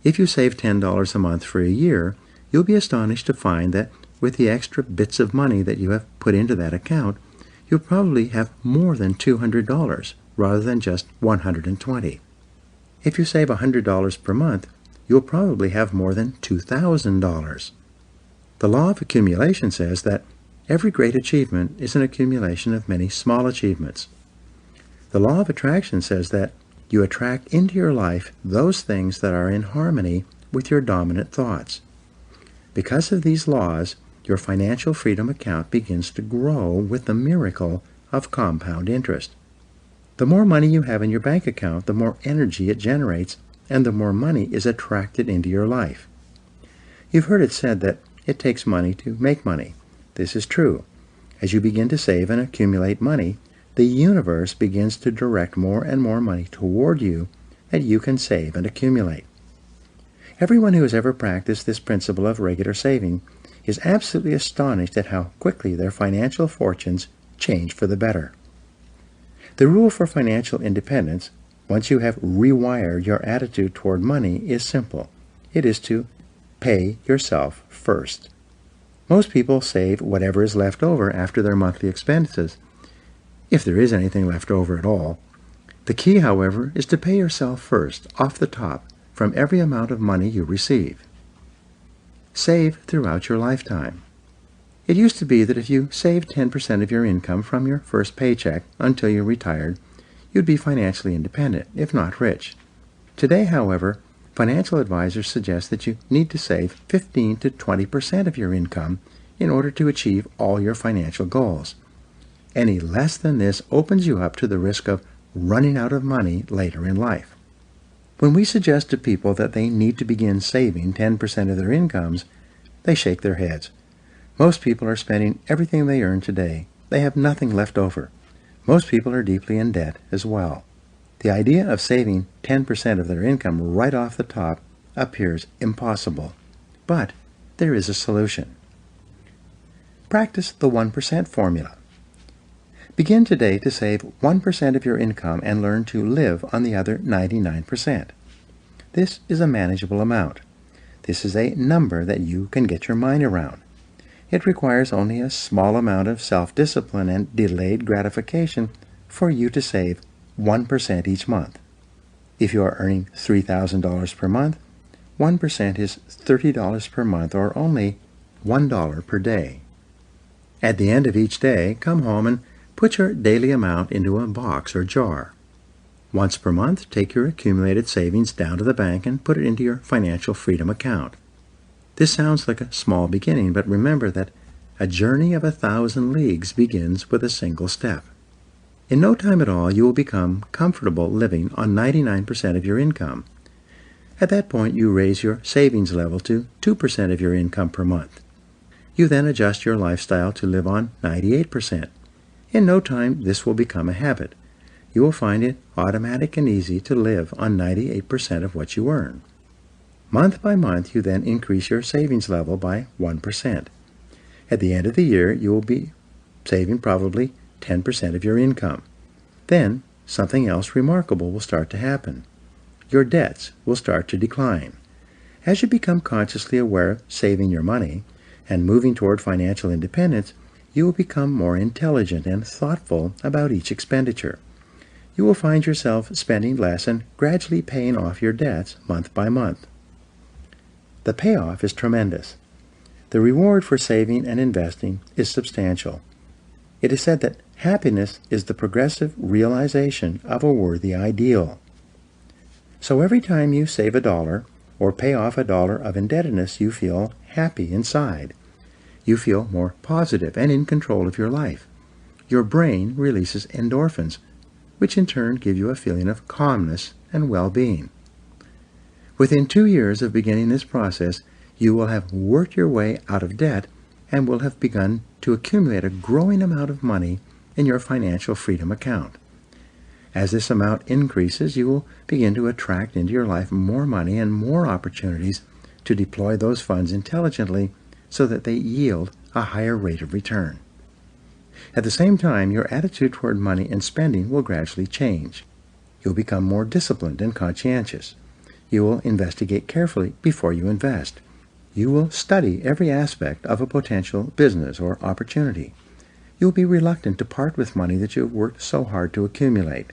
If you save $10 a month for a year, you'll be astonished to find that with the extra bits of money that you have put into that account, you'll probably have more than $200 rather than just $120. If you save $100 per month, you'll probably have more than $2,000. The law of accumulation says that every great achievement is an accumulation of many small achievements. The law of attraction says that you attract into your life those things that are in harmony with your dominant thoughts. Because of these laws, your financial freedom account begins to grow with the miracle of compound interest. The more money you have in your bank account, the more energy it generates, and the more money is attracted into your life. You've heard it said that it takes money to make money. This is true. As you begin to save and accumulate money, the universe begins to direct more and more money toward you that you can save and accumulate. Everyone who has ever practiced this principle of regular saving is absolutely astonished at how quickly their financial fortunes change for the better. The rule for financial independence, once you have rewired your attitude toward money, is simple. It is to pay yourself first. Most people save whatever is left over after their monthly expenses, if there is anything left over at all. The key, however, is to pay yourself first, off the top, from every amount of money you receive. Save throughout your lifetime. It used to be that if you saved 10% of your income from your first paycheck until you retired, you'd be financially independent, if not rich. Today, however, financial advisors suggest that you need to save 15 to 20% of your income in order to achieve all your financial goals. Any less than this opens you up to the risk of running out of money later in life. When we suggest to people that they need to begin saving 10% of their incomes, they shake their heads. Most people are spending everything they earn today. They have nothing left over. Most people are deeply in debt as well. The idea of saving 10% of their income right off the top appears impossible. But there is a solution. Practice the 1% formula. Begin today to save 1% of your income and learn to live on the other 99%. This is a manageable amount. This is a number that you can get your mind around. It requires only a small amount of self-discipline and delayed gratification for you to save 1% each month. If you are earning $3,000 per month, 1% is $30 per month, or only $1 per day. At the end of each day, come home and put your daily amount into a box or jar. Once per month, take your accumulated savings down to the bank and put it into your financial freedom account. This sounds like a small beginning, but remember that a journey of 1,000 leagues begins with a single step. In no time at all, you will become comfortable living on 99% of your income. At that point, you raise your savings level to 2% of your income per month. You then adjust your lifestyle to live on 98%. In no time, this will become a habit. You will find it automatic and easy to live on 98% of what you earn. Month by month, you then increase your savings level by 1%. At the end of the year, you will be saving probably 10% of your income. Then, something else remarkable will start to happen. Your debts will start to decline. As you become consciously aware of saving your money and moving toward financial independence, You will become more intelligent and thoughtful about each expenditure. You will find yourself spending less and gradually paying off your debts month by month. The payoff is tremendous. The reward for saving and investing is substantial. It is said that happiness is the progressive realization of a worthy ideal. So every time you save $1 or pay off $1 of indebtedness, you feel happy inside. You feel more positive and in control of your life. Your brain releases endorphins, which in turn give you a feeling of calmness and well-being. Within 2 years of beginning this process, you will have worked your way out of debt and will have begun to accumulate a growing amount of money in your financial freedom account. As this amount increases, you will begin to attract into your life more money and more opportunities to deploy those funds intelligently so that they yield a higher rate of return. At the same time, your attitude toward money and spending will gradually change. You'll become more disciplined and conscientious. You will investigate carefully before you invest. You will study every aspect of a potential business or opportunity. You'll be reluctant to part with money that you've worked so hard to accumulate.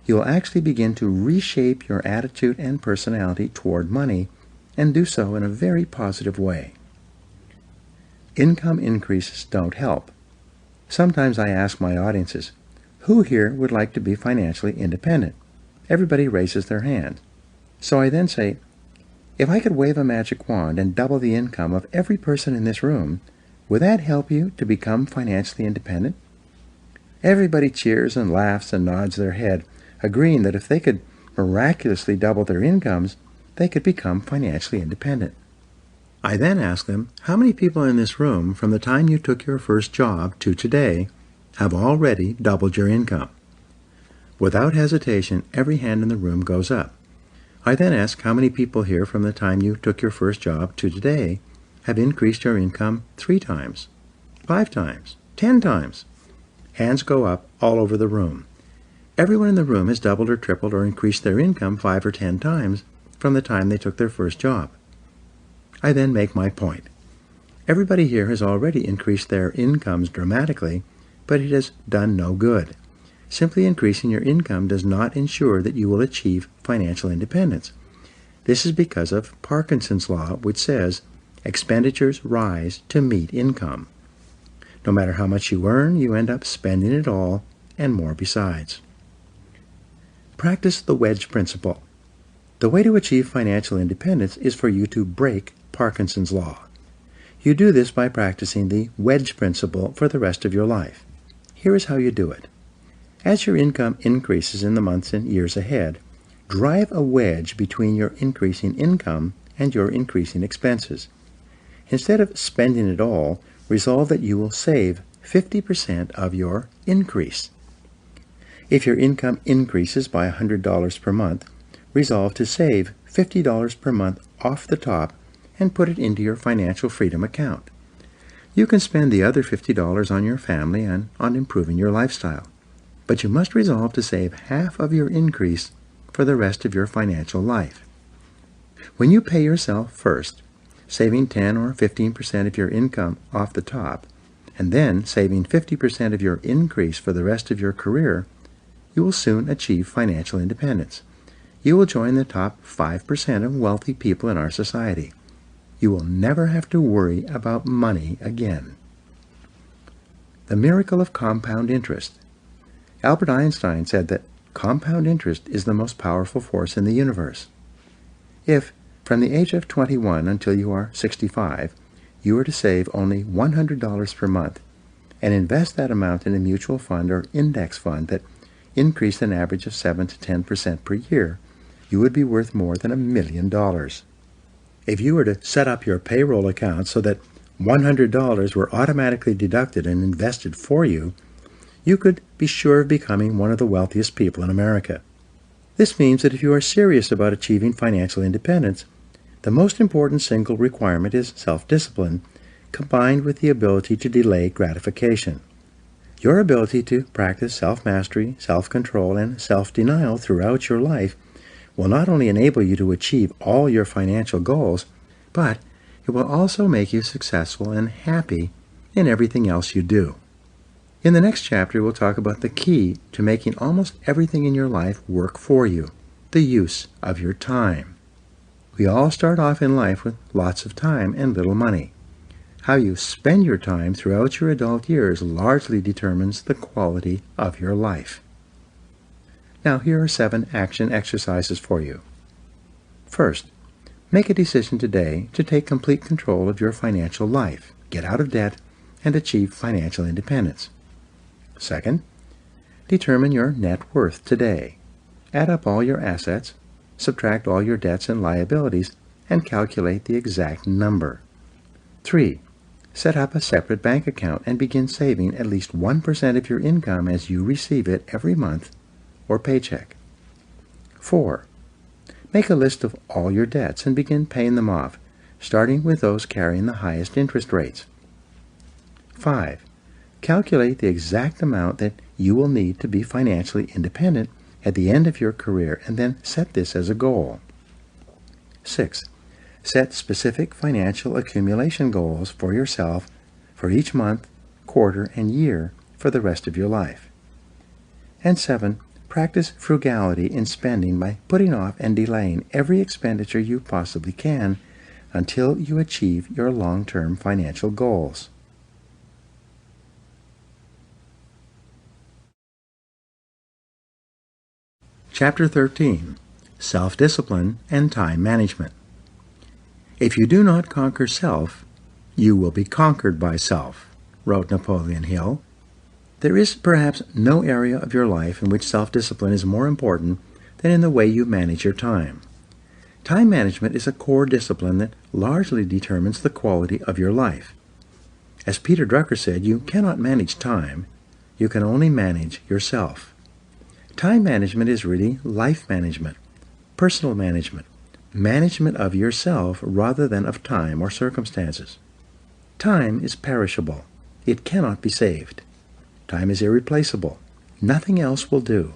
You'll actually begin to reshape your attitude and personality toward money and do so in a very positive way. Income increases don't help. Sometimes I ask my audiences, who here would like to be financially independent? Everybody raises their hand. So I then say, if I could wave a magic wand and double the income of every person in this room, would that help you to become financially independent? Everybody cheers and laughs and nods their head, agreeing that if they could miraculously double their incomes, they could become financially independent. I then ask them, how many people in this room from the time you took your first job to today have already doubled your income? Without hesitation, every hand in the room goes up. I then ask how many people here from the time you took your first job to today have increased your income 3 times, 5 times, 10 times. Hands go up all over the room. Everyone in the room has doubled or tripled or increased their income 5 or 10 times from the time they took their first job. I then make my point. Everybody here has already increased their incomes dramatically, but it has done no good. Simply increasing your income does not ensure that you will achieve financial independence. This is because of Parkinson's law, which says expenditures rise to meet income. No matter how much you earn, you end up spending it all and more besides. Practice the wedge principle. The way to achieve financial independence is for you to break Parkinson's law. You do this by practicing the wedge principle for the rest of your life. Here is how you do it. As your income increases in the months and years ahead, drive a wedge between your increasing income and your increasing expenses. Instead of spending it all, resolve that you will save 50% of your increase. If your income increases by $100 per month, resolve to save $50 per month off the top and put it into your financial freedom account. You can spend the other $50 on your family and on improving your lifestyle, but you must resolve to save half of your increase for the rest of your financial life. When you pay yourself first, saving 10 or 15% of your income off the top, and then saving 50% of your increase for the rest of your career, you will soon achieve financial independence. You will join the top 5% of wealthy people in our society. You will never have to worry about money again. The miracle of compound interest. Albert Einstein said that compound interest is the most powerful force in the universe. If, from the age of 21 until you are 65, you are to save only $100 per month and invest that amount in a mutual fund or index fund that increased an average of 7 to 10% per year, you would be worth more than $1 million. If you were to set up your payroll account so that $100 were automatically deducted and invested for you, you could be sure of becoming one of the wealthiest people in America. This means that if you are serious about achieving financial independence, the most important single requirement is self-discipline, combined with the ability to delay gratification. Your ability to practice self-mastery, self-control, and self-denial throughout your life will not only enable you to achieve all your financial goals, but it will also make you successful and happy in everything else you do. In the next chapter, we'll talk about the key to making almost everything in your life work for you, the use of your time. We all start off in life with lots of time and little money. How you spend your time throughout your adult years largely determines the quality of your life. Now, here are 7 action exercises for you. First, make a decision today to take complete control of your financial life, get out of debt, and achieve financial independence. Second, determine your net worth today. Add up all your assets, subtract all your debts and liabilities, and calculate the exact number. 3. Set up a separate bank account and begin saving at least 1% of your income as you receive it every month or paycheck. 4. Make a list of all your debts and begin paying them off, starting with those carrying the highest interest rates. 5. Calculate the exact amount that you will need to be financially independent at the end of your career and then set this as a goal. 6. Set specific financial accumulation goals for yourself for each month, quarter, and year for the rest of your life. And 7. Practice frugality in spending by putting off and delaying every expenditure you possibly can until you achieve your long-term financial goals. Chapter 13. Self-Discipline and Time Management. If you do not conquer self, you will be conquered by self, wrote Napoleon Hill. There is perhaps no area of your life in which self-discipline is more important than in the way you manage your time. Time management is a core discipline that largely determines the quality of your life. As Peter Drucker said, you cannot manage time, you can only manage yourself. Time management is really life management, personal management, management of yourself rather than of time or circumstances. Time is perishable. It cannot be saved. Time is irreplaceable. Nothing else will do.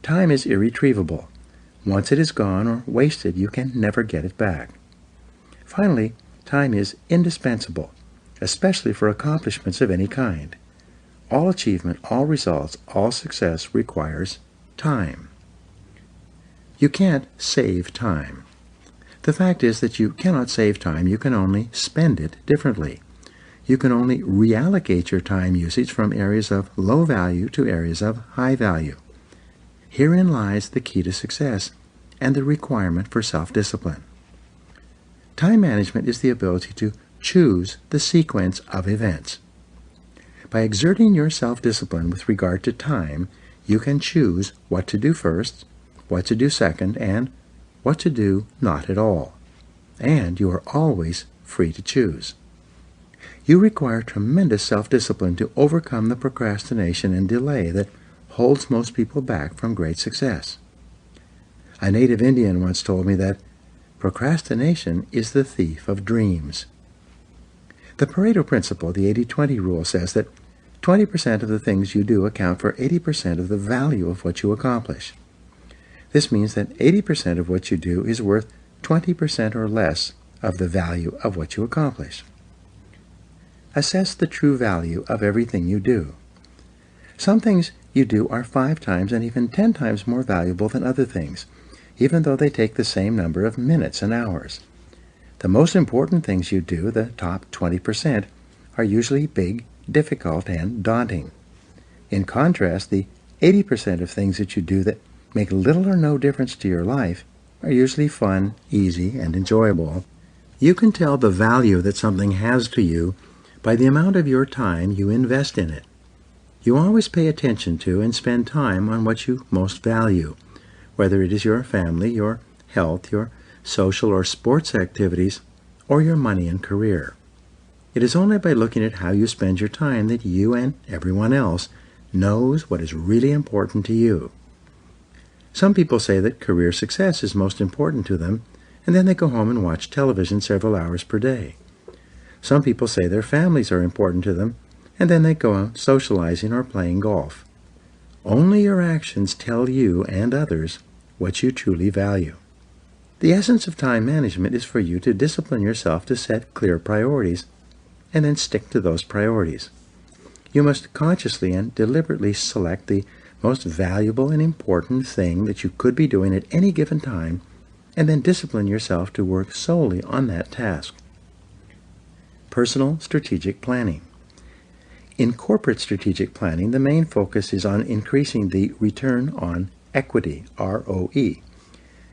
Time is irretrievable. Once it is gone or wasted, you can never get it back. Finally, time is indispensable, especially for accomplishments of any kind. All achievement, all results, all success requires time. You can't save time. The fact is that you cannot save time, you can only spend it differently. You can only reallocate your time usage from areas of low value to areas of high value. Herein lies the key to success and the requirement for self-discipline. Time management is the ability to choose the sequence of events. By exerting your self-discipline with regard to time, you can choose what to do first, what to do second, and what to do not at all. And you are always free to choose. You require tremendous self-discipline to overcome the procrastination and delay that holds most people back from great success. A native Indian once told me that procrastination is the thief of dreams. The Pareto principle, the 80-20 rule, says that 20% of the things you do account for 80% of the value of what you accomplish. This means that 80% of what you do is worth 20% or less of the value of what you accomplish. Assess the true value of everything you do. Some things you do are 5 times and even 10 times more valuable than other things, even though they take the same number of minutes and hours. The most important things you do, the top 20%, are usually big, difficult, and daunting. In contrast, the 80% of things that you do that make little or no difference to your life are usually fun, easy, and enjoyable. You can tell the value that something has to you by the amount of your time you invest in it. You always pay attention to and spend time on what you most value, whether it is your family, your health, your social or sports activities, or your money and career. It is only by looking at how you spend your time that you and everyone else knows what is really important to you. Some people say that career success is most important to them, and then they go home and watch television several hours per day. Some people say their families are important to them, and then they go out socializing or playing golf. Only your actions tell you and others what you truly value. The essence of time management is for you to discipline yourself to set clear priorities and then stick to those priorities. You must consciously and deliberately select the most valuable and important thing that you could be doing at any given time, and then discipline yourself to work solely on that task. Personal strategic planning. In corporate strategic planning, the main focus is on increasing the return on equity, ROE.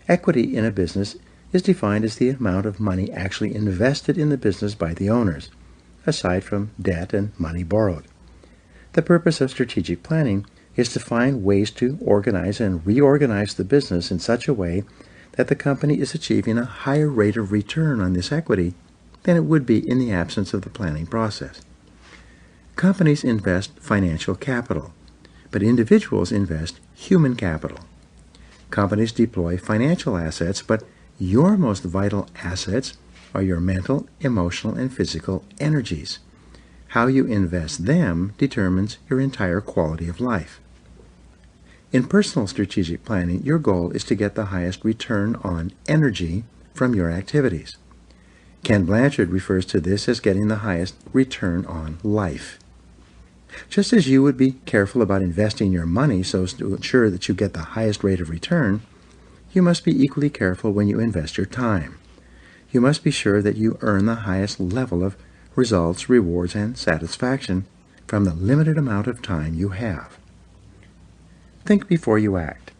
Equity in a business is defined as the amount of money actually invested in the business by the owners, aside from debt and money borrowed. The purpose of strategic planning is to find ways to organize and reorganize the business in such a way that the company is achieving a higher rate of return on this equity than it would be in the absence of the planning process. Companies invest financial capital, but individuals invest human capital. Companies deploy financial assets, but your most vital assets are your mental, emotional, and physical energies. How you invest them determines your entire quality of life. In personal strategic planning, your goal is to get the highest return on energy from your activities. Ken Blanchard refers to this as getting the highest return on life. Just as you would be careful about investing your money so as to ensure that you get the highest rate of return, you must be equally careful when you invest your time. You must be sure that you earn the highest level of results, rewards, and satisfaction from the limited amount of time you have. Think before you act.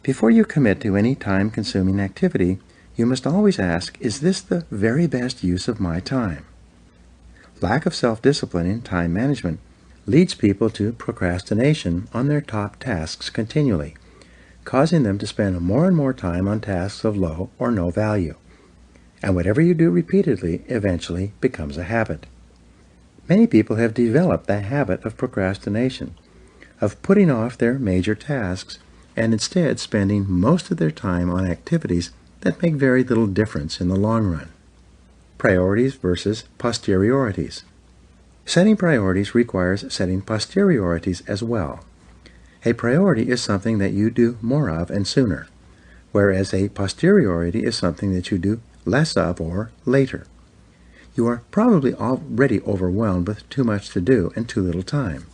Before you commit to any time-consuming activity, you must always ask, is this the very best use of my time? Lack of self-discipline in time management leads people to procrastination on their top tasks continually, causing them to spend more and more time on tasks of low or no value. And whatever you do repeatedly eventually becomes a habit. Many people have developed the habit of procrastination, of putting off their major tasks and instead spending most of their time on activities that make very little difference in the long run. Priorities versus posteriorities. Setting priorities requires setting posteriorities as well. A priority is something that you do more of and sooner, whereas a posteriority is something that you do less of or later. You are probably already overwhelmed with too much to do and too little time.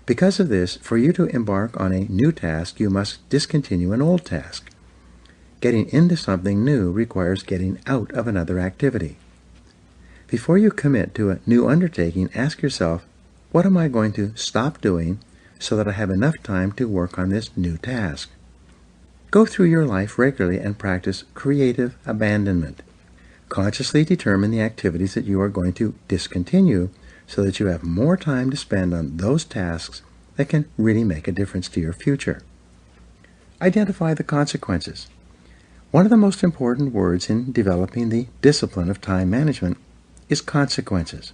Because of this, for you to embark on a new task, you must discontinue an old task. Getting into something new requires getting out of another activity. Before you commit to a new undertaking, ask yourself, what am I going to stop doing so that I have enough time to work on this new task? Go through your life regularly and practice creative abandonment. Consciously determine the activities that you are going to discontinue so that you have more time to spend on those tasks that can really make a difference to your future. Identify the consequences. One of the most important words in developing the discipline of time management is consequences.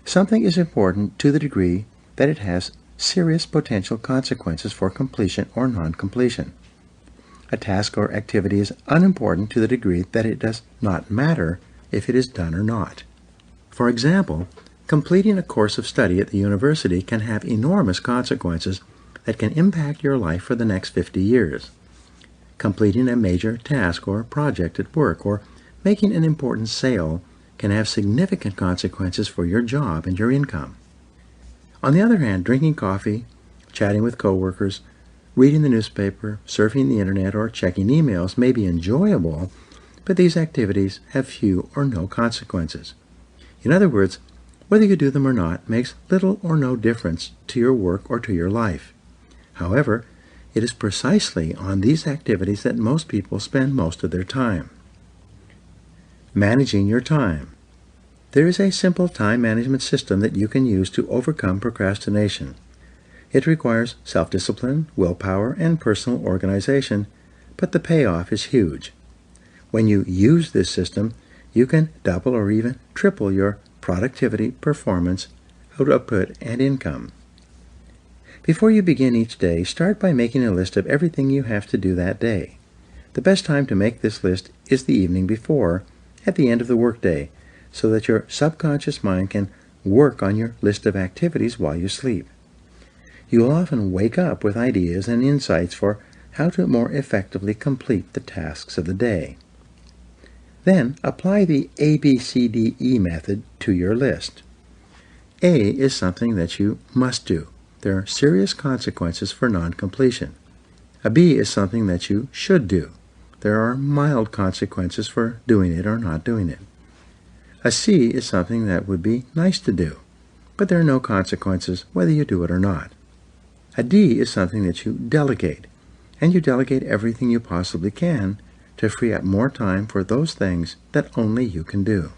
Something is important to the degree that it has serious potential consequences for completion or non-completion. A task or activity is unimportant to the degree that it does not matter if it is done or not. For example, completing a course of study at the university can have enormous consequences that can impact your life for the next 50 years. Completing a major task or project at work or making an important sale can have significant consequences for your job and your income. On the other hand, drinking coffee, chatting with coworkers, reading the newspaper, surfing the internet, or checking emails may be enjoyable, but these activities have few or no consequences. In other words, whether you do them or not makes little or no difference to your work or to your life. However, it is precisely on these activities that most people spend most of their time. Managing your time. There is a simple time management system that you can use to overcome procrastination. It requires self-discipline, willpower, and personal organization, but the payoff is huge. When you use this system, you can double or even triple your productivity, performance, output, and income. Before you begin each day, start by making a list of everything you have to do that day. The best time to make this list is the evening before, at the end of the workday, so that your subconscious mind can work on your list of activities while you sleep. You will often wake up with ideas and insights for how to more effectively complete the tasks of the day. Then apply the ABCDE method to your list. A is something that you must do. There are serious consequences for non-completion. A B is something that you should do. There are mild consequences for doing it or not doing it. A C is something that would be nice to do, but there are no consequences whether you do it or not. A D is something that you delegate, and you delegate everything you possibly can to free up more time for those things that only you can do.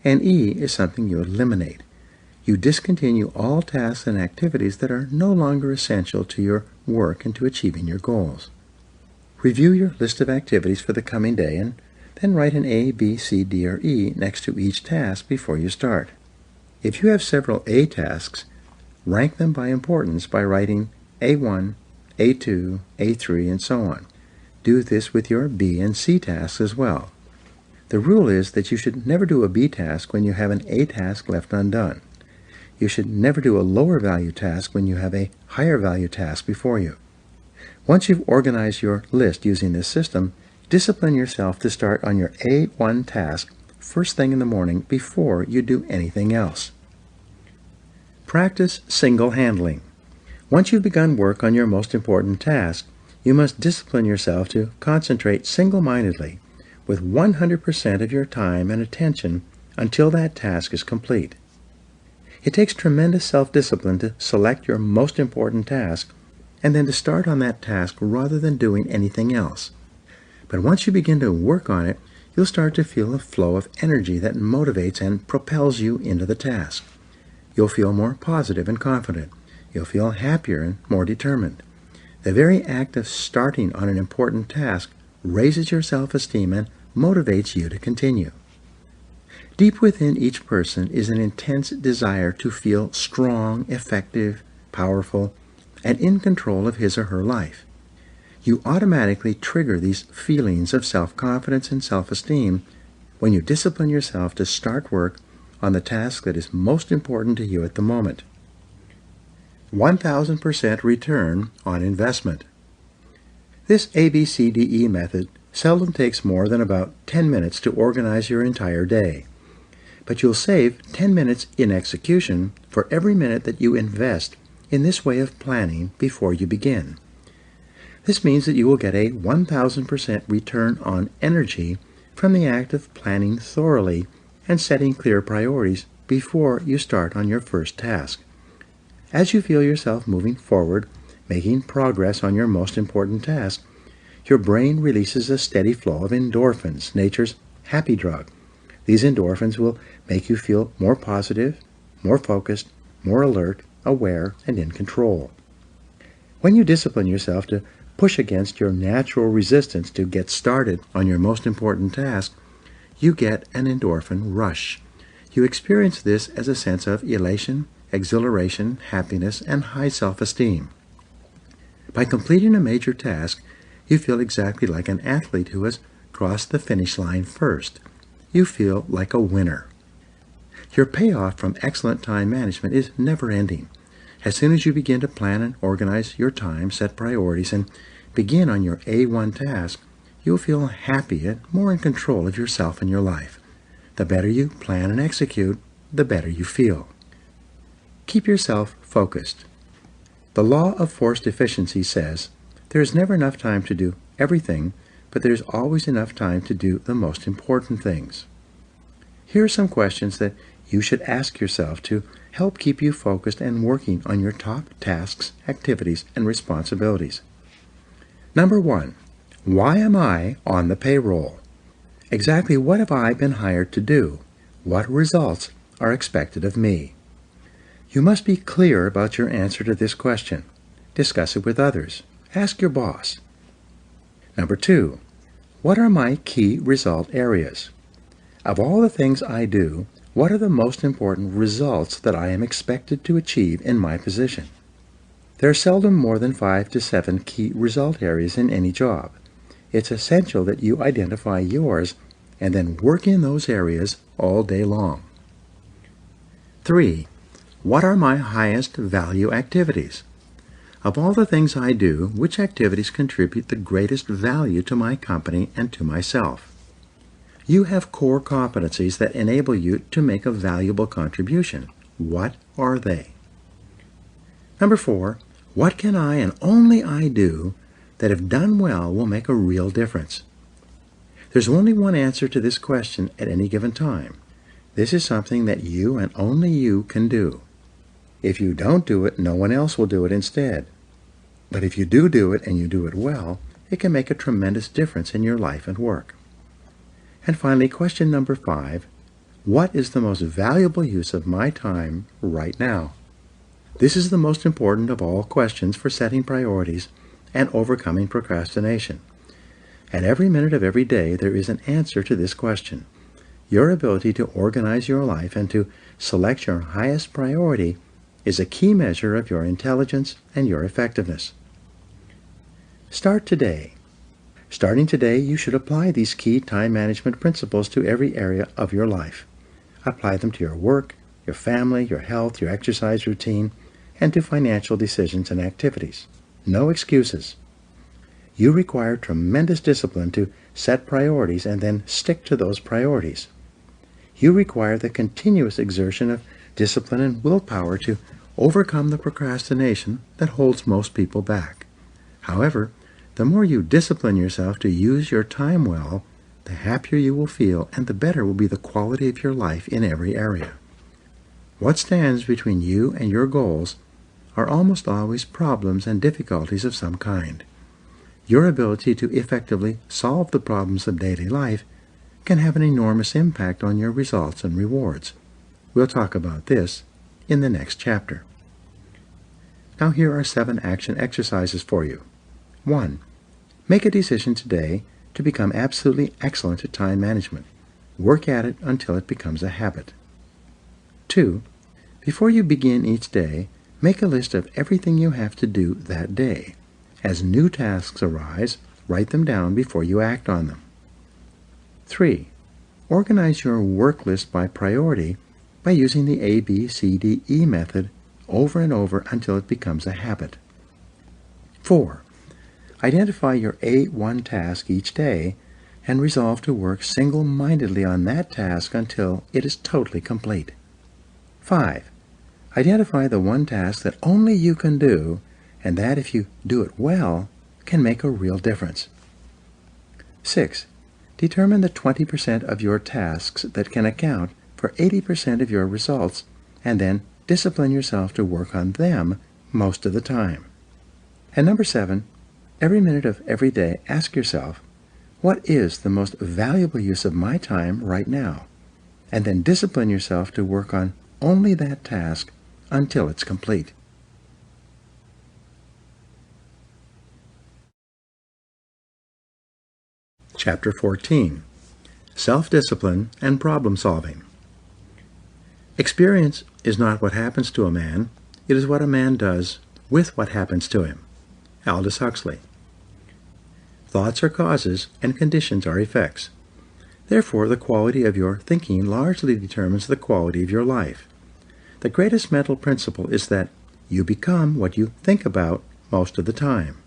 And E is something you eliminate. You discontinue all tasks and activities that are no longer essential to your work and to achieving your goals. Review your list of activities for the coming day and then write an A, B, C, D, or E next to each task before you start. If you have several A tasks, rank them by importance by writing A1, A2, A3, and so on. Do this with your B and C tasks as well. The rule is that you should never do a B task when you have an A task left undone. You should never do a lower value task when you have a higher value task before you. Once you've organized your list using this system, discipline yourself to start on your A1 task first thing in the morning before you do anything else. Practice single handling. Once you've begun work on your most important task, you must discipline yourself to concentrate single-mindedly with 100% of your time and attention until that task is complete. It takes tremendous self-discipline to select your most important task and then to start on that task rather than doing anything else. But once you begin to work on it, you'll start to feel a flow of energy that motivates and propels you into the task. You'll feel more positive and confident. You'll feel happier and more determined. The very act of starting on an important task raises your self-esteem and motivates you to continue. Deep within each person is an intense desire to feel strong, effective, powerful, and in control of his or her life. You automatically trigger these feelings of self-confidence and self-esteem when you discipline yourself to start work on the task that is most important to you at the moment. 1000% return on investment. This ABCDE method seldom takes more than about 10 minutes to organize your entire day. But you'll save 10 minutes in execution for every minute that you invest in this way of planning before you begin. This means that you will get a 1000% return on energy from the act of planning thoroughly and setting clear priorities before you start on your first task. As you feel yourself moving forward, making progress on your most important task, your brain releases a steady flow of endorphins, nature's happy drug. These endorphins will make you feel more positive, more focused, more alert, aware, and in control. When you discipline yourself to push against your natural resistance to get started on your most important task, you get an endorphin rush. You experience this as a sense of elation, exhilaration, happiness, and high self-esteem. By completing a major task, you feel exactly like an athlete who has crossed the finish line first. You feel like a winner. Your payoff from excellent time management is never-ending. As soon as you begin to plan and organize your time, set priorities, and begin on your A1 task, you'll feel happy and more in control of yourself and your life. The better you plan and execute, the better you feel. Keep yourself focused. The law of forced efficiency says, there is never enough time to do everything, but there's always enough time to do the most important things. Here are some questions that you should ask yourself to help keep you focused and working on your top tasks, activities, and responsibilities. Number 1, why am I on the payroll? Exactly what have I been hired to do? What results are expected of me? You must be clear about your answer to this question. Discuss it with others. Ask your boss. Number 2, what are my key result areas? Of all the things I do, what are the most important results that I am expected to achieve in my position? There are seldom more than 5 to 7 key result areas in any job. It's essential that you identify yours and then work in those areas all day long. 3, what are my highest value activities? Of all the things I do, which activities contribute the greatest value to my company and to myself? You have core competencies that enable you to make a valuable contribution. What are they? Number 4, what can I and only I do that if done well will make a real difference? There's only one answer to this question at any given time. This is something that you and only you can do. If you don't do it, no one else will do it instead. But if you do it and you do it well, it can make a tremendous difference in your life and work. And finally, question number 5, what is the most valuable use of my time right now? This is the most important of all questions for setting priorities and overcoming procrastination. At every minute of every day, there is an answer to this question. Your ability to organize your life and to select your highest priority is a key measure of your intelligence and your effectiveness. Start today. Starting today, you should apply these key time management principles to every area of your life. Apply them to your work, your family, your health, your exercise routine, and to financial decisions and activities. No excuses. You require tremendous discipline to set priorities and then stick to those priorities. You require the continuous exertion of discipline and willpower to overcome the procrastination that holds most people back. However, the more you discipline yourself to use your time well, the happier you will feel and the better will be the quality of your life in every area. What stands between you and your goals are almost always problems and difficulties of some kind. Your ability to effectively solve the problems of daily life can have an enormous impact on your results and rewards. We'll talk about this in the next chapter. Now here are 7 action exercises for you. 1. Make a decision today to become absolutely excellent at time management. Work at it until it becomes a habit. 2. Before you begin each day, make a list of everything you have to do that day. As new tasks arise, write them down before you act on them. 3. Organize your work list by priority by using the ABCDE method over and over until it becomes a habit. 4. Identify your A1 task each day and resolve to work single-mindedly on that task until it is totally complete. 5. Identify the one task that only you can do, and that if you do it well, can make a real difference. 6. Determine the 20% of your tasks that can account for 80% of your results, and then discipline yourself to work on them most of the time. And number 7, every minute of every day, ask yourself, what is the most valuable use of my time right now? And then discipline yourself to work on only that task until it's complete. Chapter 14. Self-Discipline and Problem Solving. Experience is not what happens to a man, it is what a man does with what happens to him. Aldous Huxley. Thoughts are causes and conditions are effects. Therefore, the quality of your thinking largely determines the quality of your life. The greatest mental principle is that you become what you think about most of the time.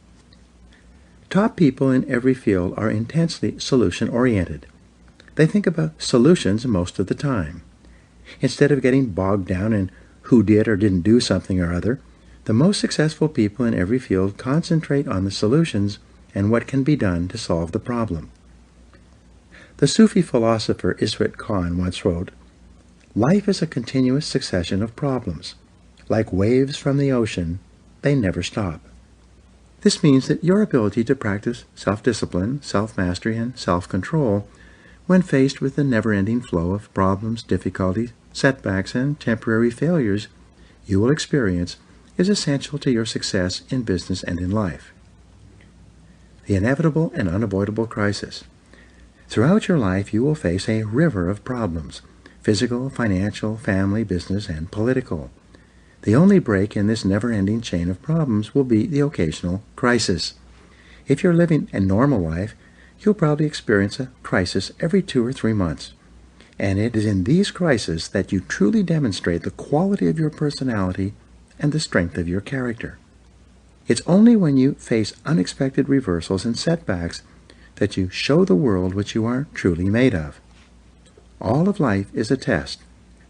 Top people in every field are intensely solution-oriented. They think about solutions most of the time. Instead of getting bogged down in who did or didn't do something or other, the most successful people in every field concentrate on the solutions and what can be done to solve the problem. The Sufi philosopher Israt Khan once wrote, "Life is a continuous succession of problems. Like waves from the ocean, they never stop." This means that your ability to practice self-discipline, self-mastery, and self-control when faced with the never-ending flow of problems, difficulties, setbacks, and temporary failures you will experience is essential to your success in business and in life. The inevitable and unavoidable crisis. Throughout your life, you will face a river of problems, physical, financial, family, business, and political. The only break in this never-ending chain of problems will be the occasional crisis. If you're living a normal life, you'll probably experience a crisis every 2 or 3 months. And it is in these crises that you truly demonstrate the quality of your personality and the strength of your character. It's only when you face unexpected reversals and setbacks that you show the world what you are truly made of. All of life is a test.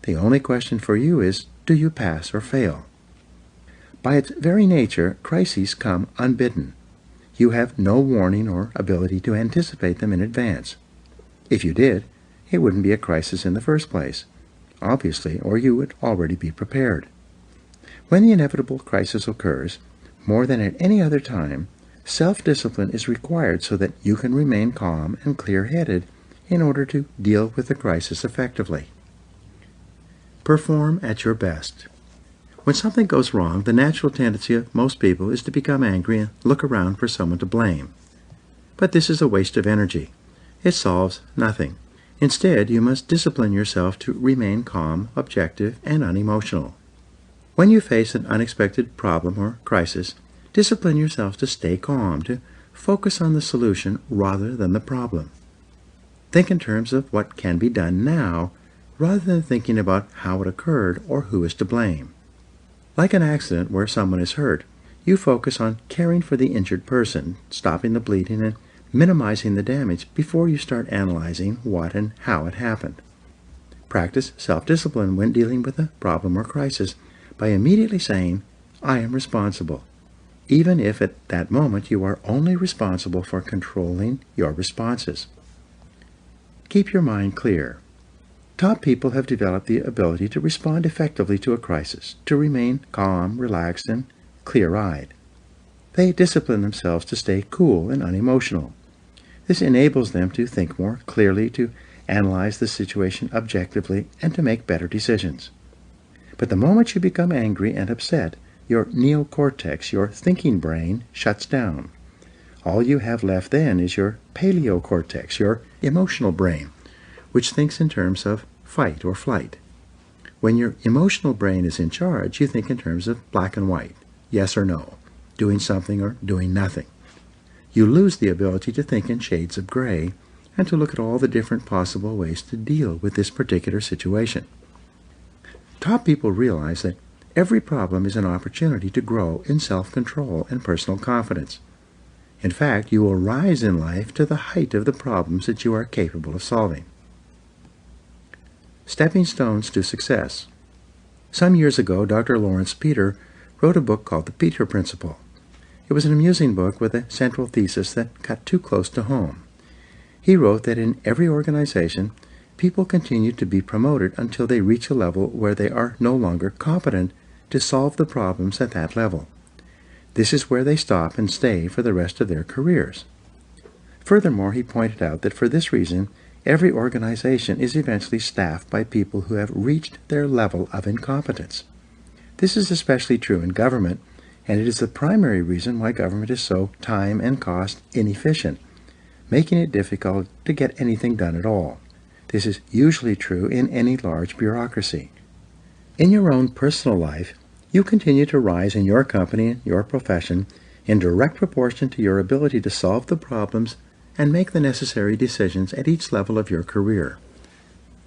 The only question for you is, do you pass or fail? By its very nature, crises come unbidden. You have no warning or ability to anticipate them in advance. If you did, it wouldn't be a crisis in the first place, obviously, or you would already be prepared. When the inevitable crisis occurs, more than at any other time, self-discipline is required so that you can remain calm and clear-headed in order to deal with the crisis effectively. Perform at your best. When something goes wrong, the natural tendency of most people is to become angry and look around for someone to blame. But this is a waste of energy. It solves nothing. Instead, you must discipline yourself to remain calm, objective, and unemotional. When you face an unexpected problem or crisis, discipline yourself to stay calm, to focus on the solution rather than the problem. Think in terms of what can be done now, rather than thinking about how it occurred or who is to blame. Like an accident where someone is hurt, you focus on caring for the injured person, stopping the bleeding, and minimizing the damage before you start analyzing what and how it happened. Practice self-discipline when dealing with a problem or crisis by immediately saying, "I am responsible," even if at that moment you are only responsible for controlling your responses. Keep your mind clear. Top people have developed the ability to respond effectively to a crisis, to remain calm, relaxed, and clear-eyed. They discipline themselves to stay cool and unemotional. This enables them to think more clearly, to analyze the situation objectively, and to make better decisions. But the moment you become angry and upset, your neocortex, your thinking brain, shuts down. All you have left then is your paleocortex, your emotional brain, which thinks in terms of fight or flight. When your emotional brain is in charge, you think in terms of black and white, yes or no, doing something or doing nothing. You lose the ability to think in shades of gray and to look at all the different possible ways to deal with this particular situation. Top people realize that every problem is an opportunity to grow in self-control and personal confidence. In fact, you will rise in life to the height of the problems that you are capable of solving. Stepping Stones to Success. Some years ago, Dr. Lawrence Peter wrote a book called The Peter Principle. It was an amusing book with a central thesis that cut too close to home. He wrote that in every organization, people continue to be promoted until they reach a level where they are no longer competent to solve the problems at that level. This is where they stop and stay for the rest of their careers. Furthermore, he pointed out that for this reason, every organization is eventually staffed by people who have reached their level of incompetence. This is especially true in government, and it is the primary reason why government is so time and cost inefficient, making it difficult to get anything done at all. This is usually true in any large bureaucracy. In your own personal life, you continue to rise in your company and your profession in direct proportion to your ability to solve the problems and make the necessary decisions at each level of your career.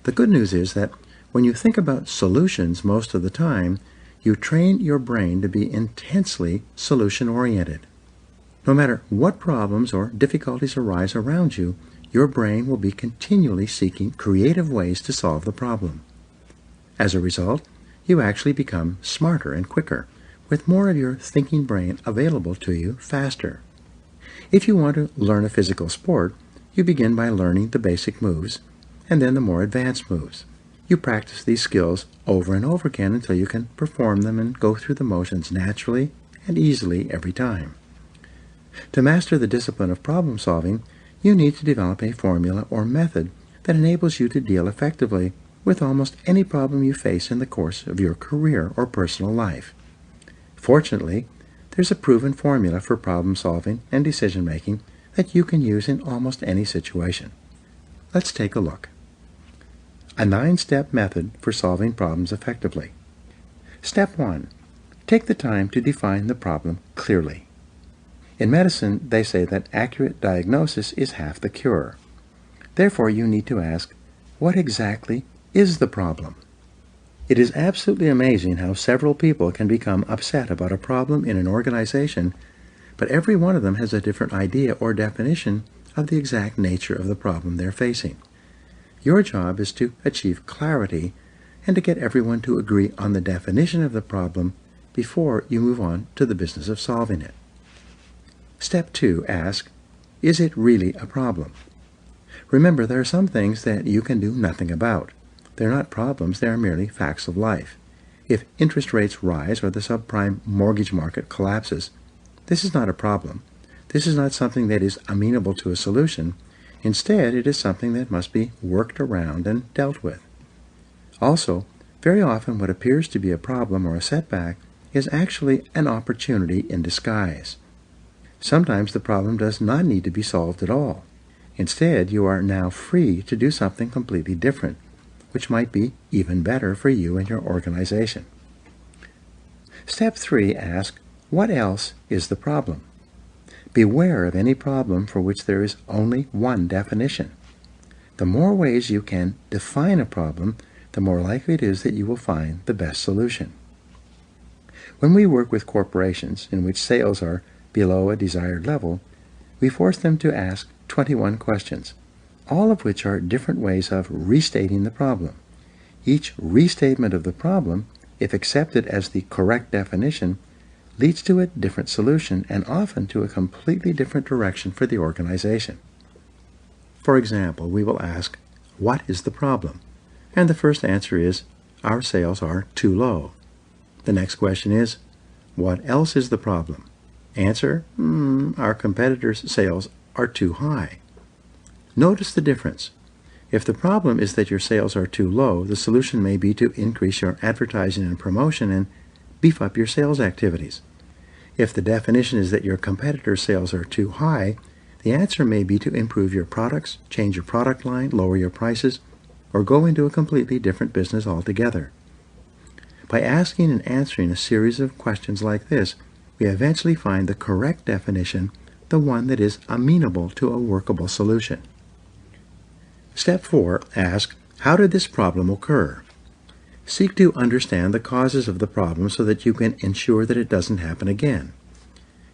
The good news is that when you think about solutions most of the time, you train your brain to be intensely solution-oriented. No matter what problems or difficulties arise around you, your brain will be continually seeking creative ways to solve the problem. As a result, you actually become smarter and quicker, with more of your thinking brain available to you faster. If you want to learn a physical sport, you begin by learning the basic moves, and then the more advanced moves. You practice these skills over and over again until you can perform them and go through the motions naturally and easily every time. To master the discipline of problem solving, you need to develop a formula or method that enables you to deal effectively with almost any problem you face in the course of your career or personal life. Fortunately, there's a proven formula for problem solving and decision making that you can use in almost any situation. Let's take a look. A 9-step method for solving problems effectively. Step 1. Take the time to define the problem clearly. In medicine, they say that accurate diagnosis is half the cure. Therefore, you need to ask, what exactly is the problem? It is absolutely amazing how several people can become upset about a problem in an organization, but every one of them has a different idea or definition of the exact nature of the problem they're facing. Your job is to achieve clarity and to get everyone to agree on the definition of the problem before you move on to the business of solving it. Step 2, ask, is it really a problem? Remember, there are some things that you can do nothing about. They're not problems, they are merely facts of life. If interest rates rise or the subprime mortgage market collapses, this is not a problem. This is not something that is amenable to a solution. Instead, it is something that must be worked around and dealt with. Also, very often what appears to be a problem or a setback is actually an opportunity in disguise. Sometimes the problem does not need to be solved at all. Instead, you are now free to do something completely different, which might be even better for you and your organization. Step 3, ask, what else is the problem? Beware of any problem for which there is only one definition. The more ways you can define a problem, the more likely it is that you will find the best solution. When we work with corporations in which sales are below a desired level, we force them to ask 21 questions, all of which are different ways of restating the problem. Each restatement of the problem, if accepted as the correct definition, leads to a different solution and often to a completely different direction for the organization. For example, we will ask, what is the problem? And the first answer is, our sales are too low. The next question is, what else is the problem? Answer, our competitors' sales are too high. Notice the difference. If the problem is that your sales are too low, the solution may be to increase your advertising and promotion and beef up your sales activities. If the definition is that your competitors' sales are too high, the answer may be to improve your products, change your product line, lower your prices, or go into a completely different business altogether. By asking and answering a series of questions like this, we eventually find the correct definition, the one that is amenable to a workable solution. Step 4, ask, how did this problem occur? Seek to understand the causes of the problem so that you can ensure that it doesn't happen again.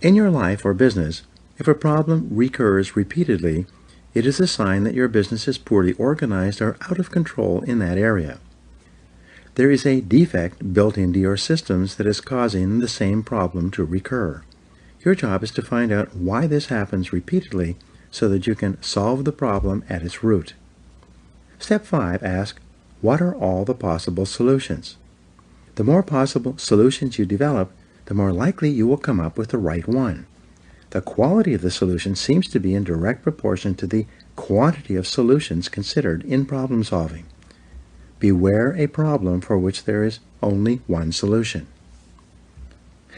In your life or business, if a problem recurs repeatedly, it is a sign that your business is poorly organized or out of control in that area. There is a defect built into your systems that is causing the same problem to recur. Your job is to find out why this happens repeatedly so that you can solve the problem at its root. Step 5, ask, what are all the possible solutions? The more possible solutions you develop, the more likely you will come up with the right one. The quality of the solution seems to be in direct proportion to the quantity of solutions considered in problem solving. Beware a problem for which there is only one solution.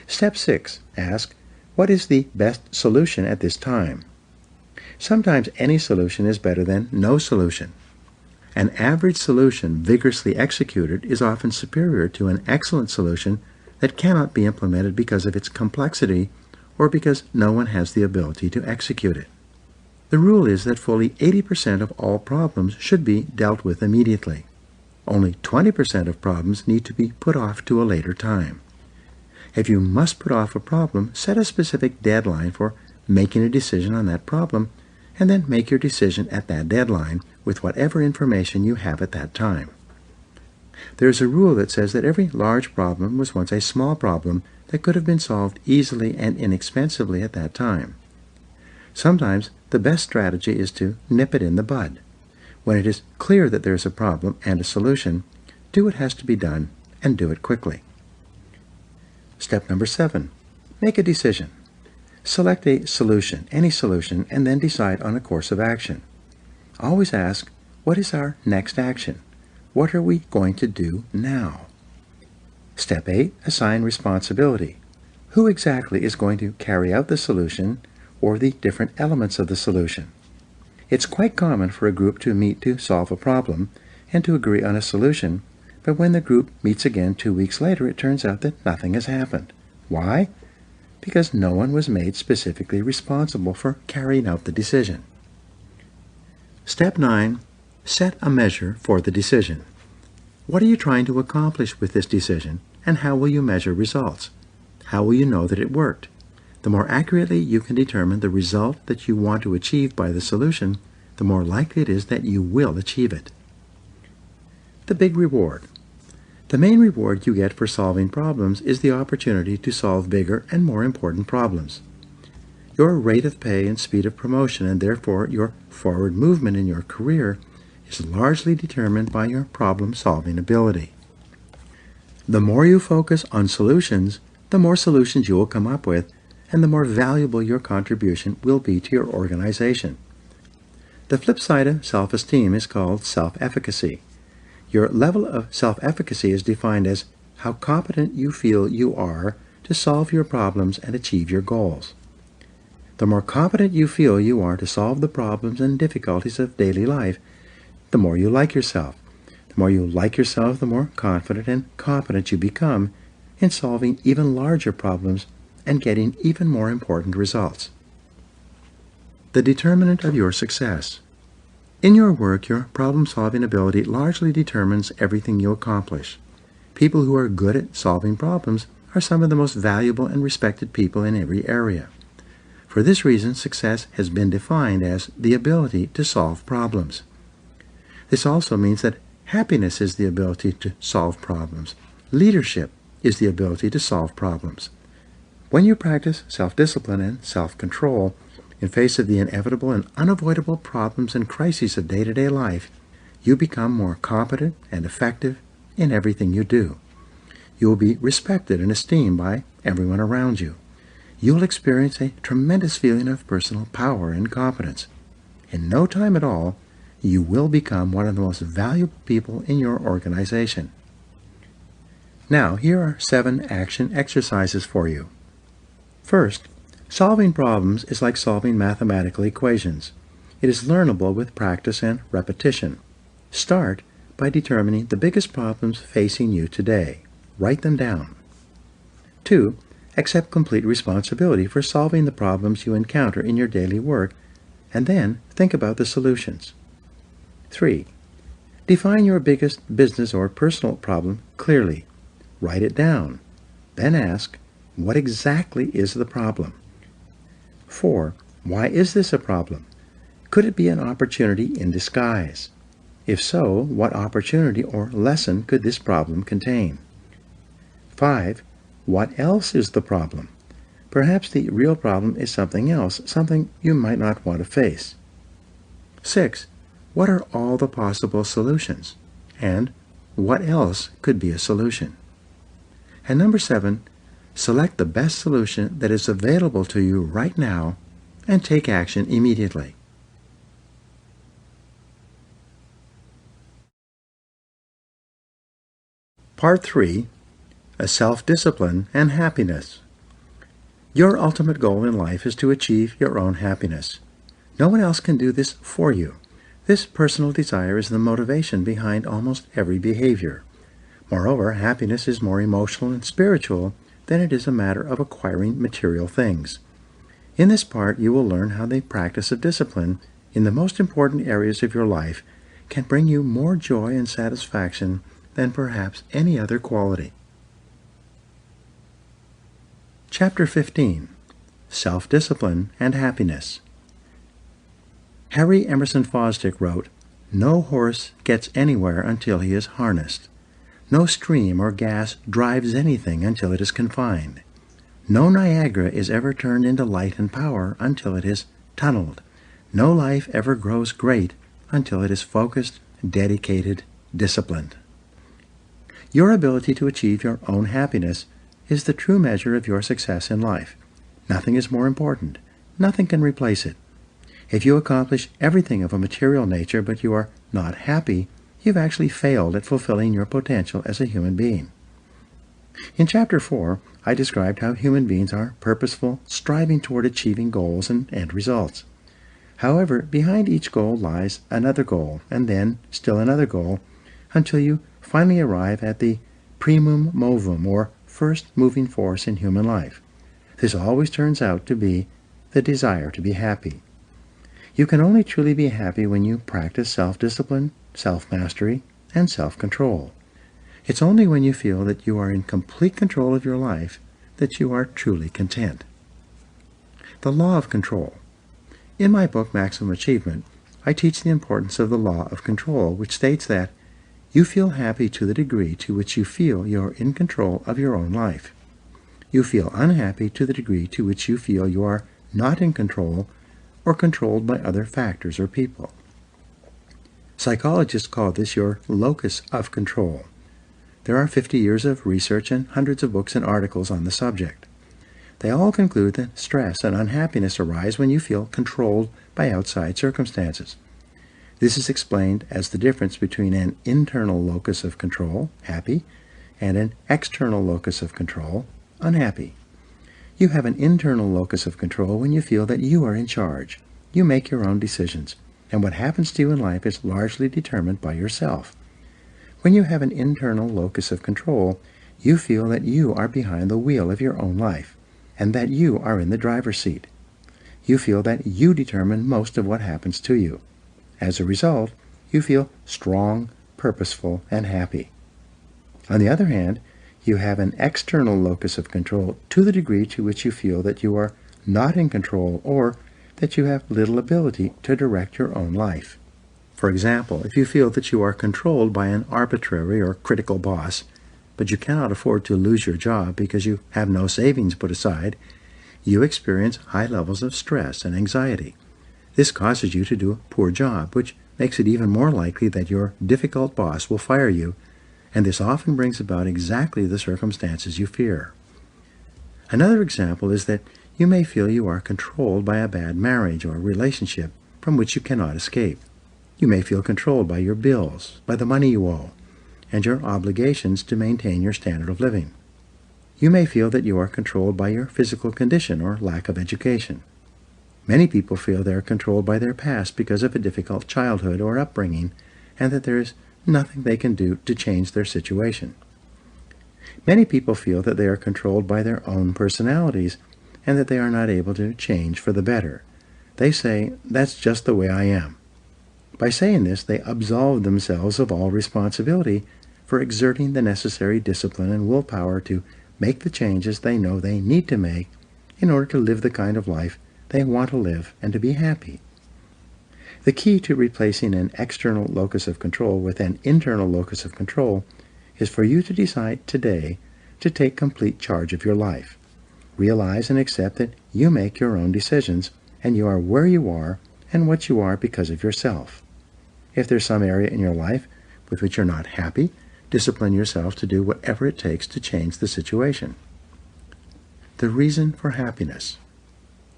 Step 6, ask, what is the best solution at this time? Sometimes any solution is better than no solution. An average solution vigorously executed is often superior to an excellent solution that cannot be implemented because of its complexity or because no one has the ability to execute it. The rule is that fully 80% of all problems should be dealt with immediately. Only 20% of problems need to be put off to a later time. If you must put off a problem, set a specific deadline for making a decision on that problem, and then make your decision at that deadline with whatever information you have at that time. There is a rule that says that every large problem was once a small problem that could have been solved easily and inexpensively at that time. Sometimes the best strategy is to nip it in the bud. When it is clear that there is a problem and a solution, do what has to be done and do it quickly. Step number 7, make a decision. Select a solution, any solution, and then decide on a course of action. Always ask, what is our next action? What are we going to do now? Step 8, assign responsibility. Who exactly is going to carry out the solution or the different elements of the solution? It's quite common for a group to meet to solve a problem and to agree on a solution, but when the group meets again 2 weeks later, it turns out that nothing has happened. Why? Because no one was made specifically responsible for carrying out the decision. Step 9, set a measure for the decision. What are you trying to accomplish with this decision, and how will you measure results? How will you know that it worked? The more accurately you can determine the result that you want to achieve by the solution, the more likely it is that you will achieve it. the big reward. The main reward you get for solving problems is the opportunity to solve bigger and more important problems. Your rate of pay and speed of promotion, and therefore your forward movement in your career, is largely determined by your problem-solving ability. The more you focus on solutions, the more solutions you will come up with, and the more valuable your contribution will be to your organization. The flip side of self-esteem is called self-efficacy. Your level of self-efficacy is defined as how competent you feel you are to solve your problems and achieve your goals. The more competent you feel you are to solve the problems and difficulties of daily life, the more you like yourself. The more you like yourself, the more confident and competent you become in solving even larger problems and getting even more important results. The determinant of your success. In your work, your problem-solving ability largely determines everything you accomplish. People who are good at solving problems are some of the most valuable and respected people in every area. For this reason, success has been defined as the ability to solve problems. This also means that happiness is the ability to solve problems. Leadership is the ability to solve problems. When you practice self-discipline and self-control in face of the inevitable and unavoidable problems and crises of day-to-day life, you become more competent and effective in everything you do. You will be respected and esteemed by everyone around you. You will experience a tremendous feeling of personal power and competence. In no time at all, you will become one of the most valuable people in your organization. Now, here are 7 action exercises for you. First, solving problems is like solving mathematical equations. It is learnable with practice and repetition. Start by determining the biggest problems facing you today. Write them down. 2. Accept complete responsibility for solving the problems you encounter in your daily work, and then think about the solutions. 3. Define your biggest business or personal problem clearly. Write it down. Then ask, what exactly is the problem? 4. Why is this a problem? Could it be an opportunity in disguise? If so, what opportunity or lesson could this problem contain? 5. What else is the problem? Perhaps the real problem is something else, something you might not want to face. 6. What are all the possible solutions? And what else could be a solution? And number 7, select the best solution that is available to you right now and take action immediately. Part 3. A self-discipline and happiness. Your ultimate goal in life is to achieve your own happiness. No one else can do this for you. This personal desire is the motivation behind almost every behavior. Moreover, happiness is more emotional and spiritual than it is a matter of acquiring material things. In this part, you will learn how the practice of discipline in the most important areas of your life can bring you more joy and satisfaction than perhaps any other quality. Chapter 15. Self-Discipline and Happiness. Harry Emerson Fosdick wrote, "No horse gets anywhere until he is harnessed. No stream or gas drives anything until it is confined. No Niagara is ever turned into light and power until it is tunneled. No life ever grows great until it is focused, dedicated, disciplined." Your ability to achieve your own happiness is the true measure of your success in life. Nothing is more important. Nothing can replace it. If you accomplish everything of a material nature but you are not happy, you've actually failed at fulfilling your potential as a human being. In Chapter 4, I described how human beings are purposeful, striving toward achieving goals and end results. However, behind each goal lies another goal, and then still another goal, until you finally arrive at the primum movum, or first moving force in human life. This always turns out to be the desire to be happy. You can only truly be happy when you practice self-discipline, self-mastery, and self-control. It's only when you feel that you are in complete control of your life that you are truly content. The law of control. In my book, Maximum Achievement, I teach the importance of the law of control, which states that You feel happy to the degree to which you feel you're in control of your own life. You feel unhappy to the degree to which you feel you are not in control or controlled by other factors or people. Psychologists call this your locus of control. There are 50 years of research and hundreds of books and articles on the subject. They all conclude that stress and unhappiness arise when you feel controlled by outside circumstances. This is explained as the difference between an internal locus of control, happy, and an external locus of control, unhappy. You have an internal locus of control when you feel that you are in charge. You make your own decisions, and what happens to you in life is largely determined by yourself. When you have an internal locus of control, you feel that you are behind the wheel of your own life, and that you are in the driver's seat. You feel that you determine most of what happens to you. As a result, you feel strong, purposeful, and happy. On the other hand, you have an external locus of control to the degree to which you feel that you are not in control or that you have little ability to direct your own life. For example, if you feel that you are controlled by an arbitrary or critical boss, but you cannot afford to lose your job because you have no savings put aside, you experience high levels of stress and anxiety. This causes you to do a poor job, which makes it even more likely that your difficult boss will fire you, and this often brings about exactly the circumstances you fear. Another example is that you may feel you are controlled by a bad marriage or relationship from which you cannot escape. You may feel controlled by your bills, by the money you owe, and your obligations to maintain your standard of living. You may feel that you are controlled by your physical condition or lack of education. Many people feel they are controlled by their past because of a difficult childhood or upbringing, and that there is nothing they can do to change their situation. Many people feel that they are controlled by their own personalities, and that they are not able to change for the better. They say, "That's just the way I am." By saying this, they absolve themselves of all responsibility for exerting the necessary discipline and willpower to make the changes they know they need to make in order to live the kind of life they want to live and to be happy. The key to replacing an external locus of control with an internal locus of control is for you to decide today to take complete charge of your life. Realize and accept that you make your own decisions and you are where you are and what you are because of yourself. If there's some area in your life with which you're not happy, discipline yourself to do whatever it takes to change the situation. The reason for happiness.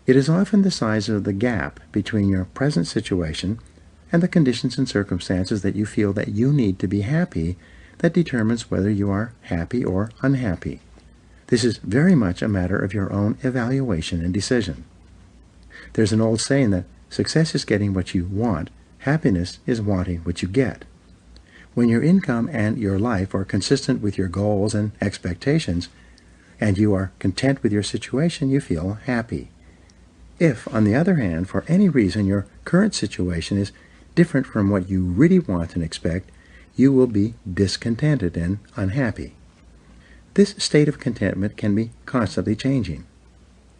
It is often the size of the gap between your present situation and the conditions and circumstances that you feel that you need to be happy that determines whether you are happy or unhappy. This is very much a matter of your own evaluation and decision. There's an old saying that success is getting what you want, happiness is wanting what you get. When your income and your life are consistent with your goals and expectations, and you are content with your situation, you feel happy. If, on the other hand, for any reason your current situation is different from what you really want and expect, you will be discontented and unhappy. This state of contentment can be constantly changing.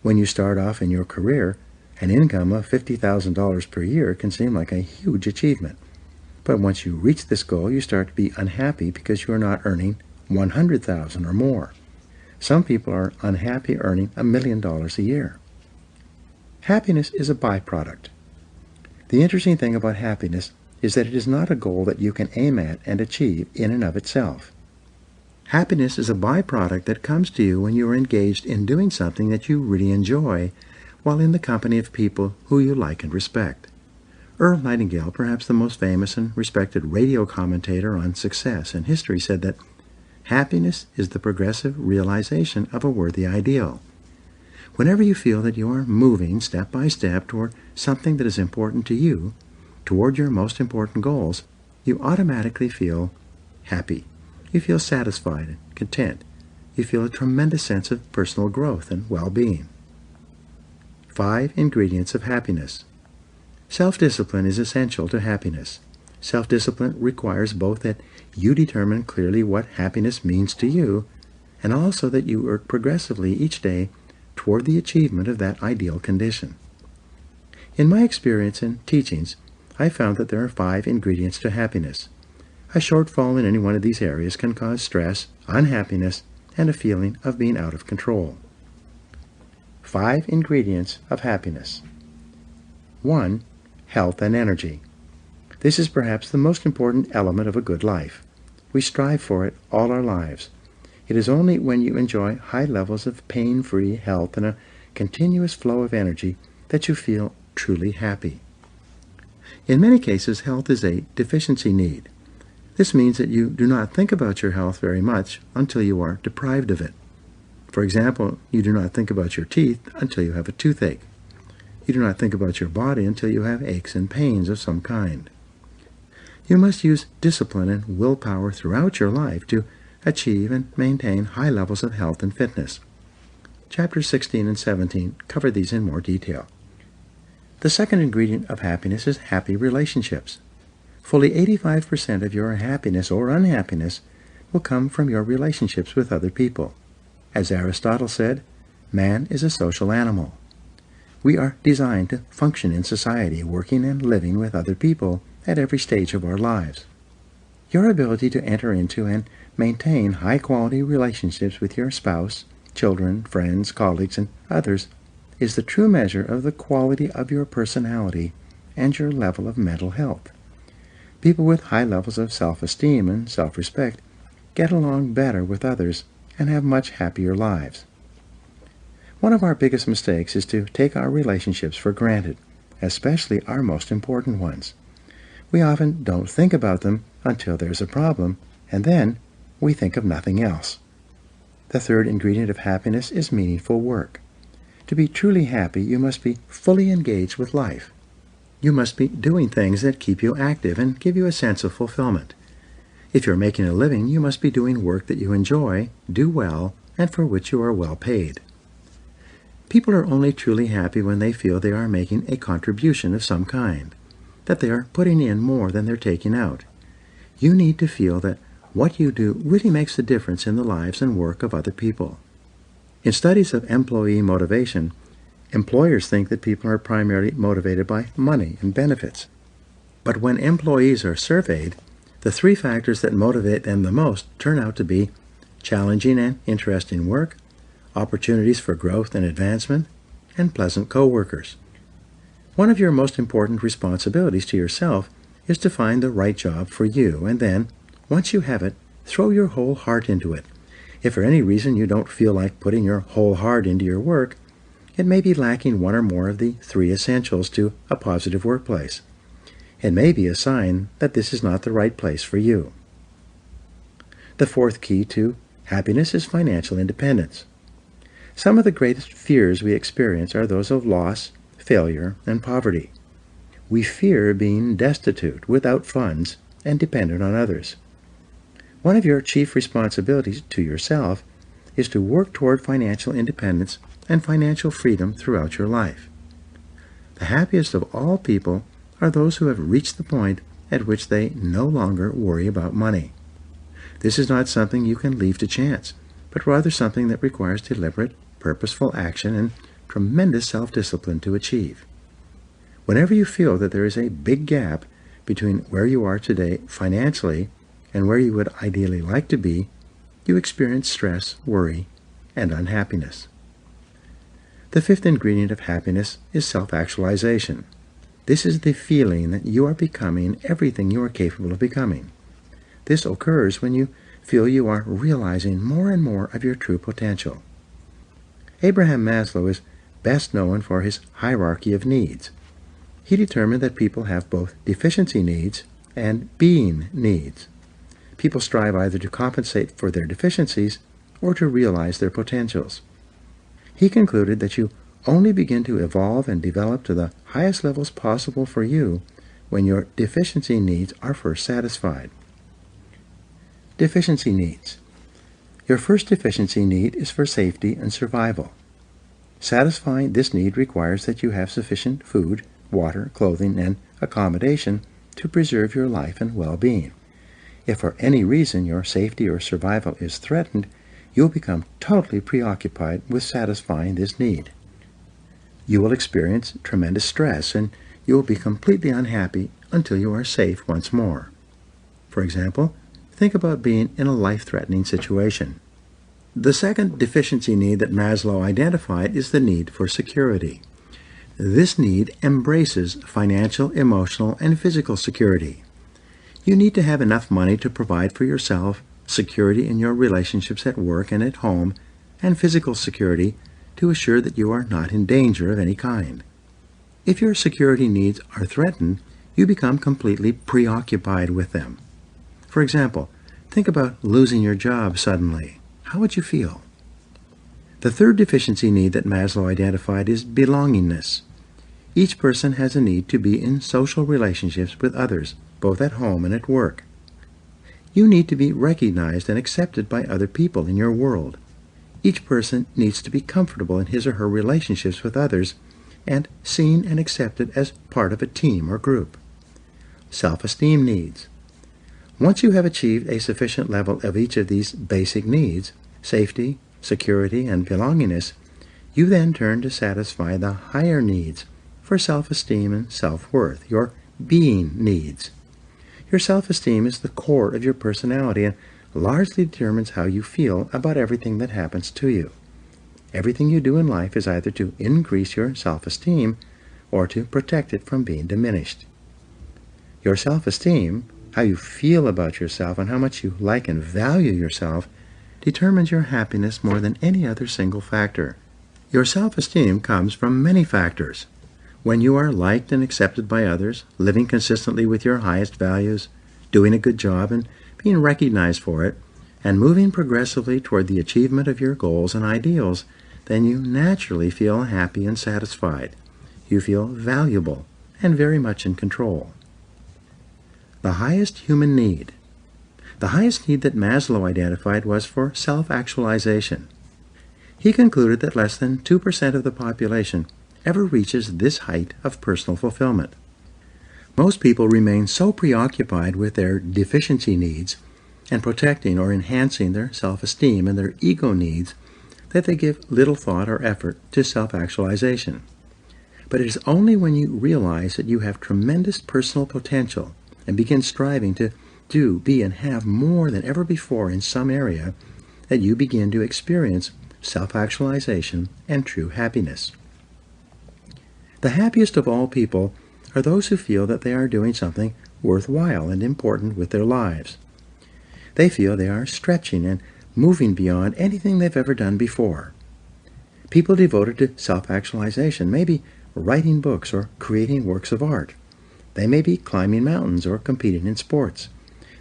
When you start off in your career, an income of $50,000 per year can seem like a huge achievement. But once you reach this goal, you start to be unhappy because you are not earning $100,000 or more. Some people are unhappy earning $1 million a year. Happiness is a byproduct. The interesting thing about happiness is that it is not a goal that you can aim at and achieve in and of itself. Happiness is a byproduct that comes to you when you are engaged in doing something that you really enjoy, while in the company of people who you like and respect. Earl Nightingale, perhaps the most famous and respected radio commentator on success and history, said that happiness is the progressive realization of a worthy ideal. Whenever you feel that you are moving step by step toward something that is important to you, toward your most important goals, you automatically feel happy. You feel satisfied and content. You feel a tremendous sense of personal growth and well-being. 5 ingredients of happiness. Self-discipline is essential to happiness. Self-discipline requires both that you determine clearly what happiness means to you, and also that you work progressively each day toward the achievement of that ideal condition. In my experience and teachings, I found that there are 5 ingredients to happiness. A shortfall in any one of these areas can cause stress, unhappiness, and a feeling of being out of control. 5 ingredients of happiness. 1. Health and energy. This is perhaps the most important element of a good life. We strive for it all our lives. It is only when you enjoy high levels of pain-free health and a continuous flow of energy that you feel truly happy. In many cases, health is a deficiency need. This means that you do not think about your health very much until you are deprived of it. For example, you do not think about your teeth until you have a toothache. You do not think about your body until you have aches and pains of some kind. You must use discipline and willpower throughout your life to achieve and maintain high levels of health and fitness. Chapters 16 and 17 cover these in more detail. The second ingredient of happiness is happy relationships. Fully 85% of your happiness or unhappiness will come from your relationships with other people. As Aristotle said, man is a social animal. We are designed to function in society, working and living with other people at every stage of our lives. Your ability to enter into and maintain high-quality relationships with your spouse, children, friends, colleagues, and others is the true measure of the quality of your personality and your level of mental health. People with high levels of self-esteem and self-respect get along better with others and have much happier lives. One of our biggest mistakes is to take our relationships for granted, especially our most important ones. We often don't think about them until there's a problem, and then we think of nothing else. The third ingredient of happiness is meaningful work. To be truly happy, you must be fully engaged with life. You must be doing things that keep you active and give you a sense of fulfillment. If you're making a living, you must be doing work that you enjoy, do well, and for which you are well paid. People are only truly happy when they feel they are making a contribution of some kind, that they are putting in more than they're taking out. You need to feel that what you do really makes a difference in the lives and work of other people. In studies of employee motivation, employers think that people are primarily motivated by money and benefits. But when employees are surveyed, the 3 factors that motivate them the most turn out to be challenging and interesting work, opportunities for growth and advancement, and pleasant co-workers. One of your most important responsibilities to yourself is to find the right job for you, and then, once you have it, throw your whole heart into it. If for any reason you don't feel like putting your whole heart into your work, it may be lacking one or more of the 3 essentials to a positive workplace. It may be a sign that this is not the right place for you. The 4th key to happiness is financial independence. Some of the greatest fears we experience are those of loss, failure, and poverty. We fear being destitute, without funds, and dependent on others. One of your chief responsibilities to yourself is to work toward financial independence and financial freedom throughout your life. The happiest of all people are those who have reached the point at which they no longer worry about money. This is not something you can leave to chance, but rather something that requires deliberate, purposeful action and tremendous self-discipline to achieve. Whenever you feel that there is a big gap between where you are today financially and where you would ideally like to be, you experience stress, worry, and unhappiness. The 5th ingredient of happiness is self-actualization. This is the feeling that you are becoming everything you are capable of becoming. This occurs when you feel you are realizing more and more of your true potential. Abraham Maslow is best known for his hierarchy of needs. He determined that people have both deficiency needs and being needs. People strive either to compensate for their deficiencies or to realize their potentials. He concluded that you only begin to evolve and develop to the highest levels possible for you when your deficiency needs are first satisfied. Deficiency needs. Your first deficiency need is for safety and survival. Satisfying this need requires that you have sufficient food, water, clothing, and accommodation to preserve your life and well-being. If for any reason your safety or survival is threatened, you'll become totally preoccupied with satisfying this need. You will experience tremendous stress, and you will be completely unhappy until you are safe once more. For example, think about being in a life-threatening situation. The second deficiency need that Maslow identified is the need for security. This need embraces financial, emotional, and physical security. You need to have enough money to provide for yourself, security in your relationships at work and at home, and physical security to assure that you are not in danger of any kind. If your security needs are threatened, you become completely preoccupied with them. For example, think about losing your job suddenly. How would you feel? The third deficiency need that Maslow identified is belongingness. Each person has a need to be in social relationships with others, both at home and at work. You need to be recognized and accepted by other people in your world. Each person needs to be comfortable in his or her relationships with others and seen and accepted as part of a team or group. Self-esteem needs. Once you have achieved a sufficient level of each of these basic needs, safety, security, and belongingness, you then turn to satisfy the higher needs for self-esteem and self-worth, your being needs. Your self-esteem is the core of your personality and largely determines how you feel about everything that happens to you. Everything you do in life is either to increase your self-esteem or to protect it from being diminished. Your self-esteem, how you feel about yourself and how much you like and value yourself, determines your happiness more than any other single factor. Your self-esteem comes from many factors. When you are liked and accepted by others, living consistently with your highest values, doing a good job and being recognized for it, and moving progressively toward the achievement of your goals and ideals, then you naturally feel happy and satisfied. You feel valuable and very much in control. The highest human need. The highest need that Maslow identified was for self-actualization. He concluded that less than 2% of the population ever reaches this height of personal fulfillment. Most people remain so preoccupied with their deficiency needs and protecting or enhancing their self-esteem and their ego needs that they give little thought or effort to self-actualization. But it is only when you realize that you have tremendous personal potential and begin striving to do, be, and have more than ever before in some area that you begin to experience self-actualization and true happiness. The happiest of all people are those who feel that they are doing something worthwhile and important with their lives. They feel they are stretching and moving beyond anything they've ever done before. People devoted to self-actualization may be writing books or creating works of art. They may be climbing mountains or competing in sports.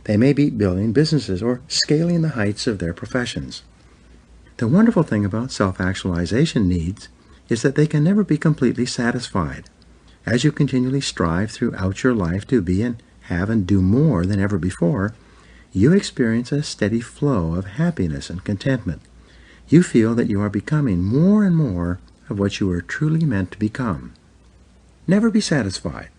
They may be building businesses or scaling the heights of their professions. The wonderful thing about self-actualization needs is that they can never be completely satisfied. As you continually strive throughout your life to be and have and do more than ever before, you experience a steady flow of happiness and contentment. You feel that you are becoming more and more of what you are truly meant to become. Never be satisfied.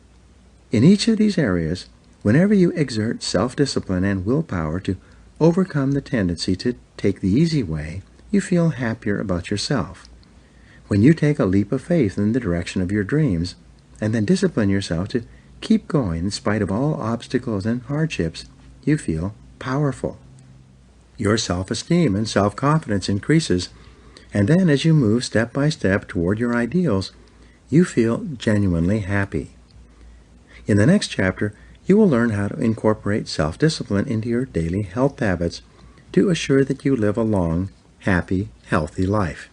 In each of these areas, whenever you exert self-discipline and willpower to overcome the tendency to take the easy way, you feel happier about yourself. When you take a leap of faith in the direction of your dreams, and then discipline yourself to keep going in spite of all obstacles and hardships, you feel powerful. Your self-esteem and self-confidence increases, and then as you move step by step toward your ideals, you feel genuinely happy. In the next chapter, you will learn how to incorporate self-discipline into your daily health habits to assure that you live a long, happy, healthy life.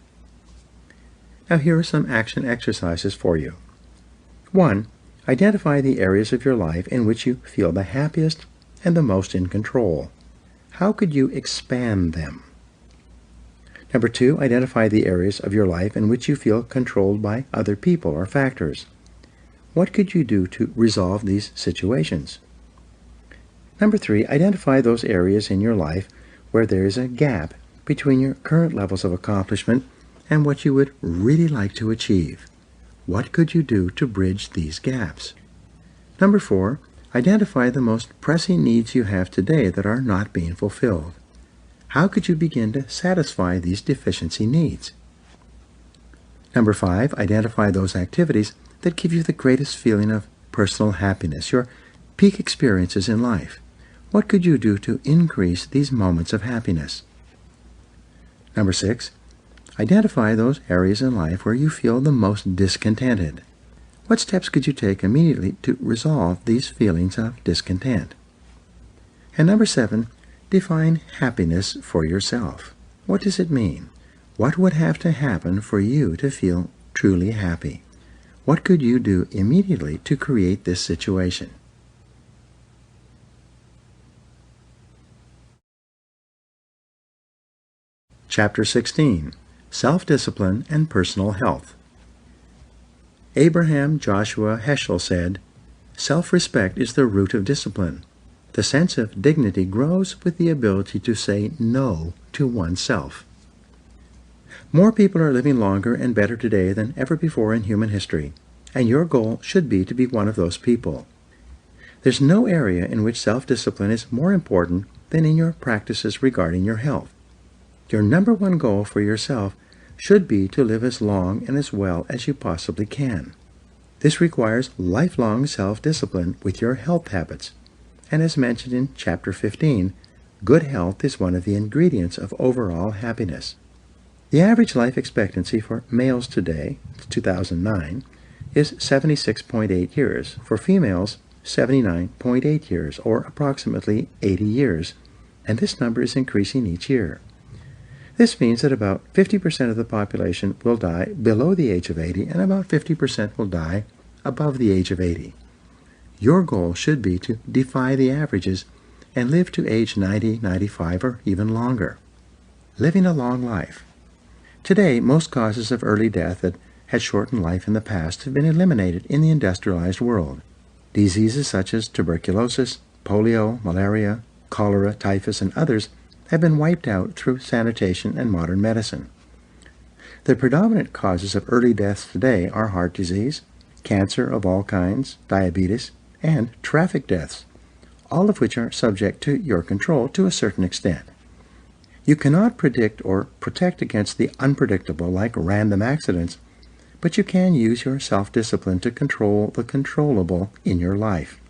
Now here are some action exercises for you. 1. Identify the areas of your life in which you feel the happiest and the most in control. How could you expand them? Number 2, identify the areas of your life in which you feel controlled by other people or factors. What could you do to resolve these situations? Number 3, identify those areas in your life where there is a gap between your current levels of accomplishment and what you would really like to achieve. What could you do to bridge these gaps? Number 4, identify the most pressing needs you have today that are not being fulfilled. How could you begin to satisfy these deficiency needs? Number 5, identify those activities that give you the greatest feeling of personal happiness, your peak experiences in life. What could you do to increase these moments of happiness? Number 6. Identify those areas in life where you feel the most discontented. What steps could you take immediately to resolve these feelings of discontent? And number 7, define happiness for yourself. What does it mean? What would have to happen for you to feel truly happy? What could you do immediately to create this situation? Chapter 16. Self-Discipline and Personal Health. Abraham Joshua Heschel said, "Self-respect is the root of discipline. The sense of dignity grows with the ability to say no to oneself." More people are living longer and better today than ever before in human history, and your goal should be to be one of those people. There's no area in which self-discipline is more important than in your practices regarding your health. Your number one goal for yourself should be to live as long and as well as you possibly can. This requires lifelong self-discipline with your health habits. And as mentioned in Chapter 15, good health is one of the ingredients of overall happiness. The average life expectancy for males today, 2009, is 76.8 years. For females, 79.8 years, or approximately 80 years, and this number is increasing each year. This means that about 50% of the population will die below the age of 80, and about 50% will die above the age of 80. Your goal should be to defy the averages and live to age 90, 95, or even longer. Living a long life. Today, most causes of early death that had shortened life in the past have been eliminated in the industrialized world. Diseases such as tuberculosis, polio, malaria, cholera, typhus, and others have been wiped out through sanitation and modern medicine. The predominant causes of early deaths today are heart disease, cancer of all kinds, diabetes, and traffic deaths, all of which are subject to your control to a certain extent. You cannot predict or protect against the unpredictable like random accidents, but you can use your self-discipline to control the controllable in your life.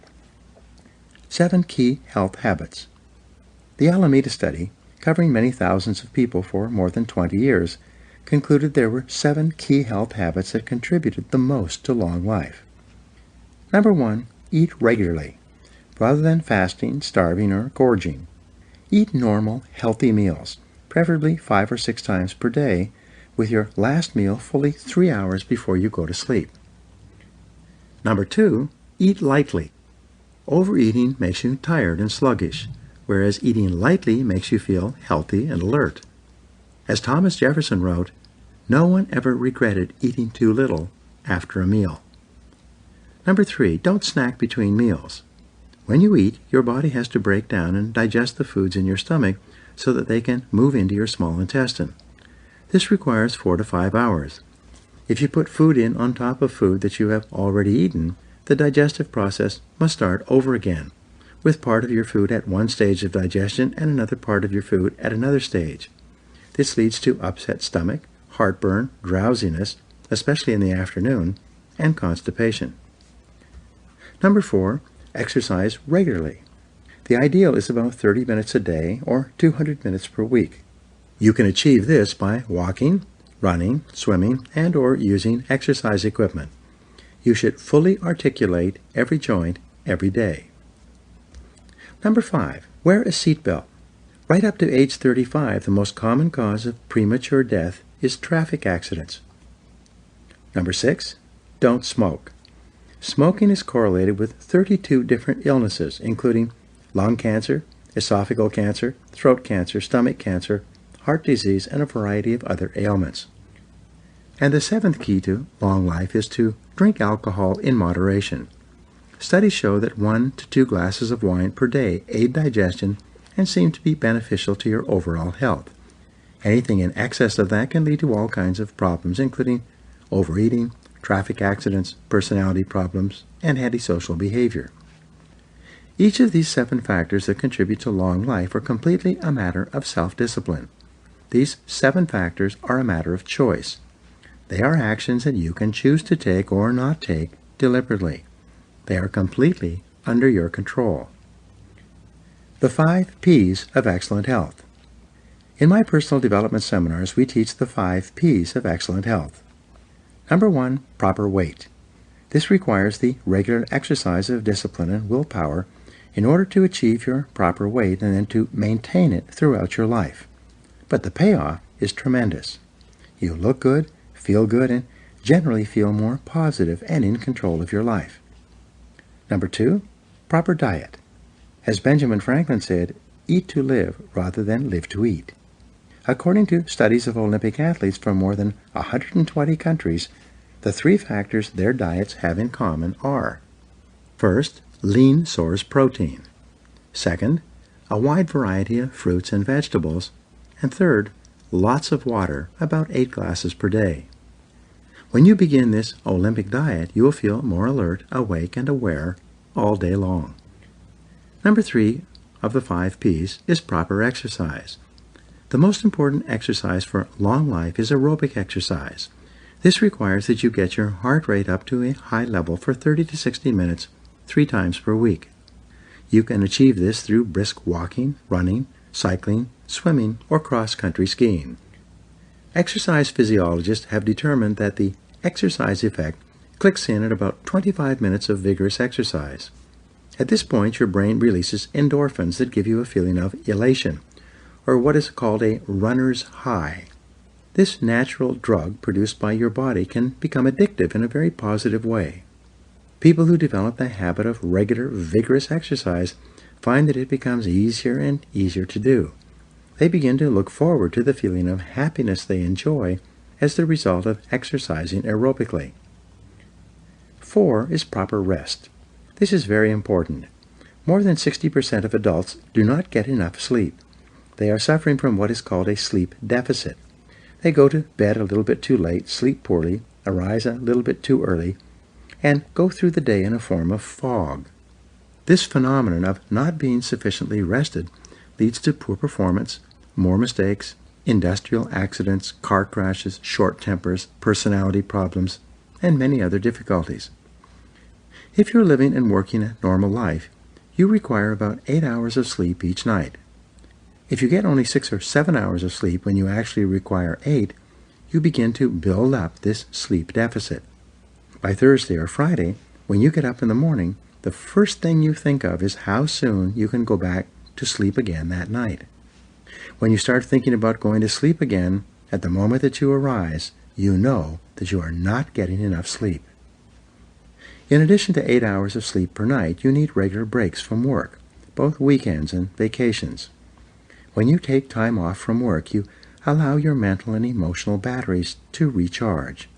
7 key health habits. The Alameda study, covering many thousands of people for more than 20 years, concluded there were 7 key health habits that contributed the most to long life. Number 1, eat regularly, rather than fasting, starving, or gorging. Eat normal, healthy meals, preferably 5 or 6 times per day, with your last meal fully 3 hours before you go to sleep. Number 2, eat lightly. Overeating makes you tired and sluggish, whereas eating lightly makes you feel healthy and alert. As Thomas Jefferson wrote, "No one ever regretted eating too little after a meal." Number 3, don't snack between meals. When you eat, your body has to break down and digest the foods in your stomach so that they can move into your small intestine. This requires 4 to 5 hours. If you put food in on top of food that you have already eaten, the digestive process must start over again, with part of your food at one stage of digestion and another part of your food at another stage. This leads to upset stomach, heartburn, drowsiness, especially in the afternoon, and constipation. Number 4, exercise regularly. The ideal is about 30 minutes a day or 200 minutes per week. You can achieve this by walking, running, swimming, and or using exercise equipment. You should fully articulate every joint every day. Number 5, wear a seatbelt. Right up to age 35, the most common cause of premature death is traffic accidents. Number 6, don't smoke. Smoking is correlated with 32 different illnesses, including lung cancer, esophageal cancer, throat cancer, stomach cancer, heart disease, and a variety of other ailments. And the 7th key to long life is to drink alcohol in moderation. Studies show that 1 to 2 glasses of wine per day aid digestion and seem to be beneficial to your overall health. Anything in excess of that can lead to all kinds of problems, including overeating, traffic accidents, personality problems, and antisocial behavior. Each of these 7 factors that contribute to long life are completely a matter of self-discipline. These 7 factors are a matter of choice. They are actions that you can choose to take or not take deliberately. They are completely under your control. The 5 P's of excellent health. In my personal development seminars, we teach the 5 P's of excellent health. Number 1, proper weight. This requires the regular exercise of discipline and willpower in order to achieve your proper weight and then to maintain it throughout your life. But the payoff is tremendous. You look good, feel good, and generally feel more positive and in control of your life. Number 2, proper diet. As Benjamin Franklin said, eat to live rather than live to eat. According to studies of Olympic athletes from more than 120 countries, the 3 factors their diets have in common are: first, lean source protein; second, a wide variety of fruits and vegetables; and third, lots of water, about 8 glasses per day. When you begin this Olympic diet, you will feel more alert, awake, and aware all day long. Number 3 of the 5 P's is proper exercise. The most important exercise for long life is aerobic exercise. This requires that you get your heart rate up to a high level for 30 to 60 minutes 3 times per week. You can achieve this through brisk walking, running, cycling, swimming, or cross-country skiing. Exercise physiologists have determined that the exercise effect clicks in at about 25 minutes of vigorous exercise. At this point, your brain releases endorphins that give you a feeling of elation, or what is called a runner's high. This natural drug produced by your body can become addictive in a very positive way. People who develop the habit of regular, vigorous exercise find that it becomes easier and easier to do. They begin to look forward to the feeling of happiness they enjoy as the result of exercising aerobically. 4 is proper rest. This is very important. More than 60% of adults do not get enough sleep. They are suffering from what is called a sleep deficit. They go to bed a little bit too late, sleep poorly, arise a little bit too early, and go through the day in a form of fog. This phenomenon of not being sufficiently rested leads to poor performance, more mistakes, industrial accidents, car crashes, short tempers, personality problems, and many other difficulties. If you're living and working a normal life, you require about 8 hours of sleep each night. If you get only 6 or 7 hours of sleep when you actually require 8, you begin to build up this sleep deficit. By Thursday or Friday, when you get up in the morning, the first thing you think of is how soon you can go back to sleep again that night. When you start thinking about going to sleep again, at the moment that you arise, you know that you are not getting enough sleep. In addition to 8 hours of sleep per night, you need regular breaks from work, both weekends and vacations. When you take time off from work, you allow your mental and emotional batteries to recharge.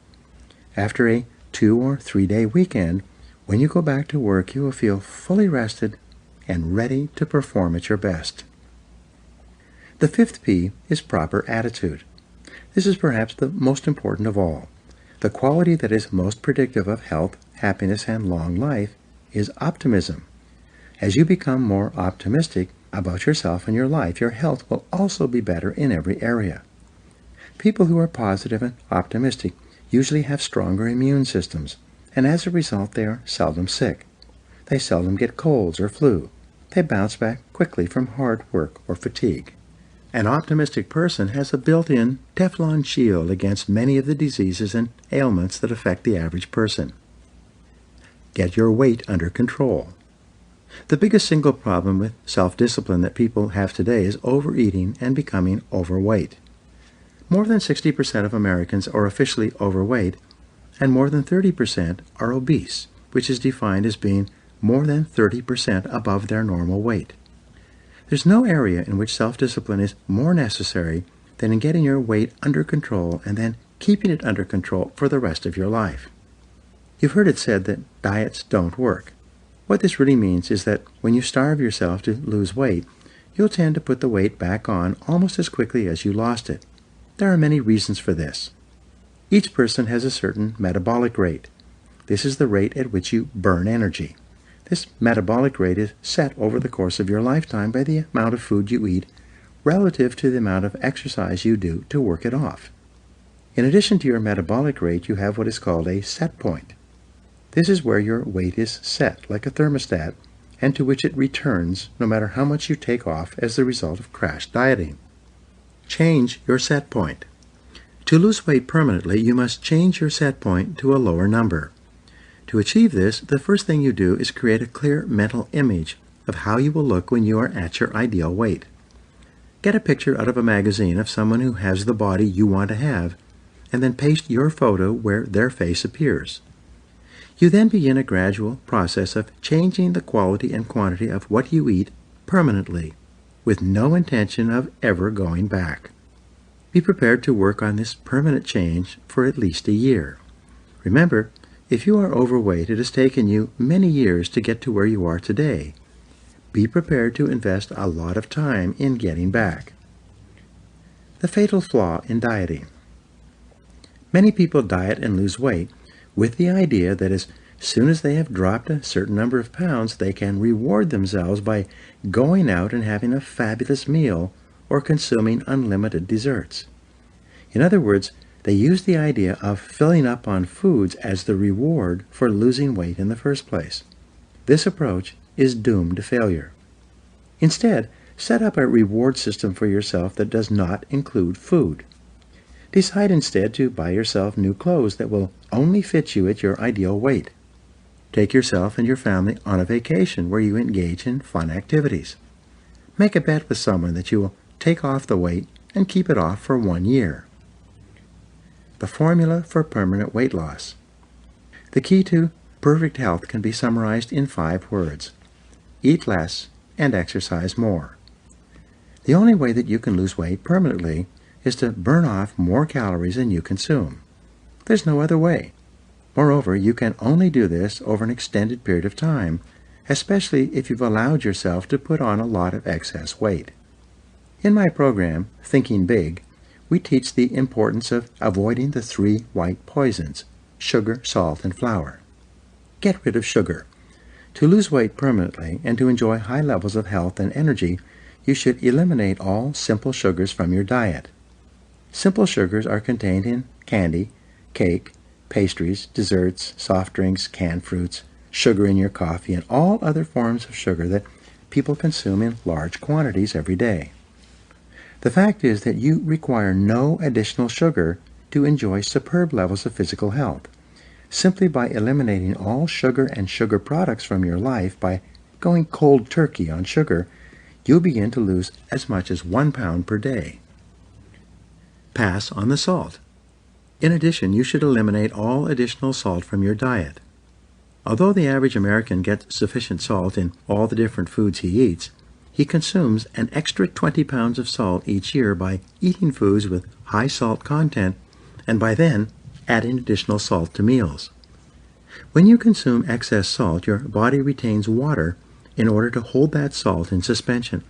After a 2 or 3 day weekend, when you go back to work, you will feel fully rested and ready to perform at your best. The 5th P is proper attitude. This is perhaps the most important of all. The quality that is most predictive of health, happiness, and long life is optimism. As you become more optimistic about yourself and your life, your health will also be better in every area. People who are positive and optimistic usually have stronger immune systems, and as a result they are seldom sick. They seldom get colds or flu. They bounce back quickly from hard work or fatigue. An optimistic person has a built-in Teflon shield against many of the diseases and ailments that affect the average person. Get your weight under control. The biggest single problem with self-discipline that people have today is overeating and becoming overweight. More than 60% of Americans are officially overweight, and more than 30% are obese, which is defined as being more than 30% above their normal weight. There's no area in which self-discipline is more necessary than in getting your weight under control and then keeping it under control for the rest of your life. You've heard it said that diets don't work. What this really means is that when you starve yourself to lose weight, you'll tend to put the weight back on almost as quickly as you lost it. There are many reasons for this. Each person has a certain metabolic rate. This is the rate at which you burn energy. This metabolic rate is set over the course of your lifetime by the amount of food you eat relative to the amount of exercise you do to work it off. In addition to your metabolic rate, you have what is called a set point. This is where your weight is set, like a thermostat, and to which it returns no matter how much you take off as the result of crash dieting. Change your set point. To lose weight permanently, you must change your set point to a lower number. To achieve this, the first thing you do is create a clear mental image of how you will look when you are at your ideal weight. Get a picture out of a magazine of someone who has the body you want to have, and then paste your photo where their face appears. You then begin a gradual process of changing the quality and quantity of what you eat permanently, with no intention of ever going back. Be prepared to work on this permanent change for at least a year. Remember, if you are overweight, it has taken you many years to get to where you are today. Be prepared to invest a lot of time in getting back. The fatal flaw in dieting. Many people diet and lose weight with the idea that as soon as they have dropped a certain number of pounds, they can reward themselves by going out and having a fabulous meal or consuming unlimited desserts. In other words, they use the idea of filling up on foods as the reward for losing weight in the first place. This approach is doomed to failure. Instead, set up a reward system for yourself that does not include food. Decide instead to buy yourself new clothes that will only fit you at your ideal weight. Take yourself and your family on a vacation where you engage in fun activities. Make a bet with someone that you will take off the weight and keep it off for 1 year. The formula for permanent weight loss. The key to perfect health can be summarized in 5 words. Eat less and exercise more. The only way that you can lose weight permanently is to burn off more calories than you consume. There's no other way. Moreover, you can only do this over an extended period of time, especially if you've allowed yourself to put on a lot of excess weight. In my program, Thinking Big, we teach the importance of avoiding the 3 white poisons: sugar, salt, and flour. Get rid of sugar. To lose weight permanently and to enjoy high levels of health and energy, you should eliminate all simple sugars from your diet. Simple sugars are contained in candy, cake, pastries, desserts, soft drinks, canned fruits, sugar in your coffee, and all other forms of sugar that people consume in large quantities every day. The fact is that you require no additional sugar to enjoy superb levels of physical health. Simply by eliminating all sugar and sugar products from your life, by going cold turkey on sugar, you'll begin to lose as much as 1 pound per day. Pass on the salt. In addition, you should eliminate all additional salt from your diet. Although the average American gets sufficient salt in all the different foods he eats, he consumes an extra 20 pounds of salt each year by eating foods with high salt content and by then adding additional salt to meals. When you consume excess salt, your body retains water in order to hold that salt in suspension.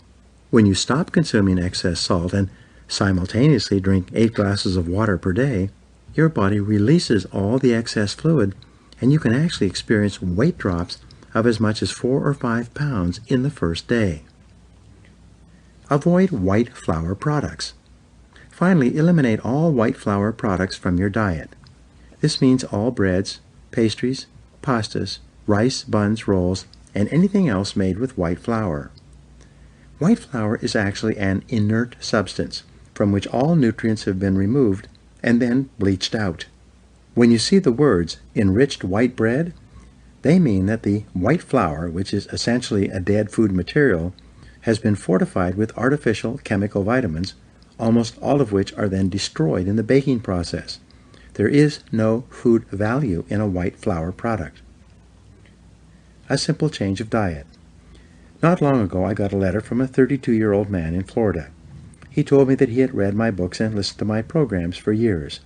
When you stop consuming excess salt and simultaneously drink 8 glasses of water per day, your body releases all the excess fluid, and you can actually experience weight drops of as much as 4 or 5 pounds in the first day. Avoid white flour products. Finally, eliminate all white flour products from your diet. This means all breads, pastries, pastas, rice, buns, rolls, and anything else made with white flour. White flour is actually an inert substance from which all nutrients have been removed and then bleached out. When you see the words enriched white bread, they mean that the white flour, which is essentially a dead food material, has been fortified with artificial chemical vitamins, almost all of which are then destroyed in the baking process. There is no food value in a white flour product. A simple change of diet. Not long ago, I got a letter from a 32-year-old man in Florida. He told me that he had read my books and listened to my programs for years.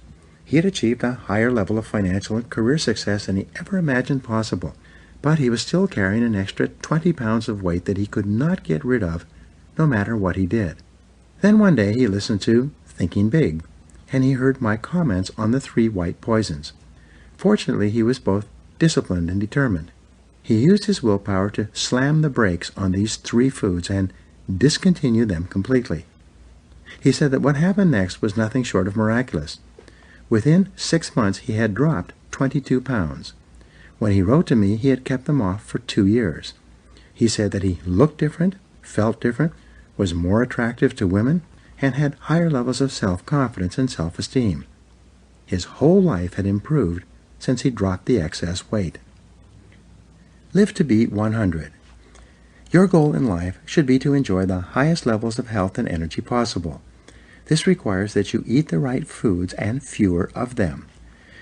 He had achieved a higher level of financial and career success than he ever imagined possible, but he was still carrying an extra 20 pounds of weight that he could not get rid of, no matter what he did. Then one day he listened to Thinking Big, and he heard my comments on the 3 white poisons. Fortunately, he was both disciplined and determined. He used his willpower to slam the brakes on these 3 foods and discontinue them completely. He said that what happened next was nothing short of miraculous. Within 6 months, he had dropped 22 pounds. When he wrote to me, he had kept them off for 2 years. He said that he looked different, felt different, was more attractive to women, and had higher levels of self-confidence and self-esteem. His whole life had improved since he dropped the excess weight. Live to be 100. Your goal in life should be to enjoy the highest levels of health and energy possible. This requires that you eat the right foods and fewer of them.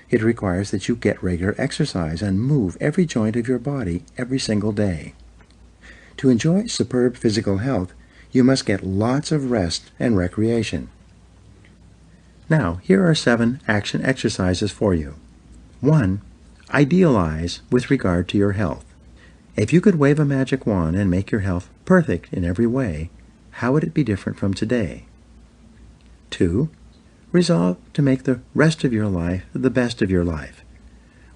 It requires that you get regular exercise and move every joint of your body every single day. To enjoy superb physical health, you must get lots of rest and recreation. Now, here are 7 action exercises for you. 1. Idealize with regard to your health. If you could wave a magic wand and make your health perfect in every way, how would it be different from today? 2. Resolve to make the rest of your life the best of your life.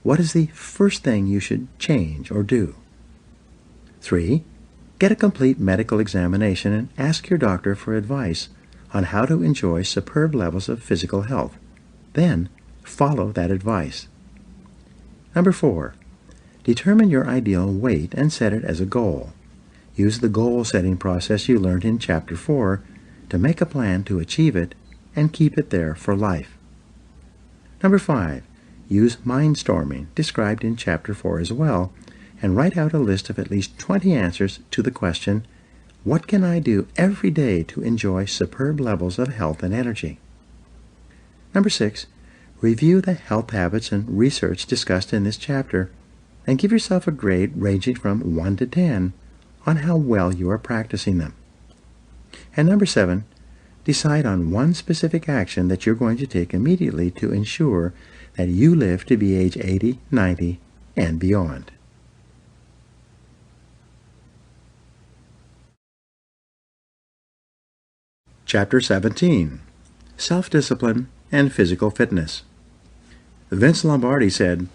What is the first thing you should change or do? 3. Get a complete medical examination and ask your doctor for advice on how to enjoy superb levels of physical health. Then, follow that advice. Number 4. Determine your ideal weight and set it as a goal. Use the goal-setting process you learned in Chapter 4 to make a plan to achieve it and keep it there for life. Number 5. Use mindstorming, described in Chapter 4 as well, and write out a list of at least 20 answers to the question, what can I do every day to enjoy superb levels of health and energy? Number 6. Review the health habits and research discussed in this chapter and give yourself a grade ranging from 1 to 10 on how well you are practicing them. And number 7, decide on one specific action that you're going to take immediately to ensure that you live to be age 80, 90, and beyond. Chapter 17. Self-Discipline and Physical Fitness. Vince Lombardi said,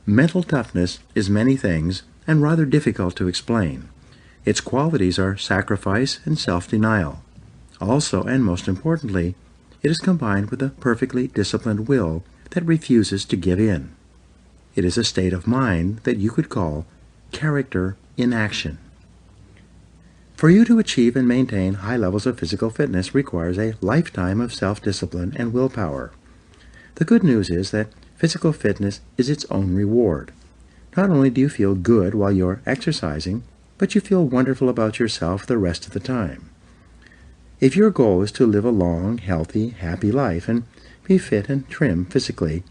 "Mental toughness is many things and rather difficult to explain. Its qualities are sacrifice and self-denial. Also, and most importantly, it is combined with a perfectly disciplined will that refuses to give in. It is a state of mind that you could call character in action." For you to achieve and maintain high levels of physical fitness requires a lifetime of self-discipline and willpower. The good news is that physical fitness is its own reward. Not only do you feel good while you're exercising, but you feel wonderful about yourself the rest of the time. If your goal is to live a long, healthy, happy life and be fit and trim physically,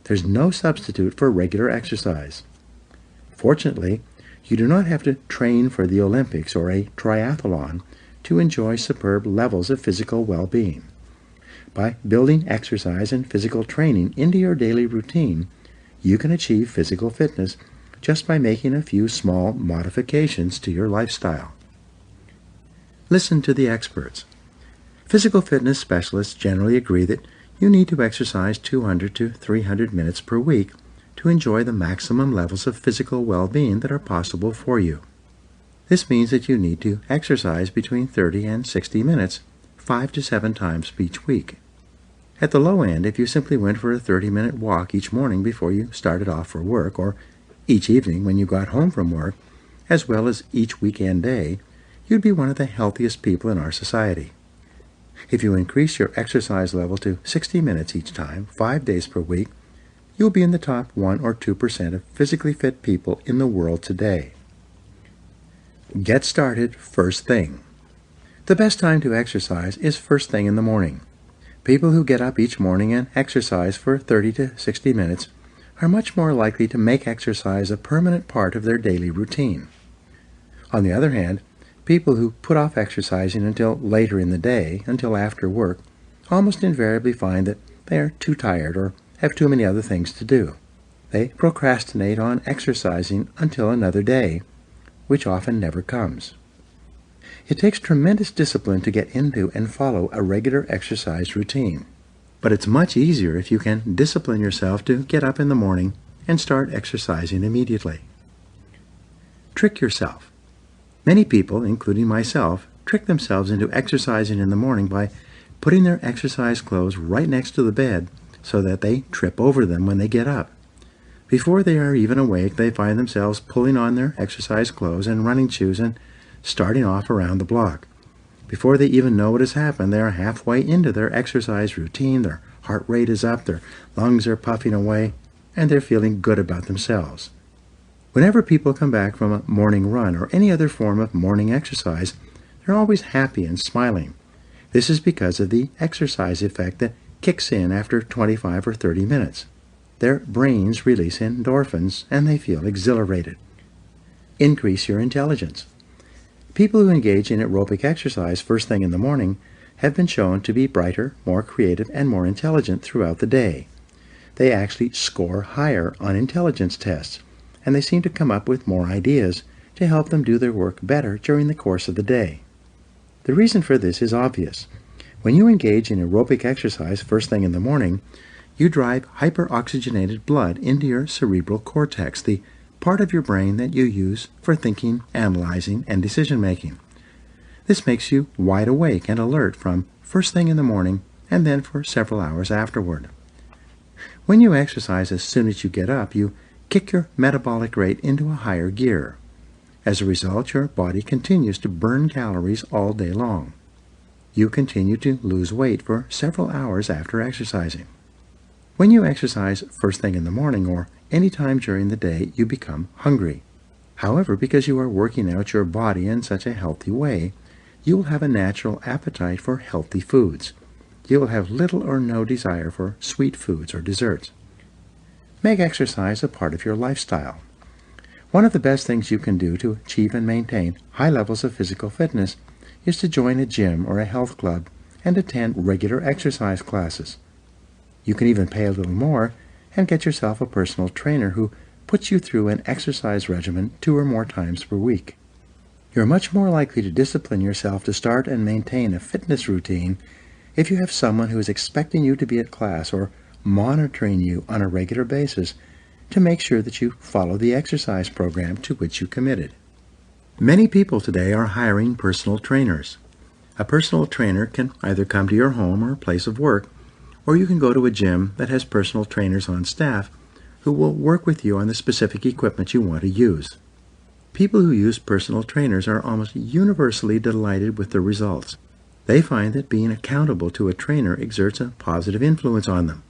there's no substitute for regular exercise. Fortunately, you do not have to train for the Olympics or a triathlon to enjoy superb levels of physical well-being. By building exercise and physical training into your daily routine, you can achieve physical fitness just by making a few small modifications to your lifestyle. Listen to the experts. Physical fitness specialists generally agree that you need to exercise 200 to 300 minutes per week to enjoy the maximum levels of physical well-being that are possible for you. This means that you need to exercise between 30 and 60 minutes, 5 to 7 times each week. At the low end, if you simply went for a 30-minute walk each morning before you started off for work, or each evening when you got home from work, as well as each weekend day, you'd be one of the healthiest people in our society. If you increase your exercise level to 60 minutes each time, 5 days per week, you'll be in the top 1 or 2% of physically fit people in the world today. Get started first thing. The best time to exercise is first thing in the morning. People who get up each morning and exercise for 30 to 60 minutes are much more likely to make exercise a permanent part of their daily routine. On the other hand, people who put off exercising until later in the day, until after work, almost invariably find that they are too tired or have too many other things to do. They procrastinate on exercising until another day, which often never comes. It takes tremendous discipline to get into and follow a regular exercise routine. But it's much easier if you can discipline yourself to get up in the morning and start exercising immediately. Trick yourself. Many people, including myself, trick themselves into exercising in the morning by putting their exercise clothes right next to the bed so that they trip over them when they get up. Before they are even awake, they find themselves pulling on their exercise clothes and running shoes and starting off around the block. Before they even know what has happened, they are halfway into their exercise routine, their heart rate is up, their lungs are puffing away, and they're feeling good about themselves. Whenever people come back from a morning run or any other form of morning exercise, they're always happy and smiling. This is because of the exercise effect that kicks in after 25 or 30 minutes. Their brains release endorphins and they feel exhilarated. Increase your intelligence. People who engage in aerobic exercise first thing in the morning have been shown to be brighter, more creative, and more intelligent throughout the day. They actually score higher on intelligence tests, and they seem to come up with more ideas to help them do their work better during the course of the day. The reason for this is obvious. When you engage in aerobic exercise first thing in the morning, you drive hyperoxygenated blood into your cerebral cortex, the part of your brain that you use for thinking, analyzing, and decision-making. This makes you wide awake and alert from first thing in the morning and then for several hours afterward. When you exercise as soon as you get up, you kick your metabolic rate into a higher gear. As a result, your body continues to burn calories all day long. You continue to lose weight for several hours after exercising. When you exercise first thing in the morning or any time during the day, you become hungry. However, because you are working out your body in such a healthy way, you will have a natural appetite for healthy foods. You will have little or no desire for sweet foods or desserts. Make exercise a part of your lifestyle. One of the best things you can do to achieve and maintain high levels of physical fitness is to join a gym or a health club and attend regular exercise classes. You can even pay a little more and get yourself a personal trainer who puts you through an exercise regimen 2 or more times per week. You're much more likely to discipline yourself to start and maintain a fitness routine if you have someone who is expecting you to be at class or monitoring you on a regular basis to make sure that you follow the exercise program to which you committed. Many people today are hiring personal trainers. A personal trainer can either come to your home or place of work, or you can go to a gym that has personal trainers on staff who will work with you on the specific equipment you want to use. People who use personal trainers are almost universally delighted with the results. They find that being accountable to a trainer exerts a positive influence on them,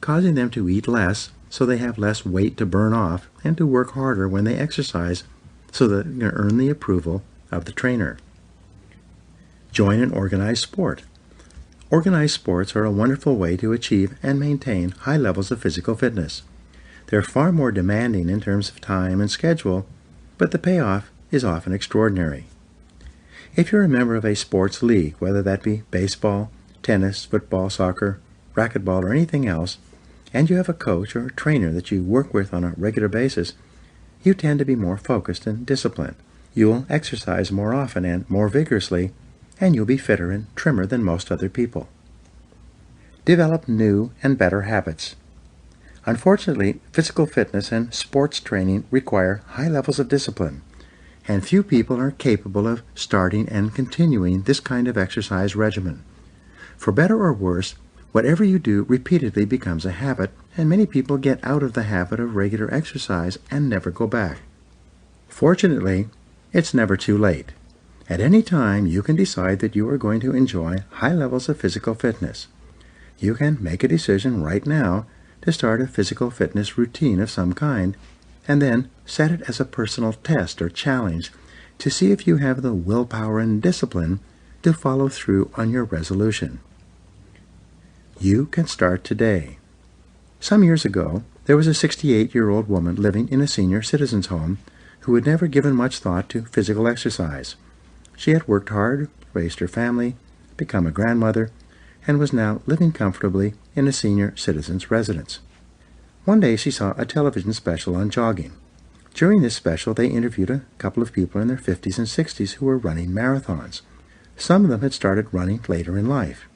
causing them to eat less so they have less weight to burn off and to work harder when they exercise so that they can earn the approval of the trainer. Join an organized sport. Organized sports are a wonderful way to achieve and maintain high levels of physical fitness. They're far more demanding in terms of time and schedule, but the payoff is often extraordinary. If you're a member of a sports league, whether that be baseball, tennis, football, soccer, racquetball, or anything else, and you have a coach or a trainer that you work with on a regular basis, you tend to be more focused and disciplined. You'll exercise more often and more vigorously, and you'll be fitter and trimmer than most other people. Develop new and better habits. Unfortunately, physical fitness and sports training require high levels of discipline, and few people are capable of starting and continuing this kind of exercise regimen. For better or worse, whatever you do repeatedly becomes a habit, and many people get out of the habit of regular exercise and never go back. Fortunately, it's never too late. At any time, you can decide that you are going to enjoy high levels of physical fitness. You can make a decision right now to start a physical fitness routine of some kind, and then set it as a personal test or challenge to see if you have the willpower and discipline to follow through on your resolution. You can start today. Some years ago, there was a 68-year-old woman living in a senior citizens' home who had never given much thought to physical exercise. She had worked hard, raised her family, become a grandmother, and was now living comfortably in a senior citizen's residence. One day she saw a television special on jogging. During this special, they interviewed a couple of people in their 50s and 60s who were running marathons. Some of them had started running later in life.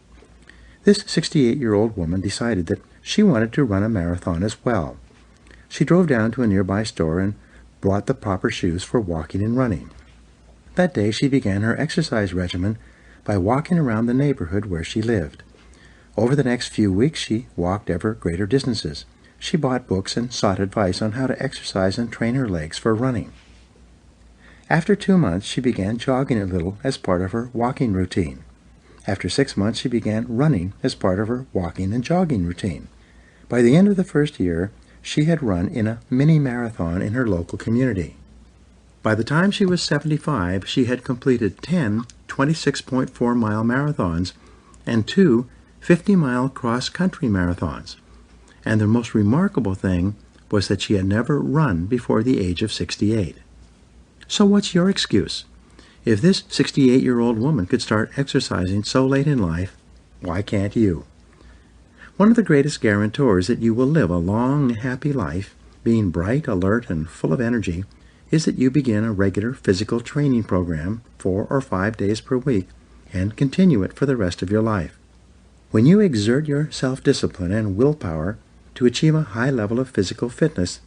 This 68-year-old woman decided that she wanted to run a marathon as well. She drove down to a nearby store and bought the proper shoes for walking and running. That day she began her exercise regimen by walking around the neighborhood where she lived. Over the next few weeks she walked ever greater distances. she bought books and sought advice on how to exercise and train her legs for running. After 2 months, she began jogging a little as part of her walking routine. After 6 months, she began running as part of her walking and jogging routine. By the end of the first year, she had run in a mini marathon in her local community. By the time she was 75, she had completed 10 26.4-mile marathons and 2 50-mile cross-country marathons. And the most remarkable thing was that she had never run before the age of 68. So what's your excuse? If this 68-year-old woman could start exercising so late in life, why can't you? One of the greatest guarantors that you will live a long, happy life, being bright, alert, and full of energy, is that you begin a regular physical training program 4 or 5 days per week and continue it for the rest of your life. When you exert your self-discipline and willpower to achieve a high level of physical fitness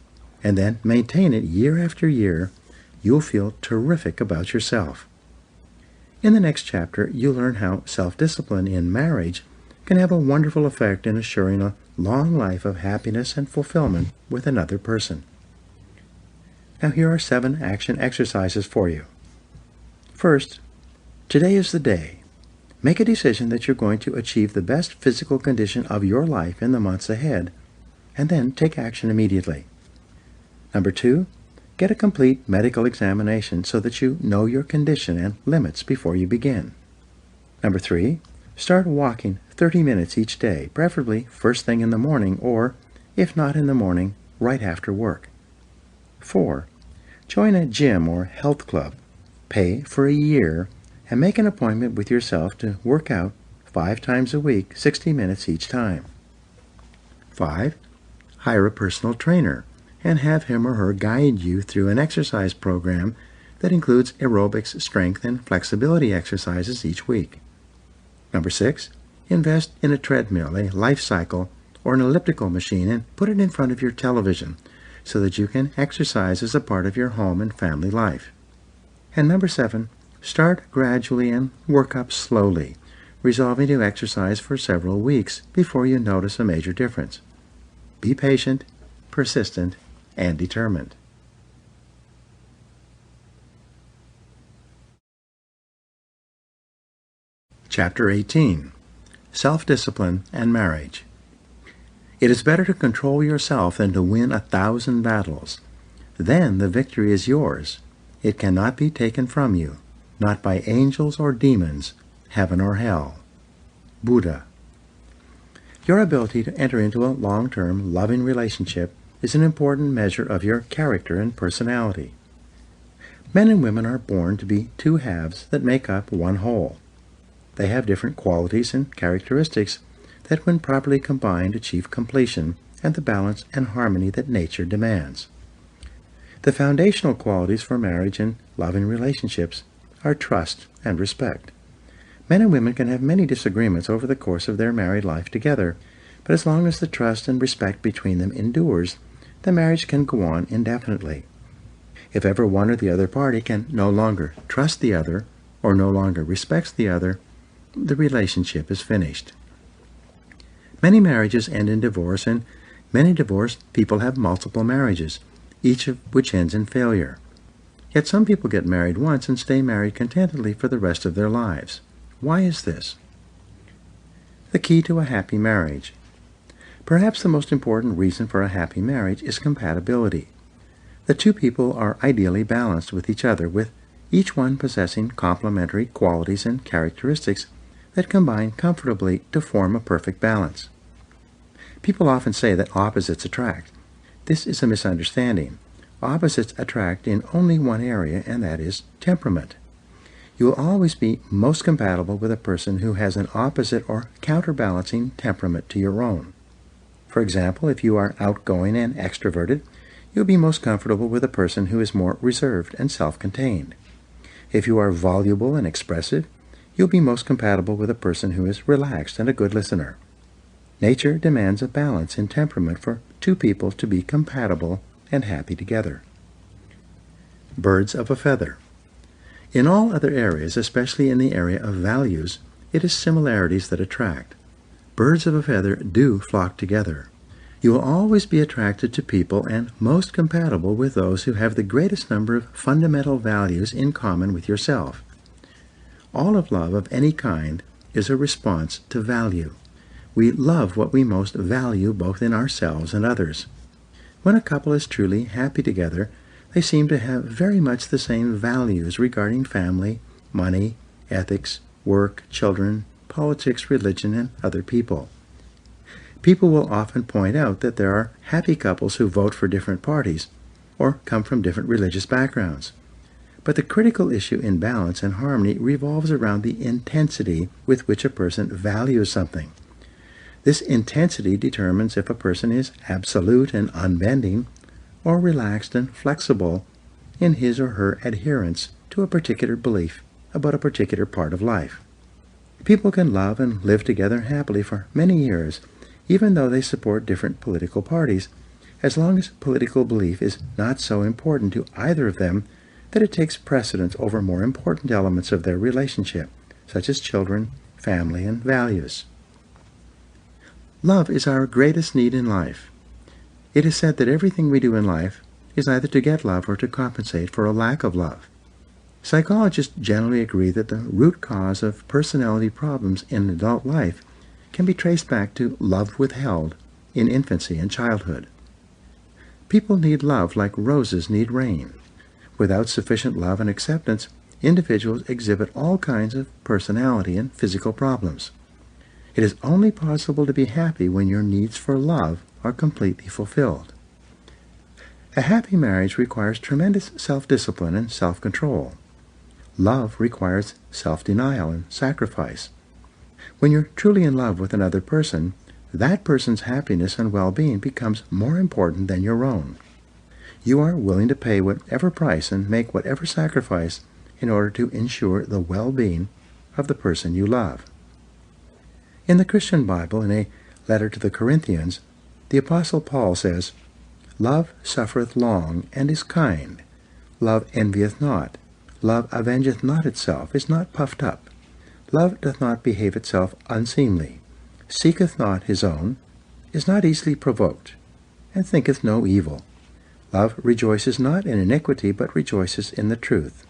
and then maintain it year after year, you'll feel terrific about yourself. In the next chapter, you'll learn how self-discipline in marriage can have a wonderful effect in assuring a long life of happiness and fulfillment with another person. Now here are 7 action exercises for you. First, today is the day. Make a decision that you're going to achieve the best physical condition of your life in the months ahead, and then take action immediately. Number 2, get a complete medical examination so that you know your condition and limits before you begin. Number 3, start walking 30 minutes each day, preferably first thing in the morning or, if not in the morning, right after work. 4, join a gym or health club, pay for a year, and make an appointment with yourself to work out 5 times a week, 60 minutes each time. 5, hire a personal trainer and have him or her guide you through an exercise program that includes aerobics, strength, and flexibility exercises each week. Number 6, invest in a treadmill, a life cycle, or an elliptical machine and put it in front of your television so that you can exercise as a part of your home and family life. And number 7, start gradually and work up slowly, resolving to exercise for several weeks before you notice a major difference. Be patient, persistent, and determined. Chapter 18. Self-Discipline and Marriage. It is better to control yourself than to win 1,000 battles. Then the victory is yours. It cannot be taken from you, not by angels or demons, heaven or hell. Buddha. Your ability to enter into a long-term, loving relationship is an important measure of your character and personality. Men and women are born to be 2 halves that make up one whole. They have different qualities and characteristics that when properly combined achieve completion and the balance and harmony that nature demands. The foundational qualities for marriage and loving relationships are trust and respect. Men and women can have many disagreements over the course of their married life together, but as long as the trust and respect between them endures, the marriage can go on indefinitely. If ever one or the other party can no longer trust the other or no longer respects the other, the relationship is finished. Many marriages end in divorce, and many divorced people have multiple marriages, each of which ends in failure. Yet some people get married once and stay married contentedly for the rest of their lives. Why is this? The key to a happy marriage. Perhaps the most important reason for a happy marriage is compatibility. The 2 people are ideally balanced with each other, with each one possessing complementary qualities and characteristics that combine comfortably to form a perfect balance. People often say that opposites attract. This is a misunderstanding. Opposites attract in only one area, and that is temperament. You will always be most compatible with a person who has an opposite or counterbalancing temperament to your own. For example, if you are outgoing and extroverted, you'll be most comfortable with a person who is more reserved and self-contained. If you are voluble and expressive, you'll be most compatible with a person who is relaxed and a good listener. Nature demands a balance in temperament for 2 people to be compatible and happy together. Birds of a feather. In all other areas, especially in the area of values, it is similarities that attract. Birds of a feather do flock together. You will always be attracted to people and most compatible with those who have the greatest number of fundamental values in common with yourself. All of love of any kind is a response to value. We love what we most value both in ourselves and others. When a couple is truly happy together, they seem to have very much the same values regarding family, money, ethics, work, children, politics, religion, and other people. People will often point out that there are happy couples who vote for different parties or come from different religious backgrounds. But the critical issue in balance and harmony revolves around the intensity with which a person values something. This intensity determines if a person is absolute and unbending or relaxed and flexible in his or her adherence to a particular belief about a particular part of life. People can love and live together happily for many years, even though they support different political parties, as long as political belief is not so important to either of them that it takes precedence over more important elements of their relationship, such as children, family, and values. Love is our greatest need in life. It is said that everything we do in life is either to get love or to compensate for a lack of love. Psychologists generally agree that the root cause of personality problems in adult life can be traced back to love withheld in infancy and childhood. People need love like roses need rain. Without sufficient love and acceptance, individuals exhibit all kinds of personality and physical problems. It is only possible to be happy when your needs for love are completely fulfilled. A happy marriage requires tremendous self-discipline and self-control. Love requires self-denial and sacrifice. When you're truly in love with another person, that person's happiness and well-being becomes more important than your own. You are willing to pay whatever price and make whatever sacrifice in order to ensure the well-being of the person you love. In the Christian Bible, in a letter to the Corinthians, the Apostle Paul says, "Love suffereth long, and is kind. Love envieth not. Love avengeth not itself, is not puffed up. Love doth not behave itself unseemly, seeketh not his own, is not easily provoked, and thinketh no evil. Love rejoices not in iniquity, but rejoices in the truth.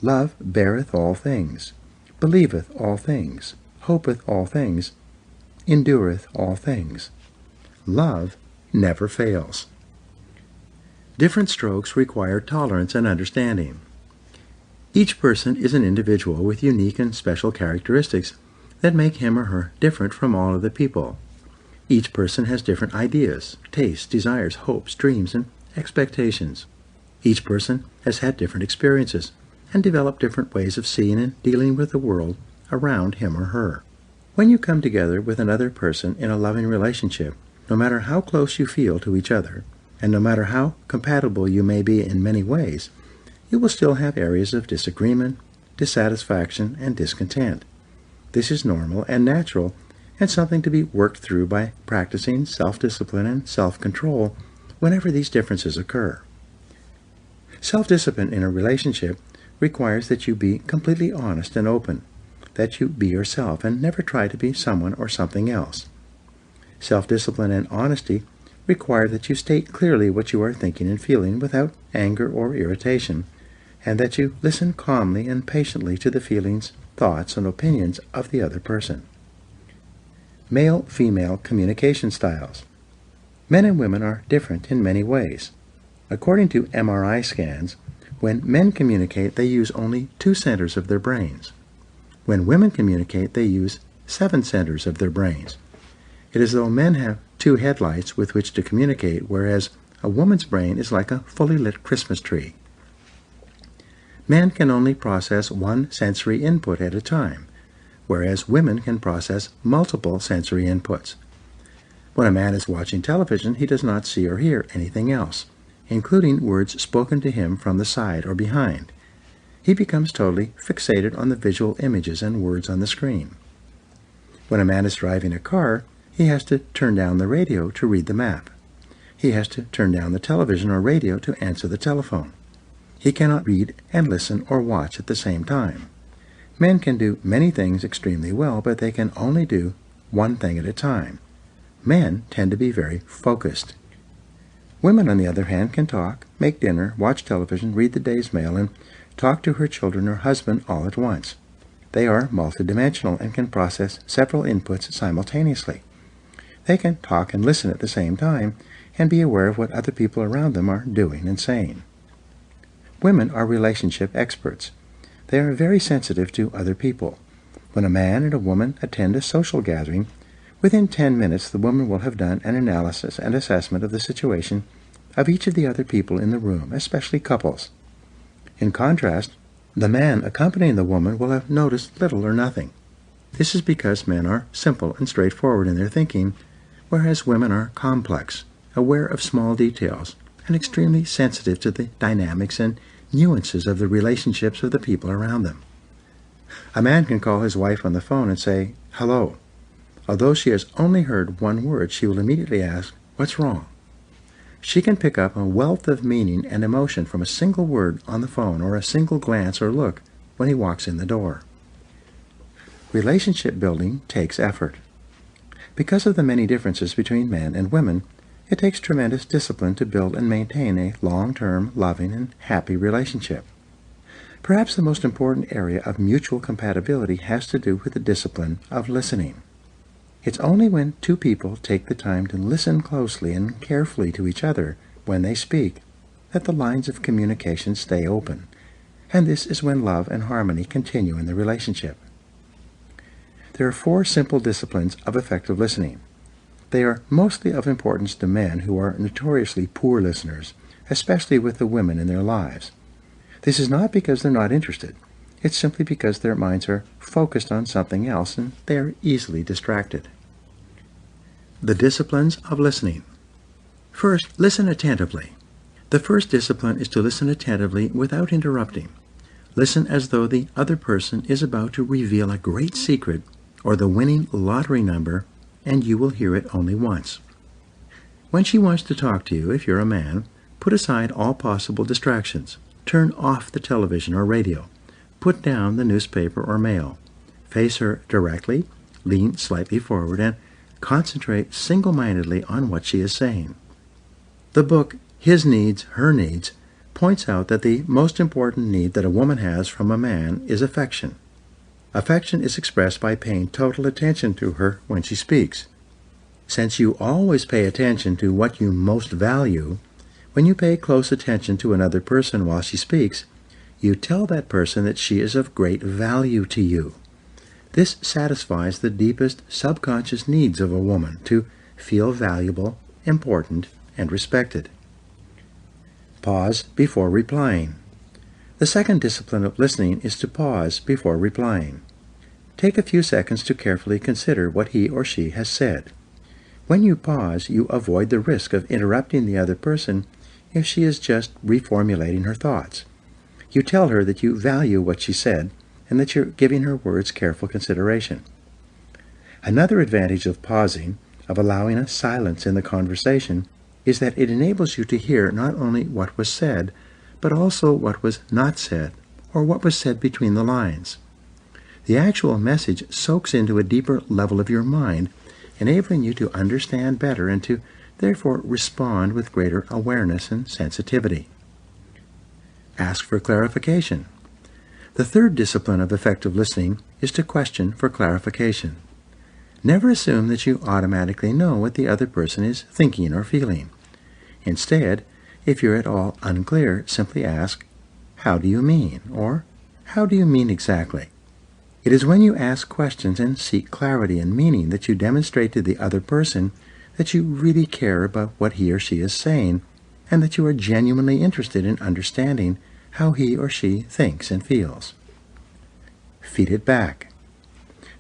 Love beareth all things, believeth all things, hopeth all things, endureth all things. Love never fails." Different strokes require tolerance and understanding. Each person is an individual with unique and special characteristics that make him or her different from all other people. Each person has different ideas, tastes, desires, hopes, dreams, and expectations. Each person has had different experiences and developed different ways of seeing and dealing with the world around him or her. When you come together with another person in a loving relationship, no matter how close you feel to each other, and no matter how compatible you may be in many ways, you will still have areas of disagreement, dissatisfaction, and discontent. This is normal and natural, and something to be worked through by practicing self-discipline and self-control whenever these differences occur. Self-discipline in a relationship requires that you be completely honest and open, that you be yourself and never try to be someone or something else. Self-discipline and honesty require that you state clearly what you are thinking and feeling without anger or irritation, and that you listen calmly and patiently to the feelings, thoughts, and opinions of the other person. Male-female communication styles. Men and women are different in many ways. According to MRI scans, when men communicate, they use only 2 centers of their brains. When women communicate, they use 7 centers of their brains. It is as though men have 2 headlights with which to communicate, whereas a woman's brain is like a fully lit Christmas tree. Men can only process 1 sensory input at a time, whereas women can process multiple sensory inputs. When a man is watching television, he does not see or hear anything else, including words spoken to him from the side or behind. He becomes totally fixated on the visual images and words on the screen. When a man is driving a car, he has to turn down the radio to read the map. He has to turn down the television or radio to answer the telephone. He cannot read and listen or watch at the same time. Men can do many things extremely well, but they can only do one thing at a time. Men tend to be very focused. Women, on the other hand, can talk, make dinner, watch television, read the day's mail, and talk to her children or husband all at once. They are multidimensional and can process several inputs simultaneously. They can talk and listen at the same time and be aware of what other people around them are doing and saying. Women are relationship experts. They are very sensitive to other people. When a man and a woman attend a social gathering, within 10 minutes the woman will have done an analysis and assessment of the situation of each of the other people in the room, especially couples. In contrast, the man accompanying the woman will have noticed little or nothing. This is because men are simple and straightforward in their thinking, whereas women are complex, aware of small details, and extremely sensitive to the dynamics and nuances of the relationships of the people around them. A man can call his wife on the phone and say, "Hello." Although she has only heard one word, she will immediately ask, "What's wrong?" She can pick up a wealth of meaning and emotion from a single word on the phone or a single glance or look when he walks in the door. Relationship building takes effort. Because of the many differences between men and women, it takes tremendous discipline to build and maintain a long-term, loving, and happy relationship. Perhaps the most important area of mutual compatibility has to do with the discipline of listening. It's only when two people take the time to listen closely and carefully to each other when they speak that the lines of communication stay open, and this is when love and harmony continue in the relationship. There are 4 simple disciplines of effective listening. They are mostly of importance to men who are notoriously poor listeners, especially with the women in their lives. This is not because they're not interested. It's simply because their minds are focused on something else and they are easily distracted. The disciplines of listening. First, listen attentively. The first discipline is to listen attentively without interrupting. Listen as though the other person is about to reveal a great secret or the winning lottery number, and you will hear it only once. When she wants to talk to you, if you're a man, put aside all possible distractions. Turn off the television or radio. Put down the newspaper or mail. Face her directly, lean slightly forward, and concentrate single-mindedly on what she is saying. The book, His Needs, Her Needs, points out that the most important need that a woman has from a man is affection. Affection is expressed by paying total attention to her when she speaks. Since you always pay attention to what you most value, when you pay close attention to another person while she speaks, you tell that person that she is of great value to you. This satisfies the deepest subconscious needs of a woman to feel valuable, important, and respected. Pause before replying. The second discipline of listening is to pause before replying. Take a few seconds to carefully consider what he or she has said. When you pause, you avoid the risk of interrupting the other person if she is just reformulating her thoughts. You tell her that you value what she said and that you're giving her words careful consideration. Another advantage of pausing, of allowing a silence in the conversation, is that it enables you to hear not only what was said, but also what was not said, or what was said between the lines. The actual message soaks into a deeper level of your mind, enabling you to understand better and to therefore respond with greater awareness and sensitivity. Ask for clarification. The third discipline of effective listening is to question for clarification. Never assume that you automatically know what the other person is thinking or feeling. Instead, if you're at all unclear, simply ask, "How do you mean?" or "How do you mean exactly?" It is when you ask questions and seek clarity and meaning that you demonstrate to the other person that you really care about what he or she is saying, and that you are genuinely interested in understanding how he or she thinks and feels. Feed it back.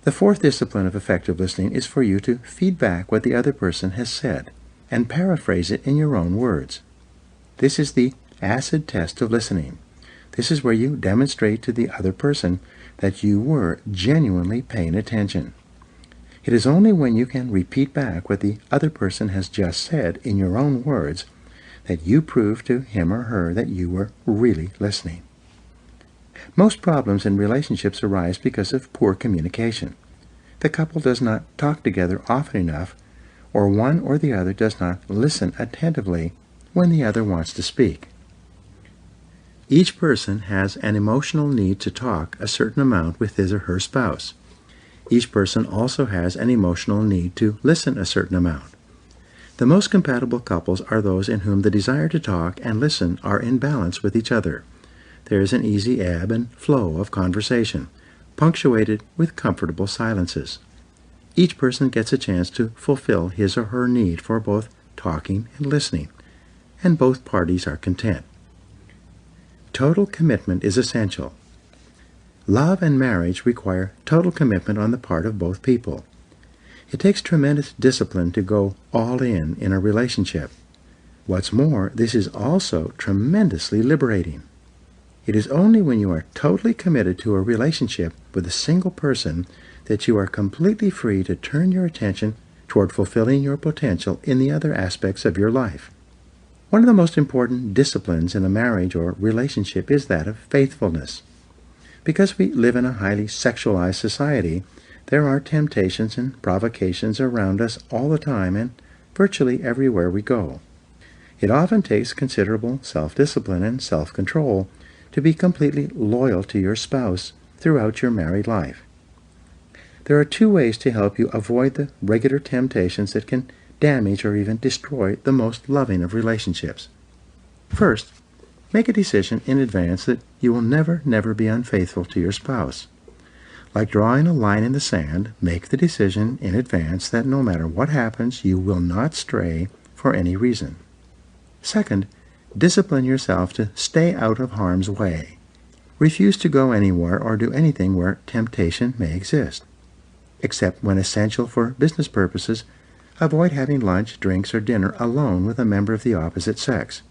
The fourth discipline of effective listening is for you to feed back what the other person has said and paraphrase it in your own words. This is the acid test of listening. This is where you demonstrate to the other person that you were genuinely paying attention. It is only when you can repeat back what the other person has just said in your own words that you prove to him or her that you were really listening. Most problems in relationships arise because of poor communication. The couple does not talk together often enough, or one or the other does not listen attentively when the other wants to speak. Each person has an emotional need to talk a certain amount with his or her spouse. Each person also has an emotional need to listen a certain amount. The most compatible couples are those in whom the desire to talk and listen are in balance with each other. There is an easy ebb and flow of conversation, punctuated with comfortable silences. Each person gets a chance to fulfill his or her need for both talking and listening, and both parties are content. Total commitment is essential. Love and marriage require total commitment on the part of both people. It takes tremendous discipline to go all in a relationship. What's more, this is also tremendously liberating. It is only when you are totally committed to a relationship with a single person that you are completely free to turn your attention toward fulfilling your potential in the other aspects of your life. One of the most important disciplines in a marriage or relationship is that of faithfulness. Because we live in a highly sexualized society, there are temptations and provocations around us all the time and virtually everywhere we go. It often takes considerable self-discipline and self-control to be completely loyal to your spouse throughout your married life. There are two ways to help you avoid the regular temptations that can damage or even destroy the most loving of relationships. First, make a decision in advance that you will never be unfaithful to your spouse. Like drawing a line in the sand, make the decision in advance that no matter what happens, you will not stray for any reason. Second, discipline yourself to stay out of harm's way. Refuse to go anywhere or do anything where temptation may exist. Except when essential for business purposes, avoid having lunch, drinks, or dinner alone with a member of the opposite sex.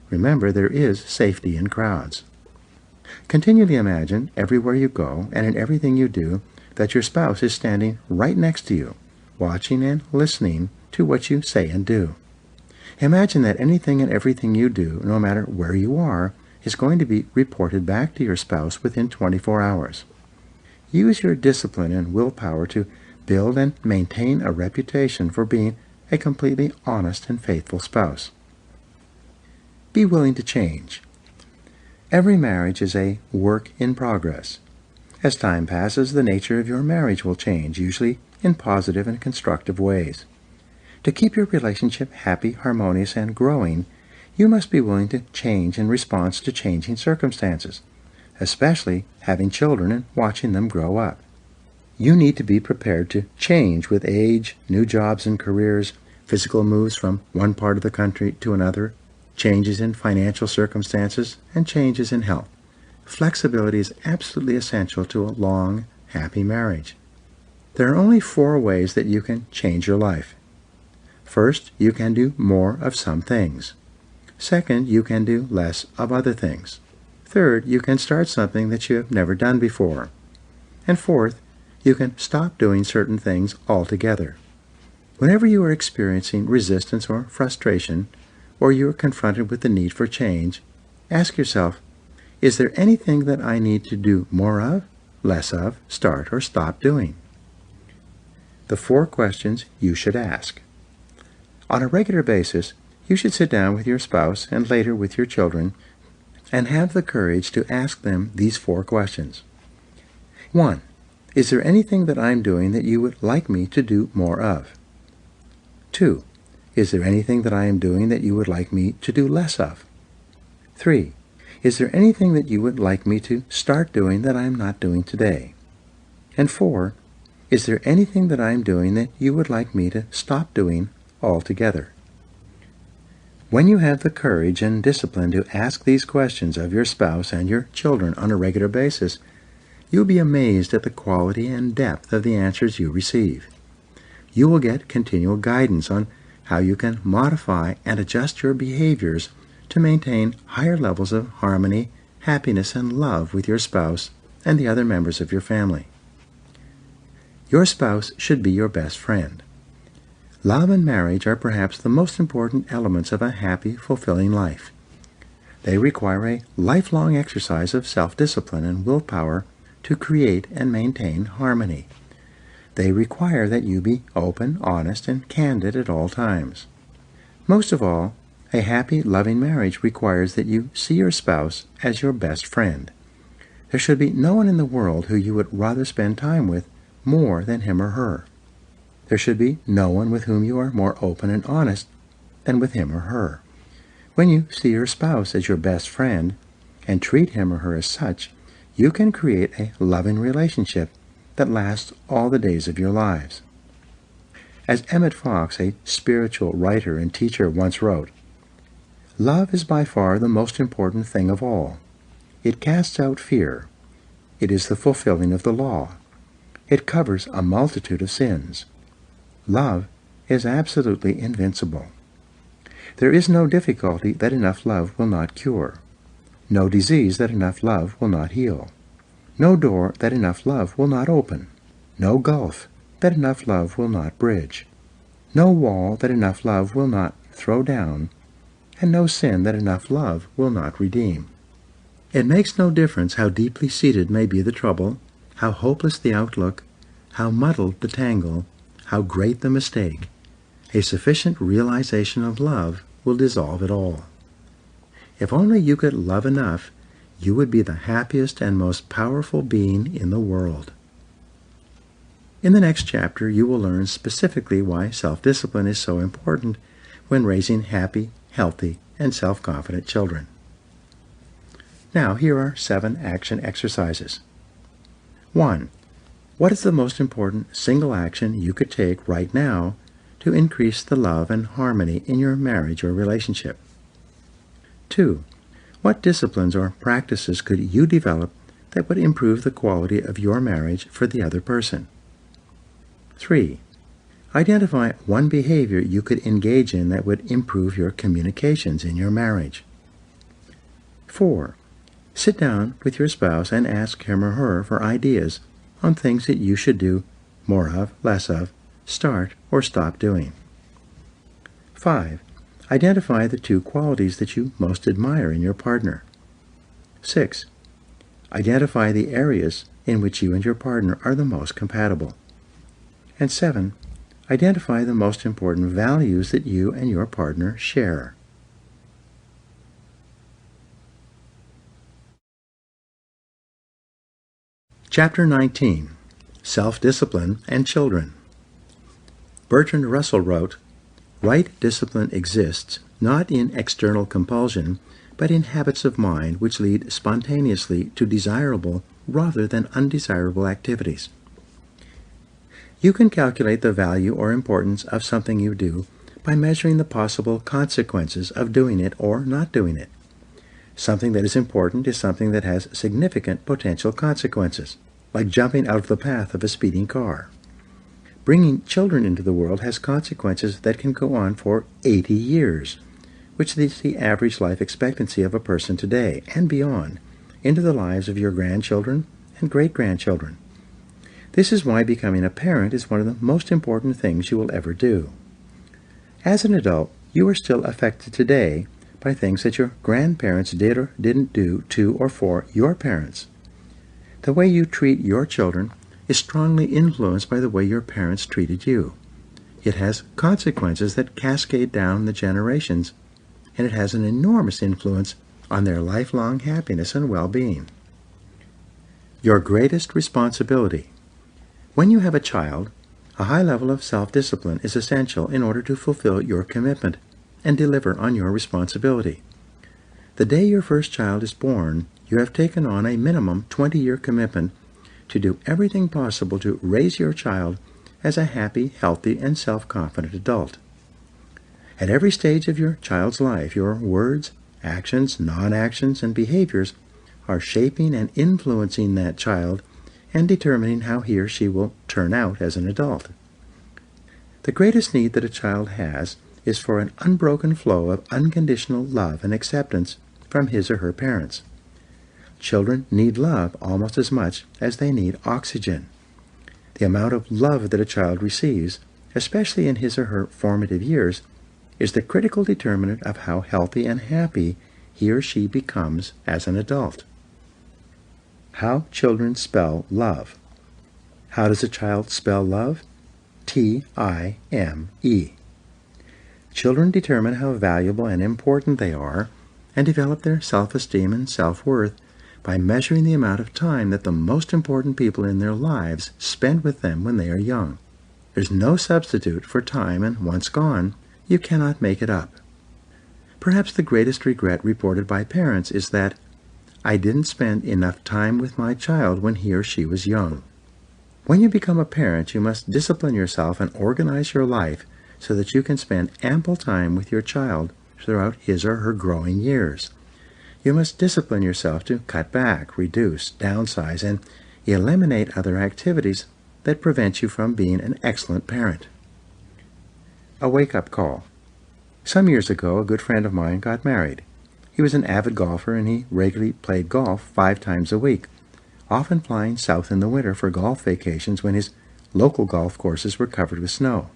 Remember, there is safety in crowds. Continually imagine, everywhere you go and in everything you do, that your spouse is standing right next to you, watching and listening to what you say and do. Imagine that anything and everything you do, no matter where you are, is going to be reported back to your spouse within 24 hours. Use your discipline and willpower to build and maintain a reputation for being a completely honest and faithful spouse. Be willing to change. Every marriage is a work in progress. As time passes, the nature of your marriage will change, usually in positive and constructive ways. To keep your relationship happy, harmonious, and growing, you must be willing to change in response to changing circumstances, especially having children and watching them grow up. You need to be prepared to change with age, new jobs and careers, physical moves from one part of the country to another, changes in financial circumstances, and changes in health. Flexibility is absolutely essential to a long, happy marriage. There are only 4 ways that you can change your life. First, you can do more of some things. Second, you can do less of other things. Third, you can start something that you have never done before. And fourth, you can stop doing certain things altogether. Whenever you are experiencing resistance or frustration, or you are confronted with the need for change, ask yourself, is there anything that I need to do more of, less of, start, or stop doing? The 4 questions you should ask. On a regular basis, you should sit down with your spouse and later with your children and have the courage to ask them these 4 questions. 1. Is there anything that I'm doing that you would like me to do more of? 2. Is there anything that I am doing that you would like me to do less of? 3. Is there anything that you would like me to start doing that I am not doing today? And 4. Is there anything that I am doing that you would like me to stop doing altogether? When you have the courage and discipline to ask these questions of your spouse and your children on a regular basis, you'll be amazed at the quality and depth of the answers you receive. You will get continual guidance on how you can modify and adjust your behaviors to maintain higher levels of harmony, happiness, and love with your spouse and the other members of your family. Your spouse should be your best friend. Love and marriage are perhaps the most important elements of a happy, fulfilling life. They require a lifelong exercise of self-discipline and willpower to create and maintain harmony. They require that you be open, honest, and candid at all times. Most of all, a happy, loving marriage requires that you see your spouse as your best friend. There should be no one in the world who you would rather spend time with more than him or her. There should be no one with whom you are more open and honest than with him or her. When you see your spouse as your best friend and treat him or her as such, you can create a loving relationship that lasts all the days of your lives. As Emmett Fox, a spiritual writer and teacher, once wrote, "Love is by far the most important thing of all. It casts out fear. It is the fulfilling of the law. It covers a multitude of sins. Love is absolutely invincible. There is no difficulty that enough love will not cure, no disease that enough love will not heal, no door that enough love will not open, no gulf that enough love will not bridge, no wall that enough love will not throw down, and no sin that enough love will not redeem." It makes no difference how deeply seated may be the trouble, how hopeless the outlook, how muddled the tangle, how great the mistake. A sufficient realization of love will dissolve it all. If only you could love enough, you would be the happiest and most powerful being in the world. In the next chapter, you will learn specifically why self-discipline is so important when raising happy, healthy, and self-confident children. Now, here are 7 action exercises. 1. What is the most important single action you could take right now to increase the love and harmony in your marriage or relationship? 2. What disciplines or practices could you develop that would improve the quality of your marriage for the other person? 3. Identify one behavior you could engage in that would improve your communications in your marriage. 4. Sit down with your spouse and ask him or her for ideas on things that you should do more of, less of, start, or stop doing. 5. Identify the 2 qualities that you most admire in your partner. 6. Identify the areas in which you and your partner are the most compatible. And 7. Identify the most important values that you and your partner share. Chapter 19. Self-Discipline and Children. Bertrand Russell wrote, "Right discipline exists not in external compulsion, but in habits of mind which lead spontaneously to desirable rather than undesirable activities." You can calculate the value or importance of something you do by measuring the possible consequences of doing it or not doing it. Something that is important is something that has significant potential consequences, like jumping out of the path of a speeding car. Bringing children into the world has consequences that can go on for 80 years, which is the average life expectancy of a person today and beyond, into the lives of your grandchildren and great-grandchildren. This is why becoming a parent is one of the most important things you will ever do. As an adult, you are still affected today by things that your grandparents did or didn't do to or for your parents. The way you treat your children is strongly influenced by the way your parents treated you. It has consequences that cascade down the generations, and it has an enormous influence on their lifelong happiness and well-being. Your greatest responsibility. When you have a child, a high level of self-discipline is essential in order to fulfill your commitment and deliver on your responsibility. The day your first child is born, you have taken on a minimum 20-year commitment to do everything possible to raise your child as a happy, healthy, and self-confident adult. At every stage of your child's life, your words, actions, non-actions, and behaviors are shaping and influencing that child and determining how he or she will turn out as an adult. The greatest need that a child has is for an unbroken flow of unconditional love and acceptance from his or her parents. Children need love almost as much as they need oxygen. The amount of love that a child receives, especially in his or her formative years, is the critical determinant of how healthy and happy he or she becomes as an adult. How children spell love. How does a child spell love? T-I-M-E. Children determine how valuable and important they are and develop their self-esteem and self-worth by measuring the amount of time that the most important people in their lives spend with them when they are young. There's no substitute for time, and once gone, you cannot make it up. Perhaps the greatest regret reported by parents is that I didn't spend enough time with my child when he or she was young. When you become a parent, you must discipline yourself and organize your life so that you can spend ample time with your child throughout his or her growing years. You must discipline yourself to cut back, reduce, downsize, and eliminate other activities that prevent you from being an excellent parent. A wake-up call. Some years ago, a good friend of mine got married. He was an avid golfer, and he regularly played golf 5 times a week, often flying south in the winter for golf vacations when his local golf courses were covered with snow.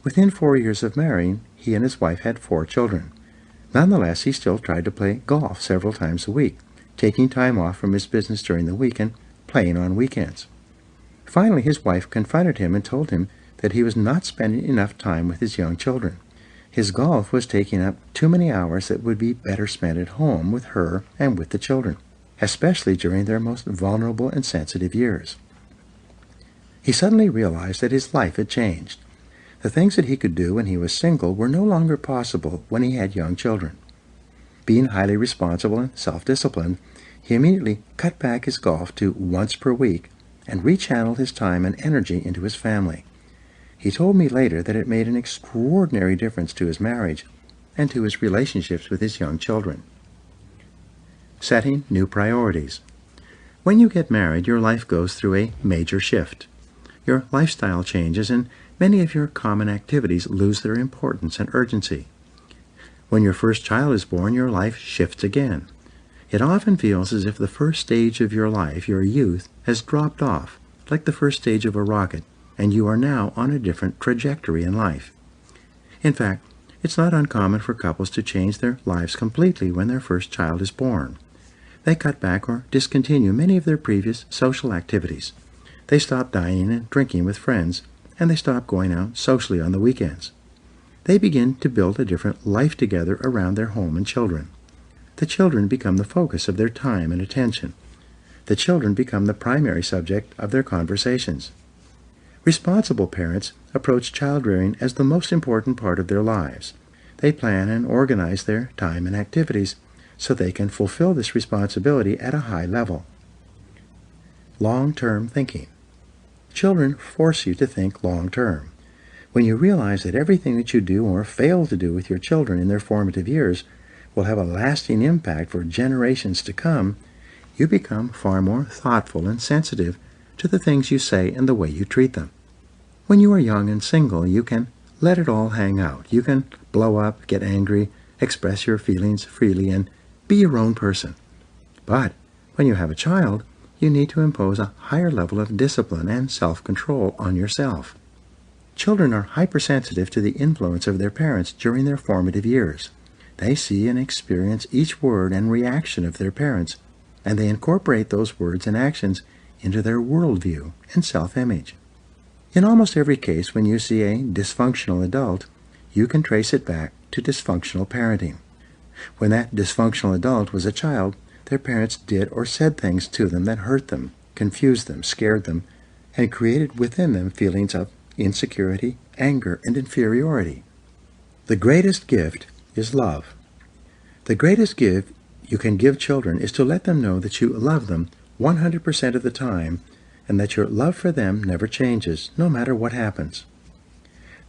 Within 4 years of marrying, he and his wife had 4 children. Nonetheless, he still tried to play golf several times a week, taking time off from his business during the week and playing on weekends. Finally, his wife confronted him and told him that he was not spending enough time with his young children. His golf was taking up too many hours that would be better spent at home with her and with the children, especially during their most vulnerable and sensitive years. He suddenly realized that his life had changed. The things that he could do when he was single were no longer possible when he had young children. Being highly responsible and self-disciplined, he immediately cut back his golf to once per week and rechanneled his time and energy into his family. He told me later that it made an extraordinary difference to his marriage and to his relationships with his young children. Setting new priorities. When you get married, your life goes through a major shift. Your lifestyle changes, and many of your common activities lose their importance and urgency. When your first child is born, your life shifts again. It often feels as if the first stage of your life, your youth, has dropped off, like the first stage of a rocket, and you are now on a different trajectory in life. In fact, it's not uncommon for couples to change their lives completely when their first child is born. They cut back or discontinue many of their previous social activities. They stop dining and drinking with friends, and they stop going out socially on the weekends. They begin to build a different life together around their home and children. The children become the focus of their time and attention. The children become the primary subject of their conversations. Responsible parents approach child-rearing as the most important part of their lives. They plan and organize their time and activities so they can fulfill this responsibility at a high level. Long-term thinking. Children force you to think long-term. When you realize that everything that you do or fail to do with your children in their formative years will have a lasting impact for generations to come, you become far more thoughtful and sensitive to the things you say and the way you treat them. When you are young and single, you can let it all hang out. You can blow up, get angry, express your feelings freely, and be your own person. But when you have a child, you need to impose a higher level of discipline and self-control on yourself. Children are hypersensitive to the influence of their parents during their formative years. They see and experience each word and reaction of their parents, and they incorporate those words and actions into their worldview and self-image. In almost every case, when you see a dysfunctional adult, you can trace it back to dysfunctional parenting. When that dysfunctional adult was a child, their parents did or said things to them that hurt them, confused them, scared them, and created within them feelings of insecurity, anger, and inferiority. The greatest gift is love. The greatest gift you can give children is to let them know that you love them 100% of the time and that your love for them never changes, no matter what happens.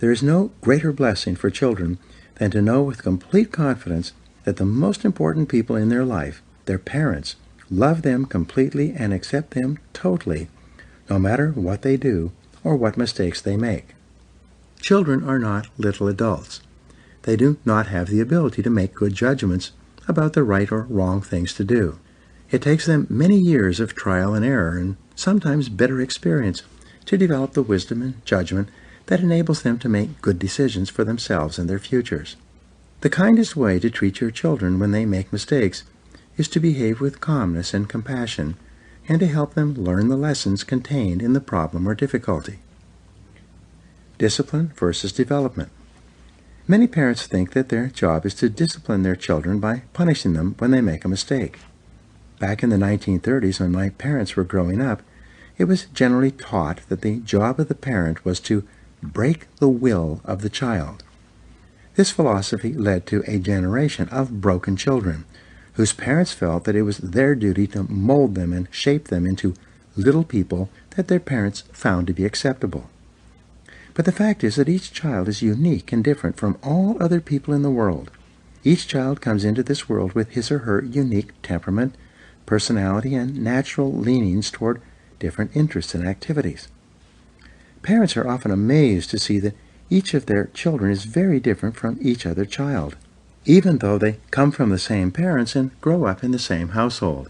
There is no greater blessing for children than to know with complete confidence that the most important people in their life, their parents, love them completely and accept them totally, no matter what they do or what mistakes they make. Children are not little adults. They do not have the ability to make good judgments about the right or wrong things to do. It takes them many years of trial and error and sometimes bitter experience to develop the wisdom and judgment that enables them to make good decisions for themselves and their futures. The kindest way to treat your children when they make mistakes is to behave with calmness and compassion and to help them learn the lessons contained in the problem or difficulty. Discipline versus development. Many parents think that their job is to discipline their children by punishing them when they make a mistake. Back in the 1930s, when my parents were growing up, it was generally taught that the job of the parent was to break the will of the child. This philosophy led to a generation of broken children, whose parents felt that it was their duty to mold them and shape them into little people that their parents found to be acceptable. But the fact is that each child is unique and different from all other people in the world. Each child comes into this world with his or her unique temperament, personality, and natural leanings toward different interests and activities. Parents are often amazed to see that each of their children is very different from each other child, even though they come from the same parents and grow up in the same household.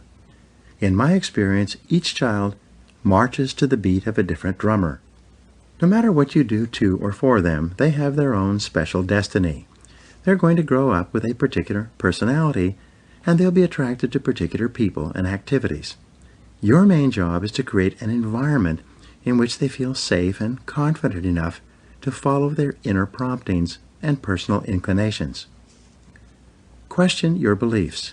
In my experience, each child marches to the beat of a different drummer. No matter what you do to or for them, they have their own special destiny. They're going to grow up with a particular personality, and they'll be attracted to particular people and activities. Your main job is to create an environment in which they feel safe and confident enough to follow their inner promptings and personal inclinations. Question your beliefs.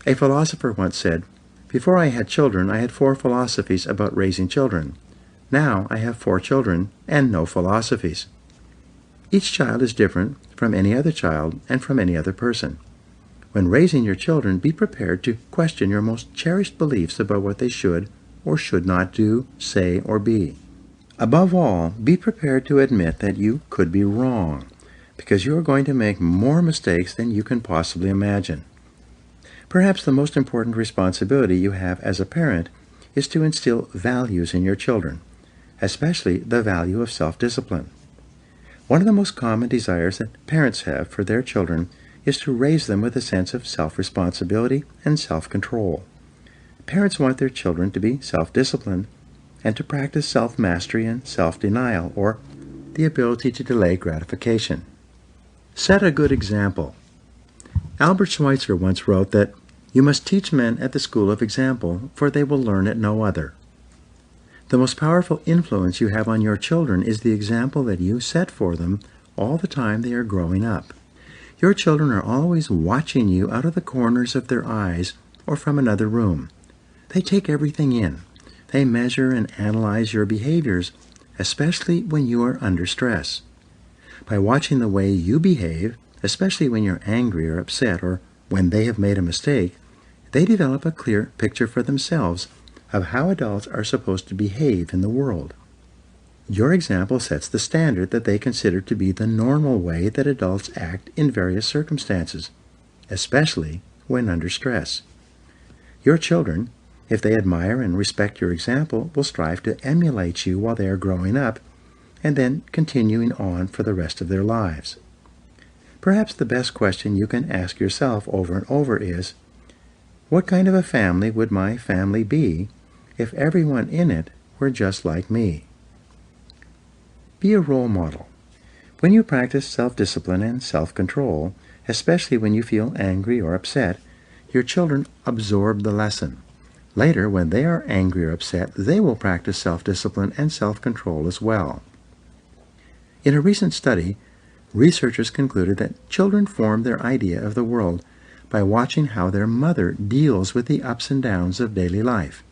A philosopher once said, "Before I had children, I had 4 philosophies about raising children. Now I have 4 children and no philosophies." Each child is different from any other child and from any other person. When raising your children, be prepared to question your most cherished beliefs about what they should or should not do, say, or be. Above all, be prepared to admit that you could be wrong, because you are going to make more mistakes than you can possibly imagine. Perhaps the most important responsibility you have as a parent is to instill values in your children, especially the value of self-discipline. One of the most common desires that parents have for their children is to raise them with a sense of self-responsibility and self-control. Parents want their children to be self-disciplined and to practice self-mastery and self-denial, or the ability to delay gratification. Set a good example. Albert Schweitzer once wrote that, "You must teach men at the school of example, for they will learn at no other." The most powerful influence you have on your children is the example that you set for them all the time they are growing up. Your children are always watching you out of the corners of their eyes or from another room. They take everything in. They measure and analyze your behaviors, especially when you are under stress. By watching the way you behave, especially when you're angry or upset or when they have made a mistake, they develop a clear picture for themselves of how adults are supposed to behave in the world. Your example sets the standard that they consider to be the normal way that adults act in various circumstances, especially when under stress. Your children, if they admire and respect your example, will strive to emulate you while they are growing up and then continuing on for the rest of their lives. Perhaps the best question you can ask yourself over and over is, what kind of a family would my family be if everyone in it were just like me? Be a role model. When you practice self-discipline and self-control, especially when you feel angry or upset, your children absorb the lesson. Later, when they are angry or upset, they will practice self-discipline and self-control as well. In a recent study, researchers concluded that children form their idea of the world by watching how their mother deals with the ups and downs of daily life.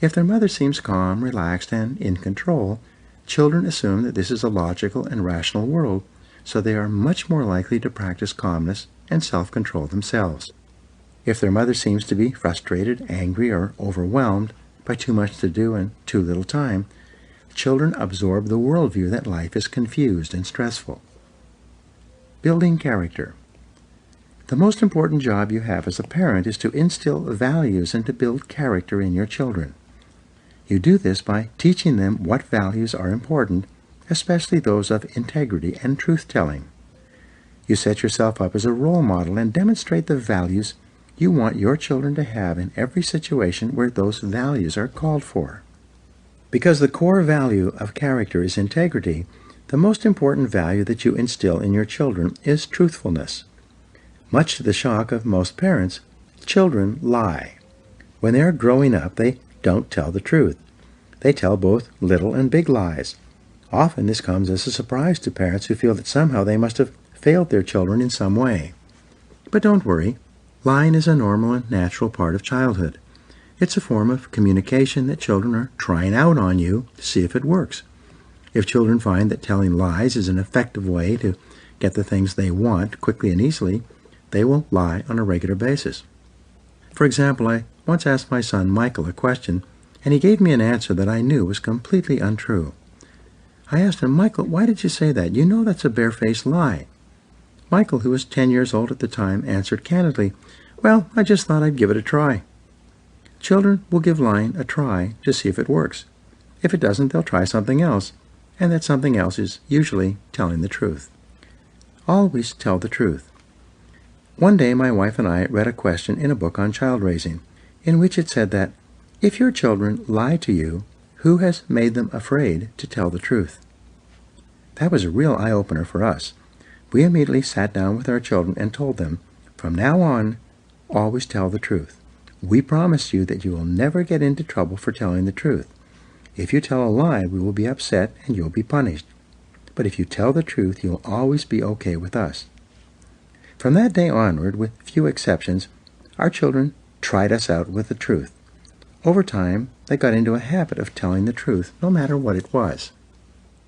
If their mother seems calm, relaxed, and in control, children assume that this is a logical and rational world, so they are much more likely to practice calmness and self-control themselves. If their mother seems to be frustrated, angry, or overwhelmed by too much to do and too little time, children absorb the worldview that life is confused and stressful. Building character. The most important job you have as a parent is to instill values and to build character in your children. You do this by teaching them what values are important, especially those of integrity and truth-telling. You set yourself up as a role model and demonstrate the values you want your children to have in every situation where those values are called for. Because the core value of character is integrity, the most important value that you instill in your children is truthfulness. Much to the shock of most parents, children lie. When they are growing up, they don't tell the truth. They tell both little and big lies. Often this comes as a surprise to parents who feel that somehow they must have failed their children in some way. But don't worry. Lying is a normal and natural part of childhood. It's a form of communication that children are trying out on you to see if it works. If children find that telling lies is an effective way to get the things they want quickly and easily, they will lie on a regular basis. For example, I once asked my son Michael a question, and he gave me an answer that I knew was completely untrue. I asked him, "Michael, why did you say that? You know that's a barefaced lie." Michael, who was 10 years old at the time, answered candidly, "Well, I just thought I'd give it a try." Children will give lying a try to see if it works. If it doesn't, they'll try something else, and that something else is usually telling the truth. Always tell the truth. One day my wife and I read a question in a book on child raising, in which it said that, if your children lie to you, who has made them afraid to tell the truth? That was a real eye-opener for us. We immediately sat down with our children and told them, from now on, always tell the truth. We promise you that you will never get into trouble for telling the truth. If you tell a lie, we will be upset and you'll be punished. But if you tell the truth, you'll always be okay with us. From that day onward, with few exceptions, our children tried us out with the truth. Over time, they got into a habit of telling the truth, no matter what it was.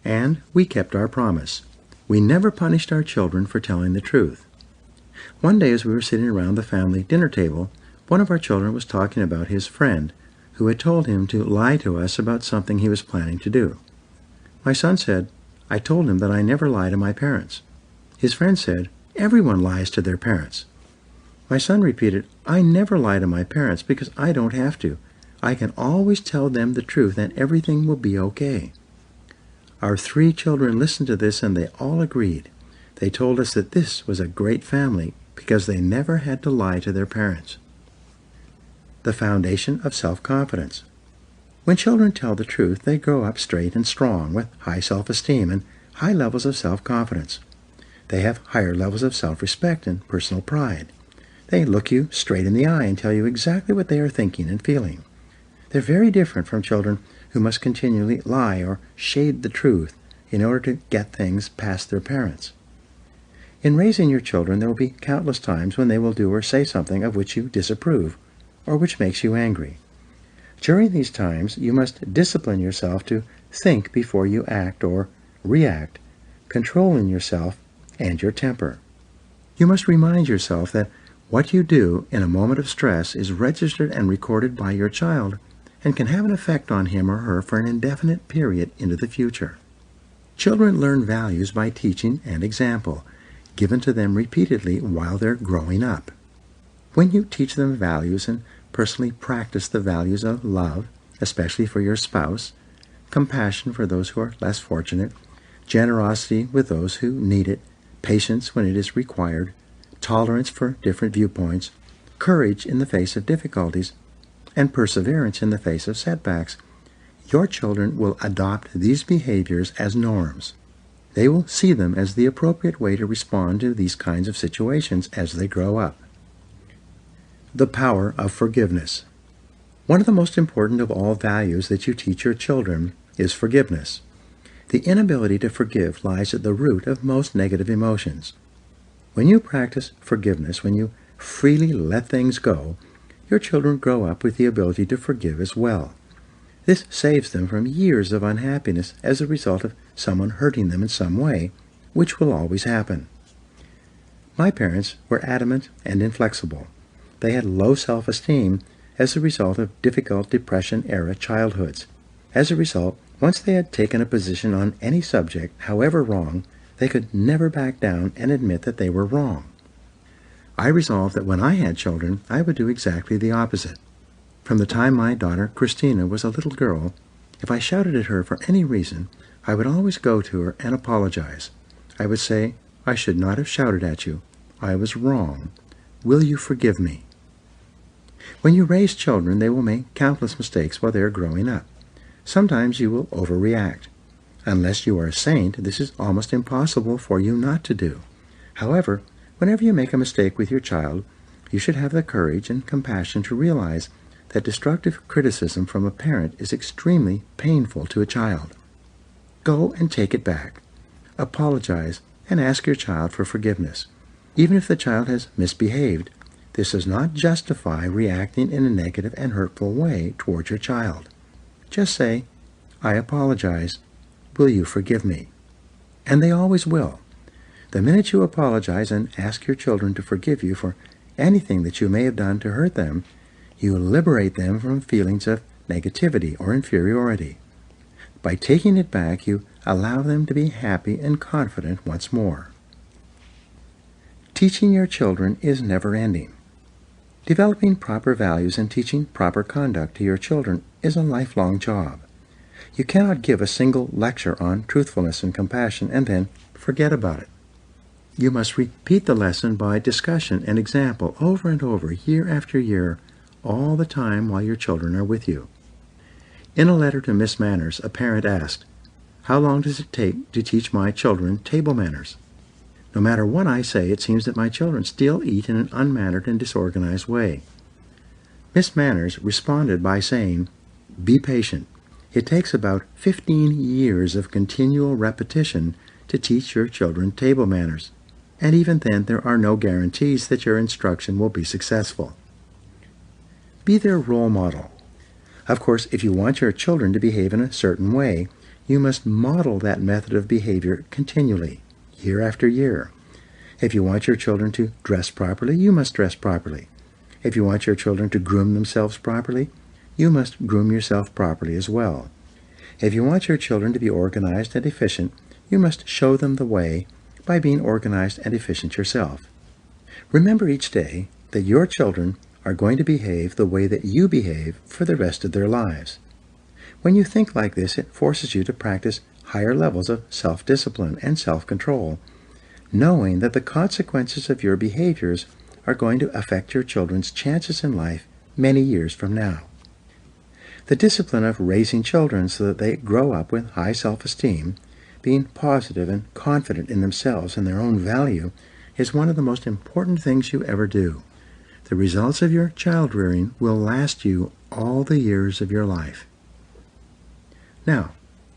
And we kept our promise. We never punished our children for telling the truth. One day as we were sitting around the family dinner table, one of our children was talking about his friend, who had told him to lie to us about something he was planning to do. My son said, "I told him that I never lie to my parents." His friend said, "Everyone lies to their parents." My son repeated, "I never lie to my parents because I don't have to. I can always tell them the truth and everything will be okay." Our 3 children listened to this and they all agreed. They told us that this was a great family because they never had to lie to their parents. The foundation of self-confidence. When children tell the truth, they grow up straight and strong with high self-esteem and high levels of self-confidence. They have higher levels of self-respect and personal pride. They look you straight in the eye and tell you exactly what they are thinking and feeling. They're very different from children who must continually lie or shade the truth in order to get things past their parents. In raising your children, there will be countless times when they will do or say something of which you disapprove or which makes you angry. During these times, you must discipline yourself to think before you act or react, controlling yourself and your temper. You must remind yourself that what you do in a moment of stress is registered and recorded by your child and can have an effect on him or her for an indefinite period into the future. Children learn values by teaching and example, given to them repeatedly while they're growing up. When you teach them values and personally practice the values of love, especially for your spouse, compassion for those who are less fortunate, generosity with those who need it, patience when it is required, tolerance for different viewpoints, courage in the face of difficulties, and perseverance in the face of setbacks, your children will adopt these behaviors as norms. They will see them as the appropriate way to respond to these kinds of situations as they grow up. The power of forgiveness. One of the most important of all values that you teach your children is forgiveness. The inability to forgive lies at the root of most negative emotions. When you practice forgiveness, when you freely let things go, your children grow up with the ability to forgive as well. This saves them from years of unhappiness as a result of someone hurting them in some way, which will always happen. My parents were adamant and inflexible. They had low self-esteem as a result of difficult Depression-era childhoods. As a result, once they had taken a position on any subject, however wrong, they could never back down and admit that they were wrong. I resolved that when I had children, I would do exactly the opposite. From the time my daughter, Christina, was a little girl, if I shouted at her for any reason, I would always go to her and apologize. I would say, "I should not have shouted at you. I was wrong. Will you forgive me?" When you raise children, they will make countless mistakes while they are growing up. Sometimes you will overreact. Unless you are a saint, this is almost impossible for you not to do. However, whenever you make a mistake with your child, you should have the courage and compassion to realize that destructive criticism from a parent is extremely painful to a child. Go and take it back. Apologize and ask your child for forgiveness. Even if the child has misbehaved, this does not justify reacting in a negative and hurtful way towards your child. Just say, "I apologize. Will you forgive me?" And they always will. The minute you apologize and ask your children to forgive you for anything that you may have done to hurt them, you liberate them from feelings of negativity or inferiority. By taking it back, you allow them to be happy and confident once more. Teaching your children is never-ending. Developing proper values and teaching proper conduct to your children is a lifelong job. You cannot give a single lecture on truthfulness and compassion and then forget about it. You must repeat the lesson by discussion and example over and over, year after year, all the time while your children are with you. In a letter to Miss Manners, a parent asked, "How long does it take to teach my children table manners? No matter what I say, it seems that my children still eat in an unmannered and disorganized way." Miss Manners responded by saying, "Be patient. It takes about 15 years of continual repetition to teach your children table manners, and even then there are no guarantees that your instruction will be successful." Be their role model. Of course, if you want your children to behave in a certain way, you must model that method of behavior continually, year after year. If you want your children to dress properly, you must dress properly. If you want your children to groom themselves properly, you must groom yourself properly as well. If you want your children to be organized and efficient, you must show them the way by being organized and efficient yourself. Remember each day that your children are going to behave the way that you behave for the rest of their lives. When you think like this, it forces you to practice higher levels of self-discipline and self-control, knowing that the consequences of your behaviors are going to affect your children's chances in life many years from now. The discipline of raising children so that they grow up with high self-esteem, being positive and confident in themselves and their own value, is one of the most important things you ever do. The results of your child rearing will last you all the years of your life. Now,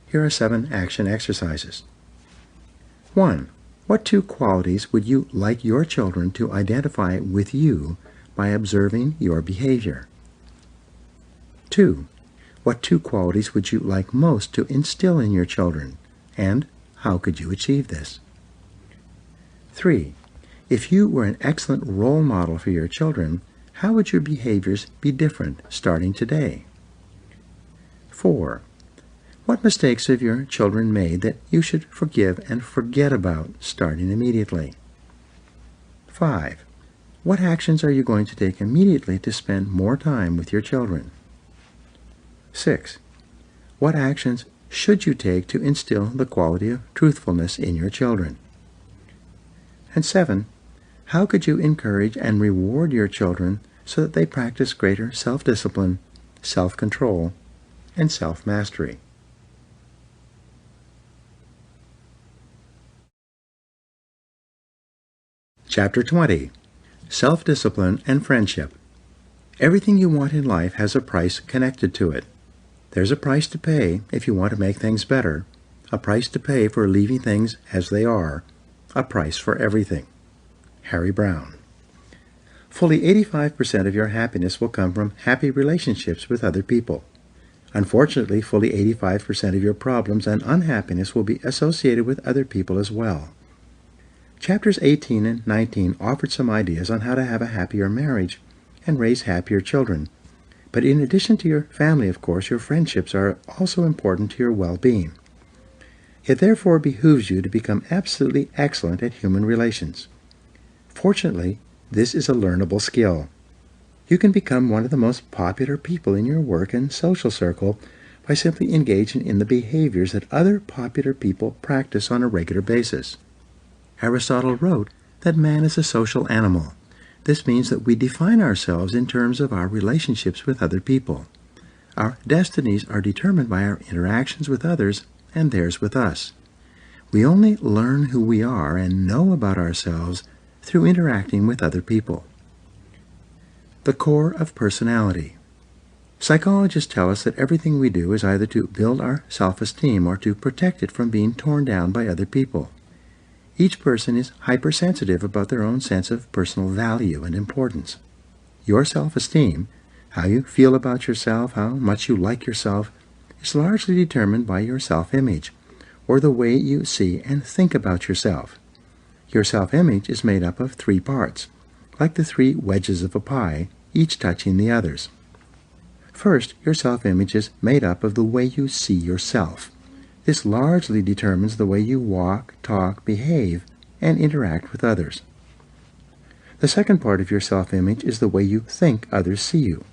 here are 7 action exercises. 1. What 2 qualities would you like your children to identify with you by observing your behavior? 2. What 2 qualities would you like most to instill in your children, and how could you achieve this? 3. If you were an excellent role model for your children, how would your behaviors be different starting today? 4. What mistakes have your children made that you should forgive and forget about starting immediately? 5. What actions are you going to take immediately to spend more time with your children? 6. What actions should you take to instill the quality of truthfulness in your children? And 7. How could you encourage and reward your children so that they practice greater self-discipline, self-control, and self-mastery? Chapter 20. Self-Discipline and Friendship. Everything you want in life has a price connected to it. There's a price to pay if you want to make things better, a price to pay for leaving things as they are, a price for everything. Harry Brown. Fully 85% of your happiness will come from happy relationships with other people. Unfortunately, fully 85% of your problems and unhappiness will be associated with other people as well. Chapters 18 and 19 offered some ideas on how to have a happier marriage and raise happier children. But in addition to your family, of course, your friendships are also important to your well-being. It therefore behooves you to become absolutely excellent at human relations. Fortunately, this is a learnable skill. You can become one of the most popular people in your work and social circle by simply engaging in the behaviors that other popular people practice on a regular basis. Aristotle wrote that man is a social animal. This means that we define ourselves in terms of our relationships with other people. Our destinies are determined by our interactions with others and theirs with us. We only learn who we are and know about ourselves through interacting with other people. The core of personality. Psychologists tell us that everything we do is either to build our self-esteem or to protect it from being torn down by other people. Each person is hypersensitive about their own sense of personal value and importance. Your self-esteem, how you feel about yourself, how much you like yourself, is largely determined by your self-image, or the way you see and think about yourself. Your self-image is made up of 3 parts, like the 3 wedges of a pie, each touching the others. First, your self-image is made up of the way you see yourself. This largely determines the way you walk, talk, behave, and interact with others. The second part of your self-image is the way you think others see you.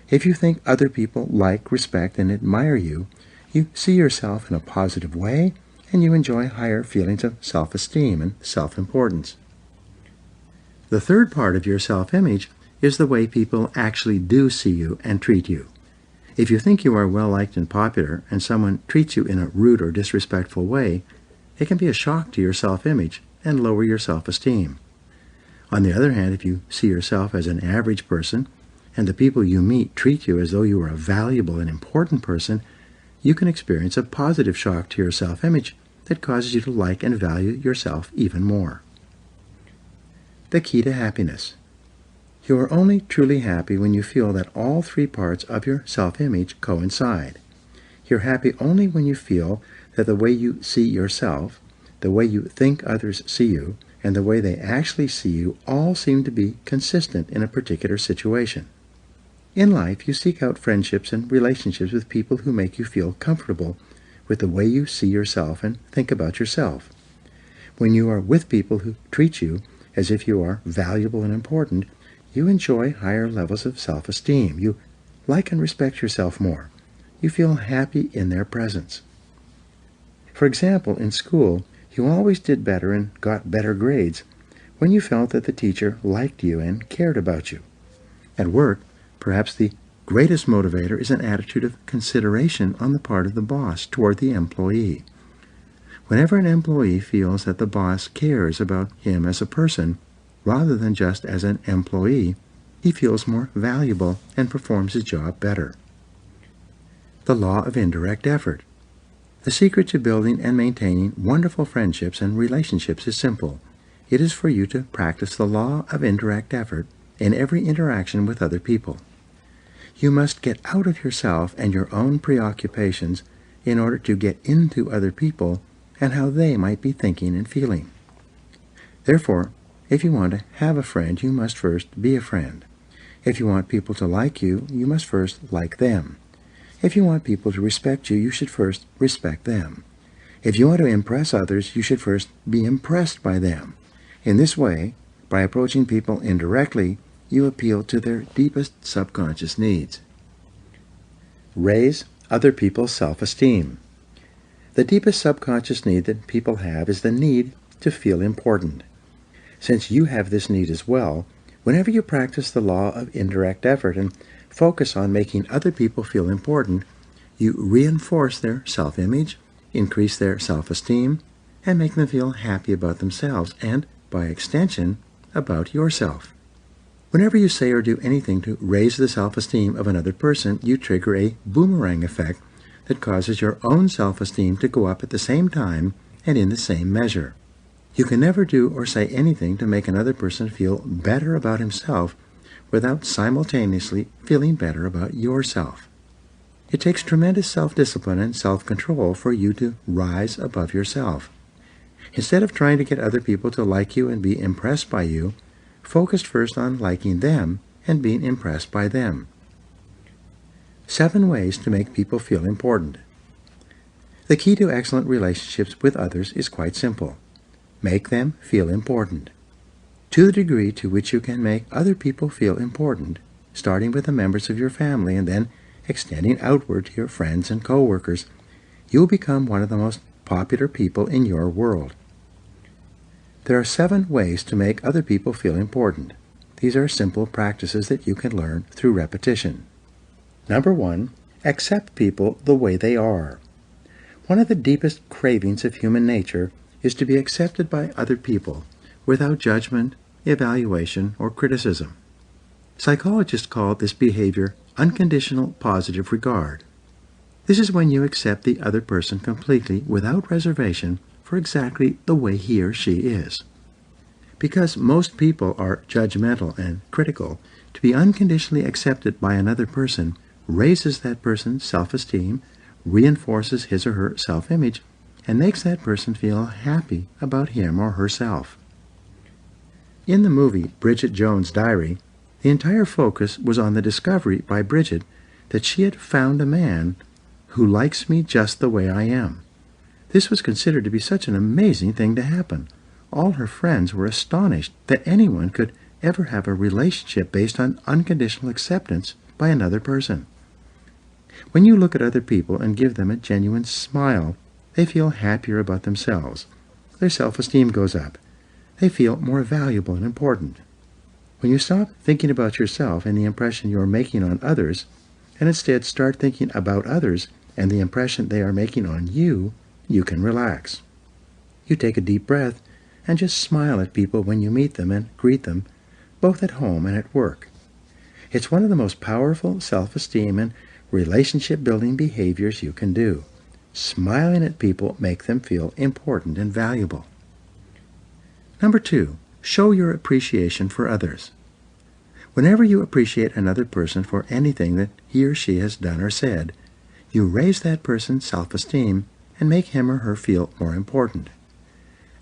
If you think other people like, respect, and admire you, you see yourself in a positive way, and you enjoy higher feelings of self-esteem and self-importance. The third part of your self-image is the way people actually do see you and treat you. If you think you are well-liked and popular, and someone treats you in a rude or disrespectful way, it can be a shock to your self-image and lower your self-esteem. On the other hand, if you see yourself as an average person, and the people you meet treat you as though you are a valuable and important person, you can experience a positive shock to your self-image that causes you to like and value yourself even more. The key to happiness. You are only truly happy when you feel that all 3 parts of your self-image coincide. You're happy only when you feel that the way you see yourself, the way you think others see you, and the way they actually see you all seem to be consistent in a particular situation. In life, you seek out friendships and relationships with people who make you feel comfortable with the way you see yourself and think about yourself. When you are with people who treat you as if you are valuable and important, you enjoy higher levels of self-esteem. You like and respect yourself more. You feel happy in their presence. For example, in school, you always did better and got better grades when you felt that the teacher liked you and cared about you. At work, perhaps the greatest motivator is an attitude of consideration on the part of the boss toward the employee. Whenever an employee feels that the boss cares about him as a person, rather than just as an employee, he feels more valuable and performs his job better. The law of indirect effort. The secret to building and maintaining wonderful friendships and relationships is simple. It is for you to practice the law of indirect effort in every interaction with other people. You must get out of yourself and your own preoccupations in order to get into other people and how they might be thinking and feeling. Therefore, if you want to have a friend, you must first be a friend. If you want people to like you, you must first like them. If you want people to respect you, you should first respect them. If you want to impress others, you should first be impressed by them. In this way, by approaching people indirectly, you appeal to their deepest subconscious needs. Raise other people's self-esteem. The deepest subconscious need that people have is the need to feel important. Since you have this need as well, whenever you practice the law of indirect effort and focus on making other people feel important, you reinforce their self-image, increase their self-esteem, and make them feel happy about themselves and, by extension, about yourself. Whenever you say or do anything to raise the self-esteem of another person, you trigger a boomerang effect that causes your own self-esteem to go up at the same time and in the same measure. You can never do or say anything to make another person feel better about himself without simultaneously feeling better about yourself. It takes tremendous self-discipline and self-control for you to rise above yourself. Instead of trying to get other people to like you and be impressed by you, focus first on liking them and being impressed by them. 7 ways to make people feel important. The key to excellent relationships with others is quite simple. Make them feel important. To the degree to which you can make other people feel important, starting with the members of your family and then extending outward to your friends and co-workers, you will become one of the most popular people in your world. There are 7 ways to make other people feel important. These are simple practices that you can learn through repetition. Number 1, accept people the way they are. One of the deepest cravings of human nature is to be accepted by other people without judgment, evaluation, or criticism. Psychologists call this behavior unconditional positive regard. This is when you accept the other person completely without reservation for exactly the way he or she is. Because most people are judgmental and critical, to be unconditionally accepted by another person raises that person's self-esteem, reinforces his or her self-image, and makes that person feel happy about him or herself. In the movie Bridget Jones' Diary, the entire focus was on the discovery by Bridget that she had found a man who likes me just the way I am. This was considered to be such an amazing thing to happen. All her friends were astonished that anyone could ever have a relationship based on unconditional acceptance by another person. When you look at other people and give them a genuine smile, they feel happier about themselves. Their self-esteem goes up. They feel more valuable and important. When you stop thinking about yourself and the impression you are making on others, and instead start thinking about others and the impression they are making on you, you can relax. You take a deep breath and just smile at people when you meet them and greet them, both at home and at work. It's one of the most powerful self-esteem and relationship-building behaviors you can do. Smiling at people makes them feel important and valuable. Number 2, show your appreciation for others. Whenever you appreciate another person for anything that he or she has done or said, you raise that person's self-esteem and make him or her feel more important.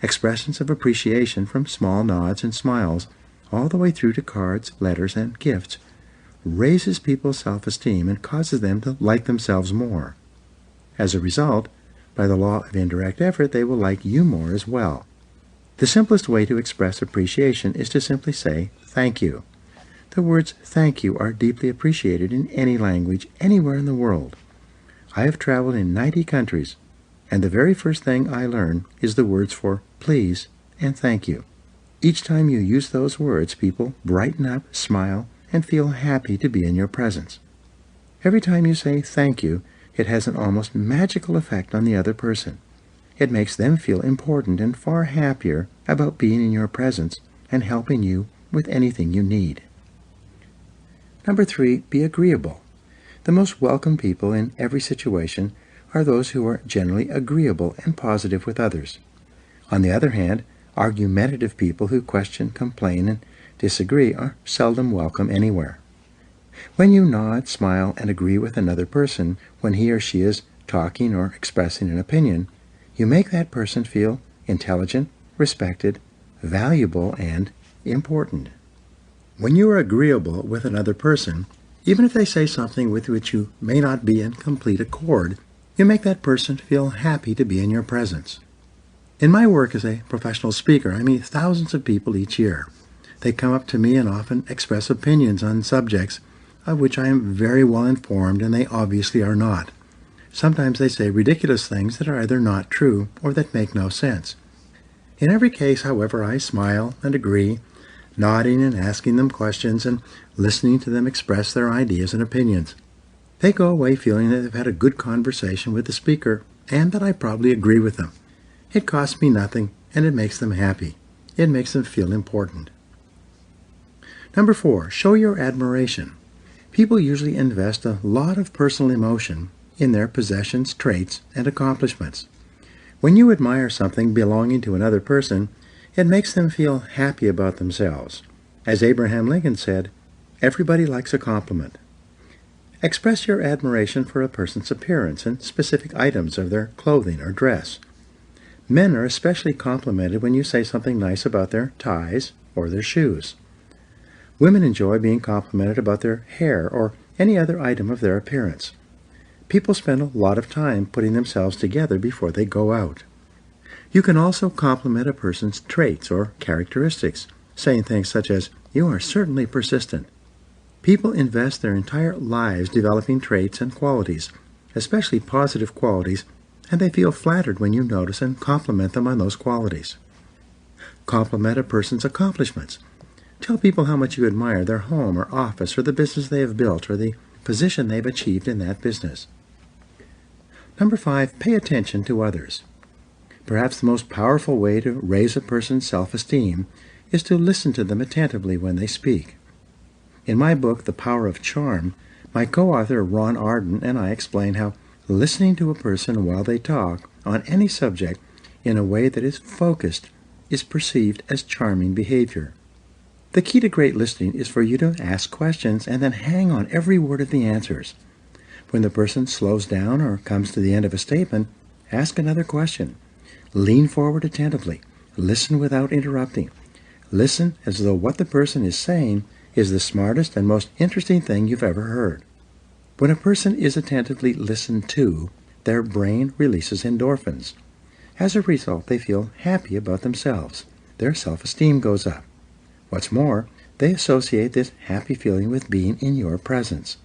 Expressions of appreciation, from small nods and smiles all the way through to cards, letters, and gifts, raises people's self-esteem and causes them to like themselves more. As a result, by the law of indirect effort, they will like you more as well. The simplest way to express appreciation is to simply say, "Thank you." The words "thank you" are deeply appreciated in any language, anywhere in the world. I have traveled in 90 countries, and the very first thing I learn is the words for "please" and "thank you." Each time you use those words, people brighten up, smile, and feel happy to be in your presence. Every time you say "thank you," it has an almost magical effect on the other person. It makes them feel important and far happier about being in your presence and helping you with anything you need. Number 3, be agreeable. The most welcome people in every situation are those who are generally agreeable and positive with others. On the other hand, argumentative people who question, complain, and disagree are seldom welcome anywhere. When you nod, smile, and agree with another person when he or she is talking or expressing an opinion, you make that person feel intelligent, respected, valuable, and important. When you are agreeable with another person, even if they say something with which you may not be in complete accord, you make that person feel happy to be in your presence. In my work as a professional speaker, I meet thousands of people each year. They come up to me and often express opinions on subjects of which I am very well informed, and they obviously are not. Sometimes they say ridiculous things that are either not true or that make no sense. In every case, however, I smile and agree, nodding and asking them questions and listening to them express their ideas and opinions. They go away feeling that they've had a good conversation with the speaker and that I probably agree with them. It costs me nothing, and it makes them happy. It makes them feel important. Number 4, show your admiration. People usually invest a lot of personal emotion in their possessions, traits, and accomplishments. When you admire something belonging to another person, it makes them feel happy about themselves. As Abraham Lincoln said, "Everybody likes a compliment." Express your admiration for a person's appearance and specific items of their clothing or dress. Men are especially complimented when you say something nice about their ties or their shoes. Women enjoy being complimented about their hair or any other item of their appearance. People spend a lot of time putting themselves together before they go out. You can also compliment a person's traits or characteristics, saying things such as, "You are certainly persistent." People invest their entire lives developing traits and qualities, especially positive qualities, and they feel flattered when you notice and compliment them on those qualities. Compliment a person's accomplishments. Tell people how much you admire their home or office or the business they have built or the position they've achieved in that business. Number 5, pay attention to others. Perhaps the most powerful way to raise a person's self-esteem is to listen to them attentively when they speak. In my book, The Power of Charm, My co-author Ron Arden and I explain how listening to a person while they talk on any subject in a way that is focused is perceived as charming behavior. The key to great listening is for you to ask questions and then hang on every word of the answers. When the person slows down or comes to the end of a statement, ask another question. Lean forward attentively. Listen without interrupting. Listen as though what the person is saying is the smartest and most interesting thing you've ever heard. When a person is attentively listened to, their brain releases endorphins. As a result, they feel happy about themselves. Their self-esteem goes up. What's more, they associate this happy feeling with being in your presence.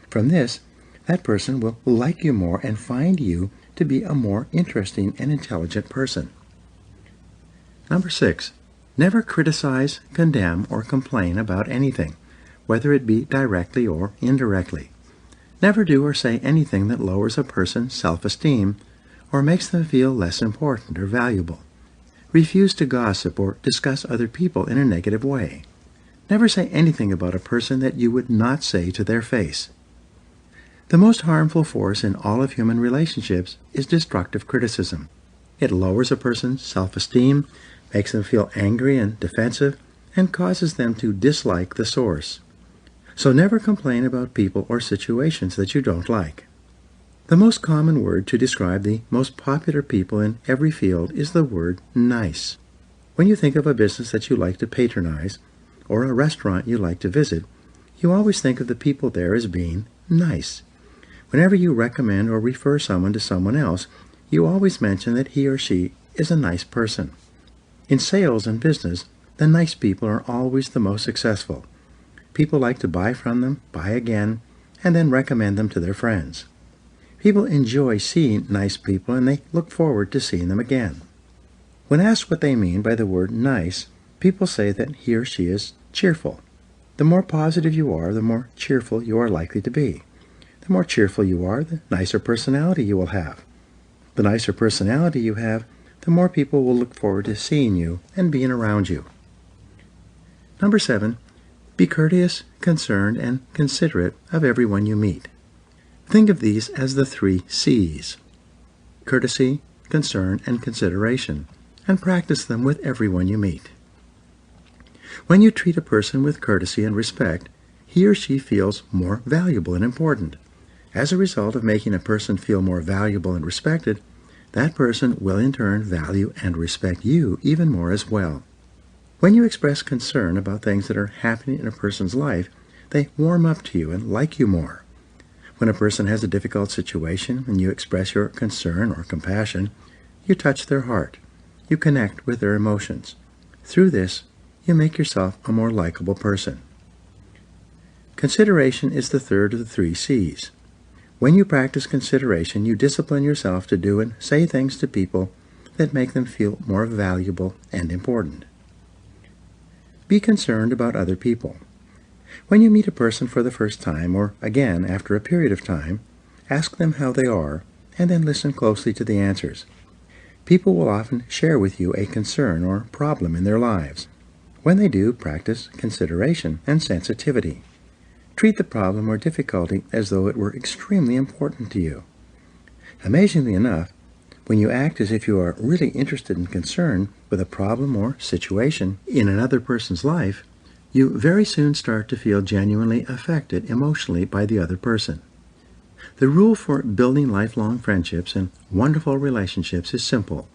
From this, that person will like you more and find you to be a more interesting and intelligent person. Number 6. Never criticize, condemn, or complain about anything, whether it be directly or indirectly. Never do or say anything that lowers a person's self-esteem or makes them feel less important or valuable. Refuse to gossip or discuss other people in a negative way. Never say anything about a person that you would not say to their face. The most harmful force in all of human relationships is destructive criticism. It lowers a person's self-esteem, makes them feel angry and defensive, and causes them to dislike the source. So never complain about people or situations that you don't like. The most common word to describe the most popular people in every field is the word nice. When you think of a business that you like to patronize, or a restaurant you like to visit, you always think of the people there as being nice. Whenever you recommend or refer someone to someone else, you always mention that he or she is a nice person. In sales and business, the nice people are always the most successful. People like to buy from them, buy again, and then recommend them to their friends. People enjoy seeing nice people and they look forward to seeing them again. When asked what they mean by the word nice, people say that he or she is cheerful. The more positive you are, the more cheerful you are likely to be. The more cheerful you are, the nicer personality you will have. The nicer personality you have, the more people will look forward to seeing you and being around you. Number 7, be courteous, concerned, and considerate of everyone you meet. Think of these as the 3 C's: courtesy, concern, and consideration, and practice them with everyone you meet. When you treat a person with courtesy and respect, he or she feels more valuable and important. As a result of making a person feel more valuable and respected, that person will in turn value and respect you even more as well. When you express concern about things that are happening in a person's life, they warm up to you and like you more. When a person has a difficult situation and you express your concern or compassion, you touch their heart. You connect with their emotions. Through this, you make yourself a more likable person. Consideration is the third of the 3 C's. When you practice consideration, you discipline yourself to do and say things to people that make them feel more valuable and important. Be concerned about other people. When you meet a person for the first time, or again after a period of time, ask them how they are, and then listen closely to the answers. People will often share with you a concern or problem in their lives. When they do, practice consideration and sensitivity. Treat the problem or difficulty as though it were extremely important to you. Amazingly enough, when you act as if you are really interested and concerned with a problem or situation in another person's life, you very soon start to feel genuinely affected emotionally by the other person. The rule for building lifelong friendships and wonderful relationships is simple.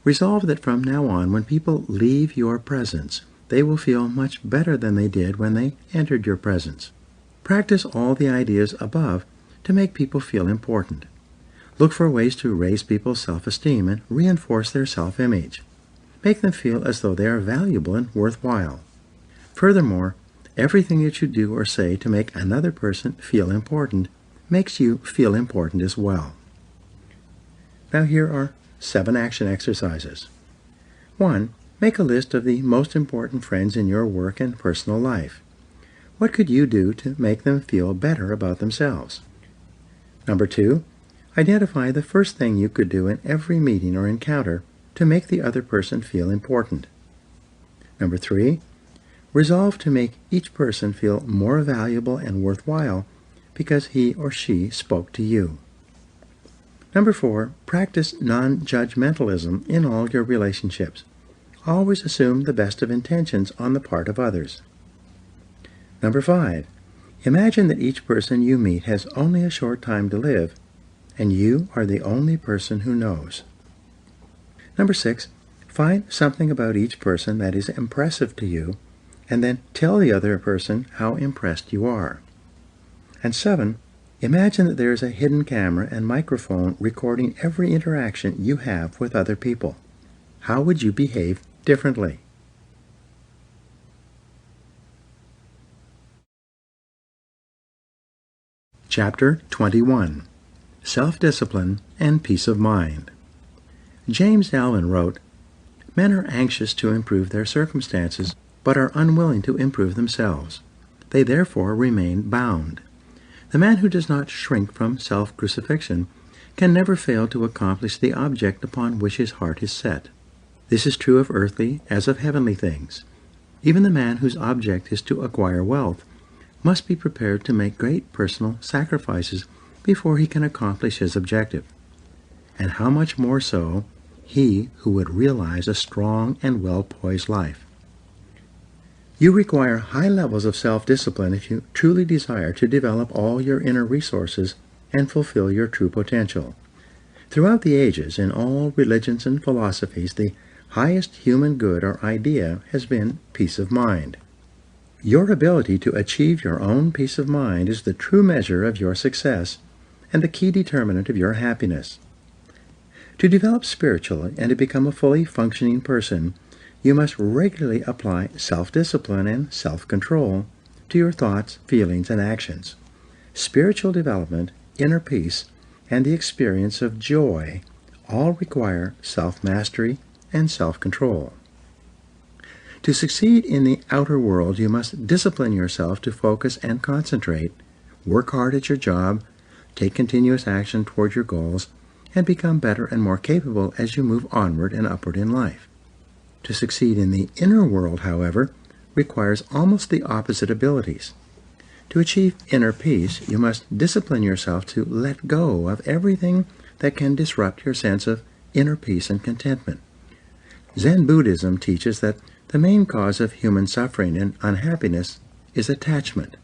Resolve that from now on, when people leave your presence, they will feel much better than they did when they entered your presence. Practice all the ideas above to make people feel important. Look for ways to raise people's self-esteem and reinforce their self-image. Make them feel as though they are valuable and worthwhile. Furthermore, everything that you do or say to make another person feel important makes you feel important as well. Now here are 7 action exercises. 1. Make a list of the most important friends in your work and personal life. What could you do to make them feel better about themselves? Number 2. Identify the first thing you could do in every meeting or encounter to make the other person feel important. Number 3. Resolve to make each person feel more valuable and worthwhile because he or she spoke to you. Number 4, practice non-judgmentalism in all your relationships. Always assume the best of intentions on the part of others. Number 5, imagine that each person you meet has only a short time to live, and you are the only person who knows. Number 6, find something about each person that is impressive to you, and then tell the other person how impressed you are. And 7, imagine that there is a hidden camera and microphone recording every interaction you have with other people. How would you behave differently? Chapter 21. Self-Discipline and Peace of Mind. James Allen wrote, "Men are anxious to improve their circumstances, but are unwilling to improve themselves. They therefore remain bound. The man who does not shrink from self-crucifixion can never fail to accomplish the object upon which his heart is set. This is true of earthly as of heavenly things. Even the man whose object is to acquire wealth must be prepared to make great personal sacrifices before he can accomplish his objective. And how much more so he who would realize a strong and well-poised life. You require high levels of self-discipline if you truly desire to develop all your inner resources and fulfill your true potential. Throughout the ages, in all religions and philosophies, the highest human good or idea has been peace of mind. Your ability to achieve your own peace of mind is the true measure of your success and the key determinant of your happiness. To develop spiritually and to become a fully functioning person, you must regularly apply self-discipline and self-control to your thoughts, feelings, and actions. Spiritual development, inner peace, and the experience of joy all require self-mastery and self-control. To succeed in the outer world, you must discipline yourself to focus and concentrate, work hard at your job, take continuous action toward your goals, and become better and more capable as you move onward and upward in life. To succeed in the inner world, however, requires almost the opposite abilities. To achieve inner peace, you must discipline yourself to let go of everything that can disrupt your sense of inner peace and contentment. Zen Buddhism teaches that the main cause of human suffering and unhappiness is attachment.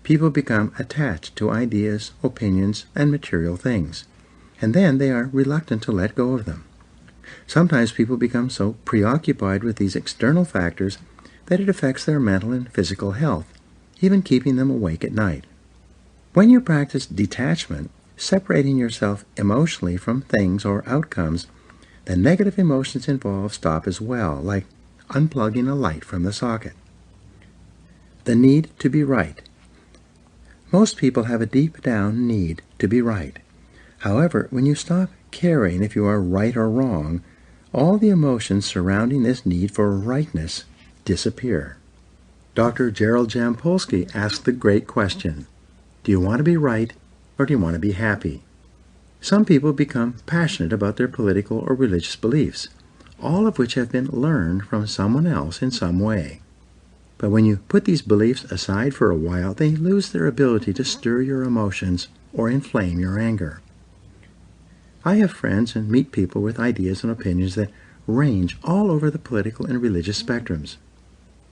People become attached to ideas, opinions, and material things, and then they are reluctant to let go of them. Sometimes people become so preoccupied with these external factors that it affects their mental and physical health, even keeping them awake at night. When you practice detachment, separating yourself emotionally from things or outcomes, the negative emotions involved stop as well, like unplugging a light from the socket. The need to be right. Most people have a deep down need to be right. However, when you stop caring if you are right or wrong, all the emotions surrounding this need for rightness disappear. Dr. Gerald Jampolsky asked the great question, do you want to be right or do you want to be happy? Some people become passionate about their political or religious beliefs, all of which have been learned from someone else in some way. But when you put these beliefs aside for a while, they lose their ability to stir your emotions or inflame your anger. I have friends and meet people with ideas and opinions that range all over the political and religious spectrums.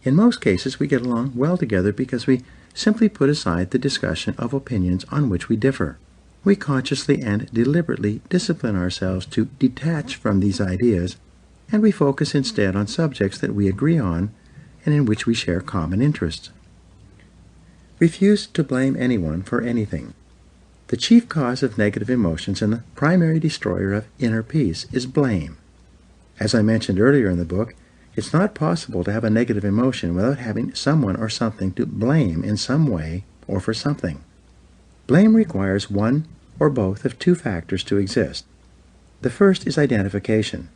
In most cases, we get along well together because we simply put aside the discussion of opinions on which we differ. We consciously and deliberately discipline ourselves to detach from these ideas, and we focus instead on subjects that we agree on and in which we share common interests. Refuse to blame anyone for anything. The chief cause of negative emotions and the primary destroyer of inner peace is blame. As I mentioned earlier in the book, it's not possible to have a negative emotion without having someone or something to blame in some way or for something. Blame requires one or both of two factors to exist. The first is identification.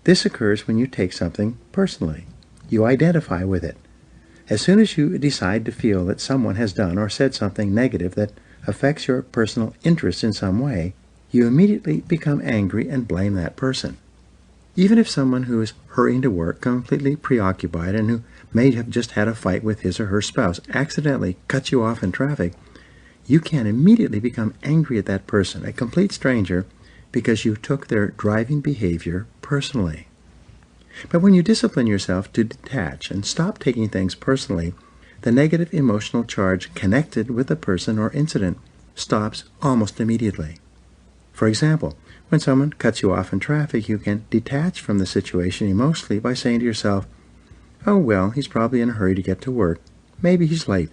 This occurs when you take something personally. You identify with it. As soon as you decide to feel that someone has done or said something negative that affects your personal interest in some way, you immediately become angry and blame that person. Even if someone who is hurrying to work, completely preoccupied, and who may have just had a fight with his or her spouse accidentally cuts you off in traffic, you can immediately become angry at that person, a complete stranger, because you took their driving behavior personally. But when you discipline yourself to detach and stop taking things personally, the negative emotional charge connected with the person or incident stops almost immediately. For example, when someone cuts you off in traffic, you can detach from the situation emotionally by saying to yourself, "Oh well, he's probably in a hurry to get to work. Maybe he's late."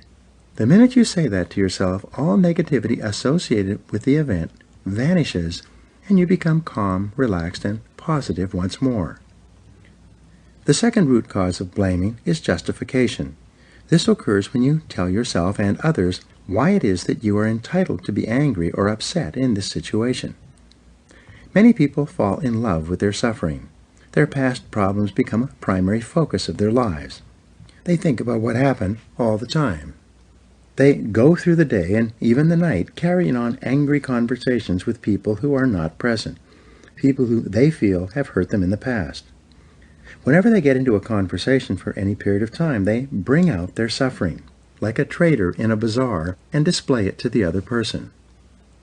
The minute you say that to yourself, all negativity associated with the event vanishes and you become calm, relaxed, and positive once more. The second root cause of blaming is justification. This occurs when you tell yourself and others why it is that you are entitled to be angry or upset in this situation. Many people fall in love with their suffering. Their past problems become a primary focus of their lives. They think about what happened all the time. They go through the day and even the night carrying on angry conversations with people who are not present, people who they feel have hurt them in the past. Whenever they get into a conversation for any period of time, they bring out their suffering, like a trader in a bazaar, and display it to the other person.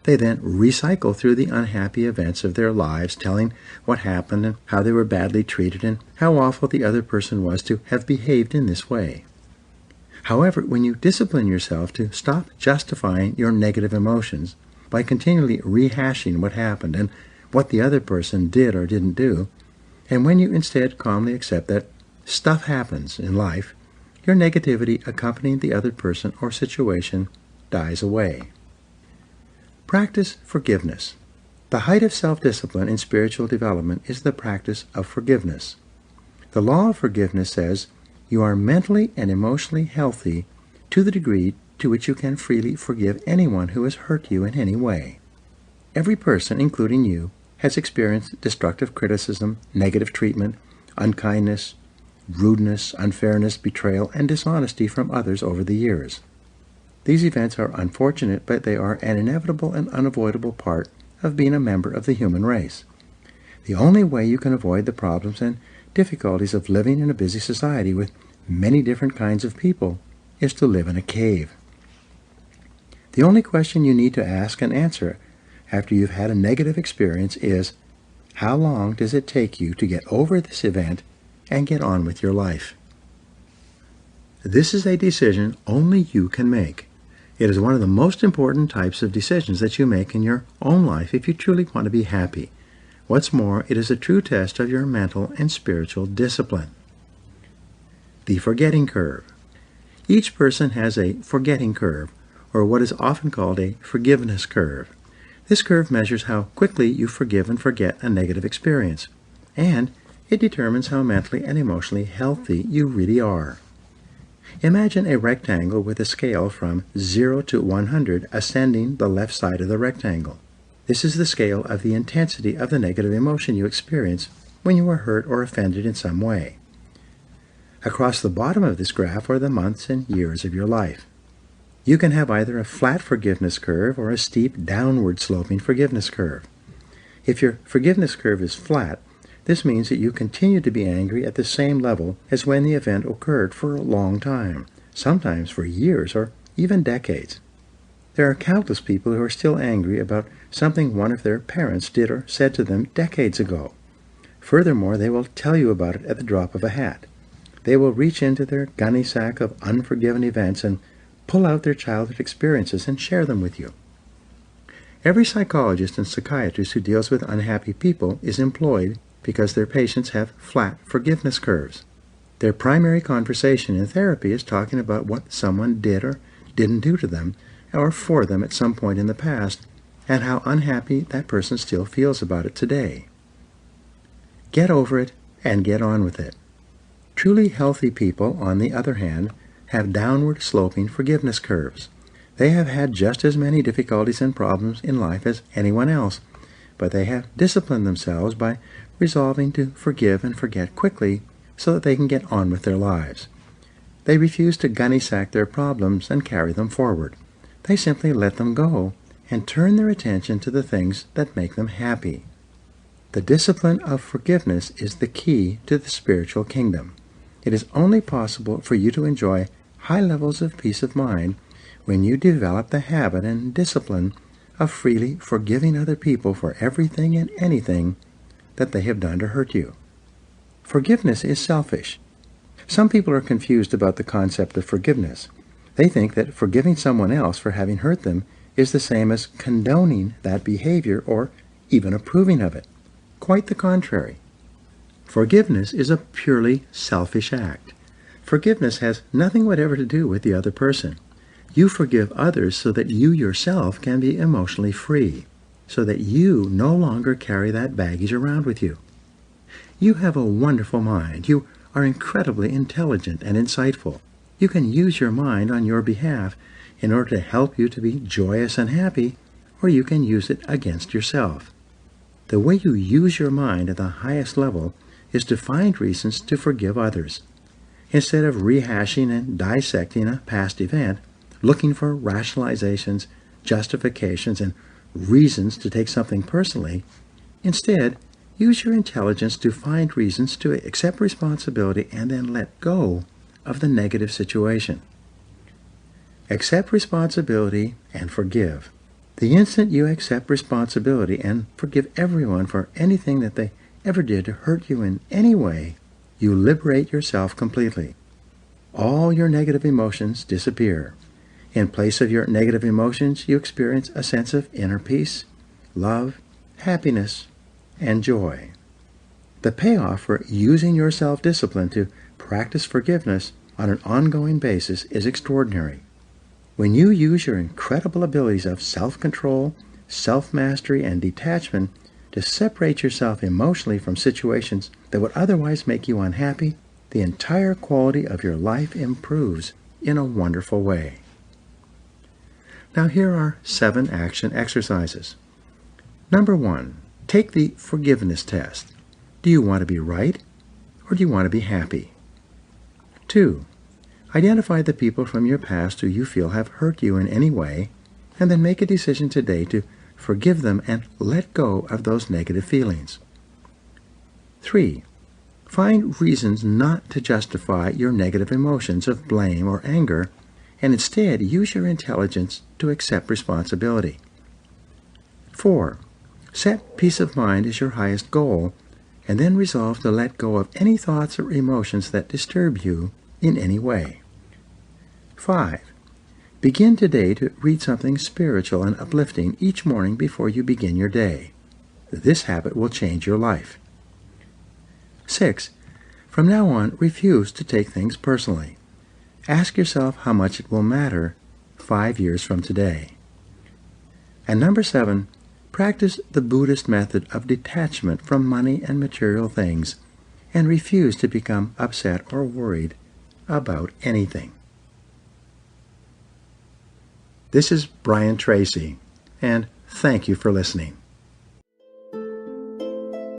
They then recycle through the unhappy events of their lives, telling what happened and how they were badly treated and how awful the other person was to have behaved in this way. However, when you discipline yourself to stop justifying your negative emotions by continually rehashing what happened and what the other person did or didn't do, and when you instead calmly accept that stuff happens in life, your negativity accompanying the other person or situation dies away. Practice forgiveness. The height of self-discipline in spiritual development is the practice of forgiveness. The law of forgiveness says you are mentally and emotionally healthy to the degree to which you can freely forgive anyone who has hurt you in any way. Every person, including you, has experienced destructive criticism, negative treatment, unkindness, rudeness, unfairness, betrayal, and dishonesty from others over the years. These events are unfortunate, but they are an inevitable and unavoidable part of being a member of the human race. The only way you can avoid the problems and difficulties of living in a busy society with many different kinds of people is to live in a cave. The only question you need to ask and answer after you've had a negative experience is, how long does it take you to get over this event and get on with your life? This is a decision only you can make. It is one of the most important types of decisions that you make in your own life if you truly want to be happy. What's more, it is a true test of your mental and spiritual discipline. The forgetting curve. Each person has a forgetting curve, or what is often called a forgiveness curve. This curve measures how quickly you forgive and forget a negative experience, and it determines how mentally and emotionally healthy you really are. Imagine a rectangle with a scale from 0 to 100 ascending the left side of the rectangle. This is the scale of the intensity of the negative emotion you experience when you are hurt or offended in some way. Across the bottom of this graph are the months and years of your life. You can have either a flat forgiveness curve or a steep downward sloping forgiveness curve. If your forgiveness curve is flat, this means that you continue to be angry at the same level as when the event occurred for a long time, sometimes for years or even decades. There are countless people who are still angry about something one of their parents did or said to them decades ago. Furthermore, they will tell you about it at the drop of a hat. They will reach into their gunny sack of unforgiven events and pull out their childhood experiences and share them with you. Every psychologist and psychiatrist who deals with unhappy people is employed because their patients have flat forgiveness curves. Their primary conversation in therapy is talking about what someone did or didn't do to them or for them at some point in the past and how unhappy that person still feels about it today. Get over it and get on with it. Truly healthy people, on the other hand, have downward sloping forgiveness curves. They have had just as many difficulties and problems in life as anyone else, but they have disciplined themselves by resolving to forgive and forget quickly so that they can get on with their lives. They refuse to gunny sack their problems and carry them forward. They simply let them go and turn their attention to the things that make them happy. The discipline of forgiveness is the key to the spiritual kingdom. It is only possible for you to enjoy high levels of peace of mind when you develop the habit and discipline of freely forgiving other people for everything and anything that they have done to hurt you. Forgiveness is selfish. Some people are confused about the concept of forgiveness. They think that forgiving someone else for having hurt them is the same as condoning that behavior or even approving of it. Quite the contrary. Forgiveness is a purely selfish act. Forgiveness has nothing whatever to do with the other person. You forgive others so that you yourself can be emotionally free, so that you no longer carry that baggage around with you. You have a wonderful mind. You are incredibly intelligent and insightful. You can use your mind on your behalf in order to help you to be joyous and happy, or you can use it against yourself. The way you use your mind at the highest level is to find reasons to forgive others. Instead of rehashing and dissecting a past event, looking for rationalizations, justifications, and reasons to take something personally, instead, use your intelligence to find reasons to accept responsibility and then let go of the negative situation. Accept responsibility and forgive. The instant you accept responsibility and forgive everyone for anything that they ever did to hurt you in any way, you liberate yourself completely. All your negative emotions disappear. In place of your negative emotions, you experience a sense of inner peace, love, happiness, and joy. The payoff for using your self-discipline to practice forgiveness on an ongoing basis is extraordinary. When you use your incredible abilities of self-control, self-mastery, and detachment to separate yourself emotionally from situations that would otherwise make you unhappy, the entire quality of your life improves in a wonderful way. Now here are 7 action exercises. Number 1, take the forgiveness test. Do you want to be right, or do you want to be happy? 2, identify the people from your past who you feel have hurt you in any way, and then make a decision today to forgive them and let go of those negative feelings. 3, find reasons not to justify your negative emotions of blame or anger, and instead use your intelligence to accept responsibility. 4, set peace of mind as your highest goal, and then resolve to let go of any thoughts or emotions that disturb you in any way. 5, begin today to read something spiritual and uplifting each morning before you begin your day. This habit will change your life. 6, from now on, refuse to take things personally. Ask yourself how much it will matter 5 years from today. And number 7, practice the Buddhist method of detachment from money and material things, and refuse to become upset or worried about anything. This is Brian Tracy, and thank you for listening.